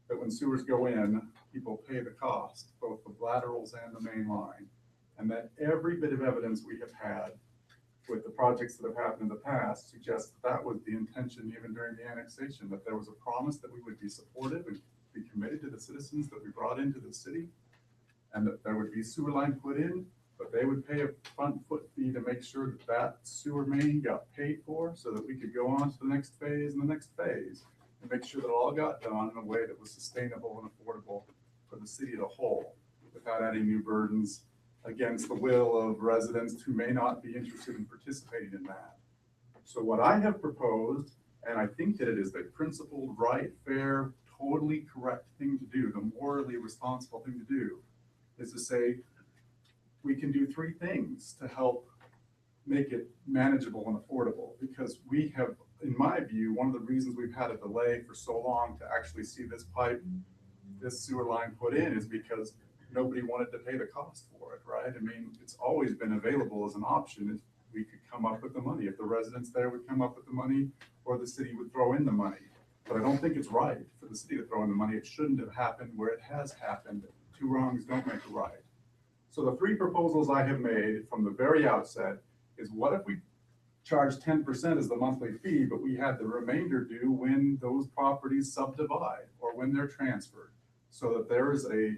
that when sewers go in, people pay the cost, both the laterals and the main line. And that every bit of evidence we have had with the projects that have happened in the past suggests that that was the intention even during the annexation, that there was a promise that we would be supportive and be committed to the citizens that we brought into the city, and that there would be sewer line put in, but they would pay a front foot fee to make sure that that sewer main got paid for so that we could go on to the next phase and the next phase and make sure that it all got done in a way that was sustainable and affordable for the city as a whole without adding new burdens against the will of residents who may not be interested in participating in that. So what I have proposed, and I think that it is the principled, right, fair, totally correct thing to do, the morally responsible thing to do, is to say, we can do 3 things to help make it manageable and affordable. Because we have, in my view, one of the reasons we've had a delay for so long to actually see this pipe, this sewer line put in, is because nobody wanted to pay the cost for it, right? I mean, it's always been available as an option if we could come up with the money, if the residents there would come up with the money, or the city would throw in the money. But I don't think it's right for the city to throw in the money. It shouldn't have happened where it has happened. 2 wrongs don't make a right. So the 3 proposals I have made from the very outset is, what if we charge 10% as the monthly fee, but we had the remainder due when those properties subdivide or when they're transferred. So that there is a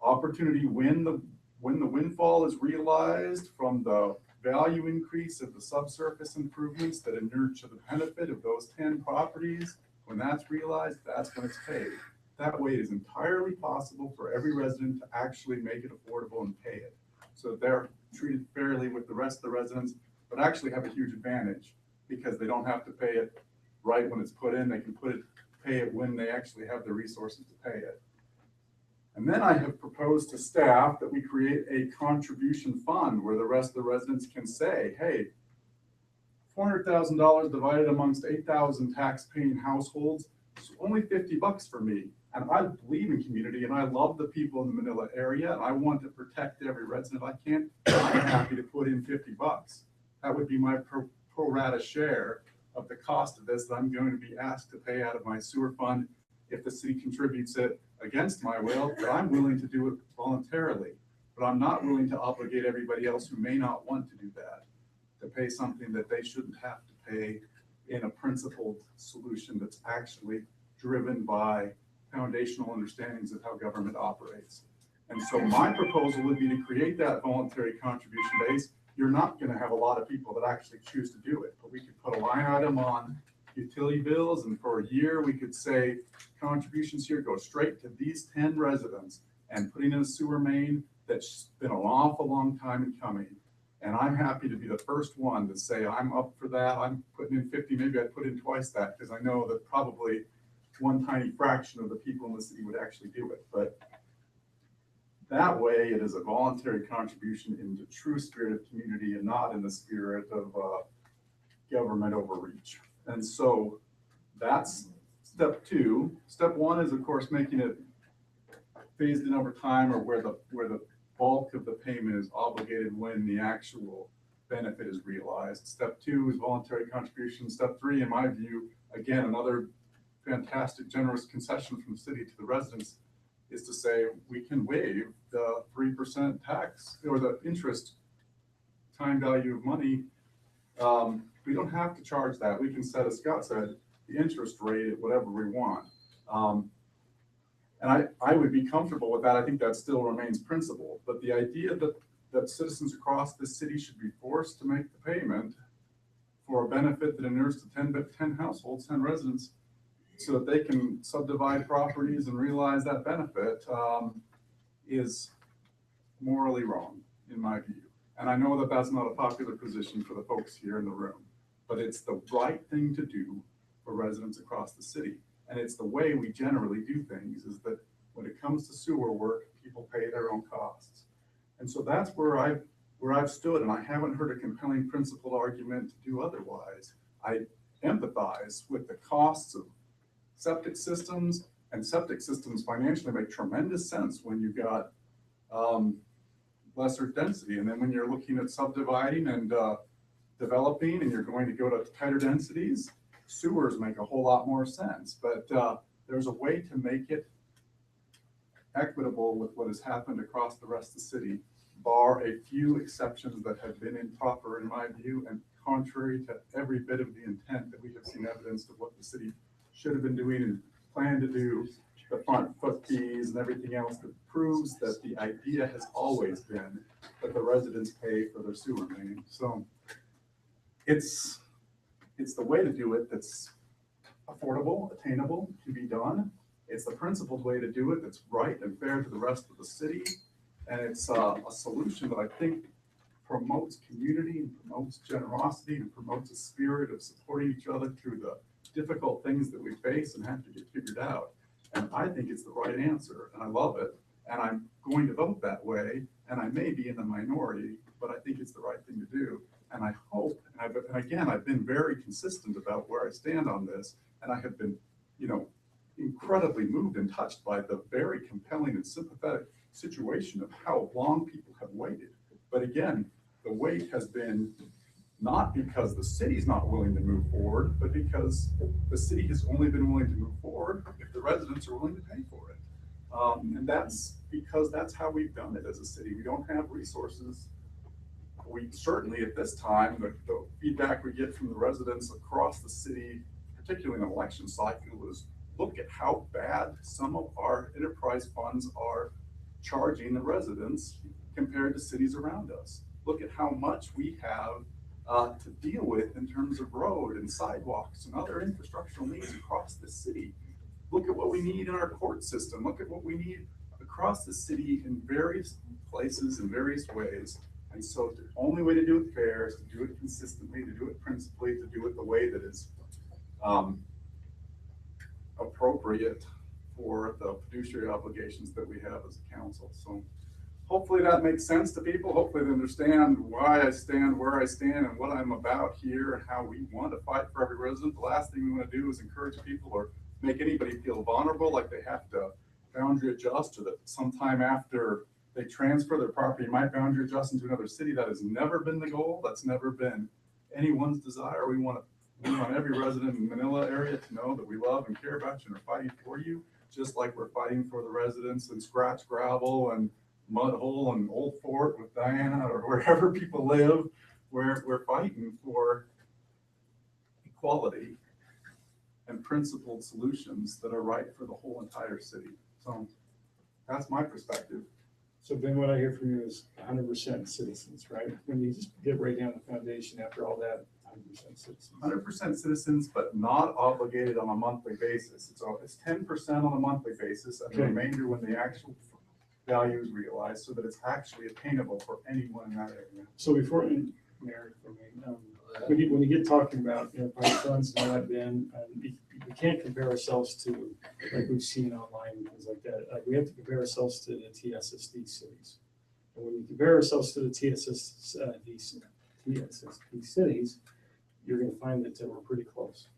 opportunity when the windfall is realized from the value increase of the subsurface improvements that inure to the benefit of those 10 properties. When that's realized, that's when it's paid. That way it is entirely possible for every resident to actually make it affordable and pay it. So they're treated fairly with the rest of the residents, but actually have a huge advantage because they don't have to pay it right when it's put in. They can pay it when they actually have the resources to pay it. And then I have proposed to staff that we create a contribution fund where the rest of the residents can say, hey, $400,000 divided amongst 8,000 tax-paying households is only $50 for me. And I believe in community and I love the people in the Manila area and I want to protect every resident I can. I'm happy to put in $50. That would be my pro rata share of the cost of this that I'm going to be asked to pay out of my sewer fund if the city contributes it against my will, but I'm willing to do it voluntarily. But I'm not willing to obligate everybody else who may not want to do that to pay something that they shouldn't have to pay in a principled solution that's actually driven by foundational understandings of how government operates. And so my proposal would be to create that voluntary contribution base. You're not going to have a lot of people that actually choose to do it, but we could put a line item on utility bills, and for a year we could say contributions here go straight to these 10 residents and putting in a sewer main that's been an awful long time in coming. And I'm happy to be the first one to say I'm up for that. I'm putting in 50, maybe I'd put in twice that because I know that probably one tiny fraction of the people in the city would actually do it. But that way it is a voluntary contribution in the true spirit of community and not in the spirit of government overreach. And so that's step two. Step one is, of course, making it phased in over time or where the bulk of the payment is obligated when the actual benefit is realized. Step two is voluntary contribution. Step three, in my view, again, another fantastic generous concession from the city to the residents is to say we can waive the 3% tax or the interest time value of money. We don't have to charge that. We can set, as Scott said, the interest rate at whatever we want. And I would be comfortable with that. I think that still remains principle. But the idea that citizens across the city should be forced to make the payment for a benefit that inures to 10 households, 10 residents, so that they can subdivide properties and realize that benefit is morally wrong, in my view. And I know that that's not a popular position for the folks here in the room, but it's the right thing to do for residents across the city. And it's the way we generally do things, is that when it comes to sewer work, people pay their own costs. And so that's where I've stood, and I haven't heard a compelling principled argument to do otherwise. I empathize with the costs of septic systems, and septic systems financially make tremendous sense when you've got lesser density. And then when you're looking at subdividing and developing and you're going to go to tighter densities, sewers make a whole lot more sense. But there's a way to make it equitable with what has happened across the rest of the city, bar a few exceptions that have been improper in my view and contrary to every bit of the intent that we have seen evidence of what the city should have been doing and planned to do, the front foot fees and everything else that proves that the idea has always been that the residents pay for their sewer main. So it's the way to do it that's affordable, attainable, to be done. It's the principled way to do it that's right and fair to the rest of the city. And it's a solution that I think promotes community and promotes generosity and promotes a spirit of supporting each other through the difficult things that we face and have to get figured out. And I think it's the right answer, and I love it, and I'm going to vote that way, and I may be in the minority, but I think it's the right thing to do. And I hope, and again, I've been very consistent about where I stand on this, and I have been, incredibly moved and touched by the very compelling and sympathetic situation of how long people have waited. But again, the wait has been not because the city's not willing to move forward, but because the city has only been willing to move forward if the residents are willing to pay for it. And that's because that's how we've done it as a city. We don't have resources we certainly at this time, the feedback we get from the residents across the city, particularly in an election cycle, is look at how bad some of our enterprise funds are charging the residents compared to cities around us. Look at how much we have to deal with in terms of road and sidewalks and other infrastructural needs across the city. Look at what we need in our court system. Look at what we need across the city in various places in various ways. And so the only way to do it fair is to do it consistently, to do it principally, to do it the way that is appropriate for the fiduciary obligations that we have as a council. So hopefully that makes sense to people. Hopefully they understand why I stand where I stand and what I'm about here and how we want to fight for every resident. The last thing we want to do is encourage people or make anybody feel vulnerable, like they have to boundary adjust, or that sometime after they transfer their property might boundary adjust into another city. That has never been the goal. That's never been anyone's desire. We want every resident in the Manila area to know that we love and care about you and are fighting for you, just like we're fighting for the residents in Scratch Gravel and Mud Hole and Old Fort with Diana or wherever people live, where we're fighting for equality and principled solutions that are right for the whole entire city. So that's my perspective. So Ben, what I hear from you is 100% citizens, right? When you just get right down the foundation after all that, 100% citizens. 100% citizens, but not obligated on a monthly basis. It's 10% on a monthly basis, and the remainder when the actual value is realized, so that it's actually attainable for anyone in that area. So before, Mayor, when you get talking about private funds and all that, Ben, we can't compare ourselves to like we've seen online and things like that. Like we have to compare ourselves to the TSSD cities. And when you compare ourselves to the TSSD cities, you're going to find that we're pretty close.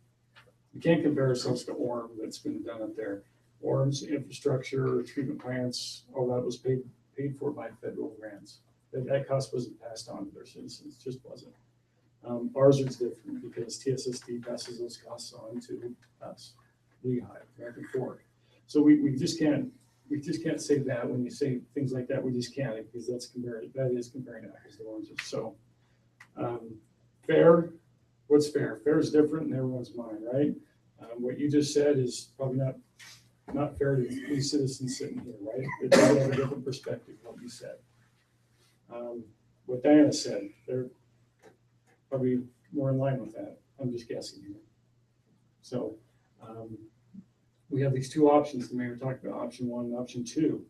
You can't compare ourselves to Orem that's been done up there. Orem's infrastructure, treatment plants, all that was paid for by federal grants. That cost wasn't passed on to their citizens, just wasn't. Ours is different because TSSD passes those costs on to us, Lehigh, American Fork. So we just can't say that when you say things like that. We just can't, because that is comparing apples to oranges. So fair, what's fair? Fair is different in everyone's mind, right? What you just said is probably not fair to these citizens sitting here, right? They have a different perspective what you said. What Diana said, they're probably more in line with that. I'm just guessing here. So we have these two options. The mayor talked about option one and option two,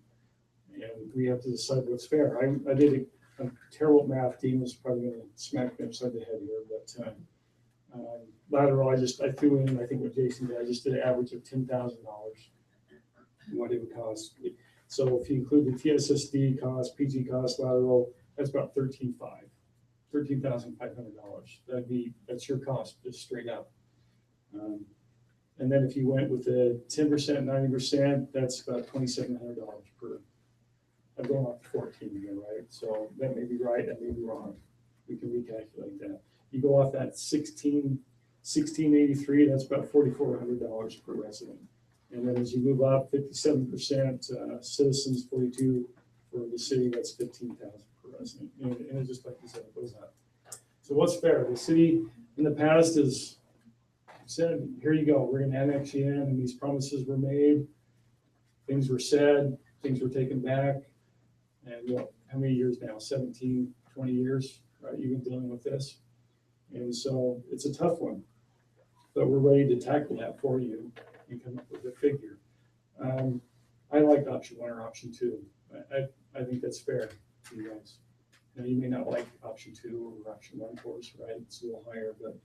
and we have to decide what's fair. I did a terrible math. Dean was probably going to smack me upside the head here, but lateral, I threw in, I think what Jason did, I just did an average of $10,000, what it would cost. So if you include the TSSD cost, PG cost, lateral, that's about $13,500. That's your cost, just straight up. And then if you went with the 10%, 90%, that's about $2,700 per. I'm going off 14 here, right? So that may be right, that may be wrong. We can recalculate that. You go off that 1683, that's about $4,400 per resident. And then as you move up, 57% citizens, 42 for the city, that's 15,000 per resident. And it's just like you said, it goes up. So what's fair? The city in the past has said, here you go, we're gonna annex you in, and these promises were made, things were said, things were taken back. And what, how many years now? 17, 20 years, right? You've been dealing with this. And so it's a tough one, but we're ready to tackle that for you and come up with a figure. I like option one or option two. I think that's fair to you guys. Now, you may not like option two or option one course, right? It's a little higher, but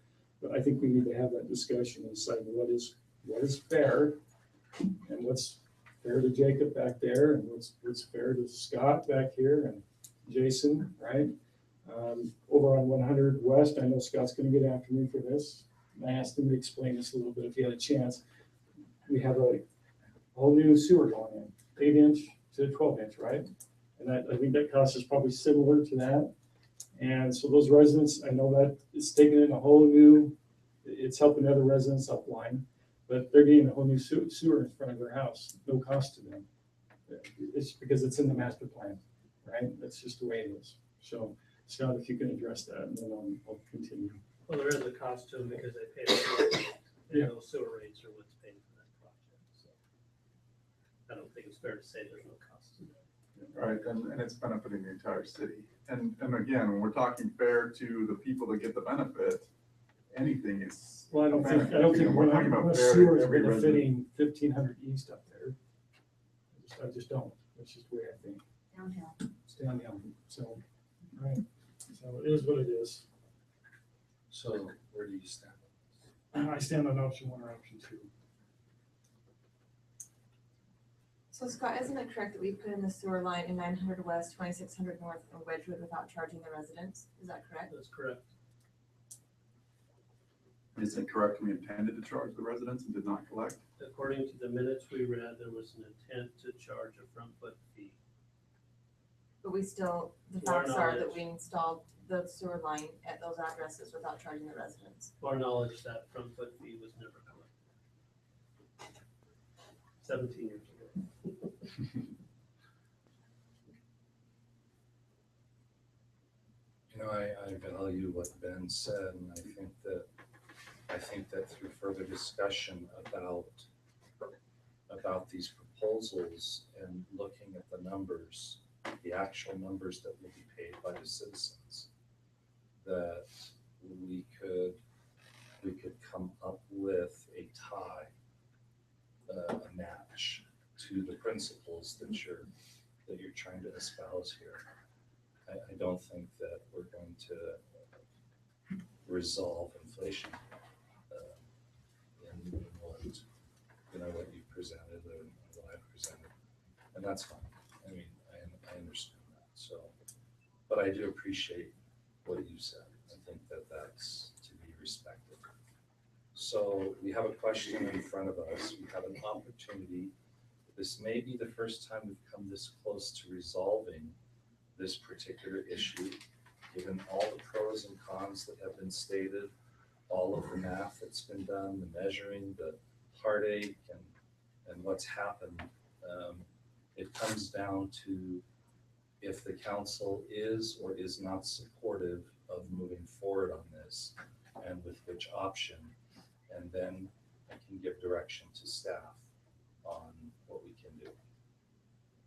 I think we need to have that discussion and decide what is fair and what's fair to Jacob back there and what's fair to Scott back here and Jason, right? Over on 100 West, I know Scott's going to get after me for this. I asked him to explain this a little bit if he had a chance. We have a whole new sewer going in, 8-inch to 12-inch, right? And I think that cost is probably similar to that. And so those residents, I know that it's taking in a whole new, it's helping other residents upline, but they're getting a whole new sewer in front of their house, no cost to them. It's because it's in the master plan, right? That's just the way it is. So Scott, if you can address that, and then I'll continue. Well, there is a cost to them because they pay the sewer rate, Yeah. and those sewer rates are what's paying for that project, so. I don't think it's fair to say there's no cost to that. Right, and it's benefiting the entire city. And again, when we're talking fair to the people that get the benefit, anything is. Well, I don't think You know, we're talking about fair sewer to is every resident. benefiting 1500 East up there. I just don't. That's just the way I think. Downhill. It's downhill. So, right. So it is what it is. So where do you stand? I stand on option 1 or option 2. So Scott, isn't it correct that we put in the sewer line in 900 West, 2600 North, and Wedgewood without charging the residents? Is that correct? That's correct. Is it correct we intended to charge the residents and did not collect? According to the minutes we read, there was an intent to charge a front foot fee. But we still, the To our facts are that knowledge. we installed the sewer line at those addresses without charging the residents. To our knowledge, that front foot fee was never collected. 17 years ago. You know, I value what Ben said, and I think that through further discussion about these proposals and looking at the numbers, the actual numbers that will be paid by the citizens, that we could come up with a tie, a match to the principles that you're trying to espouse here. I don't think that we're going to resolve inflation in what you presented or what I presented, and that's fine. I mean, I understand that. So, but I do appreciate what you said. I think that that's to be respected. So we have a question in front of us. We have an opportunity. This may be the first time we've come this close to resolving this particular issue, given all the pros and cons that have been stated, all of the math that's been done, the measuring, the heartache, and what's happened. It comes down to if the council is or is not supportive of moving forward on this, and with which option. And then I can give direction to staff on what we can do.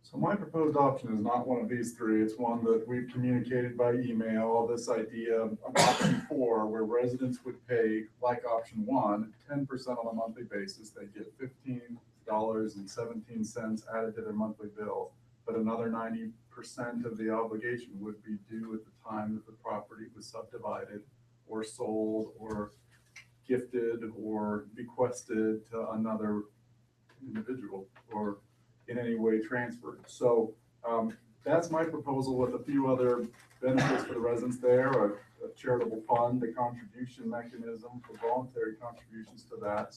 So my proposed option is not one of these three. It's one that we've communicated by email, this idea of option 4, where residents would pay, like option 1, 10% on a monthly basis. They get $15.17 added to their monthly bill, but another 90% of the obligation would be due at the time that the property was subdivided or sold or gifted or bequested to another individual or in any way transferred. So that's my proposal with a few other benefits for the residents there, a charitable fund, a contribution mechanism for voluntary contributions to that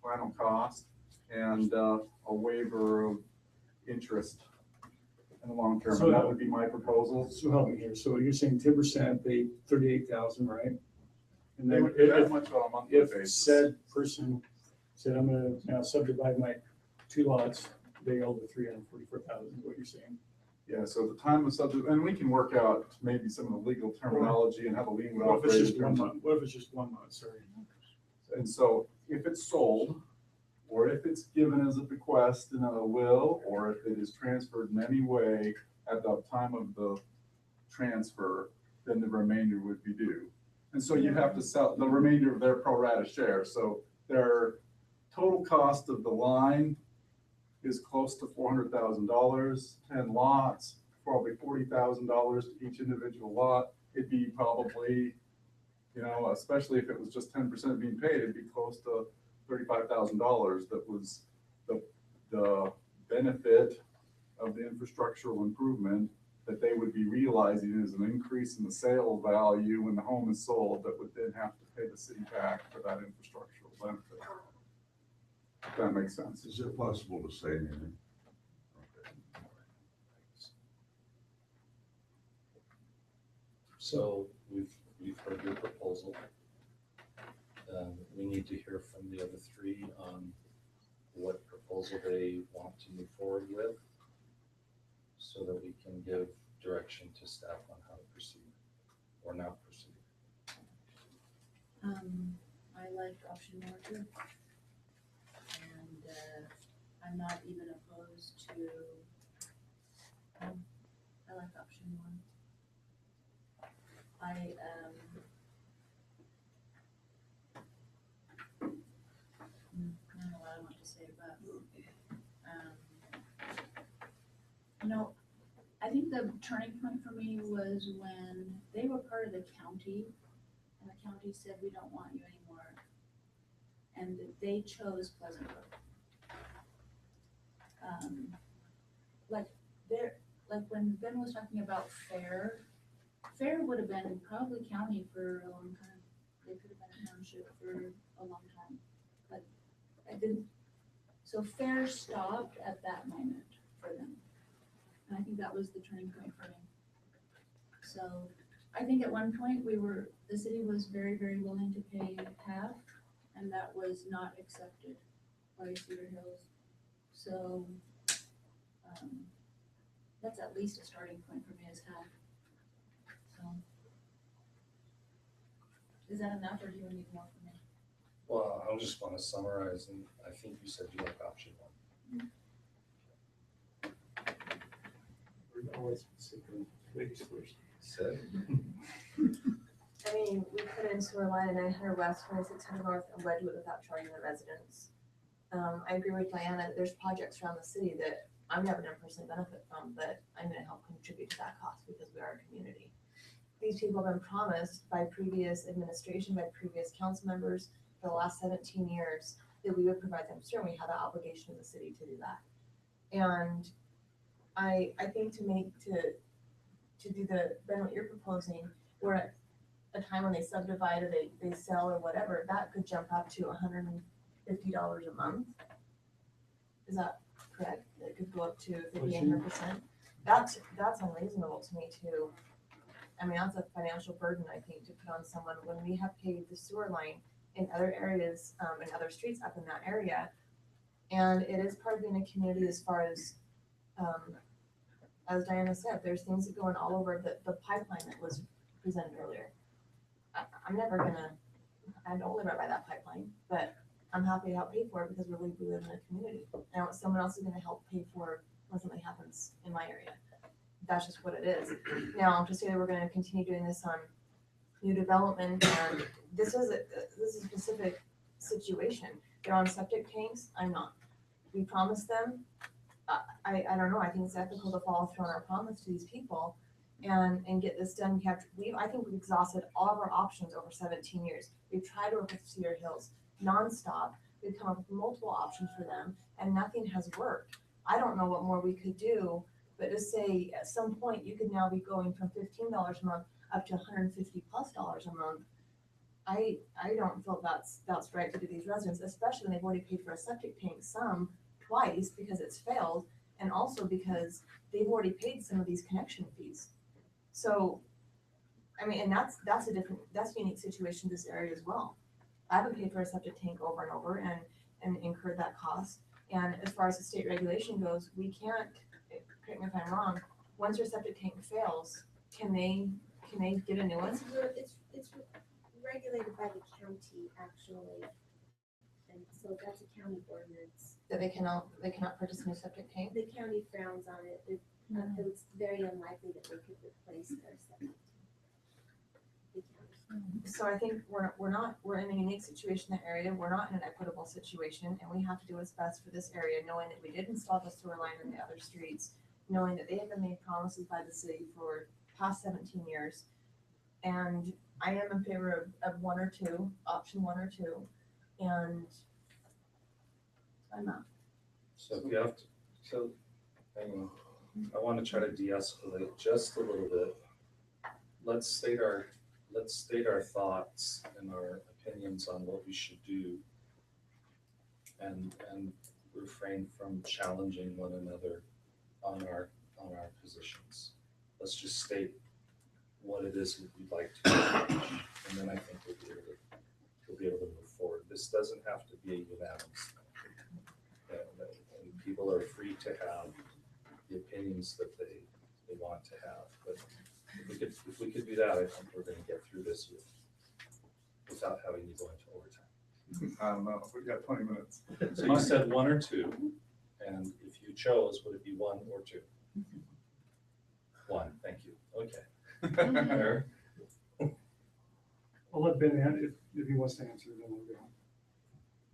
final cost, and a waiver of interest in the long term. And that would be my proposal. So help me here. So you're saying 10% pay 38,000, right? And They then would pay that much on a monthly if basis. said person said, I'm gonna now subdivide my 2 lots, they owe the 344,000, is what you're saying. Yeah, so at the time of subdivision, and we can work out maybe some of the legal terminology and how the lien would What if it's operate. just in 1 terms of- month? What if it's just 1 month? Sorry. And so if it's sold, or if it's given as a bequest in a will, or if it is transferred in any way at the time of the transfer, then the remainder would be due. And so you have to sell the remainder of their pro rata share. So their total cost of the line is close to $400,000, 10 lots, probably $40,000 to each individual lot. It'd be probably, especially if it was just 10% being paid, it'd be close to $35,000 that was the benefit of the infrastructural improvement that they would be realizing as an increase in the sale value when the home is sold, that would then have to pay the city back for that infrastructural benefit. If that makes sense. Is it possible to say anything? So we've heard your proposal. We need to hear from the other three on what proposal they want to move forward with, so that we can give direction to staff on how to proceed. or not proceed? I like option one too. And, I'm not even opposed to, I like option one. I don't know what I want to say, but, you know, I think the turning point for me was when they were part of the county, and the county said, we don't want you anymore. And they chose Pleasant Grove. Like when Ben was talking about Fair would have been probably county for a long time. They could have been a township for a long time, but I didn't. So Fair stopped at that moment for them. And I think that was the turning point for me. So I think at one point the city was very, very willing to pay half, and that was not accepted by Cedar Hills. So that's at least a starting point for me as half. So is that enough, or do you need more from me? Well, I just want to summarize, and I think you said you like option one. We're always seeking ways first. Said. I mean, we put in sewer line at 900 West, 2600 North, and Wedgewood without charging the residents. I agree with Diana, that there's projects around the city that I'm never gonna personally benefit from, but I'm gonna help contribute to that cost because we are a community. These people have been promised by previous administration, by previous council members for the last 17 years that we would provide them sewer, and we have an obligation in the city to do that. And I think to do Ben, what you're proposing, where at a time when they subdivide or they sell or whatever, that could jump up to $150 a month. Is that correct? It could go up to 50%. That's unreasonable to me too. I mean, that's a financial burden, I think, to put on someone when we have paid the sewer line in other areas, and other streets up in that area. And it is part of being a community as far as Diana said, there's things that go on all over the pipeline that was presented earlier. I don't live right by that pipeline, but I'm happy to help pay for it because we live in a community. And someone else is gonna help pay for when something happens in my area. That's just what it is. Now, to say that we're gonna continue doing this on new development, and this is a specific situation. They're on septic tanks, I'm not. We promised them, I don't know, I think it's ethical to follow through on our promise to these people and get this done. I think we've exhausted all of our options over 17 years. We've tried to work with Cedar Hills nonstop. We've come up with multiple options for them and nothing has worked. I don't know what more we could do, but to say at some point you could now be going from $15 a month up to $150+ a month. I don't feel that's right to do these residents, especially when they've already paid for a septic tank, some twice because it's failed, and also because they've already paid some of these connection fees. So, I mean, and that's a unique situation in this area as well. I haven't paid for a septic tank over and over and incurred that cost. And as far as the state regulation goes, we can't, correct me if I'm wrong, once your septic tank fails, can they get a new one? It's regulated by the county, actually. And so that's a county ordinance. That they cannot purchase a new septic tank? The county frowns on it. It's very unlikely that they could replace their septic tank. The county. So I think we're in a unique situation in that area. We're not in an equitable situation, and we have to do what's best for this area, knowing that we did install the sewer line in the other streets, knowing that they have been made promises by the city for past 17 years. And I am in favor of one or two, option one or two, and I'm not. So if you have to, hang on. I want to try to de-escalate just a little bit. Let's state our thoughts and our opinions on what we should do, and refrain from challenging one another on our positions. Let's just state what it is we'd like to do, and then I think we'll be able to move forward. This doesn't have to be a unanimous thing. And people are free to have the opinions that they want to have, but If we could do that, I think we're gonna get through this without having to go into overtime. I don't know, we've got 20 minutes. So you said 1 or 2, and if you chose, would it be 1 or 2? 1, thank you, okay. Eric? I'll let Ben, if he wants to answer, then we'll go.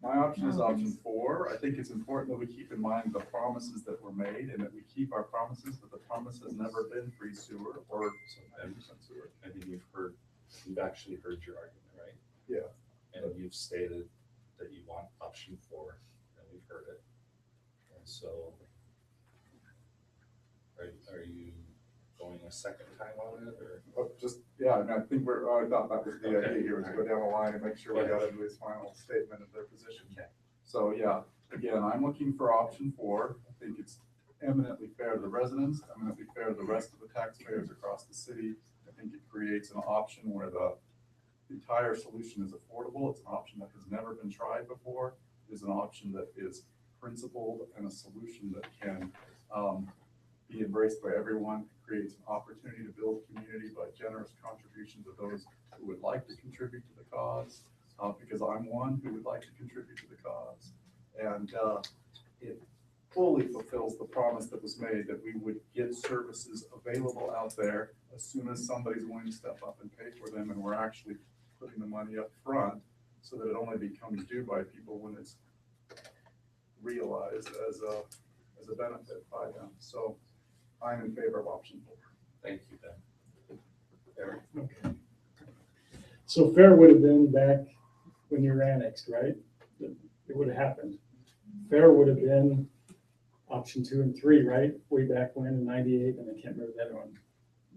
My option is option 4. I think it's important that we keep in mind the promises that were made and that we keep our promises, but the promise has never been free sewer or 10% sewer. I mean, you've actually heard your argument, right? Yeah. And you've stated that you want option 4, and we've heard it. And so, are you going a second time on it, or? Yeah, I mean, I think I thought that was the idea here, was to go down the line and make sure we got into his final statement of their position. Okay. So, yeah, again, I'm looking for option 4. I think it's eminently fair to the residents, eminently fair to the rest of the taxpayers across the city. I think it creates an option where the entire solution is affordable. It's an option that has never been tried before. It is an option that is principled and a solution that can be embraced by everyone. It creates an opportunity to build community by generous contributions of those who would like to contribute to the cause, because I'm one who would like to contribute to the cause. And it fully fulfills the promise that was made that we would get services available out there as soon as somebody's willing to step up and pay for them, and we're actually putting the money up front so that it only becomes due by people when it's realized as a benefit by them. So I'm in favor of option 4. Thank you, Ben. Eric? Okay. So fair would have been back when you were annexed, right? It would have happened. Fair would have been option 2 and 3, right? Way back when in 98, and I can't remember the other one.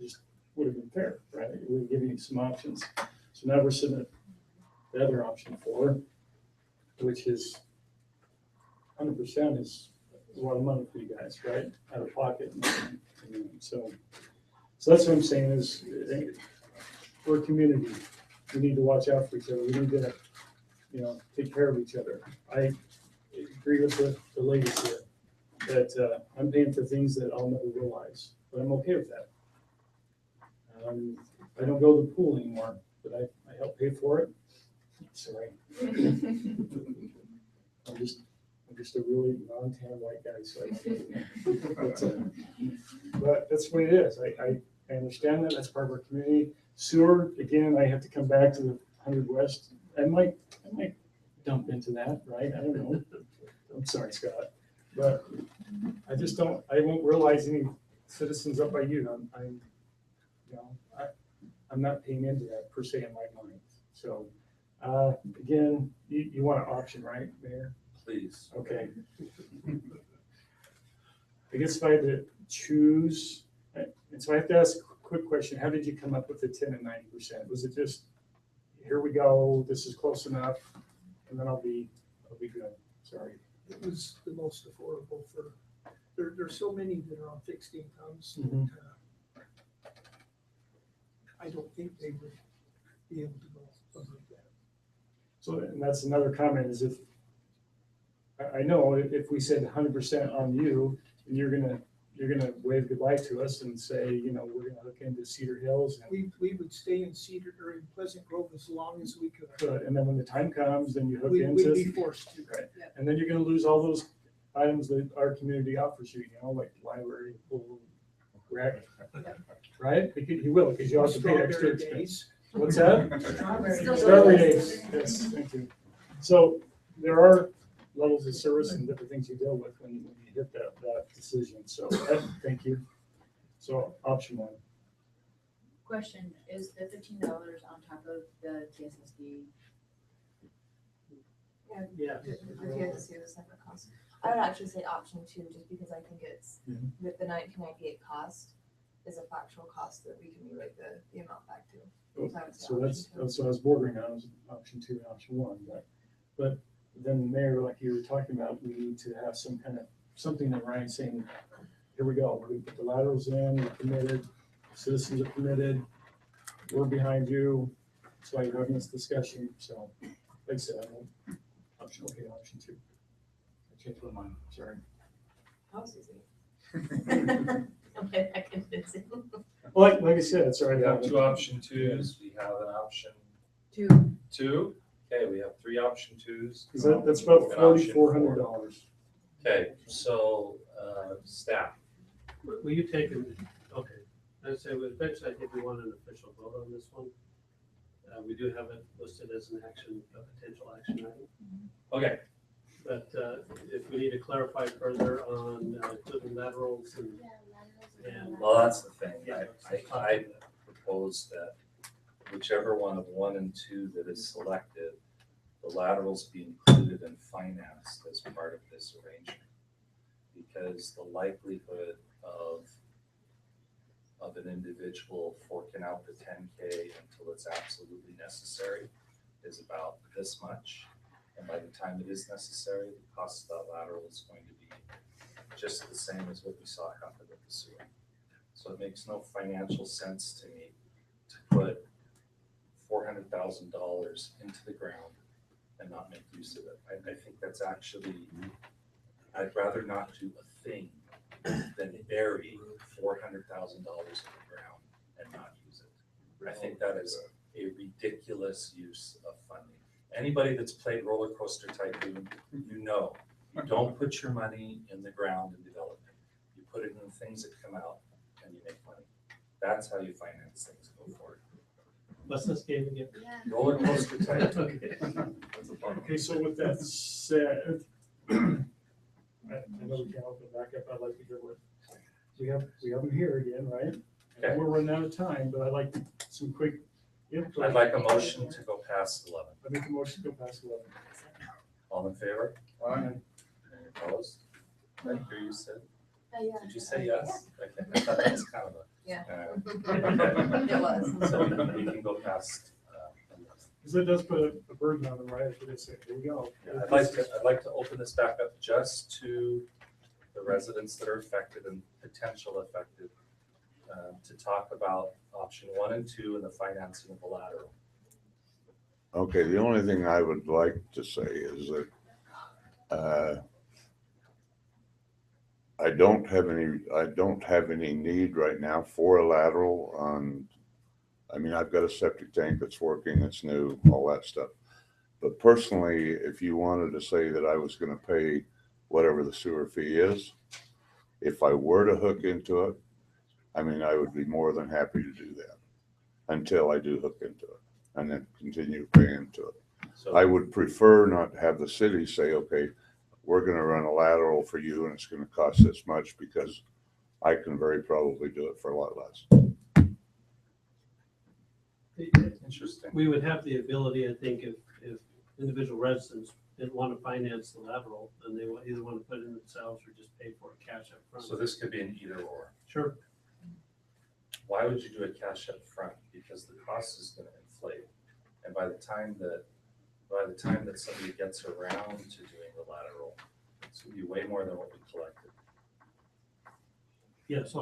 Just would have been fair, right? It would have given you some options. So now we're sitting at the other option 4, which is 100% is a lot of money for you guys, right? Out of pocket. So that's what I'm saying is we're a community. We need to watch out for each other. We need to, take care of each other. I agree with the ladies here that I'm paying for things that I'll never realize, but I'm okay with that. I don't go to the pool anymore, but I help pay for it. Sorry. I'm just a really non-tan white guy, so but that's the way it is. I understand that. That's part of our community. Sewer, again, I have to come back to the 100 West. I might dump into that, right? I don't know. I'm sorry, Scott, but I won't realize any citizens up by you. I'm not paying into that per se in my mind. So, again, you want an option, right, Mayor? Please. Okay. I guess if I had to choose, and so I have to ask a quick question. How did you come up with the 10 and 90%? Was it just, here we go, this is close enough, and then I'll be good? Sorry. It was the most affordable for, there's so many that are on fixed incomes. Mhm. I don't think they would be able to go above that. So, and that's another comment is I know if we said 100% on you, and you're gonna wave goodbye to us and say, we're gonna hook into Cedar Hills. And We would stay in Cedar or in Pleasant Grove as long as we could. good. And then when the time comes, then you hook We'd into. be forced to. Right. And then you're gonna lose all those items that our community offers you, like library, pool, rec. Right? He will, because you also pay extra Strawberry expense. days. What's that? Strawberry. Strawberry days. Yes, thank you. So there are levels of service and different things you deal with when you hit that decision. So thank you. So option 1. Question, is the $15 on top of the TSSD? Yeah. The TSSD is a separate cost. I would actually say option 2, just because I think it's, with the 1998 cost, is a factual cost that we can relate the amount back to. So I would say So option so I was bordering on option 2 and option 1, but then Mayor, like you were talking about, we need to have some kind of something that Ryan's saying, here we go, we're gonna put the laterals in, we're committed, citizens are committed, we're behind you. That's why you're having this discussion. So like I said, option 2. I changed my mind, sorry. That was easy. Okay, that convincing. Like I said, it's already. We have two option twos, we have an option Two. two, okay, we have three option twos. That's about An option $4,400. Okay, so, staff, Will you take, okay, I'd say, eventually, I think we want an official vote on this one. We do have it listed as an action, a potential action item. okay, But if we need to clarify further on including laterals and. well, that's the thing, Yeah, I propose that whichever one of 1 and 2 that is selected, the laterals be included and financed as part of this arrangement. Because the likelihood of an individual forking out the 10K until it's absolutely necessary is about this much. And by the time it is necessary, the cost of that lateral is going to be just the same as what we saw happen with the sewer. So it makes no financial sense to me to put $400,000 into the ground and not make use of it. I think that's actually, I'd rather not do a thing than bury $400,000 in the ground and not use it. I think that is a ridiculous use of funding. Anybody that's played Roller Coaster Tycoon, you know, you don't put your money in the ground in development. You put it in things that come out and you make money. That's how you finance things going forward. What's this game again? Roller Coaster Tycoon. Okay. Okay, so with that said, I know we can open back up. I'd like to hear what, we have them here again, right? Okay. And we're running out of time, but I'd like some quick input. I'd like a motion to go past 11. I make a motion to go past 11. All in favor? Aye. Any opposed? I hear you said. Yeah. Did you say yes? Okay, I thought that was kind of a. Yeah. Okay. It was. So we can go past. Because it does put a burden on them, right? If they say, here we go. Yeah, I'd like to open this back up just to the residents that are affected and potential affected, to talk about option 1 and 2 and the financing of the lateral. Okay, the only thing I would like to say is that I don't have any need right now for a lateral on, I mean, I've got a septic tank that's working, it's new, all that stuff. But personally, if you wanted to say that I was going to pay whatever the sewer fee is, if I were to hook into it, I mean, I would be more than happy to do that until I do hook into it and then continue paying into it. So I would prefer not have the city say, okay, we're going to run a lateral for you and it's going to cost this much, because I can very probably do it for a lot less. Interesting. We would have the ability, I think, if individual residents didn't want to finance the lateral, then they would either want to put it in themselves or just pay for it cash up front. So this could be an either or. Sure. Why would you do a cash up front? Because the cost is going to inflate. And by the time that somebody gets around to doing the lateral, it's going to be way more than what we collected. Yeah, so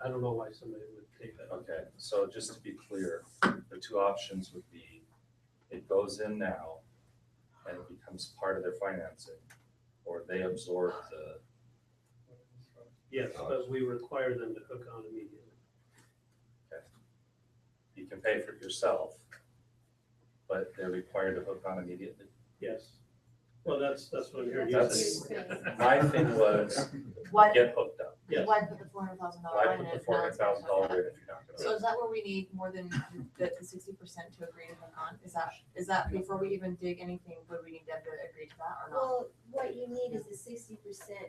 I don't know why somebody would take that. Okay, so just to be clear, the two options would be, it goes in now and it becomes part of their financing, or they absorb the. Yes, but we require them to hook on immediately. Okay. You can pay for it yourself, but they're required to hook on immediately. Yes. Well, that's what I'm hearing you That's, say. my thing was, Why, get hooked up. Yes. why put the $400,000 Why in put the if now it's gonna $400,000 cost in if you're not So gonna? is that where we need more than the 60% to agree to hook on? Is that before we even dig anything, would we need them to agree to that or not? Well, what you need is the 60%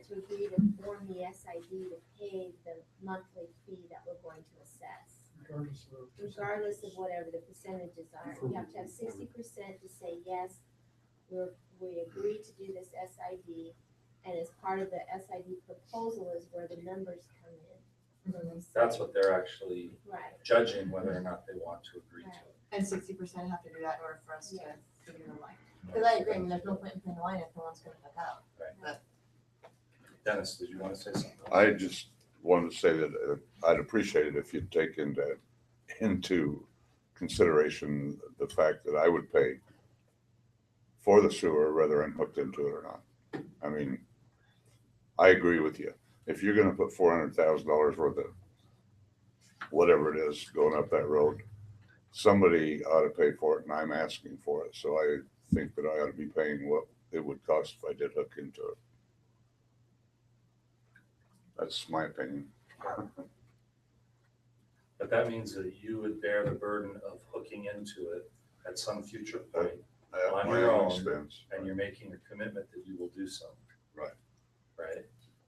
to agree to form the SID to pay the monthly fee that we're going to assess. Regardless of whatever the percentages are, you have to have 60% to say, yes, we agree to do this SID. And as part of the SID proposal is where the numbers come in. When they say- That's what they're actually Right. judging whether or not they want to agree to it. And 60% have to do that in order for us to figure the line. Because I agree, I mean, there's no point in paying the line if no one's gonna hook out. Right. But Dennis, did you want to say something? I just wanted to say that I'd appreciate it if you'd take into consideration the fact that I would pay for the sewer whether I'm hooked into it or not. I mean, I agree with you. if you're gonna put $400,000 worth of whatever it is going up that road, somebody ought to pay for it, and I'm asking for it. So I think that I ought to be paying what it would cost if I did hook into it. That's my opinion. But that means that you would bear the burden of hooking into it at some future point At on my your own own, expense. and you're making a commitment that you will do so. Right. Right?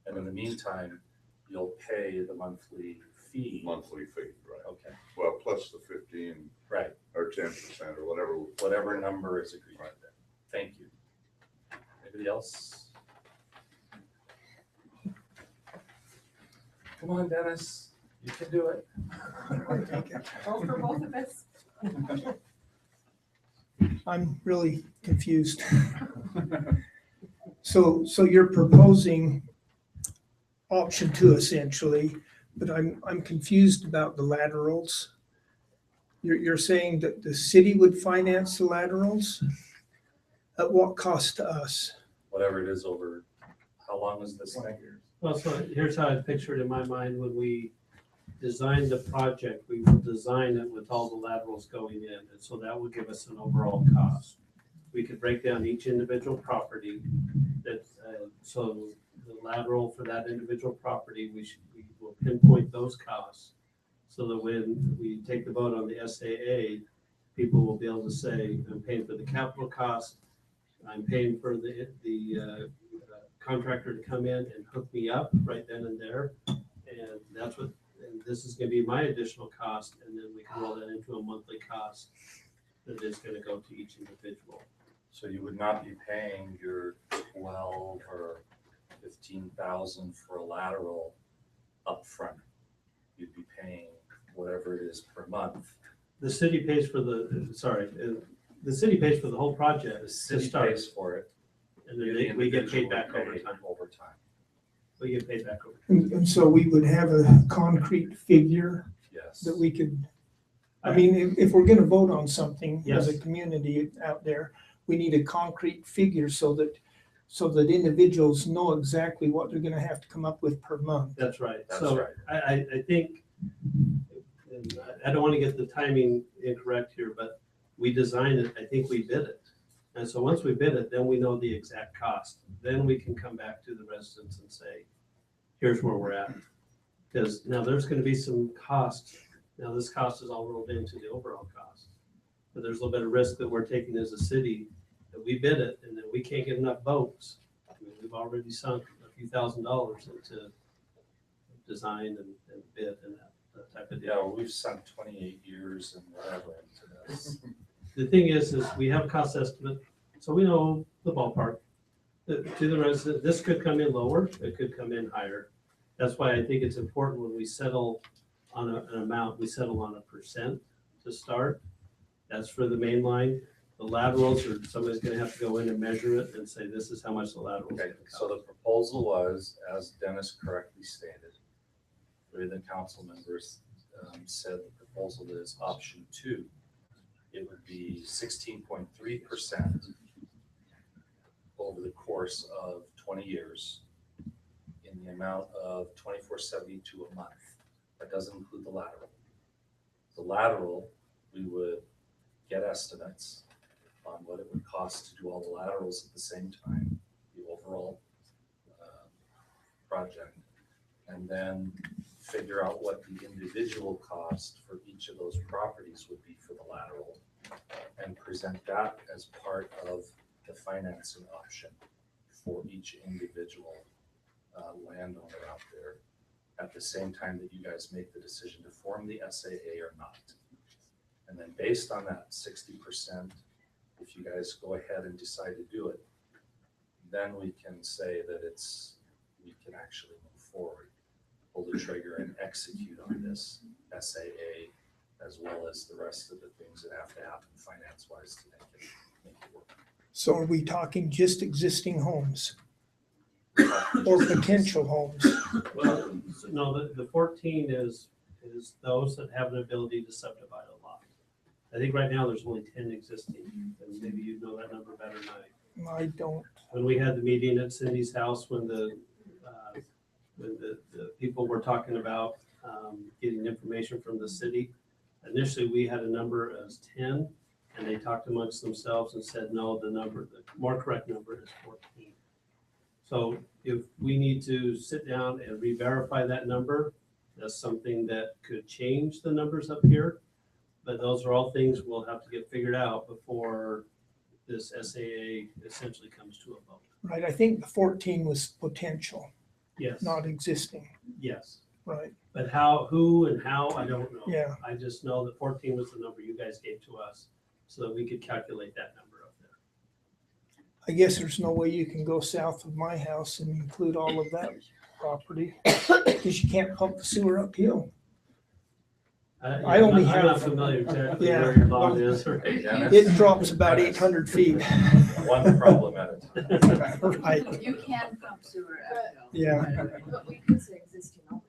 And in the meantime, you'll pay the monthly fee. Monthly fee, right. Okay, Well, plus the 15 right, or 10% or whatever. whatever number is agreed to. Thank you. Anybody else? Come on, Dennis, you can do it. Vote for both of us. I'm really confused. So you're proposing option 2 essentially, but I'm confused about the laterals. You're saying that the city would finance the laterals? At what cost to us? Whatever it is over, how long is this thing? Well, so here's how I picture it in my mind. When we design the project, we will design it with all the laterals going in, and so that would give us an overall cost. We could break down each individual property that, so the lateral for that individual property, we will pinpoint those costs. So that when we take the vote on the SAA, people will be able to say, I'm paying for the capital cost, I'm paying for the contractor to come in and hook me up right then and there. And that's what, and this is gonna be my additional cost, and then we can roll that into a monthly cost that is gonna go to each individual. So you would not be paying your 12 or 15,000 for a lateral upfront. You'd be paying whatever it is per month. The city pays for the, the city pays for the whole project. The to city start, pays for it. And then You, the we get individual, paid back would over pay time. over time. We get paid back over. And so we would have a concrete figure Yes. that we could, I mean, if we're gonna vote on something as a Yes. community out there, we need a concrete figure so that individuals know exactly what they're gonna have to come up with per month. That's right. That's So right. I think, and I don't want to get the timing incorrect here, but we designed it, I think we bid it. And so once we bid it, then we know the exact cost. Then we can come back to the residents and say, here's where we're at. Because now there's going to be some cost. Now this cost is all rolled into the overall cost. But there's a little bit of risk that we're taking as a city, that we bid it and then we can't get enough votes. I mean, we've already sunk a few $1,000s into design and bid and that type of deal. Yeah, we've sunk 28 years and whatever into this. The thing is we have a cost estimate, so we know the ballpark. To the resident, this could come in lower, it could come in higher. That's why I think it's important when we settle on an amount, we settle on a percent to start. That's for the main line. The laterals, or somebody's gonna have to go in and measure it and say, this is how much the lateral's Okay, gonna so cost. the proposal was, as Dennis correctly stated, three of the council members said the proposal is option 2. It would be 16.3% over the course of 20 years in the amount of $24.72 a month. That doesn't include the lateral. The lateral, we would get estimates on what it would cost to do all the laterals at the same time, the overall project, and then figure out what the individual cost for each of those properties would be for the lateral, and present that as part of the financing option for each individual landowner out there, at the same time that you guys make the decision to form the SAA or not. And then based on that 60%, if you guys go ahead and decide to do it, then we can say that we can actually move forward, pull the trigger and execute on this SAA, as well as the rest of the things that have to happen finance-wise to make it work. So are we talking just existing homes or potential homes? Well, no, the 14 is those that have an ability to subdivide a lot. I think right now there's only 10 existing, and maybe you know that number better than I. I don't. When we had the meeting at Cindy's house, when the when the people were talking about getting information from the city. Initially, we had a number as 10, and they talked amongst themselves and said, no, the more correct number is 14. So if we need to sit down and re-verify that number, that's something that could change the numbers up here. But those are all things we'll have to get figured out before this SAA essentially comes to a vote. Right, I think the 14 was potential, Yes. not existing, Yes. right? But how, who and how, I don't know. Yeah. I just know that 14 was the number you guys gave to us so that we could calculate that number up there. I guess there's no way you can go south of my house and include all of that property, because you can't pump the sewer uphill. I only I'm not have- familiar exactly Yeah. where your lawn is. Right? It drops about 800 feet. One problem at a time. Right, You can pump sewer uphill. yeah. But we could say existing only.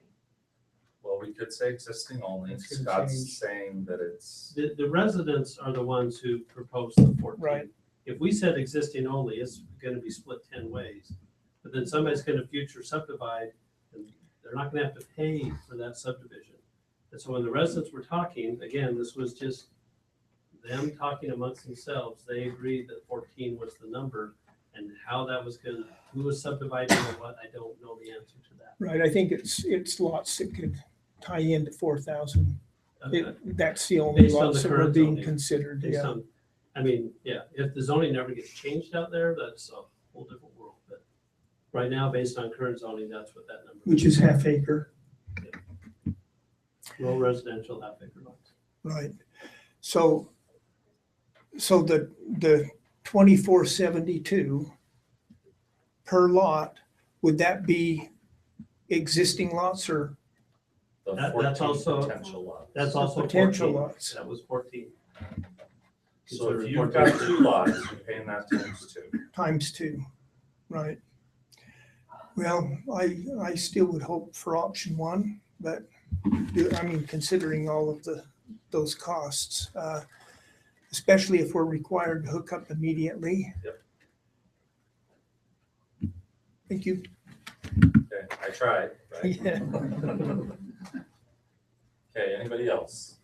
Well, we could say existing only. It's gonna Scott's change. saying that it's, The residents are the ones who proposed the 14. Right. If we said existing only, it's gonna be split 10 ways. But then somebody's gonna future subdivide, and they're not gonna have to pay for that subdivision. And so when the residents were talking, again, this was just them talking amongst themselves. They agreed that 14 was the number, and how that was gonna, who was subdividing or what, I don't know the answer to that. Right, I think it's lots that could tie into 4,000. That's the only Based on lots the that were current being zoning. considered, Based yeah. on- I mean, yeah, if the zoning never gets changed out there, that's a whole different world. But right now, based on current zoning, that's what that number. Which is half acre, Rural residential half acre lots. right? So the 2472 per lot, would that be existing lots or the That's 14 also- potential lots. That's also potential 14. lots? That was 14. So if Consider you've 14. got 2 lots, you're paying that times 2. Times 2, right? Well, I still would hope for option 1, but I mean, considering all of those costs, especially if we're required to hook up immediately. Yep. Thank you. Okay, I tried, right? Yeah. Okay, anybody else?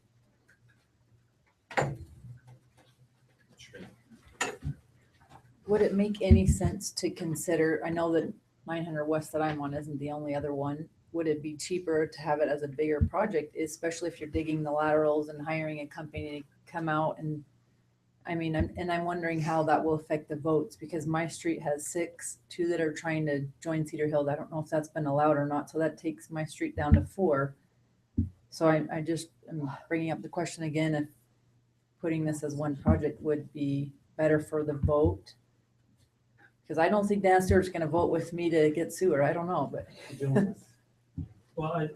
Sure. Would it make any sense to consider, I know that 900 West that I'm on isn't the only other one. Would it be cheaper to have it as a bigger project, especially if you're digging the laterals and hiring a company to come out and, I mean, I'm wondering how that will affect the votes, because my street has 6, 2 that are trying to join Cedar Hill. I don't know if that's been allowed or not, so that takes my street down to 4. So I just am bringing up the question again, if putting this as one project would be better for the vote. Because I don't think Dan Stewart's gonna vote with me to get sewer. I don't know, but. Well, I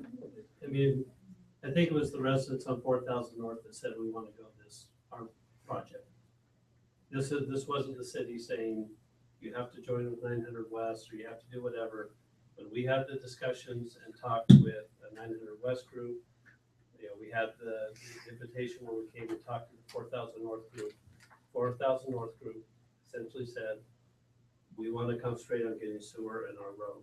mean, I think it was the residents on 4,000 North that said we want to go this, our project. This wasn't the city saying you have to join with 900 West or you have to do whatever. When we had the discussions and talked with the 900 West group, you know, we had the invitation where we came and talked to the 4,000 North group. 4,000 North group essentially said, we want to concentrate on getting sewer in our road.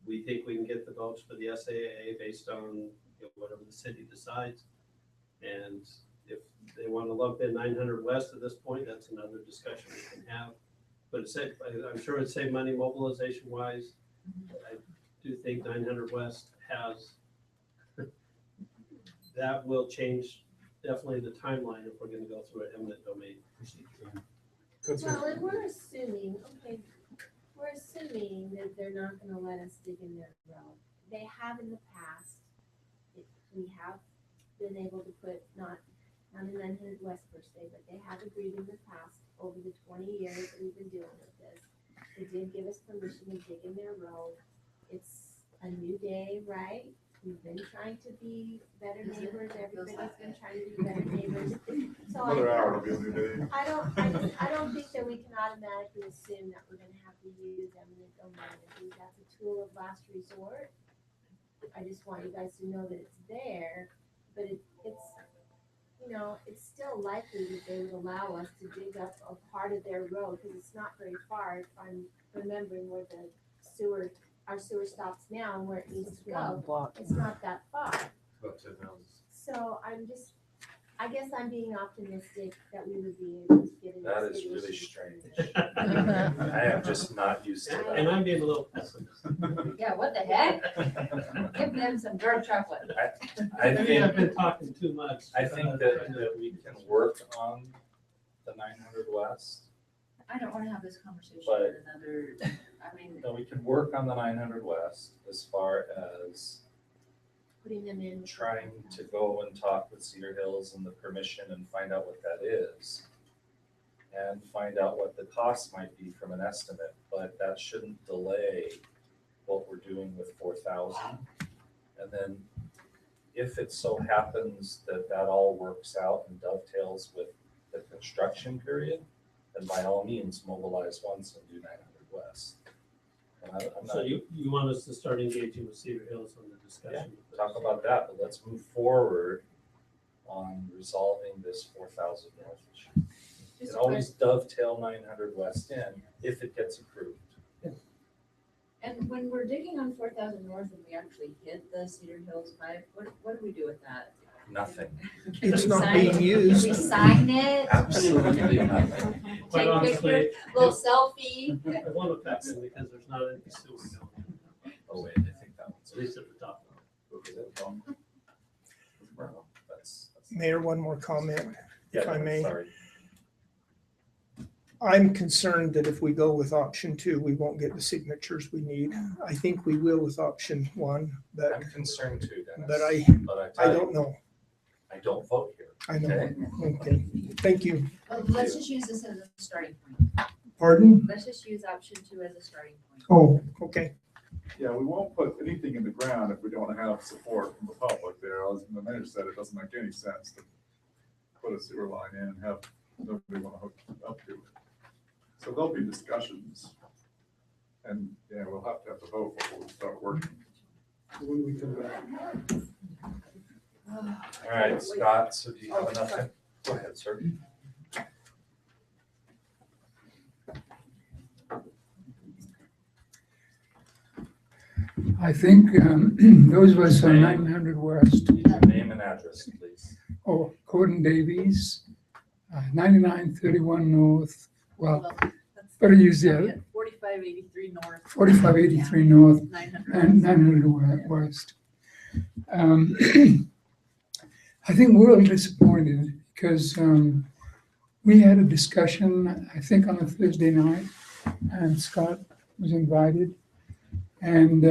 We think we can get the votes for the SAA based on, you know, whatever the city decides. And if they want to lump in 900 West at this point, that's another discussion we can have. But I'm sure it'd save money mobilization wise. I do think 900 West has, that will change definitely the timeline if we're going to go through an eminent domain procedure. Well, and we're assuming that they're not gonna let us dig in their road. They have in the past, we have been able to put, not in 900 West per se, but they have agreed in the past, over the 20 years that we've been dealing with this. They did give us permission to dig in their road. It's a new day, right? We've been trying to be better neighbors, everybody's been trying to be better neighbors. So Another hour, it'll be a new day. I don't think that we can automatically assume that we're gonna have to use eminent domain. I think that's a tool of last resort. I just want you guys to know that it's there, but it's, you know, it's still likely that they would allow us to dig up a part of their road, because it's not very far, if I'm remembering where the sewer our sewer stops now and where it needs to One go, block. it's not that far. About 10 houses. So I guess I'm being optimistic that we would be able to get it. That is really strange. I am just not used to And that. I'm being a little pessimist. Yeah, what the heck? Give them some dark chocolate. I Maybe I've think, been talking too much. I think that we can work on the 900 West. I don't wanna have this conversation But- in another, I mean, No, we can work on the 900 West as far as Putting them in. trying to go and talk with Cedar Hills and the permission and find out what that is. And find out what the cost might be from an estimate, but that shouldn't delay what we're doing with 4,000. And then if it so happens that that all works out and dovetails with the construction period, then by all means mobilize once and do 900 West. And I'm So not, you want us to start engaging with Cedar Hills on the discussion? talk about that, but let's move forward on resolving this 4,000 North issue. Just And a always dovetail 900 West in if it gets approved. and when we're digging on 4,000 North and we actually hit the Cedar Hills pipe, what do we do with that? Nothing. Can It's we not sign being it? used. Can we sign it? Absolutely nothing. Quite Take a honestly, picture, little selfie. it won't affect them because there's not any sewer going. Oh, wait, I think that one's. At least at the top. Is it wrong? Well, that's- Mayor, one more comment, if Yeah, I may. sorry. I'm concerned that if we go with option 2, we won't get the signatures we need. I think we will with option 1, but I'm concerned too, Dennis. But I tell you, don't know. I don't vote here. I know. Okay? Okay, thank you. Let's just use this as a starting point. Pardon? Let's just use option 2 as a starting point. Oh, okay. Yeah, we won't put anything in the ground if we don't have support from the public there. As the mayor said, it doesn't make any sense to put a sewer line in and have nobody want to hook up to it. So there'll be discussions. And, yeah, we'll have to vote before we start working. When we come back. All right, Scott, so do you have enough? Go ahead, sir. I think those of us on 900 West, Name and address, please. Gordon Davies, 9931 North, well, better use the other, 4583 North. 4583 North 900 and 900 West. I think we're a little disappointed because we had a discussion, I think on a Thursday night, and Scott was invited. And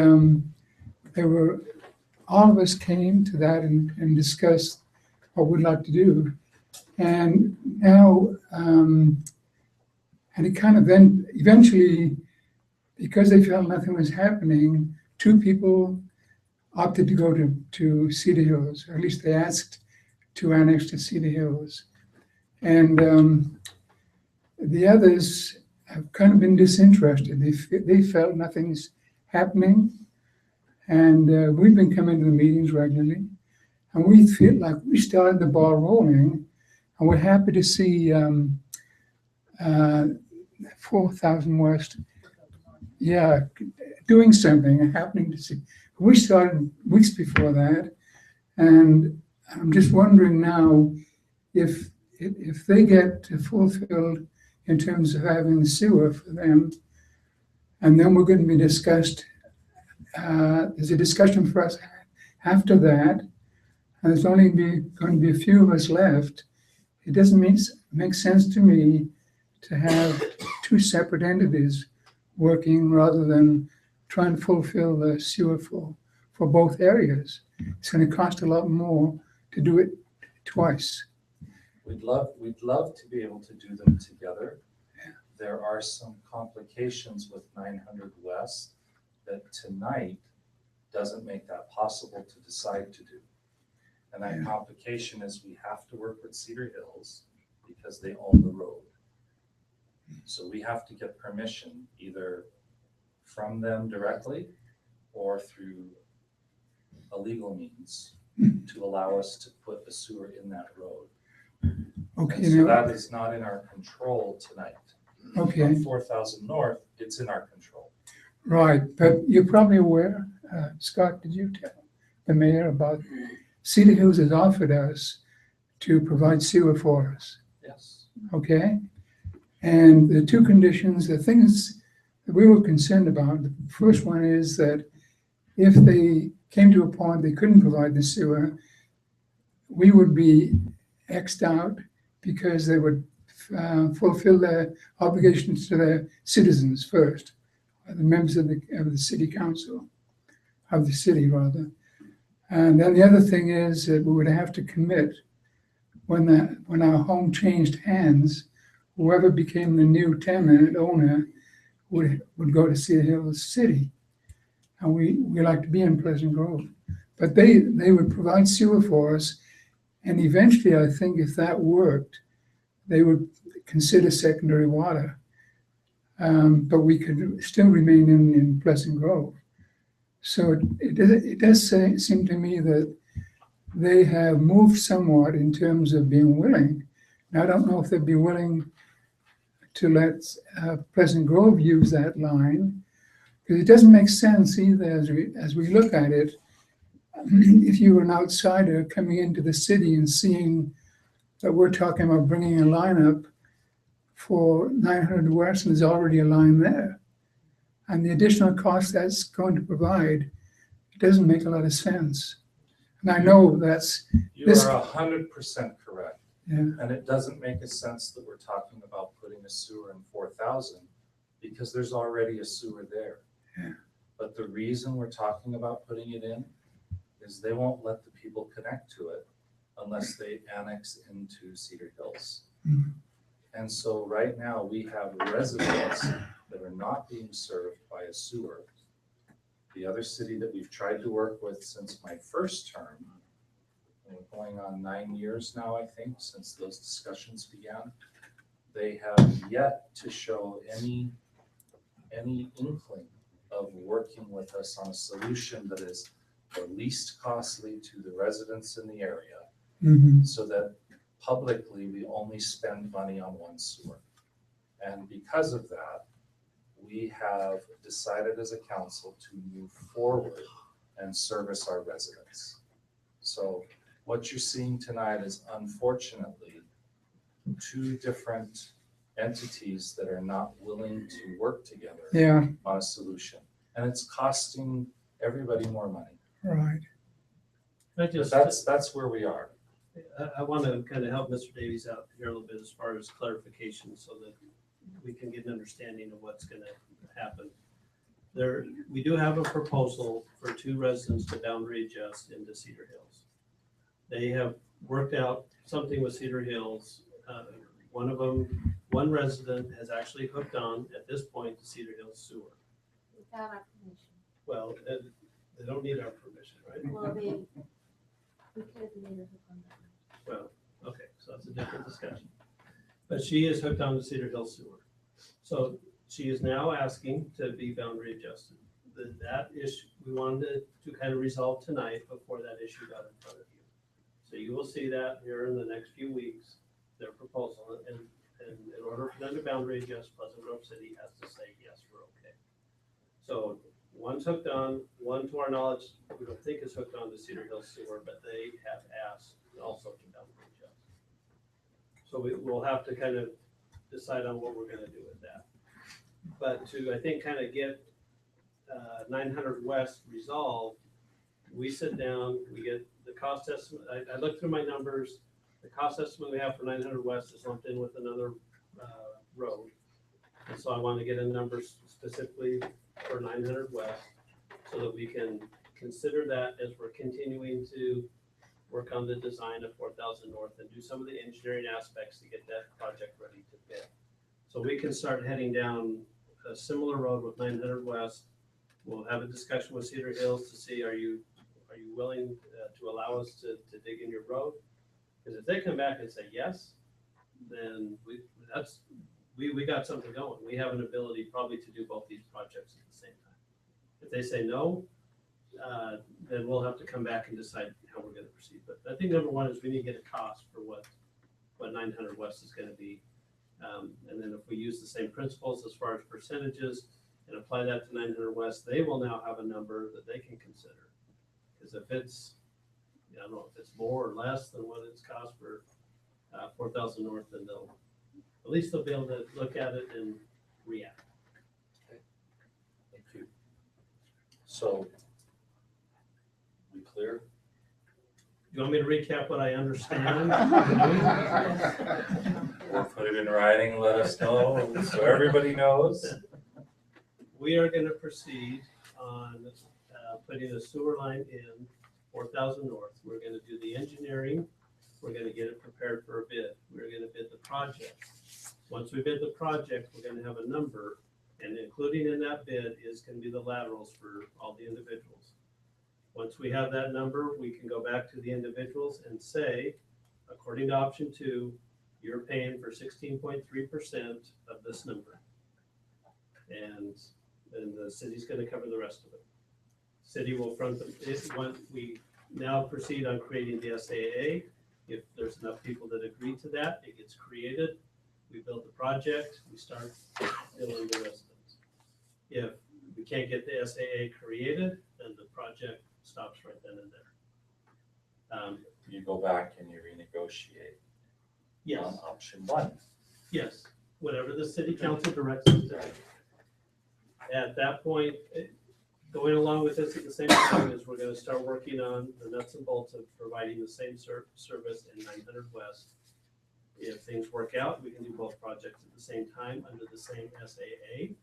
all of us came to that and discussed what we'd like to do. And now, and it kind of then eventually, because they felt nothing was happening, 2 people opted to go to Cedar Hills, or at least they asked to annex to Cedar Hills. And the others have kind of been disinterested. They felt nothing's happening. And we've been coming to the meetings regularly. And we feel like we started the ball rolling. And we're happy to see 4,000 West, doing something, happening to see. We started weeks before that. And I'm just wondering now if they get fulfilled in terms of having the sewer for them, and then we're going to be discussed, there's a discussion for us after that, and there's only going to be a few of us left. It doesn't make sense to me to have 2 separate entities working rather than trying to fulfill the sewer for both areas. It's going to cost a lot more to do it twice. We'd love to be able to do them together. There are some complications with 900 West that tonight doesn't make that possible to decide to do. And that complication is we have to work with Cedar Hills because they own the road. So we have to get permission either from them directly or through a legal means to allow us to put the sewer in that road. Okay, And so that is not in our control tonight. Okay. On 4,000 North, it's in our control. Right, but you're probably aware, Scott, did you tell the mayor about Cedar Hills has offered us to provide sewer for us, Yes. okay? And the two conditions, the things that we were concerned about, the first one is that if they came to a point they couldn't provide the sewer, we would be X'd out because they would fulfill their obligations to their citizens first, the members of the city council, of the city rather. And then the other thing is that we would have to commit when our home changed hands, whoever became the new tenant owner would go to Cedar Hills City. And we like to be in Pleasant Grove. But they would provide sewer for us. And eventually, I think if that worked, they would consider secondary water. But we could still remain in Pleasant Grove. So it does seem to me that they have moved somewhat in terms of being willing. And I don't know if they'd be willing to let Pleasant Grove use that line, because it doesn't make sense either as we look at it. If you were an outsider coming into the city and seeing that we're talking about bringing a line up for 900 West, and there's already a line there, and the additional cost that's going to provide, it doesn't make a lot of sense. And I know that's You are 100% correct. Yeah. And it doesn't make a sense that we're talking about putting a sewer in 4,000 because there's already a sewer there. Yeah. But the reason we're talking about putting it in is they won't let the people connect to it unless they annex into Cedar Hills. Mhm. And so right now we have residents that are not being served by a sewer. The other city that we've tried to work with since my first term, we're going on 9 years now, I think, since those discussions began. They have yet to show any inkling of working with us on a solution that is the least costly to the residents in the area, Mhm. so that publicly we only spend money on one sewer. And because of that, we have decided as a council to move forward and service our residents. So what you're seeing tonight is unfortunately two different entities that are not willing to work together Yeah. on a solution. And it's costing everybody more money. Right. I But just, that's where we are. I want to kind of help Mr. Davies out here a little bit as far as clarification so that we can get an understanding of what's going to happen. We do have a proposal for two residents to boundary adjust into Cedar Hills. They have worked out something with Cedar Hills. One resident has actually hooked on at this point to Cedar Hills sewer. Without our permission. Well, they don't need our permission, right? Well, we could have made a hook on that. Well, okay, so that's a different discussion. But she is hooked on to Cedar Hills sewer. So she is now asking to be boundary adjusted. That issue, we wanted to kind of resolve tonight before that issue got in front of you. So you will see that here in the next few weeks, their proposal. And in order for them to boundary adjust, Pleasant Grove City has to say, yes, we're okay. So one's hooked on, one to our knowledge, we don't think is hooked on to Cedar Hills sewer, but they have asked also to boundary adjust. So we'll have to kind of decide on what we're gonna do with that. But to, I think, kind of get 900 West resolved, we sit down, we get the cost estimate. I looked through my numbers. The cost estimate we have for 900 West is lumped in with another road. And so I want to get a number specifically for 900 West so that we can consider that as we're continuing to work on the design of 4,000 North and do some of the engineering aspects to get that project ready to bid. So we can start heading down a similar road with 900 West. We'll have a discussion with Cedar Hills to see, are you willing to allow us to dig in your road? Because if they come back and say yes, then we got something going. We have an ability probably to do both these projects at the same time. If they say no, then we'll have to come back and decide how we're going to proceed. But I think number one is we need to get a cost for what 900 West is going to be. And then if we use the same principles as far as percentages, and apply that to 900 West, they will now have a number that they can consider. Because if it's, I don't know, if it's more or less than what it's cost for 4,000 North, then at least they'll be able to look at it and react. Thank you. So, we clear? You want me to recap what I understand? Or put it in writing, let us know, so everybody knows. We are gonna proceed on putting a sewer line in 4,000 North. We're gonna do the engineering. We're gonna get it prepared for a bid. We're gonna bid the project. Once we bid the project, we're gonna have a number, and including in that bid is gonna be the laterals for all the individuals. Once we have that number, we can go back to the individuals and say, according to option 2, you're paying for 16.3% of this number. And then the city's gonna cover the rest of it. City will front when we now proceed on creating the SAA. If there's enough people that agree to that, it gets created. We build the project, we start billing the residents. If we can't get the SAA created, then the project stops right then and there. You go back and you renegotiate Yes, on option 1. yes, whatever the city council directs us to do. At that point, going along with this at the same time is we're gonna start working on the nuts and bolts of providing the same service in 900 West. If things work out, we can do both projects at the same time under the same SAA.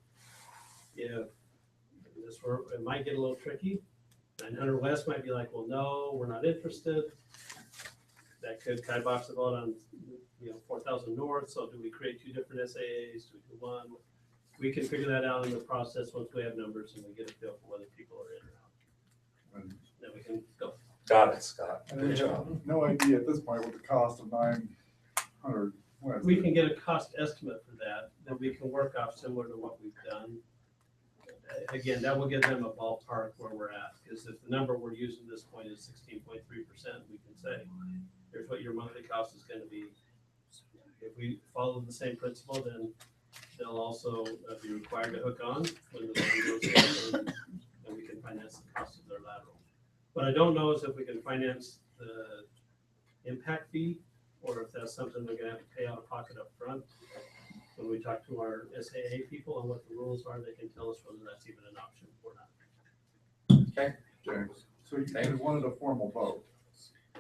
If this were, it might get a little tricky. 900 West might be like, well, no, we're not interested. That could kibosh the vote on, 4,000 North. So do we create 2 different SAAs? Do we do one? We can figure that out in the process once we have numbers and we get a feel for whether people are in or out. Then we can go. Got it, Scott. And Good we job. have no idea at this point what the cost of 900 West. We can get a cost estimate for that we can work off similar to what we've done. Again, that will give them a ballpark where we're at, because if the number we're using at this point is 16.3%, we can say, here's what your monthly cost is gonna be. If we follow the same principle, then they'll also be required to hook on when the line goes in, and we can finance the cost of their lateral. What I don't know is if we can finance the impact fee, or if that's something we're gonna have to pay out of pocket up front. When we talk to our SAA people on what the rules are, they can tell us whether that's even an option or not. Okay. James, so you wanted a formal vote.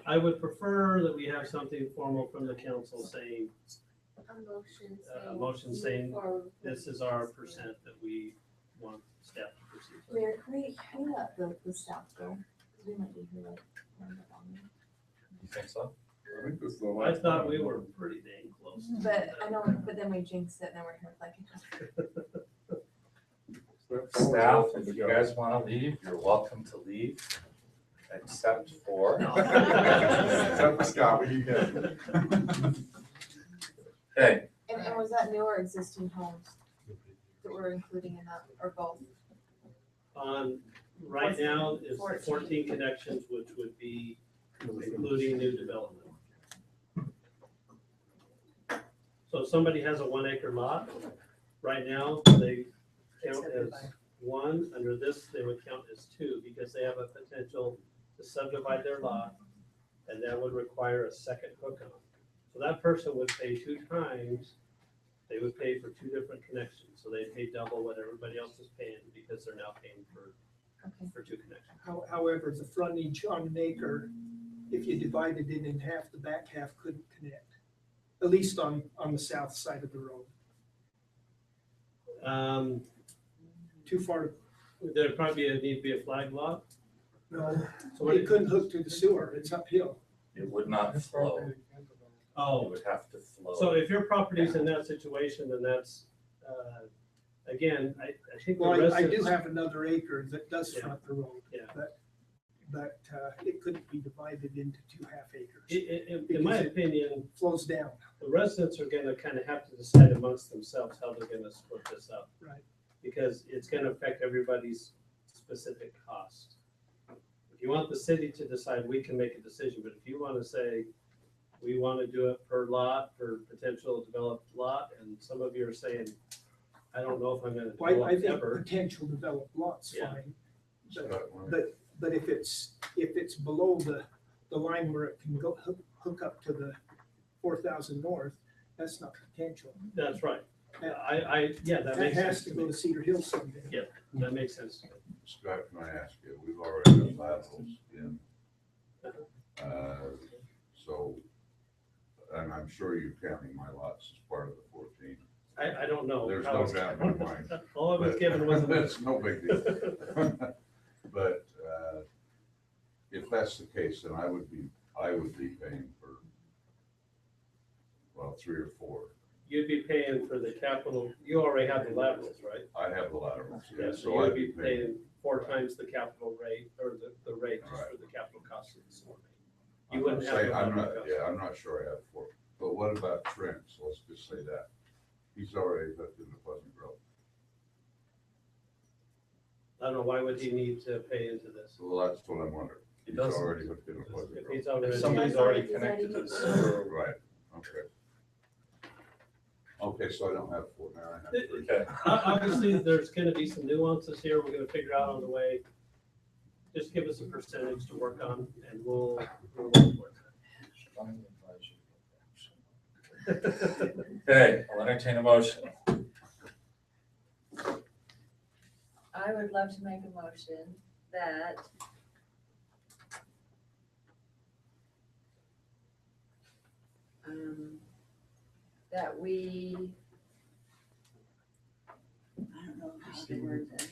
I would prefer that we have something formal from the council saying, a motion saying this is our percent that we want staff to proceed with. Mayor, can we let the staff go? 'Cause we might be here like a little bit longer. You think so? I think this is the I last. thought time. we were pretty dang close. But I know, but then we jinx it and then we're here like Staff, if you guys want to leave, you're welcome to leave, except for. Except for Scott, what do you get? Okay, And was that new or existing homes that we're including in that, or both? Right now, it's 14. 14 connections, which would be including new development. So if somebody has a 1 acre lot, right now, they count as 1. Under this, they would count as 2 because they have a potential to subdivide their lot, and that would require a second hook on. So that person would pay 2 times. They would pay for 2 different connections, so they pay double what everybody else is paying because they're now paying for 2 connections. However, the frontage on an acre, if you divided it in half, the back half couldn't connect, at least on the south side of the road. Too far, There'd probably need to be a flag lot. no, So what it couldn't hook to the sewer, it's uphill. it would not flow. It Oh, would have to flow. so if your property's in that situation, then that's, again, I think the Well, I do residents. have another acre that does Yeah. front the road, Yeah. but it couldn't be divided into 2 half acres. In my opinion, Flows down. the residents are gonna kind of have to decide amongst themselves how they're gonna split this up. Right. Because it's gonna affect everybody's specific cost. If you want the city to decide, we can make a decision, but if you wanna say, we wanna do it per lot, per potential developed lot, and some of you are saying, I don't know if I'm gonna Well, I develop think ever. potential developed lots Yeah. fine. But if it's below the line where it can go hook up to the 4,000 north, that's not potential. That's right. That Yeah, that makes has sense to to go me. to Cedar Hill someday. Yeah, that makes sense. Scott, can I ask you, we've already got laterals in. So, and I'm sure you're counting my lots as part of the 14. I don't know. There's how no it's- doubt in my mind. All I was But- given was. That's no big deal. But if that's the case, then I would be paying for, well, 3 or 4. You'd be paying for the capital, you already have the laterals, right? I have the laterals, Yeah, yeah, so so you'd I'd be be paying. paying 4 times the capital rate, or the rate just for the capital cost of the storm. You I'm wouldn't not have. saying- the I'm lateral not, cost. yeah, I'm not sure I have 4. But what about Trent? So let's just say that. He's already hooked into Pleasant Grove. I don't know, why would he need to pay into this? Well, that's what I'm wondering. He He's doesn't. already hooked into Pleasant If Grove. he's already. If somebody's already connected to the sewer. Right, okay. Okay, so I don't have 4 now, I have 3. Okay. Obviously, there's gonna be some nuances here we're gonna figure out on the way. Just give us a percentage to work on and we'll work with it. Okay, I'll entertain a motion. I would love to make a motion that that we, I don't know how to word this.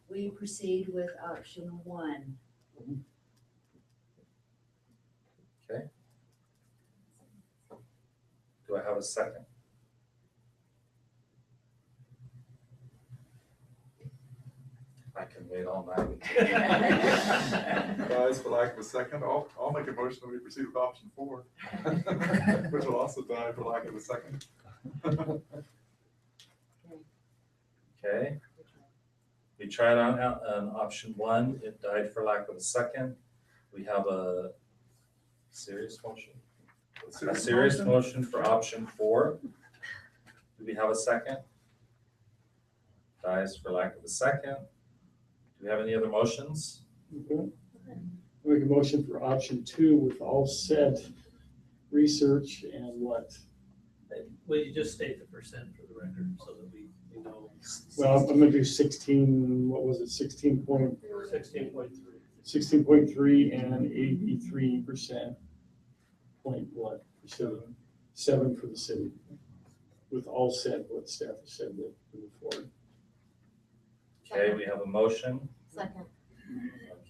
We proceed with option 1. Okay. Do I have a second? I can wait all night. Guys, for lack of a second, I'll make a motion that we proceed with option 4. Which will also die for lack of a second. Okay. We tried on option 1, it died for lack of a second. We have a serious motion. A serious motion for option 4. Do we have a second? Dies for lack of a second. Do we have any other motions? Make a motion for option 2 with all said research and what? Will you just state the percent for the record so that we know? Well, I'm gonna do 16, what was it, 16.3 and 83%. Point what, for city, 7 for the city. With all said, what staff has said that move forward. Okay, we have a motion. Second.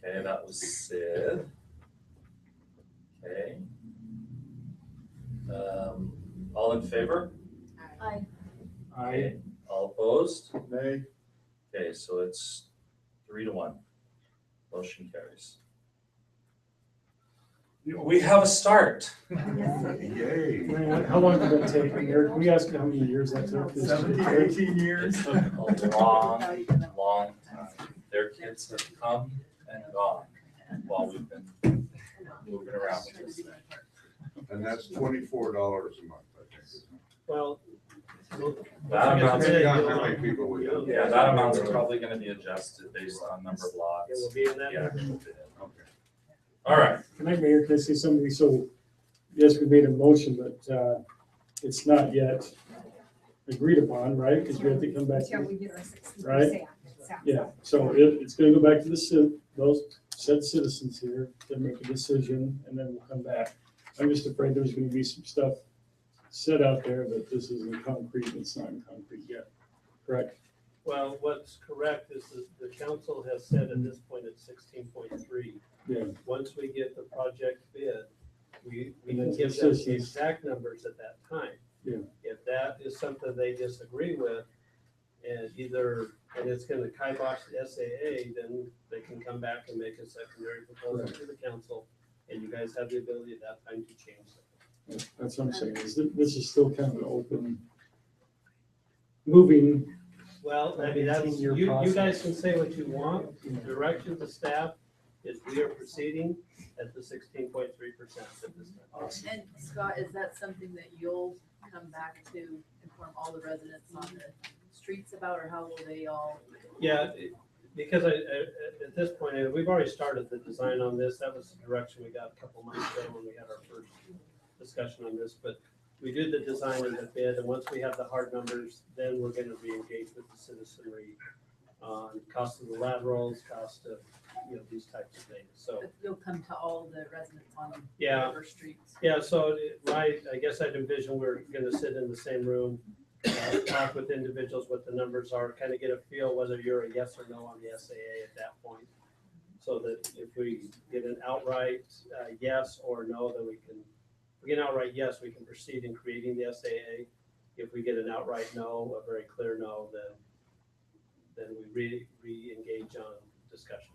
Okay, that was Sid. Okay. All in favor? Aye. Aye. All opposed? Nay. Okay, so it's 3-1. Motion carries. We have a start. Yay. Man, how long did that take? Eric, can we ask how many years that took? 17, 18 years. A long, long time. Their kids have come and gone while we've been moving around with this thing. And that's $24 a month, I think. isn't it? Well. That amount's, How many people we have? yeah, that amount's probably gonna be adjusted based on number of lots. It will be in that. Yeah. number. Okay. All right. Can I, Mayor, can I say something? So, yes, we made a motion, but it's not yet agreed upon, right? Because we have to come back. Until we get our 60%. Right? Yeah, so it's gonna go back to those said citizens here to make a decision, and then we'll come back. I'm just afraid there's gonna be some stuff set out there, but this isn't concrete, it's not in concrete yet, correct? Well, what's correct is that the council has said at this point it's 16.3. Yeah. Once we get the project bid, we And can that's give them the consistent. exact numbers at that time. Yeah. If that is something they disagree with, and it's gonna kibosh the SAA, then they can come back and make a secondary proposal to the council, and you guys have the ability at that time to change that. That's what I'm saying, is that this is still kind of an open, moving. Well, I mean, that's, 18-year you guys process. can say what you want. Direction to staff is we are proceeding at the 16.3% at this time. And Scott, is that something that you'll come back to inform all the residents on the streets about, or how will they all? Yeah, because at this point, we've already started the design on this. That was the direction we got a couple months ago when we had our first discussion on this. But we did the design and the bid, and once we have the hard numbers, then we're gonna re-engage with the citizenry on cost of the laterals, cost of, these types of things. So, But you'll come to all the residents on Yeah. whatever streets. yeah, so I guess I'd envision we're gonna sit in the same room, talk with individuals what the numbers are, kind of get a feel whether you're a yes or no on the SAA at that point. So that if we get an outright yes or no, then if we get an outright yes, we can proceed in creating the SAA. If we get an outright no, a very clear no, then we re-engage on discussion.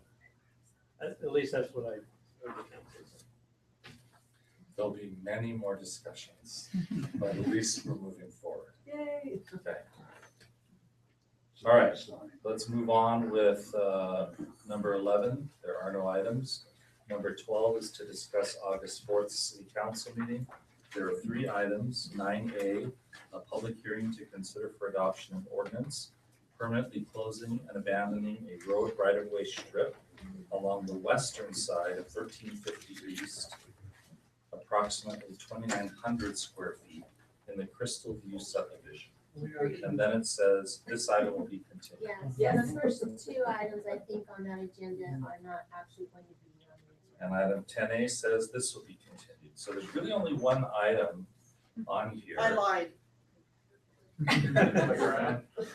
At least that's what I heard the council say. There'll be many more discussions, but at least we're moving forward. Yay. Okay. All right, let's move on with number 11. There are no items. Number 12 is to discuss August 4th city council meeting. There are 3 items. 9A, a public hearing to consider for adoption of ordinance permanently closing and abandoning a road right-of-way strip along the western side of 1350 East, approximately 2,900 square feet in the Crystal View subdivision. And then it says this item will be continued. Yes, the first 2 items I think on that agenda are not actually going to be on the And item 10A says this will be continued. So there's really only one item on here. I lied.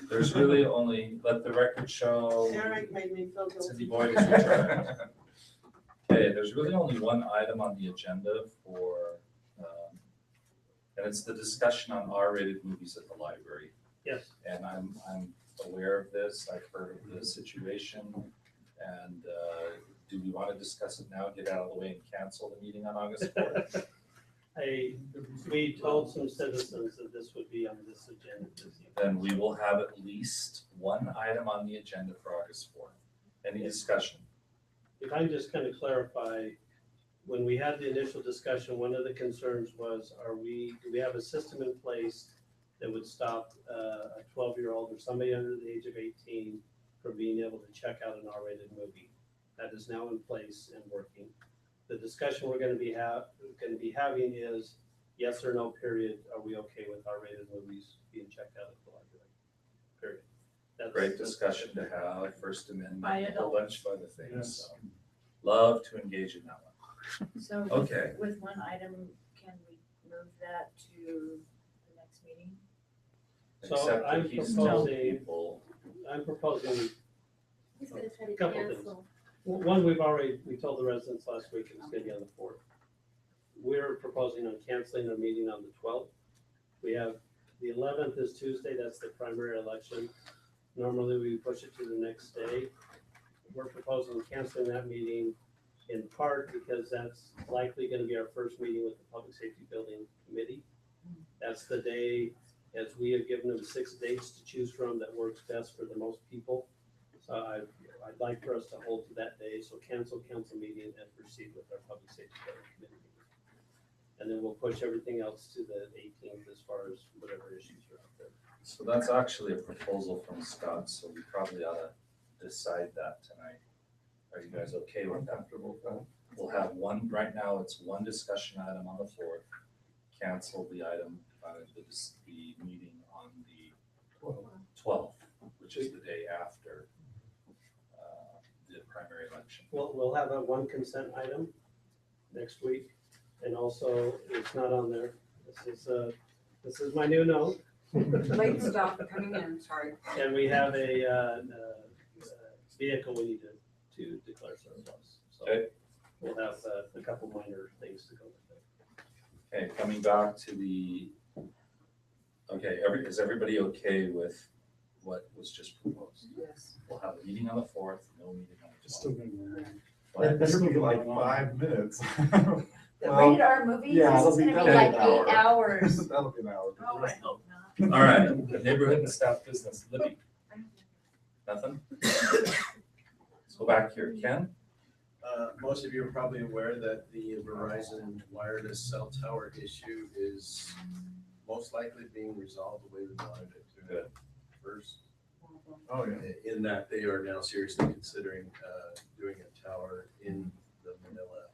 There's really only, let the record show. Eric made me feel Cindy guilty. Boyd is returned. Okay, there's really only one item on the agenda for, and it's the discussion on R-rated movies at the library. Yes. And I'm aware of this, I've heard of the situation, and do we want to discuss it now, get out of the way and cancel the meeting on August 4th? We told some citizens that this would be on this agenda this evening. Then we will have at least one item on the agenda for August 4th. Any discussion? If I can just kind of clarify, when we had the initial discussion, one of the concerns was, do we have a system in place that would stop a 12-year-old or somebody under the age of 18 from being able to check out an R-rated movie? That is now in place and working. The discussion we're going to be having is yes or no, period. Are we okay with R-rated movies being checked out at the library? Period. Great discussion to have, First Amendment, By a whole bunch of other things. Yes. So love to engage in that one. So Okay. with one item, can we move that to the next meeting? So Except I'm that he's telling proposing, people, I'm proposing He's gonna try to Couple things. cancel. one, we told the residents last week it was gonna be on the 4th. We're proposing on canceling our meeting on the 12th. We have, the 11th is Tuesday, that's the primary election. Normally, we push it to the next day. We're proposing canceling that meeting in part because that's likely gonna be our first meeting with the Public Safety Building Committee. That's the day, as we have given them 6 dates to choose from that works best for the most people. So I'd like for us to hold to that day, so cancel council meeting and proceed with our Public Safety Building Committee meeting. And then we'll push everything else to the 18th as far as whatever issues are out there. so that's actually a proposal from Scott, so we probably ought to decide that tonight. Are you guys okay with that? We'll have one, right now, it's one discussion item on the 4th. Cancel the item, the meeting on the 12th, which is the day after the primary election. We'll have a one consent item next week, and also, it's not on there, this is my new note. Late stop coming in, sorry. And we have a vehicle we need to declare surplus. So Okay. we'll have a couple minor things to go with it. Okay, coming back to the, okay, is everybody okay with what was just proposed? Yes. We'll have a meeting on the 4th, no meeting on the It's still 12th. gonna be. What? It's gonna be like 5 minutes. The Well, rated R movies, yeah, this is it'll be gonna be that'll like be an 8 hours. That'll be an hour. Oh, I hope not. All right, neighborhood and staff business, Libby. Nothing? Let's go back here, Ken? Most of you are probably aware that the Verizon wireless cell tower issue is most likely being resolved the way we wanted it to. Good. first. Oh, yeah. In that they are now seriously considering doing a tower in the Manila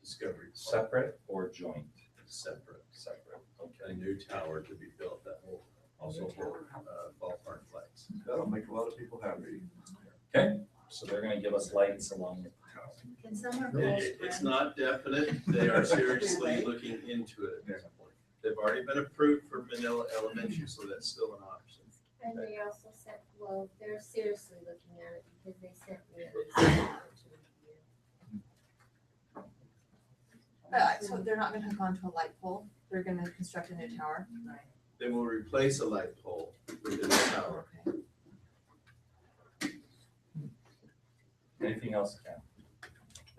Discovery. Park. Separate or joint? Separate. Separate, A new tower to be built that will also hold ballpark flags. That'll make a lot of people happy. Okay, so they're gonna give us lights along the tower. Can someone close It's not definite. They are seriously looking into it at this point. They've already been approved for Manila Elementary, so that's still an option. And they also said, well, they're seriously looking at it because they sent me a. So they're not gonna hook onto a light pole, they're gonna construct a new tower? They will replace a light pole within the tower. Anything else, Ken?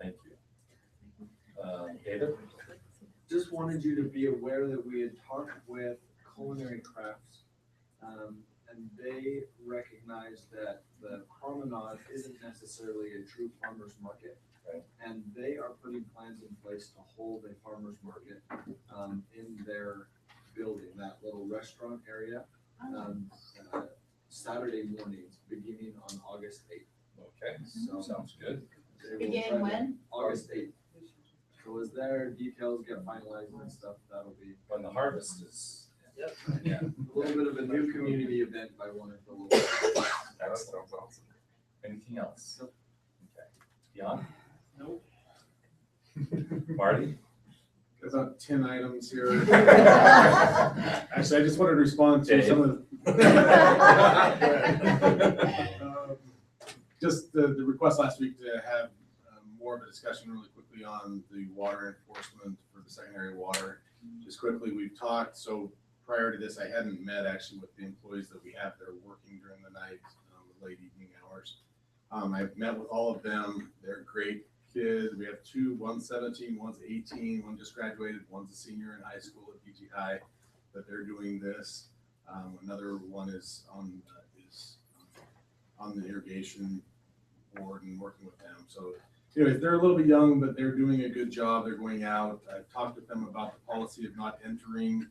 Thank you. David? Just wanted you to be aware that we had talked with Culinary Crafts, and they recognize that the promenade isn't necessarily a true farmer's market. Right. And they are putting plans in place to hold a farmer's market in their building, that little restaurant area, Saturday mornings, beginning on August 8th. Okay, So sounds good. they will Beginning try to- when? August 8th. So as their details get finalized and stuff, that'll be When the harvest is. Yep. Yeah. a little bit of a new community event by one of the local. Excellent. Anything else? Okay. Jan? Nope. Marty? Got about 10 items here. Actually, I just wanted to respond to some of just the request last week to have more of a discussion really quickly on the water enforcement for the secondary water. Just quickly, we've talked, so prior to this, I hadn't met actually with the employees that we have that are working during the night, the late evening hours. I've met with all of them. They're great kids. We have two, one's 17, one's 18, one just graduated, one's a senior in high school at PG High, that they're doing this. Another one is on the irrigation board and working with them. So anyways, they're a little bit young, but they're doing a good job. They're going out. I've talked with them about the policy of not entering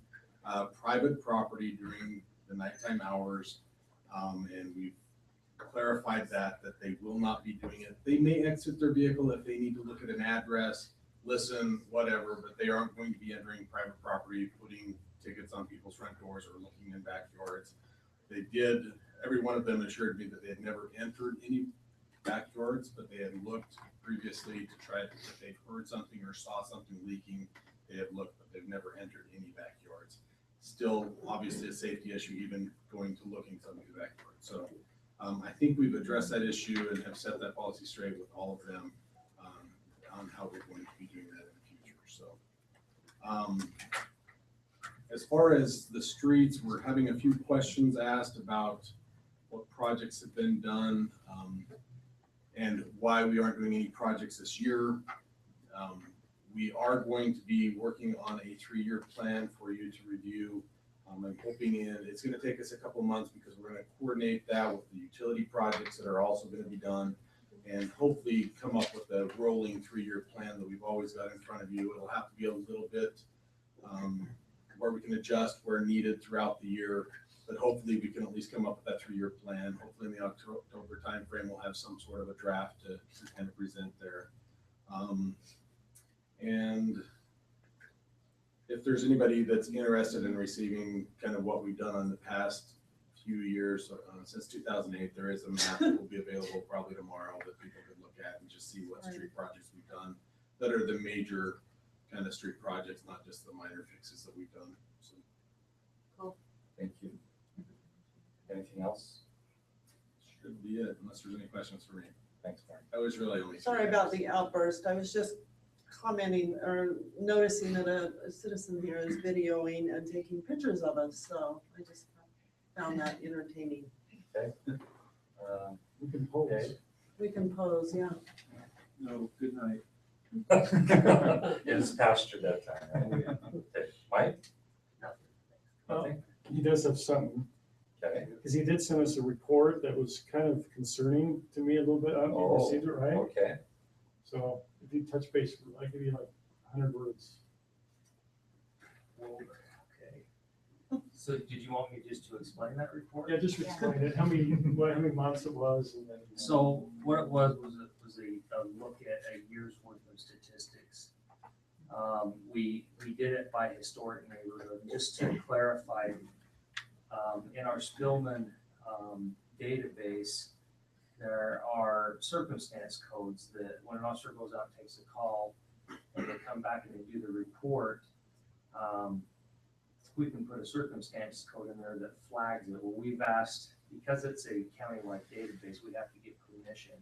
private property during the nighttime hours. And we've clarified that they will not be doing it. They may exit their vehicle if they need to look at an address, listen, whatever, but they aren't going to be entering private property, putting tickets on people's front doors or looking in backyards. They did, every one of them assured me that they had never entered any backyards, but they had looked previously to try to, if they'd heard something or saw something leaking, they had looked, but they've never entered any backyards. Still, obviously a safety issue, even going to looking something in the backyard. So I think we've addressed that issue and have set that policy straight with all of them on how we're going to be doing that in the future. So as far as the streets, we're having a few questions asked about what projects have been done and why we aren't doing any projects this year. We are going to be working on a 3-year plan for you to review. I'm hoping it's going to take us a couple months because we're going to coordinate that with the utility projects that are also going to be done and hopefully come up with a rolling 3-year plan that we've always got in front of you. It'll have to be a little bit where we can adjust where needed throughout the year, but hopefully we can at least come up with that 3-year plan. Hopefully in the October timeframe, we'll have some sort of a draft to kind of present there. And if there's anybody that's interested in receiving kind of what we've done on the past few years, since 2008, there is a map that will be available probably tomorrow that people can look at and just see what street projects we've done that are the major kind of street projects, not just the minor fixes that we've done. So. Cool. Thank you. Anything else? Should be it, unless there's any questions for me. Thanks, Mark. That was really only. Sorry about the outburst. I was just commenting or noticing that a citizen here is videoing and taking pictures of us. So I just found that entertaining. Okay. We can pose. Okay. We can pose, yeah. No, good night. It's past your bedtime, right? Okay. Mike? Nothing? He does have something. Okay. Because he did send us a report that was kind of concerning to me a little bit. I don't know if you received it, right? Okay. So if you touch base, I'll give you like 100 words. Okay. So did you want me just to explain that report? Yeah, just explain it, how many months it was and then. So what it was a look at a year's worth of statistics. We did it by historic neighborhood, just to clarify, in our Spillman database, there are circumstance codes that when an officer goes out and takes a call and they come back and they do the report, we can put a circumstance code in there that flags it. Well, we've asked, because it's a county-wide database, we have to get permission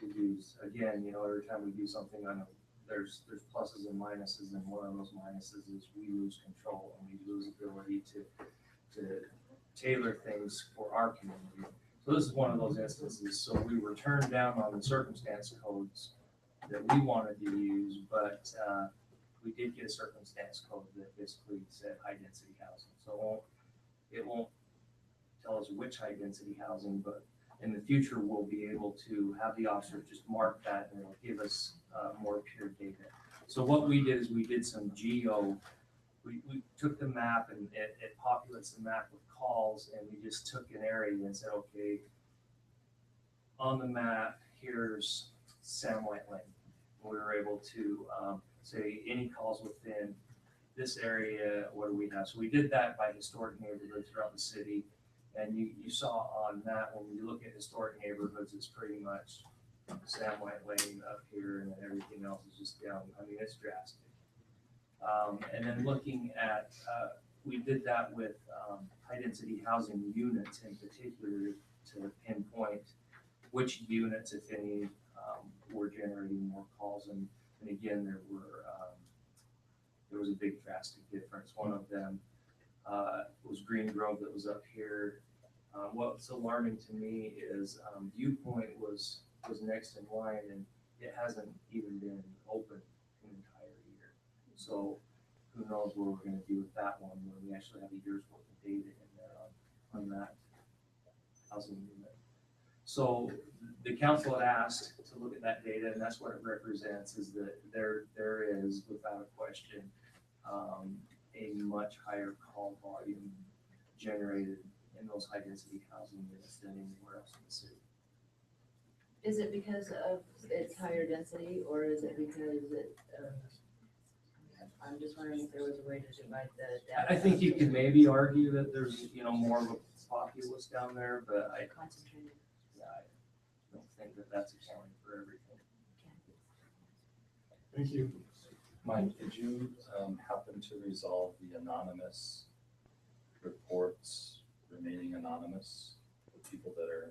to use. Again, every time we do something, I know there's pluses and minuses, and one of those minuses is we lose control and we lose ability to tailor things for our community. So this is one of those instances. So we were turned down on the circumstance codes that we wanted to use, but we did get a circumstance code that basically said high density housing. So it won't tell us which high density housing, but in the future, we'll be able to have the officer just mark that and it'll give us more pure data. So what we did is we did some we took the map and it populates the map with calls, and we just took an area and said, okay, on the map, here's Sam White Lane. We were able to say any calls within this area, what do we have? So we did that by historic neighborhoods throughout the city. And you saw on that, when you look at historic neighborhoods, it's pretty much Sam White Lane up here, and then everything else is just down. I mean, it's drastic. And then looking at, we did that with high density housing units in particular to pinpoint which units, if any, were generating more calls. And again, there was a big drastic difference. One of them was Green Grove that was up here. What's alarming to me is Viewpoint was next in line, and it hasn't even been open an entire year. So who knows what we're going to do with that one when we actually have a year's worth of data in there on that housing unit. So the council had asked to look at that data, and that's what it represents, is that there is, without a question, a much higher call volume generated in those high density housing units than anywhere else in the city. Is it because of its higher density, or is it because I'm just wondering if there was a way to divide the data. I think you could maybe argue that there's, more of a populace down there, but I don't think that that's accounting for everything. Thank you. Mike, did you happen to resolve the anonymous reports remaining anonymous, the people that are?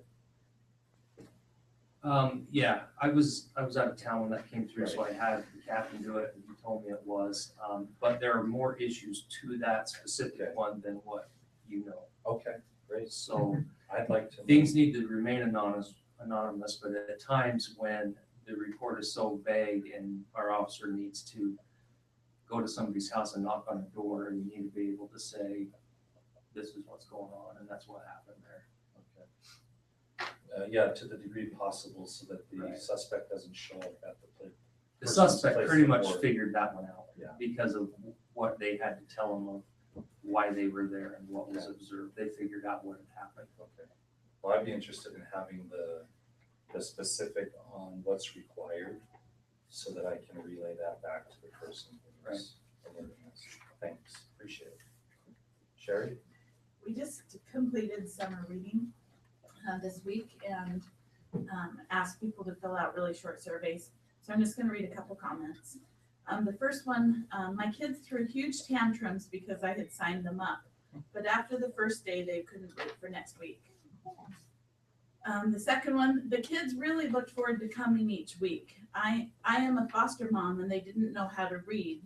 Yeah, I was out of town when that came through, so I had the captain do it, and he told me it was. But there are more issues to that specific one than what you know. Okay, great. So I'd like to. Things need to remain anonymous, but at times when the report is so vague and our officer needs to go to somebody's house and knock on a door, and you need to be able to say, this is what's going on, and that's what happened there. Yeah, to the degree possible, so that the suspect doesn't show up at the place. The suspect pretty much figured that one out, Yeah. because of what they had to tell him of why they were there and what was observed. They figured out what had happened. Okay. Well, I'd be interested in having the specific on what's required, so that I can relay that back to the person who's alerting us. Thanks, appreciate it. Sherry? We just completed summer reading this week and asked people to fill out really short surveys. So I'm just going to read a couple comments. The first one, my kids threw huge tantrums because I had signed them up, but after the first day, they couldn't wait for next week. The second one, the kids really looked forward to coming each week. I am a foster mom and they didn't know how to read,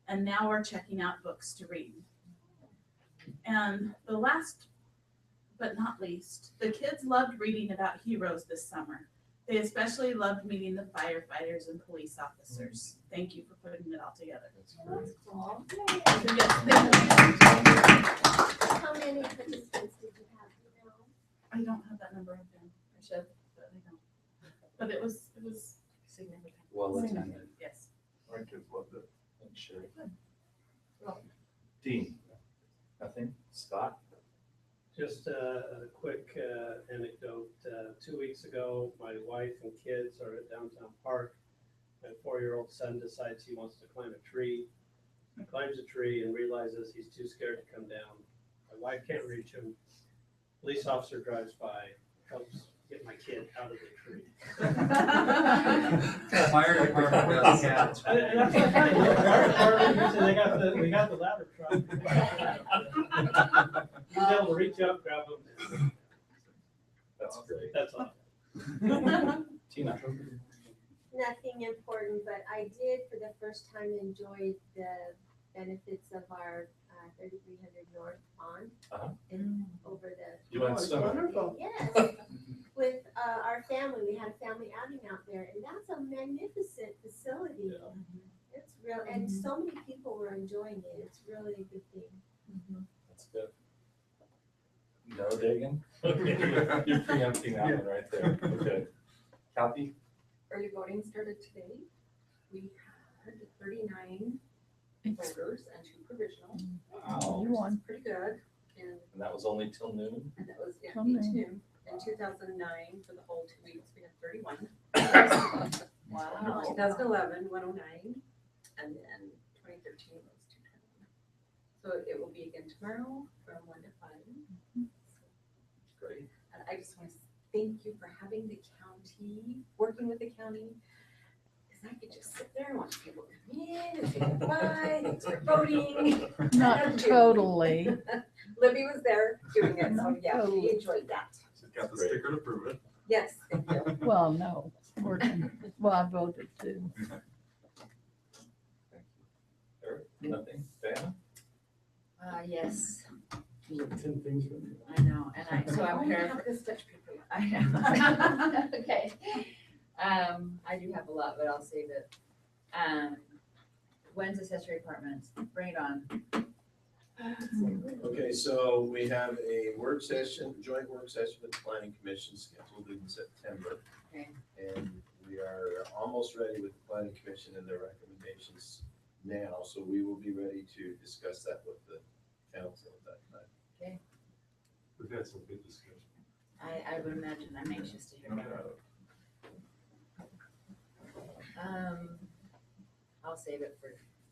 and now are checking out books to read. And the last but not least, the kids loved reading about heroes this summer. They especially loved meeting the firefighters and police officers. Thank you for putting it all together. That's cool. How many participants did you have? I don't have that number of them. I should, but I don't. But it was significant. Well attended. Yes. My kids loved it. Thanks, Sherry. Well, Dean? Nothing? Scott? Just a quick anecdote. 2 weeks ago, my wife and kids are at downtown park. My 4-year-old son decides he wants to climb a tree. He climbs a tree and realizes he's too scared to come down. My wife can't reach him. Police officer drives by, helps get my kid out of the tree. Fire department does catch. And that's what I find. Fire department, usually we got the ladder truck. He's able to reach up, grab him. That's great. That's all. Tina? Nothing important, but I did for the first time enjoy the benefits of our 3300 North Pond. And over the. You went swimming? Wonderful. Yes, with our family, we had a family outing out there, and that's a magnificent facility. It's real, and so many people were enjoying it. It's really a good thing. That's good. No digging? Okay, you're preempting that one right there. Okay. Kathy? Early voting started today. We had 39 voters and 2 provisional. Wow. You won. Pretty good. And that was only till noon? And that was, yeah, Till 8 to noon. noon. In 2009, for the whole 2 weeks, we had 31. Wow. 2011, 109. And then 2013 was 210. So it will be again tomorrow from 1 to 5. Great. And I just want to thank you for having the county, working with the county. Because I could just sit there and watch people come in and say goodbye, thanks for voting. Not totally. Libby was there doing it, so yeah, we enjoyed that. She's got the sticker to prove it. Yes, thank you. Well, no, working. Well, I voted too. Eric? Nothing? Diana? Yes, 10 things from you. I know, and so I I'm only here. have this Dutch paper. I know. Okay. I do have a lot, but I'll save it. When's accessory apartments? Bring it on. Okay, so we have a work session, joint work session with the planning commission scheduled in September. Okay. And we are almost ready with the planning commission and their recommendations now, so we will be ready to discuss that with the council at that time. Okay. We've had some good discussion. I would imagine. I'm anxious to hear No that. doubt. I'll save it for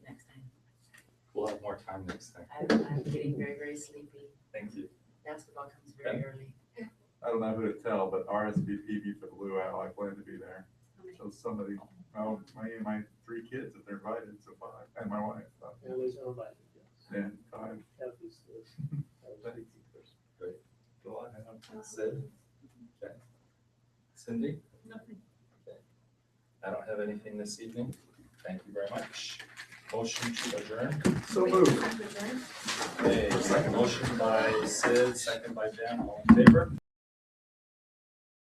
next time. We'll have more time next time. I'm getting very, very sleepy. Thank you. Basketball comes very early. I don't know who to tell, but RSVP beat the blue owl. I plan to be there. So somebody, well, my 3 kids, if they're invited, so 5, and my wife. So. Families are invited, yes. And 5. Kathy's the- Great. Go on, Sid? Okay. Cindy? Nothing. Okay. I don't have anything this evening. Thank you very much. Motion to adjourn. So moved. Okay, second motion by Sid, second by Dan, all in favor?